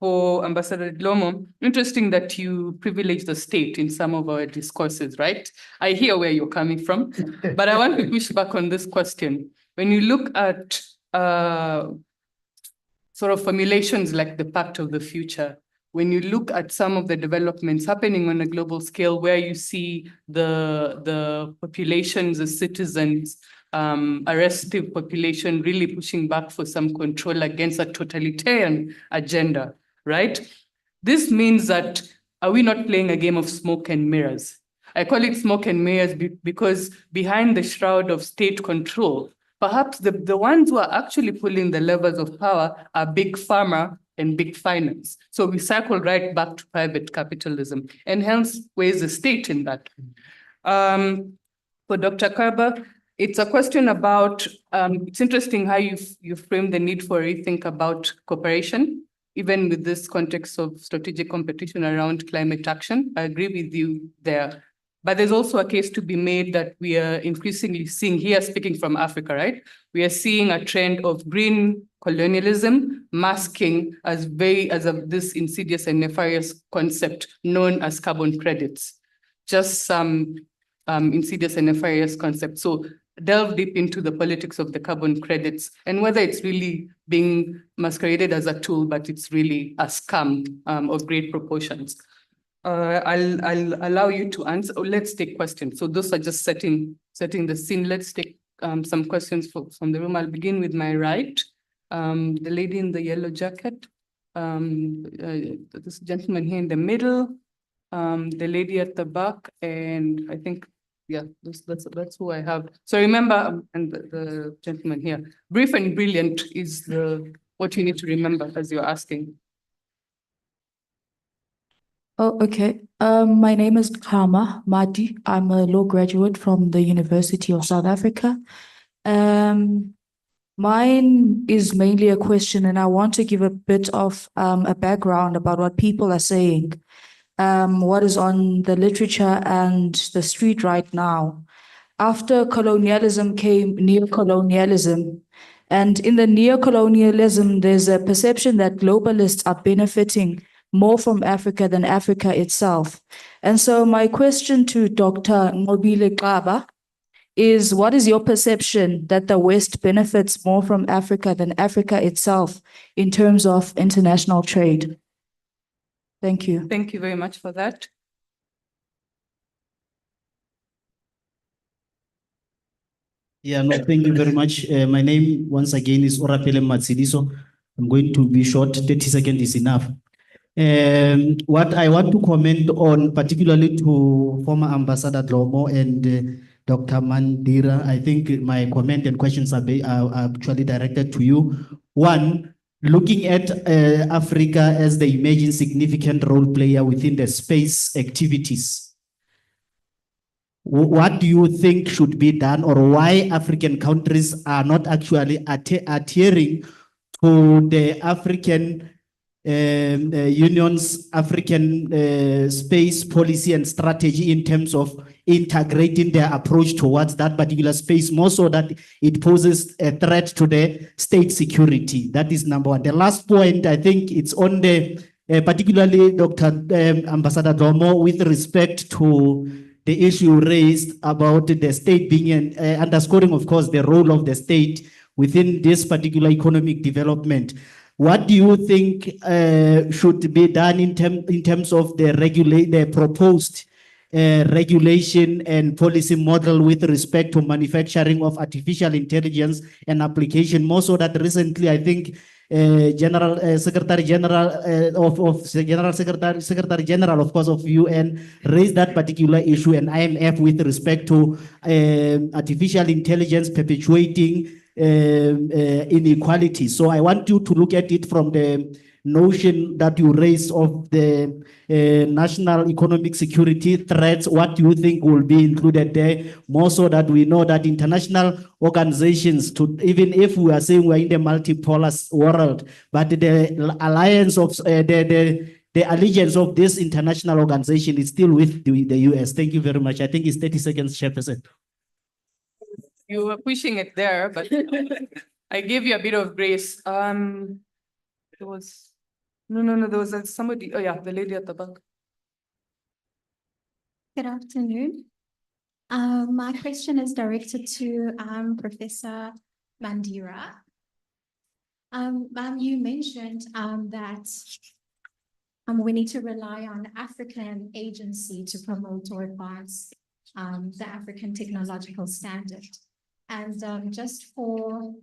For Ambassador Dlomo, interesting that you privilege the state in some of our discourses, right? I hear where you're coming from, but I want to push back on this question. When you look at sort of formulations like the Pact of the Future, when you look at some of the developments happening on a global scale, where you see the populations, the citizens, a restive population really pushing back for some control against a totalitarian agenda, right? This means that, are we not playing a game of smoke and mirrors? I call it smoke and mirrors because behind the shroud of state control, perhaps the ones who are actually pulling the levers of power are big pharma and big finance. So we cycle right back to private capitalism, and hence where's the state in that? For Dr. Karba, it's a question about, it's interesting how you frame the need for a rethink about cooperation, even with this context of strategic competition around climate action. I agree with you there. But there's also a case to be made that we are increasingly seeing here, speaking from Africa, right? We are seeing a trend of green colonialism masking as this insidious and nefarious concept known as carbon credits. Just some insidious and nefarious concept. So delve deep into the politics of the carbon credits and whether it's really being masqueraded as a tool, but it's really a scam of great proportions. I'll allow you to answer. Oh, let's take questions. So those are just setting the scene. Let's take some questions from the room. I'll begin with my right. The lady in the yellow jacket, this gentleman here in the middle, the lady at the back, and I think, yeah, that's who I have. So remember, and the gentleman here, brief and brilliant is what you need to remember as you're asking. Oh, okay. My name is Kama Madi. I'm a law graduate from the University of South Africa. Mine is mainly a question, and I want to give a bit of a background about what people are saying, what is on the literature and the street right now. After colonialism came neocolonialism. And in the neocolonialism, there's a perception that globalists are benefiting more from Africa than Africa itself. And so my question to Dr. Ngobile Xaba is, what is your perception that the West benefits more from Africa than Africa itself in terms of international trade? Thank you. Thank you very much for that. Yeah, no, thank you very much. My name, once again, is Orapele Matsidiso. I'm going to be short, 30 seconds is enough. What I want to comment on, particularly to former Ambassador Dlomo and Dr. Mandira, I think my comment and questions are actually directed to you. One, looking at Africa as the emerging significant role player within the space activities, what do you think should be done, or why African countries are not actually adhering to the African Union's African space policy and strategy in terms of integrating their approach towards that particular space, more so that it poses a threat to the state security? That is number one. The last point, I think it's on the, particularly Dr. Ambassador Domo, with respect to the issue raised about the state being underscoring, of course, the role of the state within this particular economic development. What do you think should be done in terms of the proposed regulation and policy model with respect to manufacturing of artificial intelligence and application? More so that recently, I think, Secretary General Secretary General, of course, of UN raised that particular issue, and IMF with respect to artificial intelligence perpetuating inequality. So I want you to look at it from the notion that you raised of the national economic security threats. What do you think will be included there, more so that we know that international organizations, even if we are saying we're in the multipolar world, but the alliance of the allegiance of this international organization is still with the US. Thank you very much. I think it's 30 seconds, Chairperson. You were pushing it there, but I gave you a bit of grace. There was there was somebody. Oh yeah, the lady at the back. Good afternoon. My question is directed to Professor Mandira. You mentioned that we need to rely on African agency to promote or advance the African technological standard. And just for,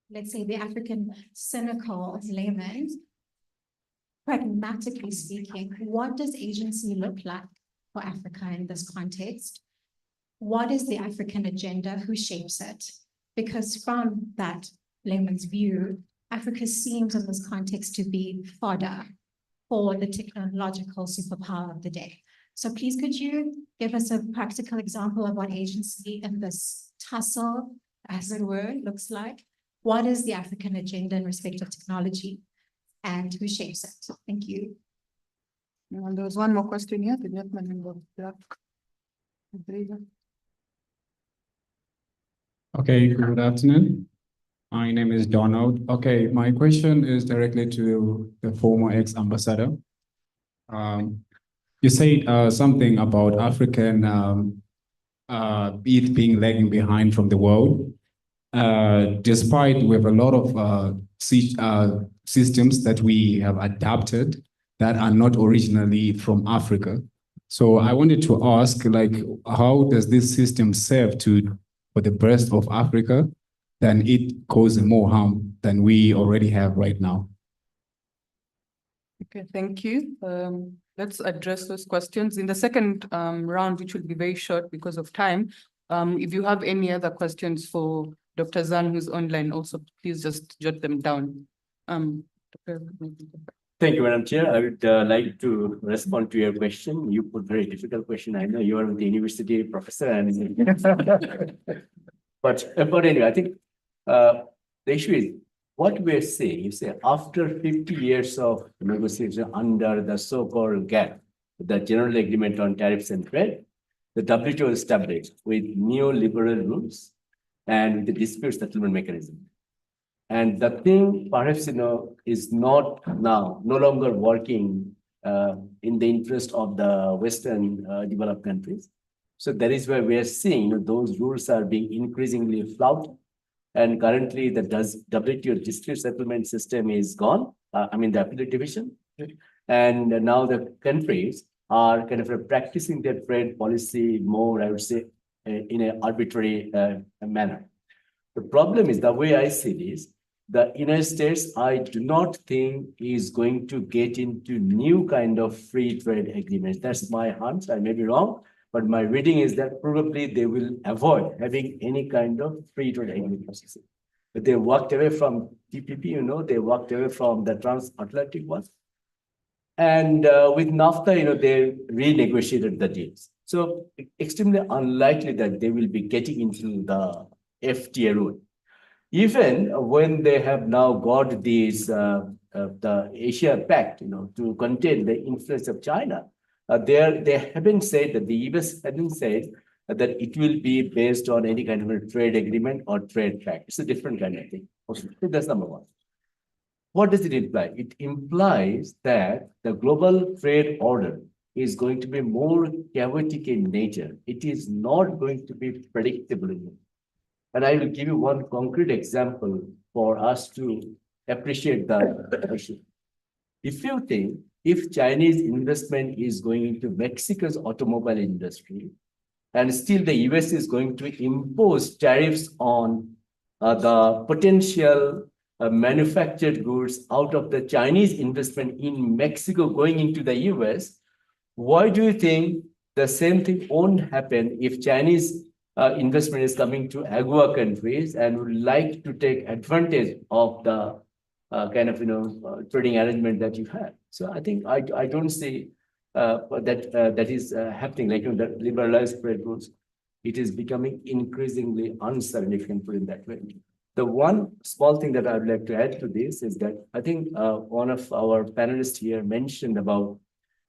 let's say, the African cynical layman, pragmatically speaking, what does agency look like for Africa in this context? What is the African agenda? Who shapes it? Because from that layman's view, Africa seems in this context to be fodder for the technological superpower of the day. So please, could you give us a practical example of what agency in this tussle, as it were, looks like? What is the African agenda in respect of technology, and who shapes it? Thank you. And there was one more question here. The gentleman in the black. Okay, good afternoon. My name is Donald. Okay, my question is directly to the former ex-ambassador. You said something about African it being lagging behind from the world, despite we have a lot of systems that we have adapted that are not originally from Africa. So I wanted to ask, like, how does this system serve for the rest of Africa, then it causes more harm than we already have right now? Okay, thank you. Let's address those questions in the second round, which will be very short because of time. If you have any other questions for Dr. Zhang, who's online also, please just jot them down. Thank you, Madam Chair. I would like to respond to your question. You put very difficult question. I know you are the university professor, and but anyway, I think the issue is what we're saying. You say after 50 years of negotiation under the so-called GATT, the General Agreement on Tariffs and Trade, the WTO is established with neoliberal rules and with the dispute settlement mechanism. And the thing perhaps, is not now, no longer working in the interest of the Western developed countries. So that is why we are seeing those rules are being increasingly flouted. And currently the WTO dispute settlement system is gone. The appellate division. And now the countries are kind of practicing their trade policy more, I would say, in an arbitrary manner. The problem is, the way I see this, the United States, I do not think is going to get into new kind of free trade agreements. That's my hunch. I may be wrong, But my reading is that probably they will avoid having any kind of free trade agreement processing. But they walked away from TPP, they walked away from the transatlantic one. And with NAFTA, they renegotiated the deals. So extremely unlikely that they will be getting into the FTA route. Even when they have now got these, the Asia Pact, to contain the influence of China, they haven't said that the US hasn't said that it will be based on any kind of a trade agreement or trade pact. It's a different kind of thing. Okay, so that's number one. What does it imply? It implies that the global trade order is going to be more chaotic in nature. It is not going to be predictable. And I will give you one concrete example for us to appreciate the issue. If you think, if Chinese investment is going into Mexico's automobile industry, and still the US is going to impose tariffs on the potential manufactured goods out of the Chinese investment in Mexico going into the US, why do you think the same thing won't happen if Chinese investment is coming to AGUA countries and would like to take advantage of the kind of trading arrangement that you have? So I think I don't see that is happening, like the liberalized trade rules. It is becoming increasingly uncertain, if you can put it that way. The one small thing that I would like to add to this is that I think one of our panelists here mentioned about,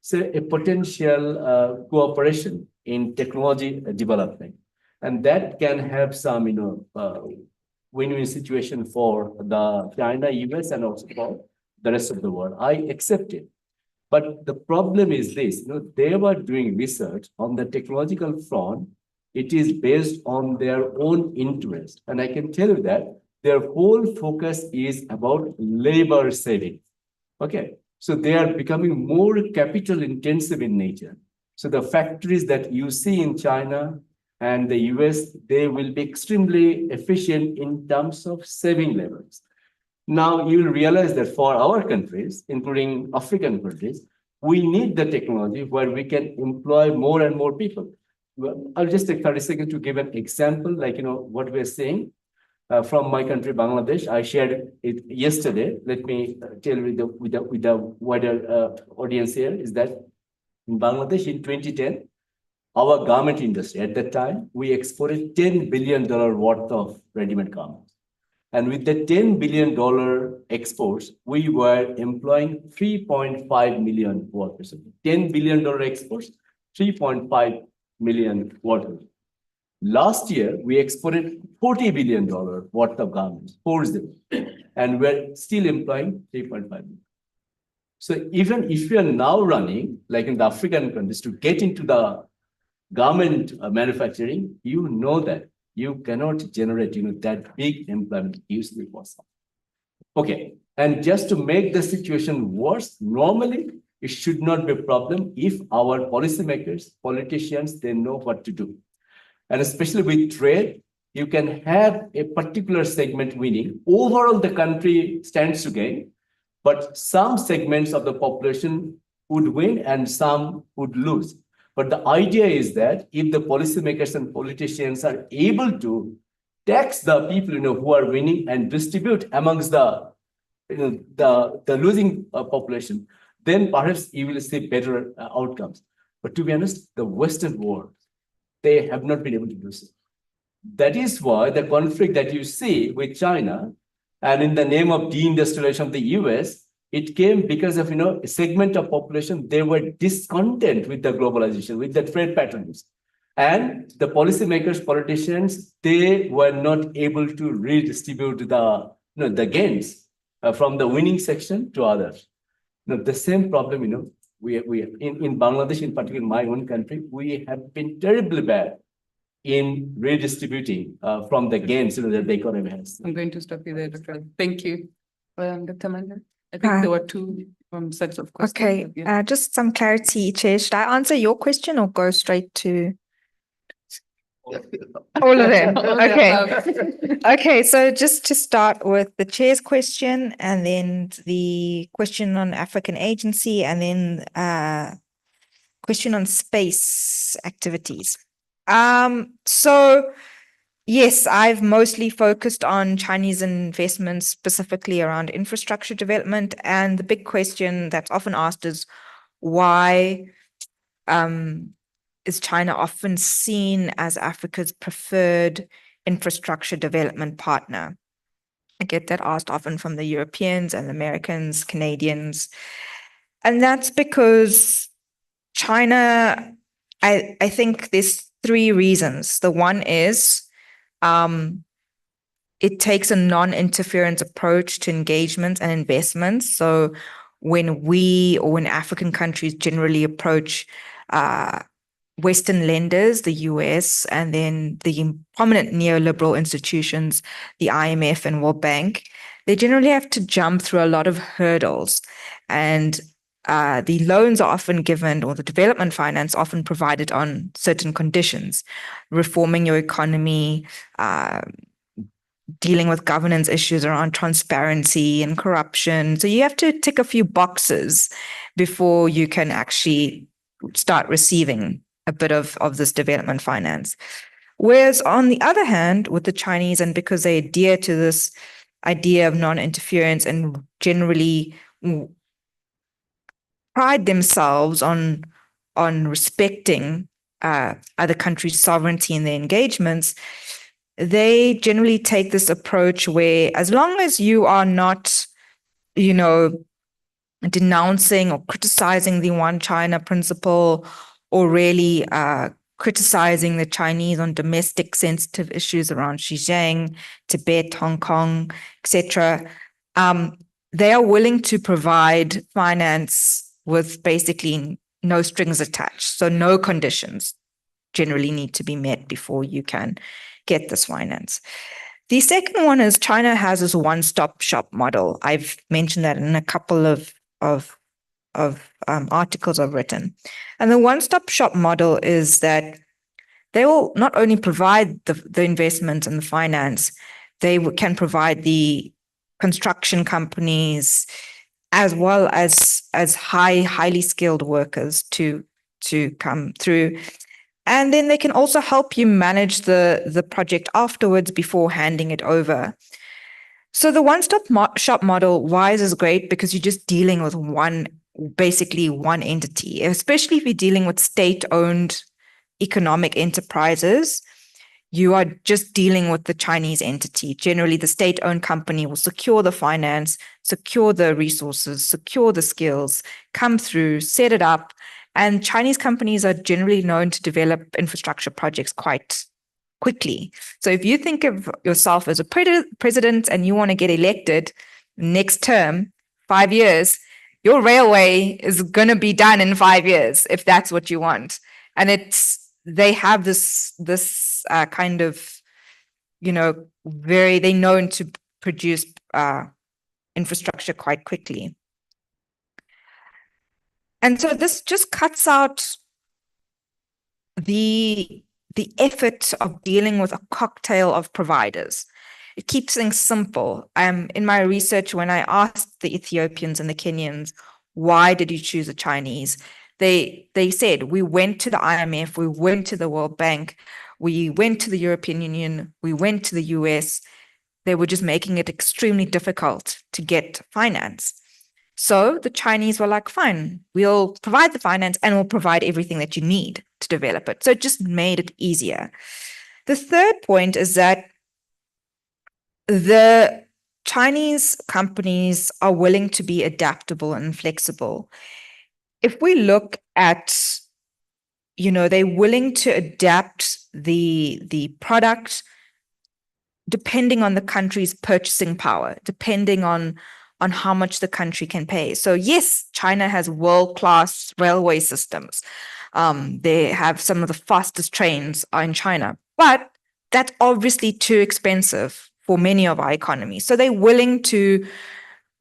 say, a potential cooperation in technology development. And that can have some, win-win situation for the China, US, and also for the rest of the world. I accept it. But the problem is this, they were doing research on the technological front. It is based on their own interest. And I can tell you that their whole focus is about labor saving. Okay, so they are becoming more capital intensive in nature. So the factories that you see in China and the US, they will be extremely efficient in terms of saving levels. Now you'll realize that for our countries, including African countries, we need the technology where we can employ more and more people. Well, I'll just take 30 seconds to give an example, like, what we're saying from my country, Bangladesh. I shared it yesterday. Let me tell you with the wider audience here is that in Bangladesh in 2010, our garment industry at that time, we exported $10 billion worth of ready-made garments. And with the $10 billion exports, we were employing 3.5 million workers. $10 billion exports, 3.5 million workers. Last year, we exported $40 billion worth of garments, and we're still employing 3.5 million. So even if you are now running, like in the African countries, to get into the garment manufacturing, you know that you cannot generate, that big employment used to be possible. Okay, and just to make the situation worse, normally it should not be a problem if our policymakers, politicians, they know what to do. And especially with trade, you can have a particular segment winning. Overall, the country stands to gain, but some segments of the population would win and some would lose. But the idea is that if the policymakers and politicians are able to tax the people who are winning and distribute amongst the losing population, then perhaps you will see better outcomes. But to be honest, the Western world, they have not been able to do so. That is why the conflict that you see with China, and in the name of deindustrialization of the US, it came because of, a segment of population, they were discontent with the globalization, with the trade patterns. And the policymakers, politicians, they were not able to redistribute the gains from the winning section to others. The same problem, we in Bangladesh, in particular, my own country, we have been terribly bad in redistributing from the gains that the economy has. I'm going to stop you there, Dr. Thank you. Dr. Manda, I think there were two sets of questions. Okay, Yeah. just some clarity, Chair. Should I answer your question or go straight to all of them? Okay. Okay, so just to start with the Chair's question and then the question on African agency and then question on space activities. So yes, I've mostly focused on Chinese investments, specifically around infrastructure development. And the big question that's often asked is why is China often seen as Africa's preferred infrastructure development partner? I get that asked often from the Europeans and Americans, Canadians. And that's because China, I think there's three reasons. The one is it takes a non-interference approach to engagement and investments. So when we or when African countries generally approach Western lenders, the US, and then the prominent neoliberal institutions, the IMF and World Bank, they generally have to jump through a lot of hurdles. And the loans are often given, or the development finance often provided on certain conditions, reforming your economy, dealing with governance issues around transparency and corruption. So you have to tick a few boxes before you can actually start receiving a bit of this development finance. Whereas on the other hand, with the Chinese, and because they adhere to this idea of non-interference and generally pride themselves on respecting other countries' sovereignty in their engagements, they generally take this approach where as long as you are not, denouncing or criticizing the One China principle or really criticizing the Chinese on domestic sensitive issues around Xinjiang, Tibet, Hong Kong, etc., they are willing to provide finance with basically no strings attached. So no conditions generally need to be met before you can get this finance. The second one is China has this one-stop shop model. I've mentioned that in a couple of articles I've written. And the one-stop shop model is that they will not only provide the investment and the finance, they can provide the construction companies as well as highly skilled workers to come through. And then they can also help you manage the project afterwards before handing it over. So the one-stop shop model, why is great? Because you're just dealing with basically one entity, especially if you're dealing with state-owned economic enterprises. You are just dealing with the Chinese entity. Generally, the state-owned company will secure the finance, secure the resources, secure the skills, come through, set it up. And Chinese companies are generally known to develop infrastructure projects quite quickly. So if you think of yourself as a president and you want to get elected next term, 5 years, your railway is going to be done in 5 years, if that's what you want. And they have this kind of, they're known to produce infrastructure quite quickly. And so this just cuts out the effort of dealing with a cocktail of providers. It keeps things simple. In my research, when I asked the Ethiopians and the Kenyans, why did you choose the Chinese? They said, we went to the IMF, we went to the World Bank, we went to the European Union, we went to the US. They were just making it extremely difficult to get finance. So the Chinese were like, fine, we'll provide the finance and we'll provide everything that you need to develop it. So it just made it easier. The third point is that the Chinese companies are willing to be adaptable and flexible. If we look at, they're willing to adapt the product depending on the country's purchasing power, depending on how much the country can pay. So yes, China has world-class railway systems. They have some of the fastest trains in China, but that's obviously too expensive for many of our economies. So they're willing to,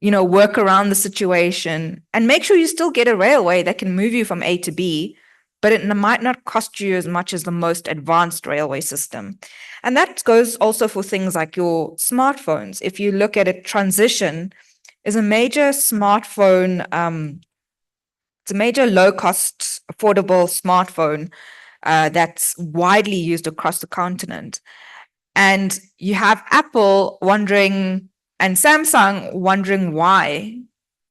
work around the situation and make sure you still get a railway that can move you from A to B, but it might not cost you as much as the most advanced railway system. And that goes also for things like your smartphones. If you look at it, transition is a major smartphone, it's a major low-cost affordable smartphone that's widely used across the continent. And you have Apple wondering and Samsung wondering why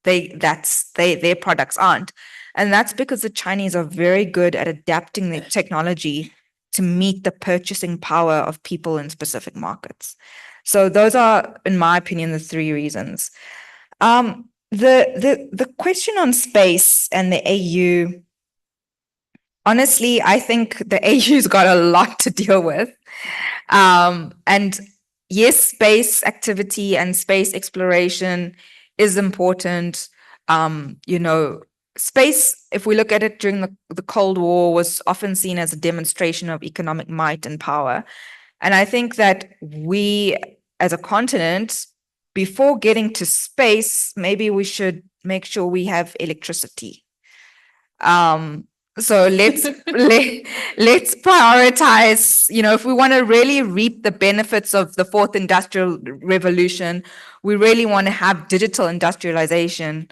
their products aren't. And that's because the Chinese are very good at adapting their technology to meet the purchasing power of people in specific markets. So those are, in my opinion, the three reasons. The question on space and the AU, honestly, I think the AU's got a lot to deal with. And yes, space activity and space exploration is important. Space, if we look at it during the Cold War, was often seen as a demonstration of economic might and power. And I think that we, as a continent, before getting to space, maybe we should make sure we have electricity. So let's prioritize, if we want to really reap the benefits of the fourth industrial revolution, we really want to have digital industrialization.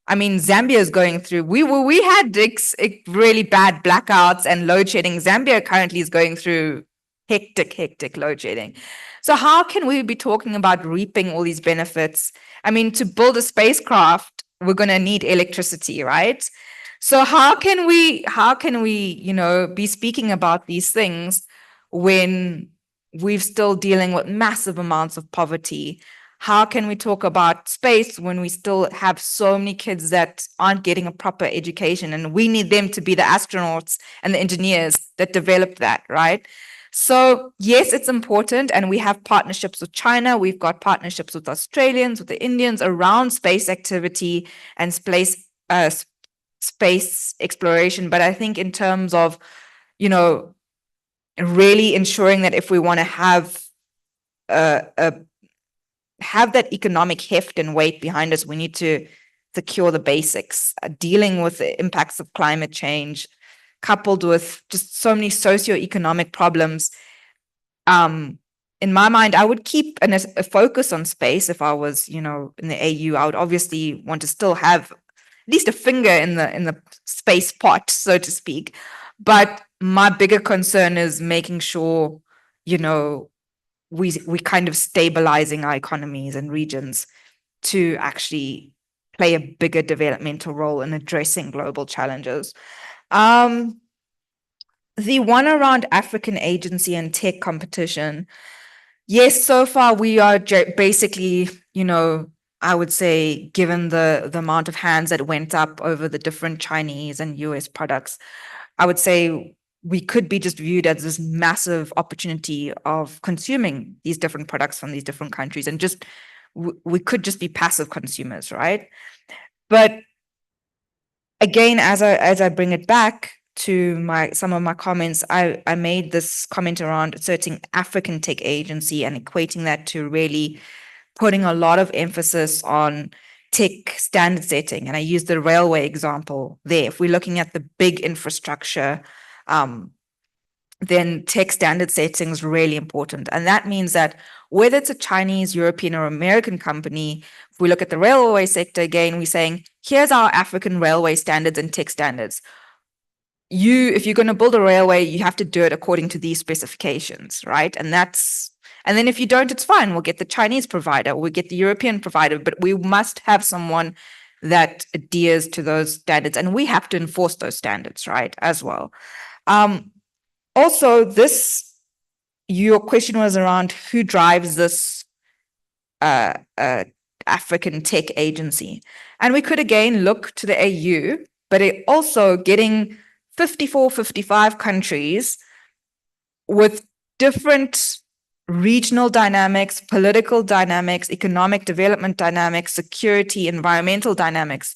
I mean, Zambia is going through, we had really bad blackouts and load shedding. Zambia currently is going through hectic load shedding. So how can we be talking about reaping all these benefits? I mean, to build a spacecraft, we're going to need electricity, right? So how can we, be speaking about these things when we're still dealing with massive amounts of poverty? How can we talk about space when we still have so many kids that aren't getting a proper education, and we need them to be the astronauts and the engineers that develop that, right? So yes, it's important, and we have partnerships with China. We've got partnerships with Australians, with the Indians around space activity and space exploration. But I think in terms of, really ensuring that if we want to have that economic heft and weight behind us, we need to secure the basics, dealing with the impacts of climate change, coupled with just so many socioeconomic problems. In my mind, I would keep a focus on space. If I was, in the AU, I would obviously want to still have at least a finger in the space pot, so to speak. But my bigger concern is making sure, we kind of stabilizing our economies and regions to actually play a bigger developmental role in addressing global challenges. The one around African agency and tech competition, yes, so far we are basically, I would say, given the amount of hands that went up over the different Chinese and US products, I would say we could be just viewed as this massive opportunity of consuming these different products from these different countries, and just we could just be passive consumers, right? But again, as I bring it back to some of my comments, I made this comment around asserting African tech agency and equating that to really putting a lot of emphasis on tech standard setting. And I used the railway example there. If we're looking at the big infrastructure, then tech standard setting is really important. And that means that whether it's a Chinese, European, or American company, if we look at the railway sector again, we're saying, here's our African railway standards and tech standards. If you're going to build a railway, you have to do it according to these specifications, right? And then if you don't, it's fine. We'll get the Chinese provider, we'll get the European provider, but we must have someone that adheres to those standards, and we have to enforce those standards, right, as well. Also, your question was around who drives this African tech agency. And we could again look to the AU, but it also getting 54, 55 countries with different regional dynamics, political dynamics, economic development dynamics, security, environmental dynamics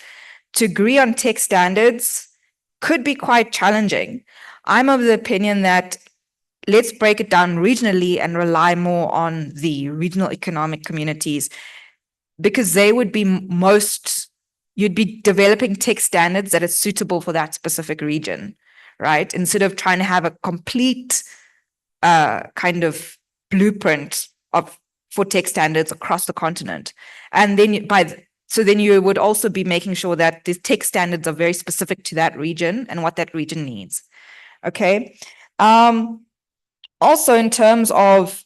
to agree on tech standards could be quite challenging. I'm of the opinion that let's break it down regionally and rely more on the regional economic communities, because they would be you'd be developing tech standards that are suitable for that specific region, right? Instead of trying to have a complete kind of blueprint for tech standards across the continent. And then So then you would also be making sure that the tech standards are very specific to that region and what that region needs. Okay. Also, in terms of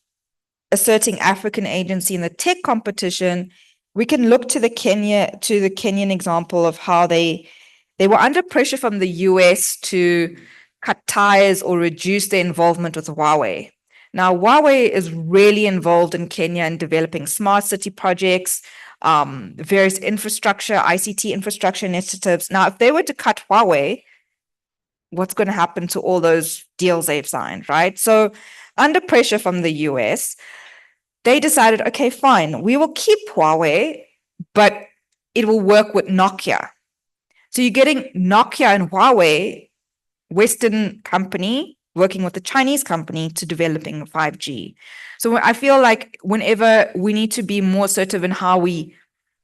asserting African agency in the tech competition, we can look to the Kenyan example of how they were under pressure from the US to cut ties or reduce their involvement with Huawei. Now, Huawei is really involved in Kenya in developing smart city projects, various infrastructure, ICT infrastructure initiatives. Now, if they were to cut Huawei, what's going to happen to all those deals they've signed, right? So under pressure from the US, they decided, okay, fine, we will keep Huawei, but it will work with Nokia. So you're getting Nokia and Huawei, Western company, working with the Chinese company to developing 5G. So I feel like whenever we need to be more assertive in how we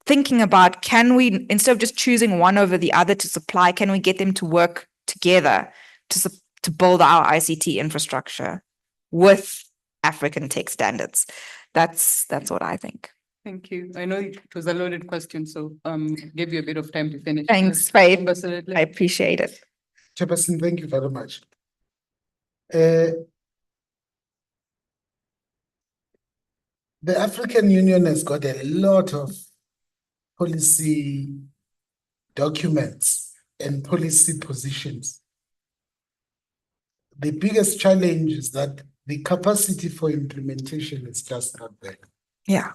thinking about, can we, instead of just choosing one over the other to supply, can we get them to work together to build our ICT infrastructure with African tech standards? That's what I think. Thank you. I know it was a loaded question, so give you a bit of time to finish. Thanks, Faith. I appreciate it. Chairperson, thank you very much. The African Union has got a lot of policy documents and policy positions. The biggest challenge is that the capacity for implementation is just not there. Yeah,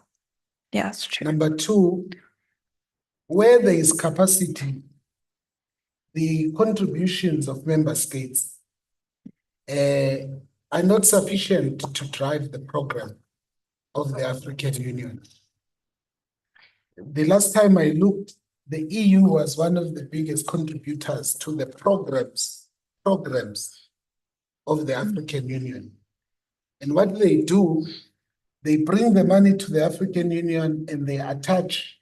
that's true. Number two, where there is capacity, the contributions of member states are not sufficient to drive the program of the African Union. The last time I looked, the EU was one of the biggest contributors to the programs of the African Union. And what they do, they bring the money to the African Union and they attach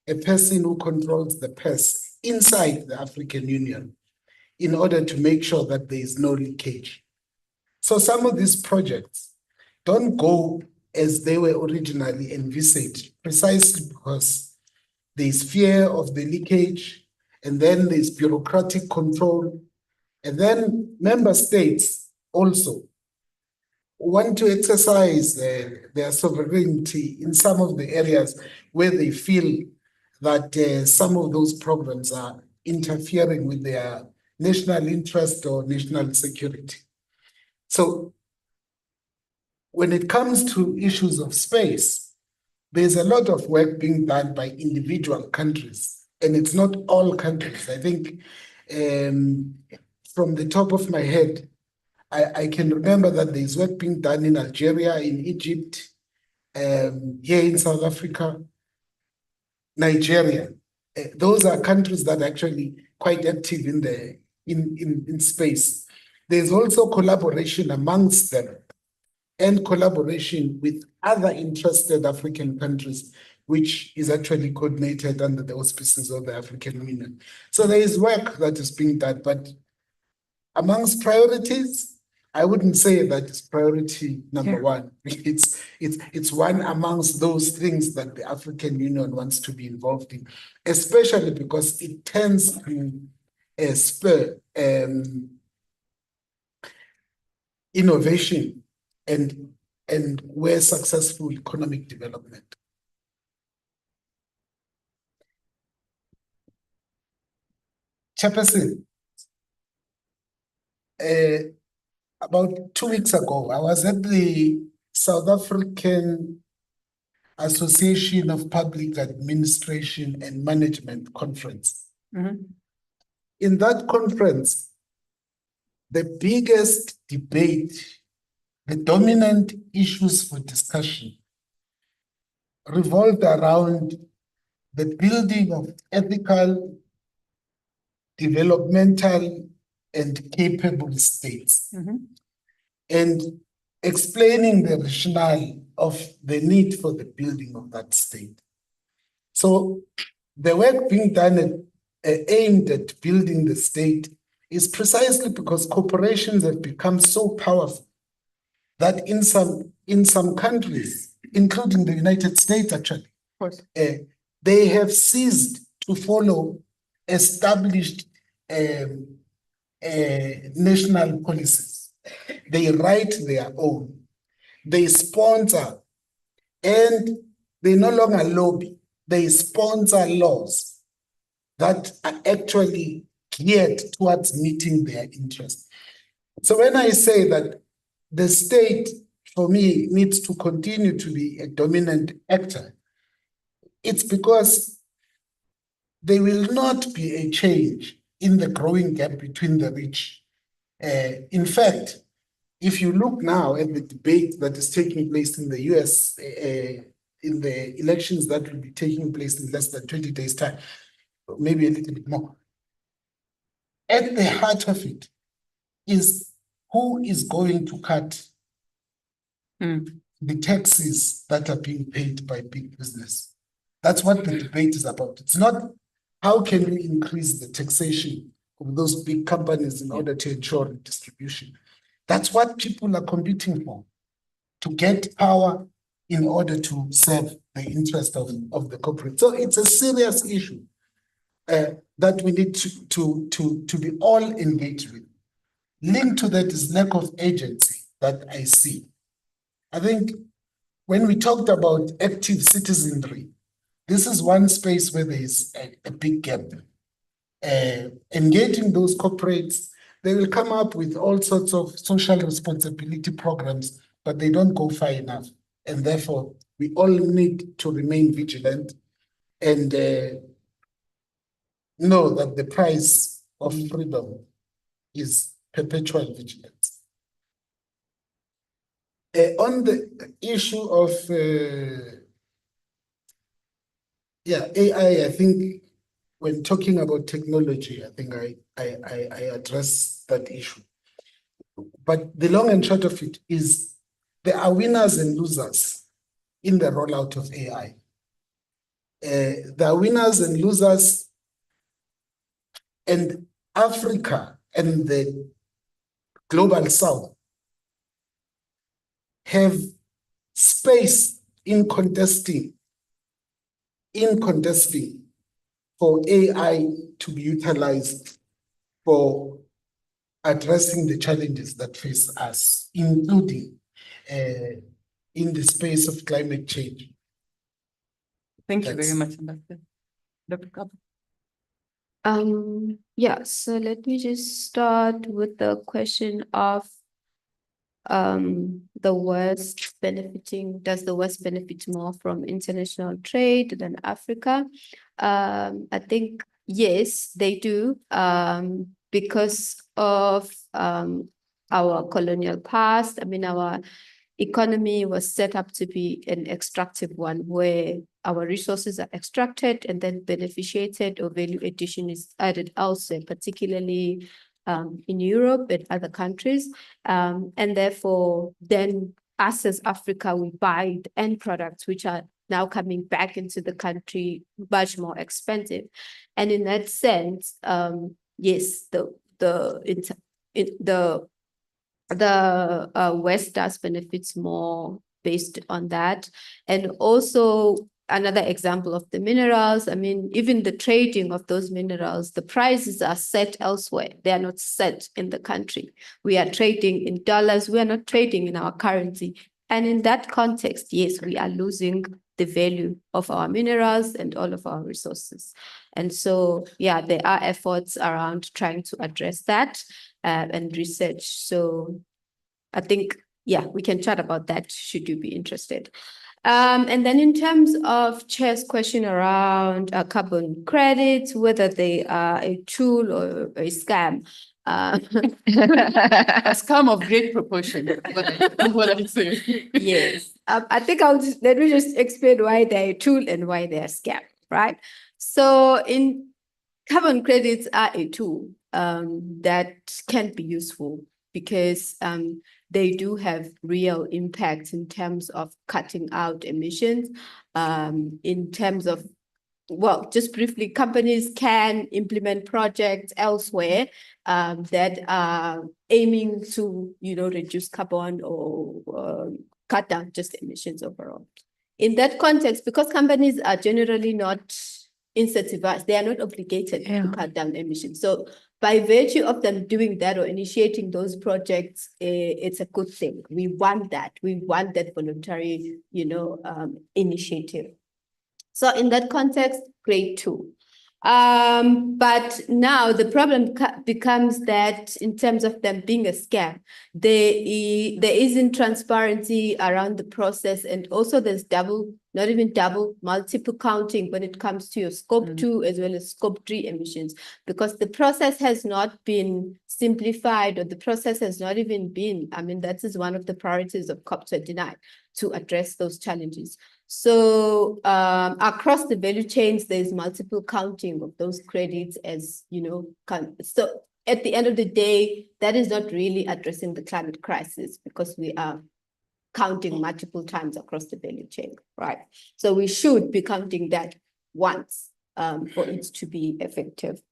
a person who controls the purse inside the African Union in order to make sure that there is no leakage. So some of these projects don't go as they were originally envisaged, precisely because there is fear of the leakage, and then there's bureaucratic control, and then member states also want to exercise their sovereignty in some of the areas where they feel that some of those programs are interfering with their national interest or national security. So when it comes to issues of space, there's a lot of work being done by individual countries, and it's not all countries. I think from the top of my head, I can remember that there's work being done in Algeria, in Egypt, here in South Africa, Nigeria. Those are countries that are actually quite active in space. There's also collaboration amongst them and collaboration with other interested African countries, which is actually coordinated under the auspices of the African Union. So there is work that is being done, but amongst priorities, I wouldn't say that it's priority number one. It's one amongst those things that the African Union wants to be involved in, especially because it tends to spur innovation and where successful economic development. Chairperson, about 2 weeks ago, I was at the South African Association of Public Administration and Management conference. In that conference, the biggest debate, the dominant issues for discussion revolved around the building of ethical, developmental, and capable states, and explaining the rationale of the need for the building of that state. So the work being done aimed at building the state is precisely because corporations have become so powerful that in some countries, including the United States actually, they have ceased to follow established national policies. They write their own. They sponsor, and they no longer lobby. They sponsor laws that are actually geared towards meeting their interests. So when I say that the state, for me, needs to continue to be a dominant actor, it's because there will not be a change in the growing gap between the rich. In fact, if you look now at the debate that is taking place in the US, in the elections that will be taking place in less than 20 days' time, maybe a little bit more, at the heart of it is who is going to cut the taxes that are being paid by big business. That's what the debate is about. It's not how can we increase the taxation of those big companies in order to ensure distribution. That's what people are competing for, to get power in order to serve the interest of the corporate. So it's a serious issue that we need to be all engaged with. Linked to that is lack of agency that I see. I think when we talked about active citizenry, this is one space where there is a big gap. Engaging those corporates, they will come up with all sorts of social responsibility programs, but they don't go far enough. And therefore, we all need to remain vigilant and know that the price of freedom is perpetual vigilance. On the issue of AI, I think when talking about technology, I think I address that issue. But the long and short of it is there are winners and losers in the rollout of AI. There are winners and losers, and Africa and the global south have space in contesting for AI to be utilized for addressing the challenges that face us, including in the space of climate change. Thank you very much, Ambassador. Dr. Kaba. Yeah, so let me just start with the question of the West benefiting, does the West benefit more from international trade than Africa? I think yes, they do, because of our colonial past. I mean, our economy was set up to be an extractive one where our resources are extracted and then beneficiated or value addition is added elsewhere, particularly in Europe and other countries. And therefore, then us as Africa, we buy the end products, which are now coming back into the country much more expensive. And in that sense, yes, the West does benefits more based on that. And also another example of the minerals, I mean, even the trading of those minerals, the prices are set elsewhere. They are not set in the country. We are trading in dollars. We are not trading in our currency. And in that context, yes, we are losing the value of our minerals and all of our resources. And so, yeah, there are efforts around trying to address that and research. So I think, yeah, we can chat about that should you be interested. And then in terms of Chair's question around carbon credits, whether they are a tool or a scam. A scam of great proportion, what I say. Yes, I think let me just explain why they're a tool and why they're a scam, right? So carbon credits are a tool that can be useful because they do have real impact in terms of cutting out emissions, in terms of, well, just briefly, companies can implement projects elsewhere that are aiming to, reduce carbon or cut down just emissions overall. in that context, because companies are generally not incentivized, they are not obligated to cut down emissions. So by virtue of them doing that or initiating those projects, it's a good thing. We want that. We want that voluntary, initiative. So in that context, great too. But now the problem becomes that in terms of them being a scam, there isn't transparency around the process, and also there's multiple counting when it comes to your scope 2 as well as scope 3 emissions, because the process has not been simplified, or the process has not even been, that is one of the priorities of COP29, to address those challenges. So across the value chains, there's multiple counting of those credits as, so at the end of the day, that is not really addressing the climate crisis, because we are counting multiple times across the value chain, right? So we should be counting that once for it to be effective.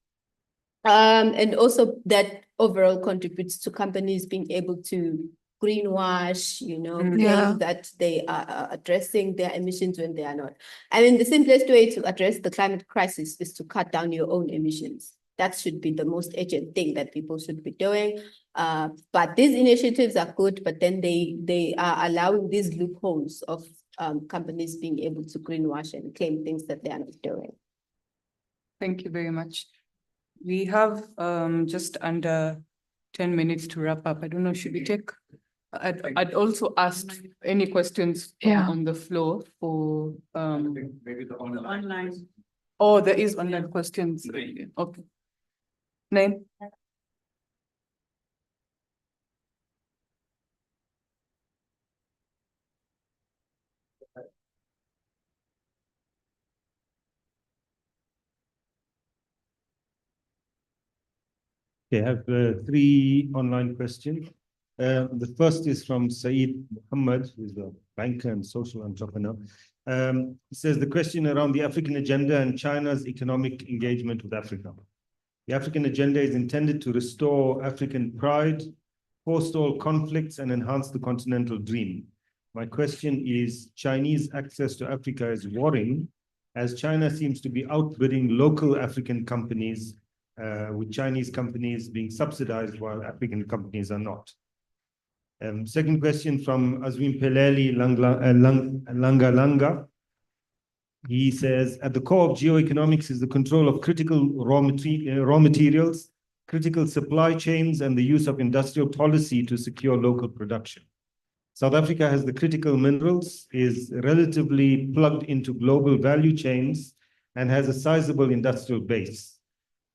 And also that overall contributes to companies being able to greenwash, claim that they are addressing their emissions when they are not. The simplest way to address the climate crisis is to cut down your own emissions. That should be the most urgent thing that people should be doing. But these initiatives are good, but then they are allowing these loopholes of companies being able to greenwash and claim things that they are not doing. Thank you very much. We have just under 10 minutes to wrap up. I don't know, should we take? I'd also ask any questions on the floor for Maybe the online. Oh, there is online questions. Okay. Name? Okay, I have 3 online questions. The first is from Saeed Muhammad, who's a banker and social entrepreneur. He says the question around the African agenda and China's economic engagement with Africa. The African agenda is intended to restore African pride, forestall conflicts, and enhance the continental dream. My question is, Chinese access to Africa is worrying, as China seems to be outbidding local African companies, with Chinese companies being subsidized while African companies are not. Second question from Azwin Peleli Langa. He says, at the core of geoeconomics is the control of critical raw materials, critical supply chains, and the use of industrial policy to secure local production. South Africa has the critical minerals, is relatively plugged into global value chains, and has a sizable industrial base.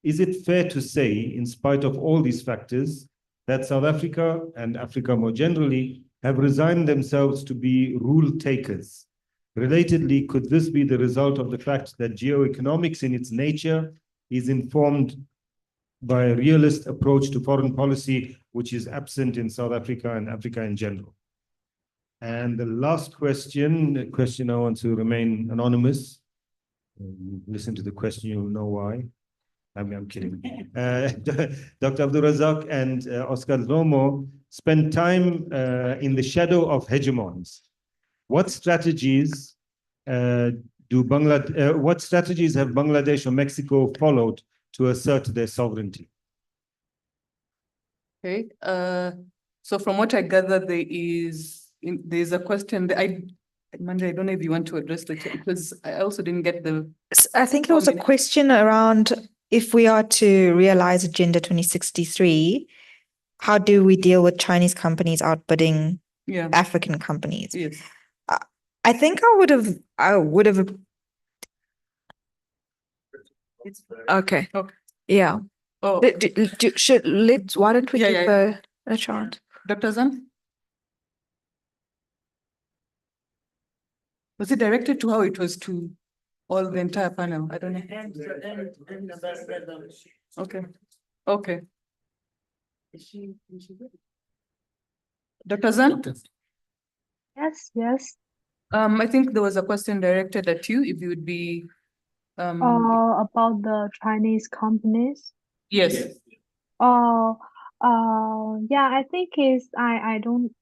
Is it fair to say, in spite of all these factors, that South Africa and Africa more generally have resigned themselves to be rule takers? Relatedly, could this be the result of the fact that geoeconomics in its nature is informed by a realist approach to foreign policy, which is absent in South Africa and Africa in general? And the last question, a question I want to remain anonymous. Listen to the question, you'll know why. I'm kidding. Dr. Abdul Razak and Oscar Zomo spent time in the shadow of hegemons. What strategies have Bangladesh or Mexico followed to assert their sovereignty? Okay. So from what I gather, there's a question that Amanda, I don't know if you want to address it, because I also didn't get the. I think there was a question around, if we are to realize Agenda 2063, how do we deal with Chinese companies outbidding African companies? Yes. I think I would have. Okay. Yeah. Oh. Why don't we give a chance? Dr. Zan? Was it directed to how it was to all the entire panel? I don't know. Okay. Okay. Dr. Zan? Yes. I think there was a question directed at you, if you would be about the Chinese companies. Yes. Yeah, I think I don't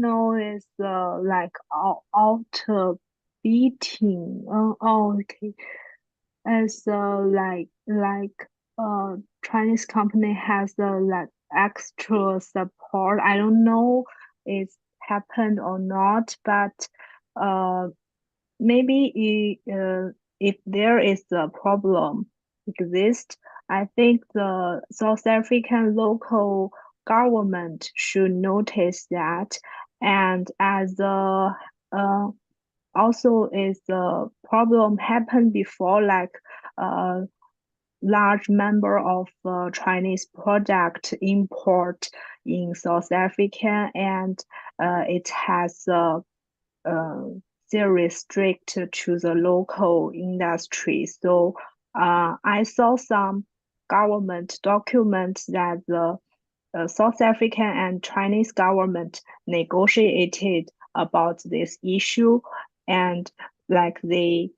know, it's like outer benefiting. Okay. As Chinese company has like extra support. I don't know it's happened or not, but maybe if there is a problem exist, I think the South African local government should notice that, and as the also is the problem happened before, like large number of Chinese product import in South Africa, and it has serious strict to the local industry. So I saw some government documents that the South African and Chinese government negotiated about this issue, and like they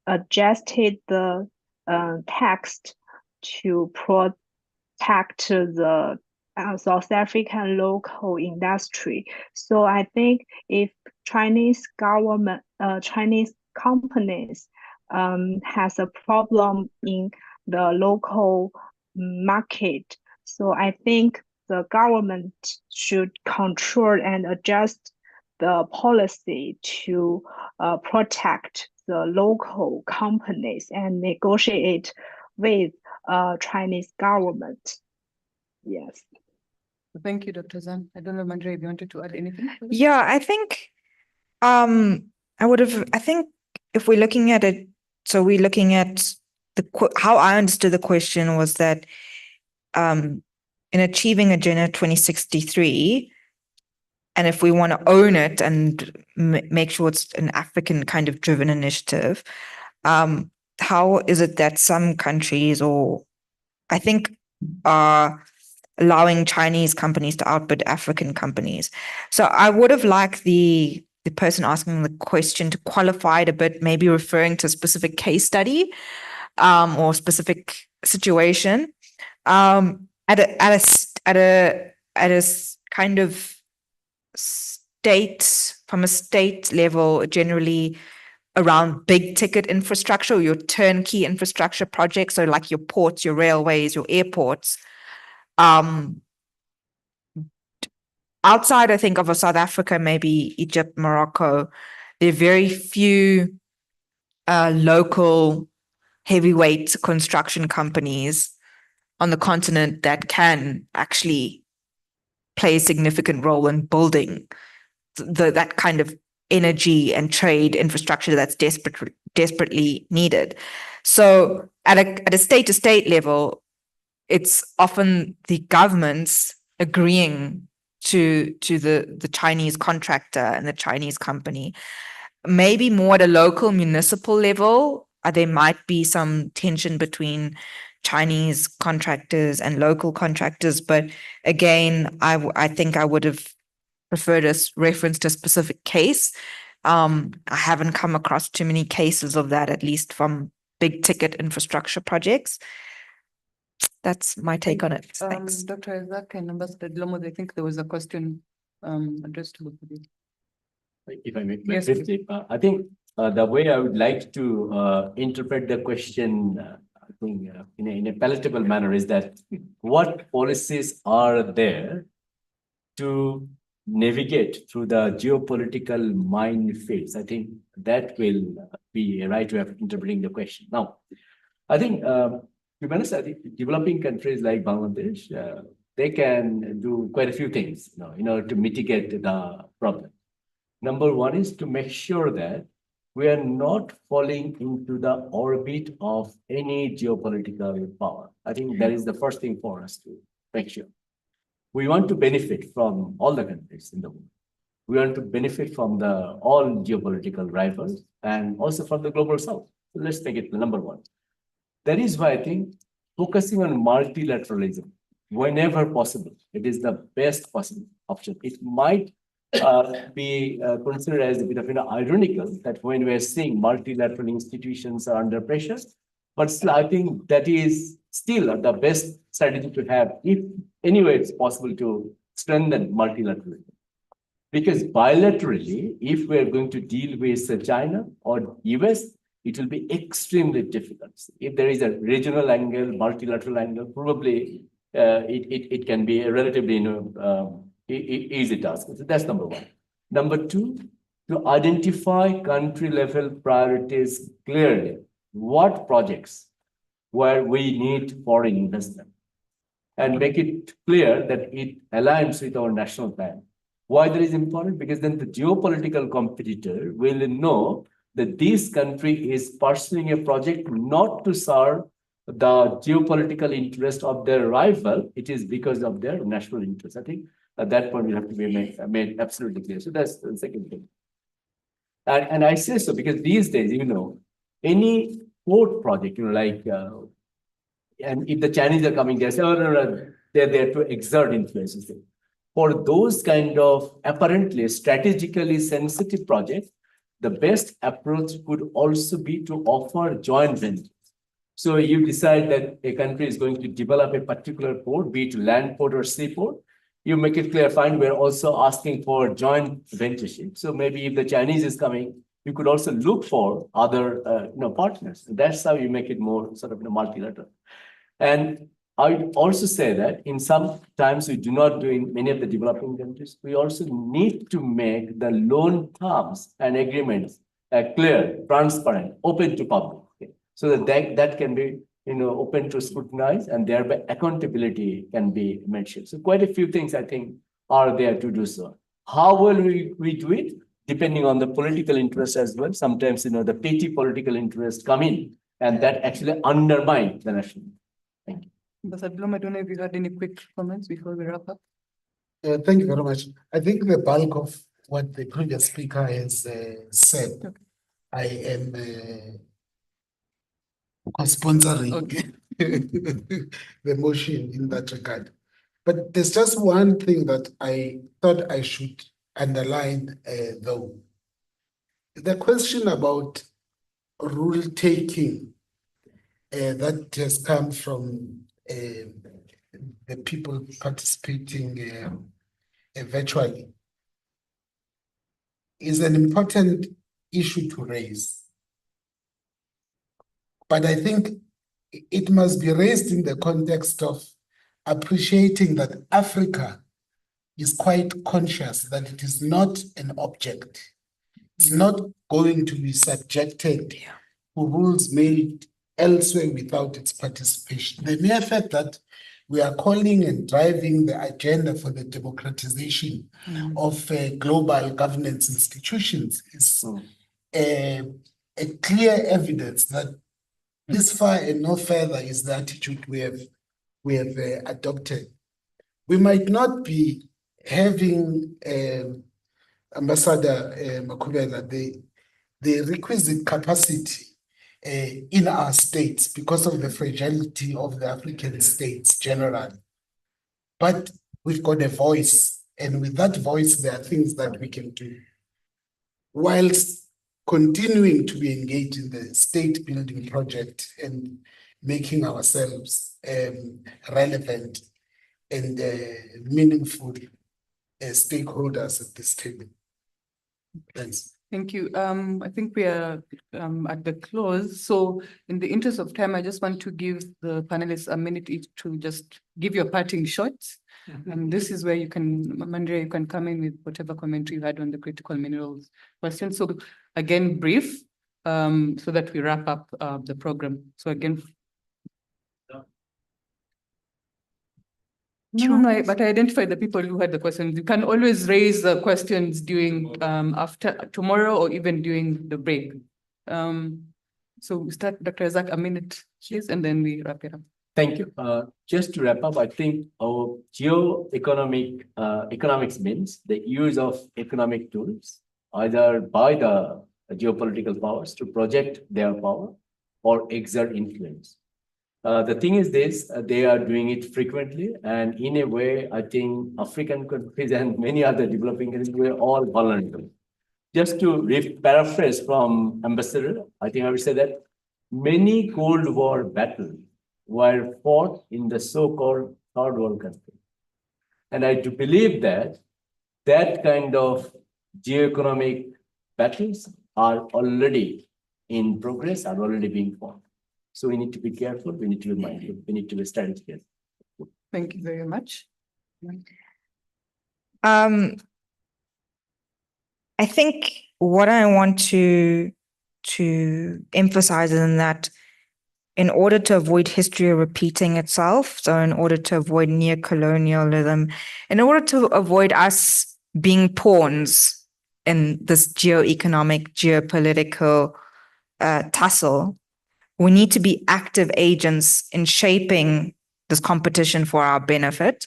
adjusted the text to protect the South African local industry. So I think if Chinese government, Chinese companies has a problem in the local market, so I think the government should control and adjust the policy to protect the local companies and negotiate with Chinese government. Yes. Thank you, Dr. Zan. I don't know, Mandre, if you wanted to add anything? Yeah, I think I think if we're looking at it, so we're looking at how I understood the question was that in achieving Agenda 2063, and if we want to own it and make sure it's an African kind of driven initiative, how is it that some countries, or I think, are allowing Chinese companies to outbid African companies? So I would have liked the person asking the question to qualify it a bit, maybe referring to a specific case study or specific situation. At a kind of state, from a state level, generally around big ticket infrastructure, or your turnkey infrastructure projects, so like your ports, your railways, your airports. Outside, I think, of South Africa, maybe Egypt, Morocco, there are very few local heavyweight construction companies on the continent that can actually play a significant role in building that kind of energy and trade infrastructure that's desperately needed. So at a state-to-state level, it's often the governments agreeing to the Chinese contractor and the Chinese company. Maybe more at a local municipal level, there might be some tension between Chinese contractors and local contractors. But again, I think I would have preferred a reference to a specific case. I haven't come across too many cases of that, at least from big ticket infrastructure projects. That's my take on it. Thanks. Dr. Isaac and Ambassador Dlomo, I think there was a question addressed to both of you. If I may, Yes, briefly, I think the way I would like to interpret the question, I think in a palatable manner, is that what policies are there to navigate through the geopolitical minefields? I think that will be a right way of interpreting the question. Now, I think, to be honest, I think developing countries like Bangladesh, they can do quite a few things, in order to mitigate the problem. Number one is to make sure that we are not falling into the orbit of any geopolitical power. I think that is the first thing for us to make sure. We want to benefit from all the countries in the world. We want to benefit from all geopolitical rivals and also from the global south. So let's take it number one. That is why I think focusing on multilateralism, whenever possible, it is the best possible option. It might be considered as a bit of ironical that when we're seeing multilateral institutions are under pressure, but still, I think that is still the best strategy to have if anyway it's possible to strengthen multilateralism. Because bilaterally, if we're going to deal with China or US, it will be extremely difficult. If there is a regional angle, multilateral angle, probably it can be a relatively easy task. So that's number one. Number two, to identify country level priorities clearly. What projects where we need foreign investment, and make it clear that it aligns with our national plan. Why that is important? Because then the geopolitical competitor will know that this country is pursuing a project not to serve the geopolitical interest of their rival. It is because of their national interest. I think at that point will have to be made absolutely clear. So that's the second thing. And I say so because these days, any port project, and if the Chinese are coming, they say, oh, no, they're there to exert influence. For those kind of apparently strategically sensitive projects, the best approach could also be to offer joint ventures. So you decide that a country is going to develop a particular port, be it land port or seaport. You make it clear, fine, we're also asking for joint ventureship. So maybe if the Chinese is coming, you could also look for other partners. That's how you make it more sort of multilateral. And I would also say that in some times we do not do in many of the developing countries, we also need to make the loan terms and agreements clear, transparent, open to public. Okay? So that can be open to scrutinize and thereby accountability can be mentioned. So quite a few things I think are there to do so. How will we do it? Depending on the political interest as well. Sometimes the petty political interests come in and that actually undermine the national. Thank you. Ambassador Blom, I don't know if you had any quick comments before we wrap up. Thank you very much. I think the bulk of what the previous speaker has said, I am co-sponsoring the motion in that regard. But there's just one thing that I thought I should underline, though. The question about rule taking that has come from the people participating virtually is an important issue to raise. But I think it must be raised in the context of appreciating that Africa is quite conscious that it is not an object. It's not going to be subjected to rules made elsewhere without its participation. The mere fact that we are calling and driving the agenda for the democratization of global governance institutions is a clear evidence that this far and no further is the attitude we have adopted. We might not be having Ambassador Makubela, the requisite capacity in our states because of the fragility of the African states generally. But we've got a voice, and with that voice, there are things that we can do, whilst continuing to be engaged in the state building project and making ourselves relevant and meaningful stakeholders at this table. Thanks. Thank you. I think we are at the close. So in the interest of time, I just want to give the panelists a minute each to just give your parting shots. And this is where you can, Mandria, you can come in with whatever commentary you had on the critical minerals question. So again, brief, so that we wrap up the program. So again, No, but I identified the people who had the questions. You can always raise the questions during after tomorrow or even during the break. So we start, Dr. Isaac, a minute, please, and then we wrap it up. Thank you. Just to wrap up, I think our economics means the use of economic tools, either by the geopolitical powers to project their power or exert influence. The thing is this, they are doing it frequently, and in a way, I think African countries and many other developing countries were all vulnerable. Just to paraphrase from Ambassador, I think I would say that many Cold War battles were fought in the so-called third world countries. And I do believe that that kind of geoeconomic battles are already in progress, are already being fought. So we need to be careful, we need to be mindful, we need to be strategic. Thank you very much. I think what I want to emphasize is that in order to avoid history repeating itself, so in order to avoid neocolonialism, in order to avoid us being pawns in this geoeconomic, geopolitical tussle, we need to be active agents in shaping this competition for our benefit.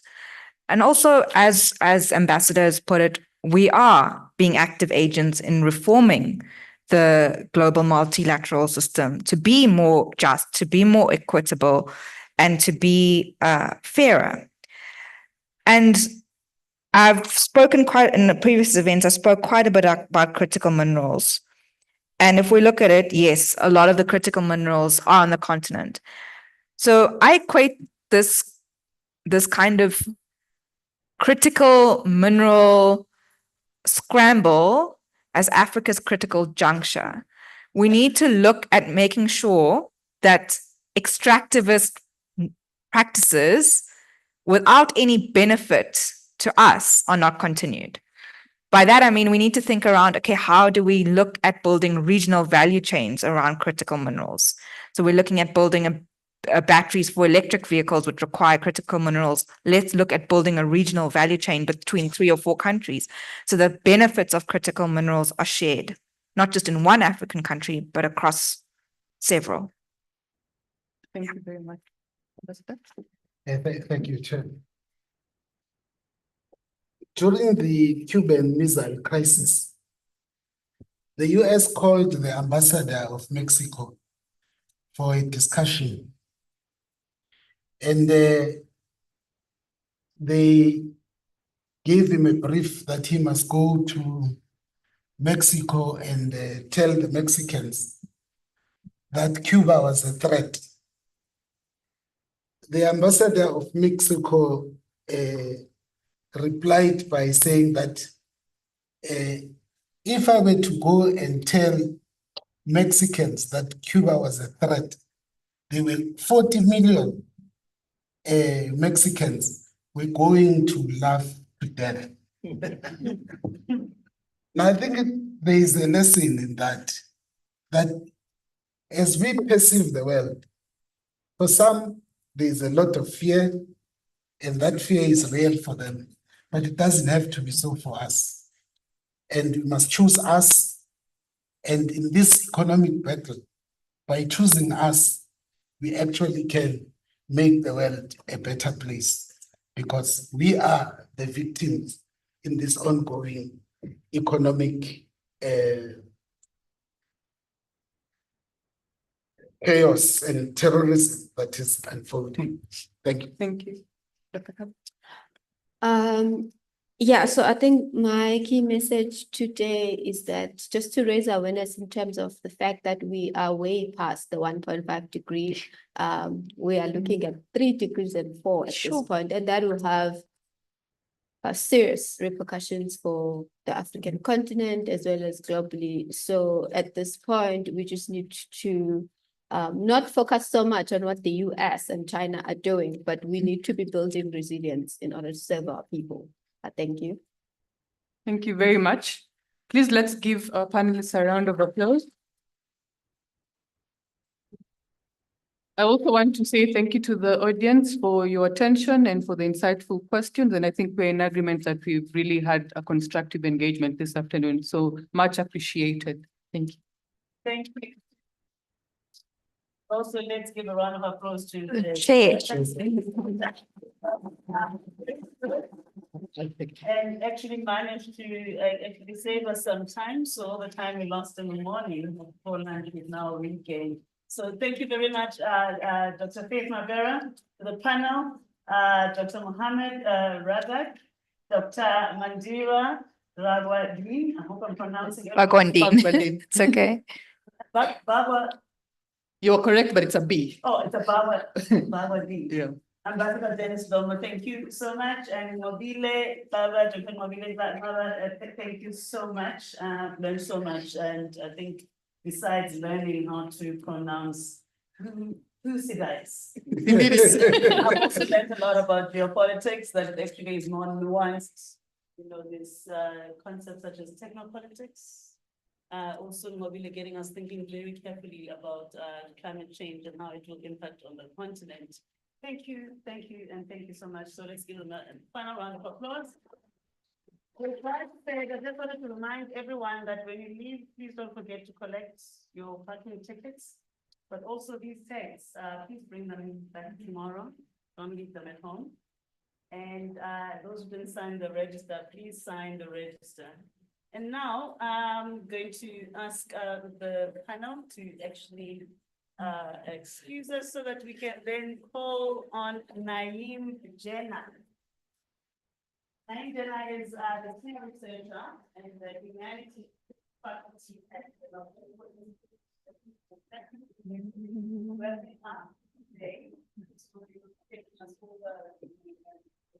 And also, as ambassadors put it, we are being active agents in reforming the global multilateral system to be more just, to be more equitable, and to be fairer. And I've spoken quite in the previous events, I spoke quite a bit about critical minerals. And if we look at it, yes, a lot of the critical minerals are on the continent. So I equate this kind of critical mineral scramble as Africa's critical juncture. We need to look at making sure that extractivist practices without any benefit to us are not continued. By that, I mean, we need to think around, okay, how do we look at building regional value chains around critical minerals? So we're looking at building batteries for electric vehicles which require critical minerals. Let's look at building a regional value chain between 3 or 4 countries so the benefits of critical minerals are shared, not just in one African country, but across several. Thank you very much. Thank you, Chair. During the Cuban Missile Crisis, the US called the ambassador of Mexico for a discussion. And they gave him a brief that he must go to Mexico and tell the Mexicans that Cuba was a threat. The ambassador of Mexico replied by saying that if I were to go and tell Mexicans that Cuba was a threat, they will 40 million Mexicans were going to laugh to death. Now, I think there is a lesson in that as we perceive the world, for some, there is a lot of fear, and that fear is real for them, but it doesn't have to be so for us. And we must choose us, and in this economic battle, by choosing us, we actually can make the world a better place, because we are the victims in this ongoing economic chaos and terrorism that is unfolding. Thank you. Thank you. Dr. Kab? Yeah, so I think my key message today is that just to raise awareness in terms of the fact that we are way past the 1.5 degree. We are looking at 3 degrees and 4 at this point, and that will have serious repercussions for the African continent as well as globally. So at this point, we just need to not focus so much on what the US and China are doing, but we need to be building resilience in order to serve our people. Thank you. Thank you very much. Please let's give our panelists a round of applause. I also want to say thank you to the audience for your attention and for the insightful questions. And I think we're in agreement that we've really had a constructive engagement this afternoon. So much appreciated. Thank you. Thank you. Also, let's give a round of applause to the Chair. And actually managed to actually save us some time. So all the time we lost in the morning, Poland is now regained. So thank you very much, Dr. Faith Mabera, the panel, Dr. Mohammed Razak, Dr. Mandira Ragwadin. I hope I'm pronouncing it. Bagwandin. It's okay. Baba. You're correct, but it's a B. Oh, it's a Baba D. Yeah. Ambassador Dennis Domo, thank you so much. And Mobile Baba, Dr. Mobile Baba, thank you so much. I've learned so much. And I think besides learning how to pronounce Thucydides, I've also learned a lot about geopolitics that actually is more nuanced. You know, this concepts such as technopolitics. Also, Mobile getting us thinking very carefully about climate change and how it will impact on the continent. Thank you, and thank you so much. So let's give them a final round of applause. I just wanted to remind everyone that when you leave, please don't forget to collect your parking tickets, but also these tags, please bring them back tomorrow. Don't leave them at home. And those who didn't sign the register, please sign the register. And now I'm going to ask the panel to actually excuse us so that we can then call on Naeem Jena. Naeem Jena is the senior researcher and the humanities faculty at the where we are today. So we will take us over the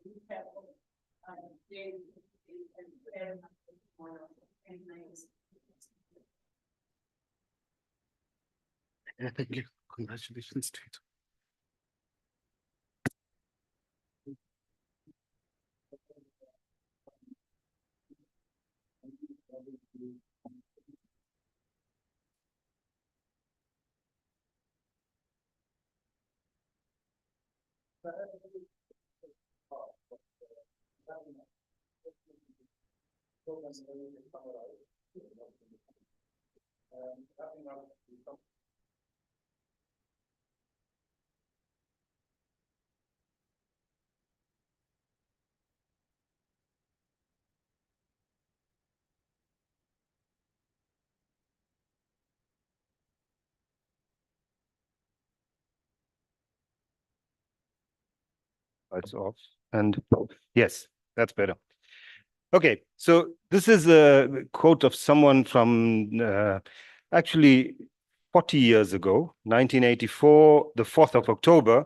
recap of day and thank you. Congratulations to you. It's off. And yes, that's better. Okay, so this is a quote of someone from actually 40 years ago, 1984, the 4th of October.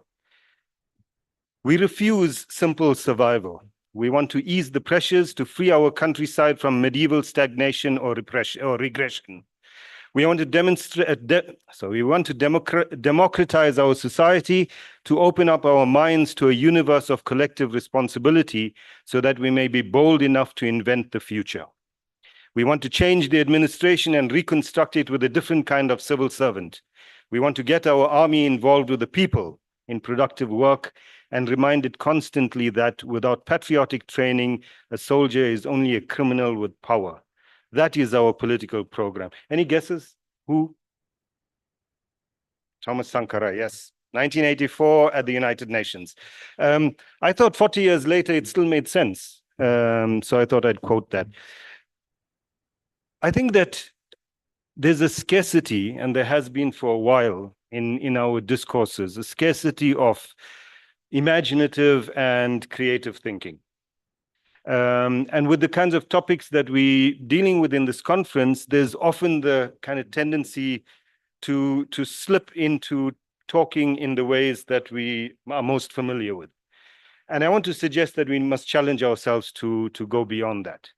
We refuse simple survival. We want to ease the pressures to free our countryside from medieval stagnation or repression or regression. We want to democratize our society, to open up our minds to a universe of collective responsibility so that we may be bold enough to invent the future. We want to change the administration and reconstruct it with a different kind of civil servant. We want to get our army involved with the people in productive work and remind it constantly that without patriotic training, a soldier is only a criminal with power. That is our political program. Any guesses? Who? Thomas Sankara, yes. 1984 at the United Nations. I thought 40 years later it still made sense. So I thought I'd quote that. I think that there's a scarcity, and there has been for a while in our discourses, a scarcity of imaginative and creative thinking. And with the kinds of topics that we're dealing with in this conference, there's often the kind of tendency to slip into talking in the ways that we are most familiar with. And I want to suggest that we must challenge ourselves to go beyond that.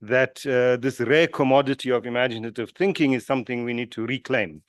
That this rare commodity of imaginative thinking is something we need to reclaim.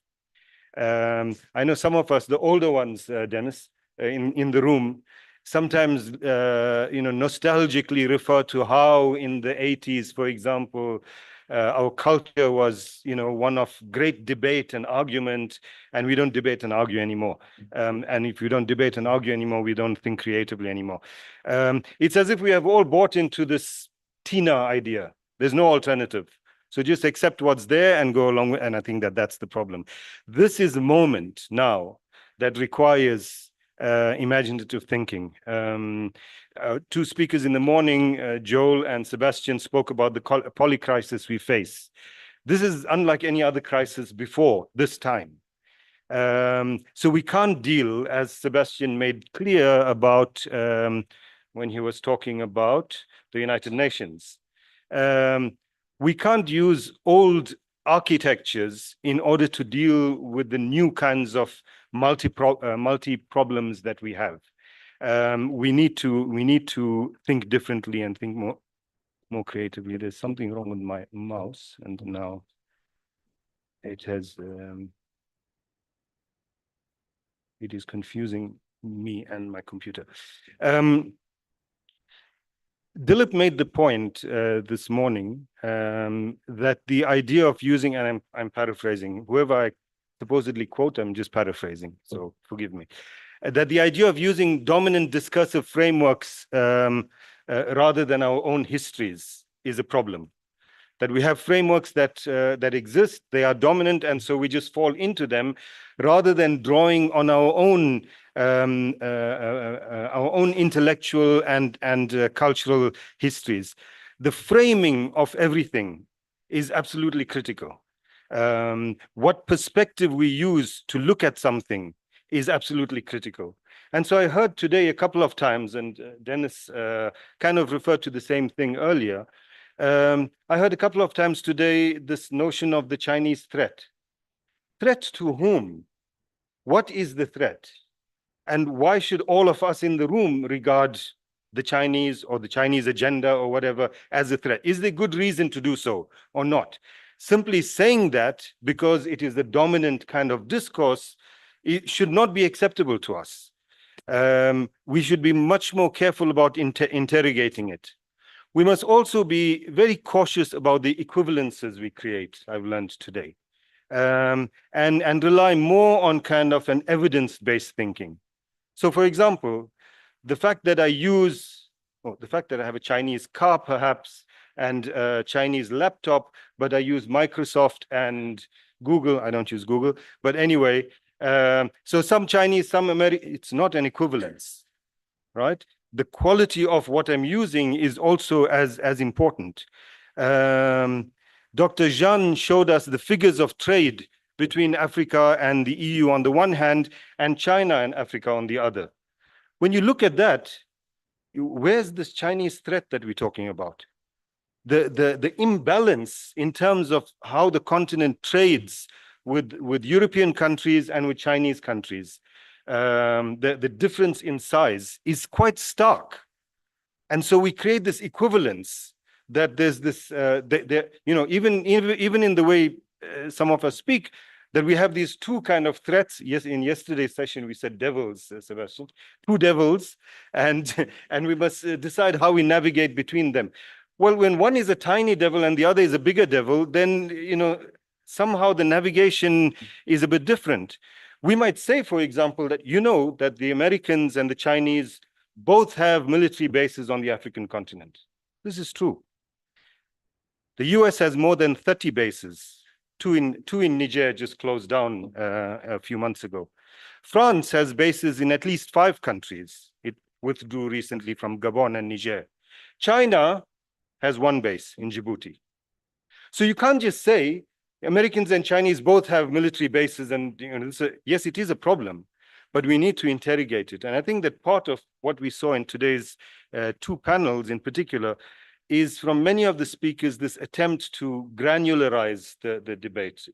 I know some of us, the older ones, Dennis, in the room, sometimes nostalgically refer to how in the 80s, for example, our culture was one of great debate and argument, and we don't debate and argue anymore. And if we don't debate and argue anymore, we don't think creatively anymore. It's as if we have all bought into this Tina idea. There's no alternative. So just accept what's there and go along with, and I think that that's the problem. This is a moment now that requires imaginative thinking. Two speakers in the morning, Joel and Sebastian, spoke about the polycrisis we face. This is unlike any other crisis before this time. So we can't deal, as Sebastian made clear about when he was talking about the United Nations. We can't use old architectures in order to deal with the new kinds of multi-problems that we have. we need to think differently and think more creatively. There's something wrong with my mouse, and now it has it is confusing me and my computer. Dilip made the point this morning that the idea of using, and I'm paraphrasing, whoever I supposedly quote, I'm just paraphrasing, so forgive me, that the idea of using dominant discursive frameworks rather than our own histories is a problem. That we have frameworks that exist, they are dominant, and so we just fall into them rather than drawing on our own intellectual and cultural histories. The framing of everything is absolutely critical. What perspective we use to look at something is absolutely critical. And so I heard today a couple of times, and Dennis kind of referred to the same thing earlier. I heard a couple of times today this notion of the Chinese threat. Threat to whom? What is the threat? And why should all of us in the room regard the Chinese or the Chinese agenda or whatever as a threat? Is there good reason to do so or not? Simply saying that because it is the dominant kind of discourse, it should not be acceptable to us. We should be much more careful about interrogating it. We must also be very cautious about the equivalences we create, I've learned today, and rely more on kind of an evidence-based thinking. So for example, the fact that I have a Chinese car perhaps, and a Chinese laptop, but I use Microsoft and Google, I don't use Google, but anyway, so some Chinese, some American, it's not an equivalence, right? The quality of what I'm using is also as important. Dr. Zhan showed us the figures of trade between Africa and the EU on the one hand, and China and Africa on the other. When you look at that, where's this Chinese threat that we're talking about? The imbalance in terms of how the continent trades with European countries and with Chinese countries. The difference in size is quite stark. And so we create this equivalence that there's this, even in the way some of us speak, that we have these two kind of threats. Yes, in yesterday's session, we said devils, Sebastian, two devils, and we must decide how we navigate between them. Well, when one is a tiny devil and the other is a bigger devil, then, somehow the navigation is a bit different. We might say, for example, that that the Americans and the Chinese both have military bases on the African continent. This is true. The US has more than 30 bases. Two in Niger just closed down a few months ago. France has bases in at least 5 countries. It withdrew recently from Gabon and Niger. China has 1 base in Djibouti. So you can't just say Americans and Chinese both have military bases, and yes, it is a problem, but we need to interrogate it. And I think that part of what we saw in today's 2 panels in particular is from many of the speakers this attempt to granularize the debate,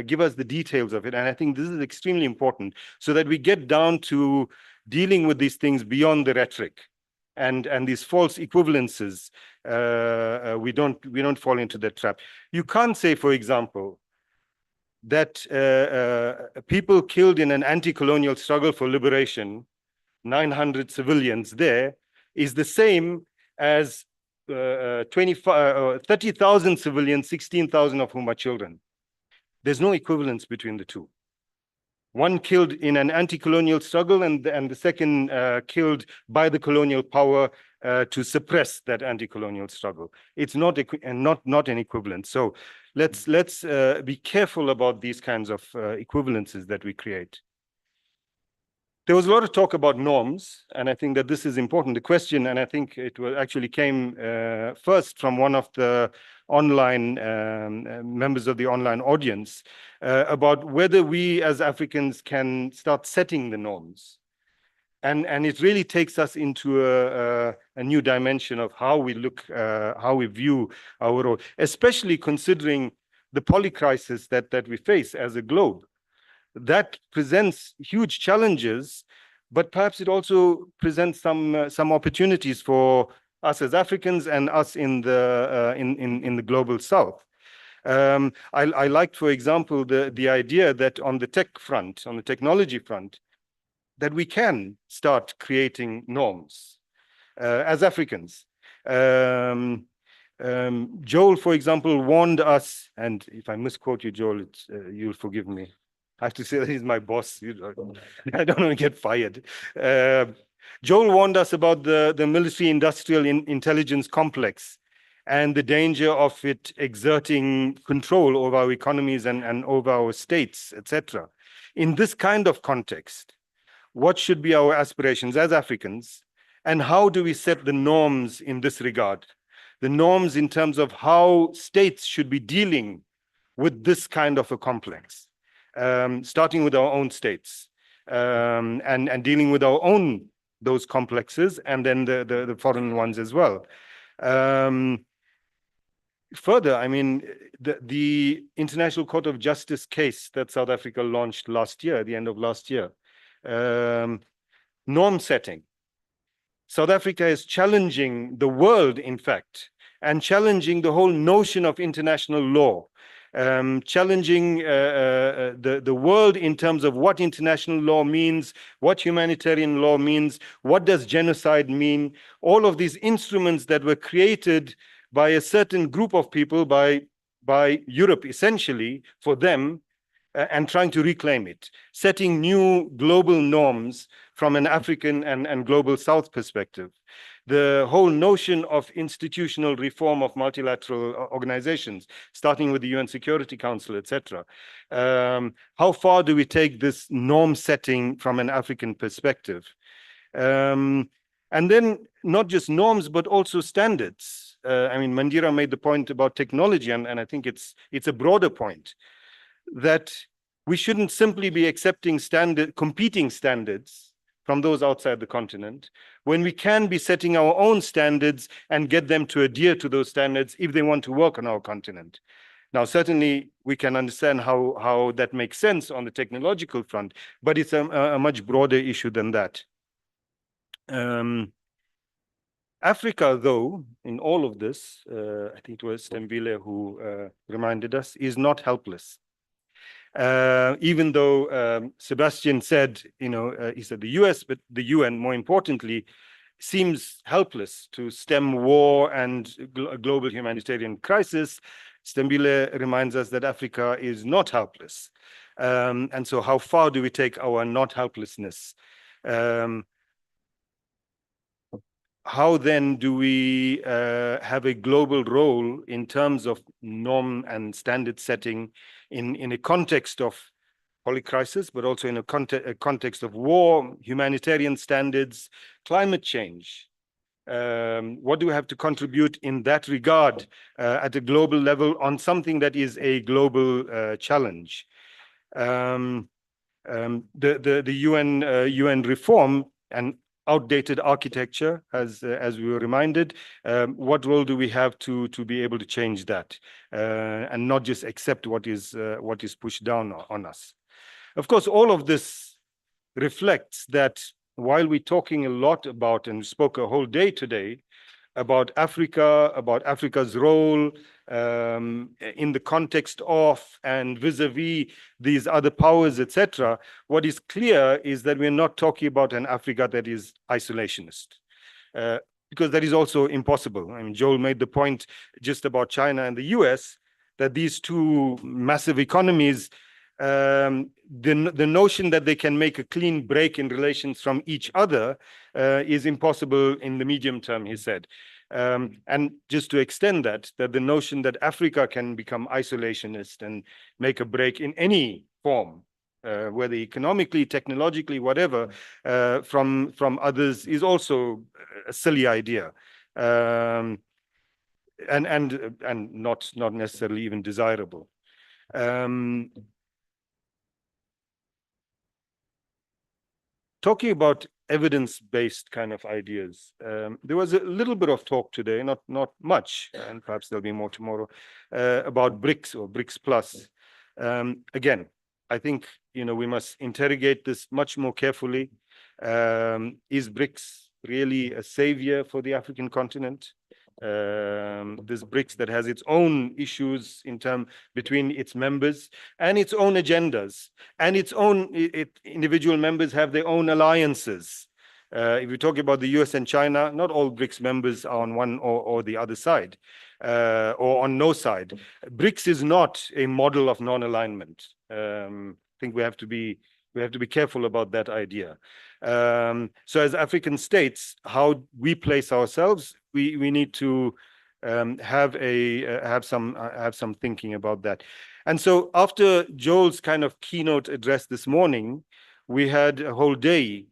give us the details of it. And I think this is extremely important so that we get down to dealing with these things beyond the rhetoric. And these false equivalences, we don't fall into that trap. You can't say, for example, that people killed in an anti-colonial struggle for liberation, 900 civilians there, is the same as 30,000 civilians, 16,000 of whom are children. There's no equivalence between the two. One killed in an anti-colonial struggle, and the second killed by the colonial power to suppress that anti-colonial struggle. It's not an equivalent. So let's be careful about these kinds of equivalences that we create. There was a lot of talk about norms, and I think that this is important. The question, and I think it actually came first from one of the online members of the online audience, about whether we as Africans can start setting the norms. And it really takes us into a new dimension of how we look, how we view our role, especially considering the polycrisis that we face as a globe. That presents huge challenges, but perhaps it also presents some opportunities for us as Africans and us in the global South. I liked, for example, the idea that on the tech front, on the technology front, that we can start creating norms as Africans. Joel, for example, warned us, and if I misquote you, Joel, you'll forgive me. I have to say that he's my boss. I don't want to get fired. Joel warned us about the military-industrial intelligence complex and the danger of it exerting control over our economies and over our states, etc. In this kind of context, what should be our aspirations as Africans, and how do we set the norms in this regard? The norms in terms of how states should be dealing with this kind of a complex, starting with our own states, and dealing with our own those complexes, and then the foreign ones as well. Further, I mean, the International Court of Justice case that South Africa launched last year, at the end of last year, norm setting. South Africa is challenging the world, in fact, and challenging the whole notion of international law, challenging the world in terms of what international law means, what humanitarian law means, what does genocide mean, all of these instruments that were created by a certain group of people, by Europe essentially, for them, and trying to reclaim it, setting new global norms from an African and global South perspective. The whole notion of institutional reform of multilateral organizations, starting with the UN Security Council, etc. How far do we take this norm setting from an African perspective? And then not just norms, but also standards. I mean, Mandira made the point about technology, and I think it's a broader point, that we shouldn't simply be accepting competing standards from those outside the continent, when we can be setting our own standards and get them to adhere to those standards if they want to work on our continent. Now, certainly we can understand how that makes sense on the technological front, but it's a much broader issue than that. Africa, though, in all of this, I think it was Stembile who reminded us, is not helpless. Even though Sebastian said, he said the US, but the UN, more importantly, seems helpless to stem war and a global humanitarian crisis, Stembile reminds us that Africa is not helpless. And so how far do we take our not helplessness? How then do we have a global role in terms of norm and standard setting in a context of polycrisis, but also in a context of war, humanitarian standards, climate change? What do we have to contribute in that regard at a global level on something that is a global challenge? The UN reform and outdated architecture, as we were reminded, what role do we have to be able to change that and not just accept what is pushed down on us? Of course, all of this reflects that while we're talking a lot about, and we spoke a whole day today, about Africa, about Africa's role in the context of and vis-a-vis these other powers, etc., what is clear is that we're not talking about an Africa that is isolationist, because that is also impossible. I mean, Joel made the point just about China and the US, that these two massive economies, the notion that they can make a clean break in relations from each other is impossible in the medium term, he said. And just to extend that the notion that Africa can become isolationist and make a break in any form, whether economically, technologically, whatever, from others is also a silly idea, and not necessarily even desirable. Talking about evidence-based kind of ideas, there was a little bit of talk today, not much, and perhaps there'll be more tomorrow, about BRICS or BRICS Plus. Again, I think we must interrogate this much more carefully. Is BRICS really a savior for the African continent? This BRICS that has its own issues between its members and its own agendas, and its own individual members have their own alliances. If we talk about the US and China, not all BRICS members are on one or the other side, or on no side. BRICS is not a model of non-alignment. I think we have to be careful about that idea. So as African states, how we place ourselves, we need to have some thinking about that. And so after Joel's kind of keynote address this morning, we had a whole day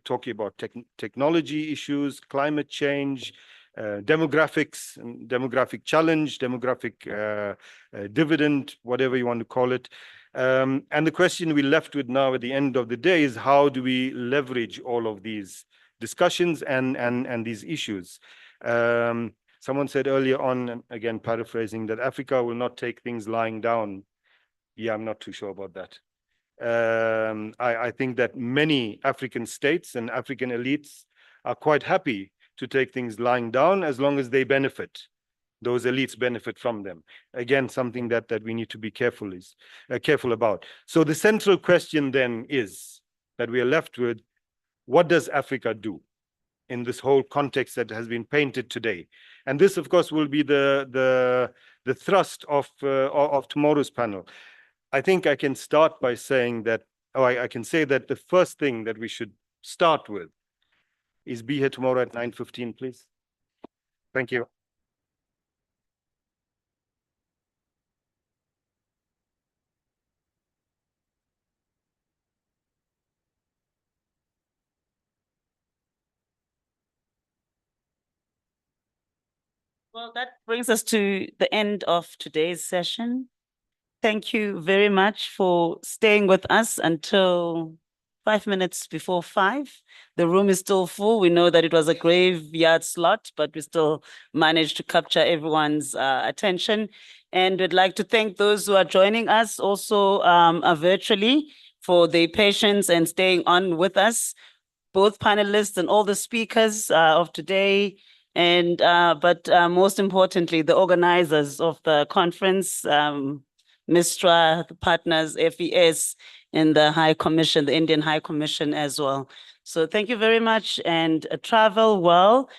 talking about technology issues, climate change, demographics, demographic challenge, demographic dividend, whatever you want to call it. And the question we're left with now at the end of the day is how do we leverage all of these discussions and these issues? Someone said earlier on, and again paraphrasing, that Africa will not take things lying down. Yeah, I'm not too sure about that. I think that many African states and African elites are quite happy to take things lying down as long as they benefit. Those elites benefit from them. Again, something that we need to be careful about. So the central question then is that we are left with, what does Africa do in this whole context that has been painted today? And this, of course, will be the thrust of tomorrow's panel. I think I can start by saying that, I can say that the first thing that we should start with is be here tomorrow at 9:15, please. Thank you. Well, that brings us to the end of today's session. Thank you very much for staying with us until 5 minutes before 5. The room is still full. We know that it was a graveyard slot, but we still managed to capture everyone's attention. And we'd like to thank those who are joining us also virtually for their patience and staying on with us, both panelists and all the speakers of today. And but most importantly, the organizers of the conference, MISTRA, the partners, FES, and the High Commission, the Indian High Commission as well. So thank you very much and travel well.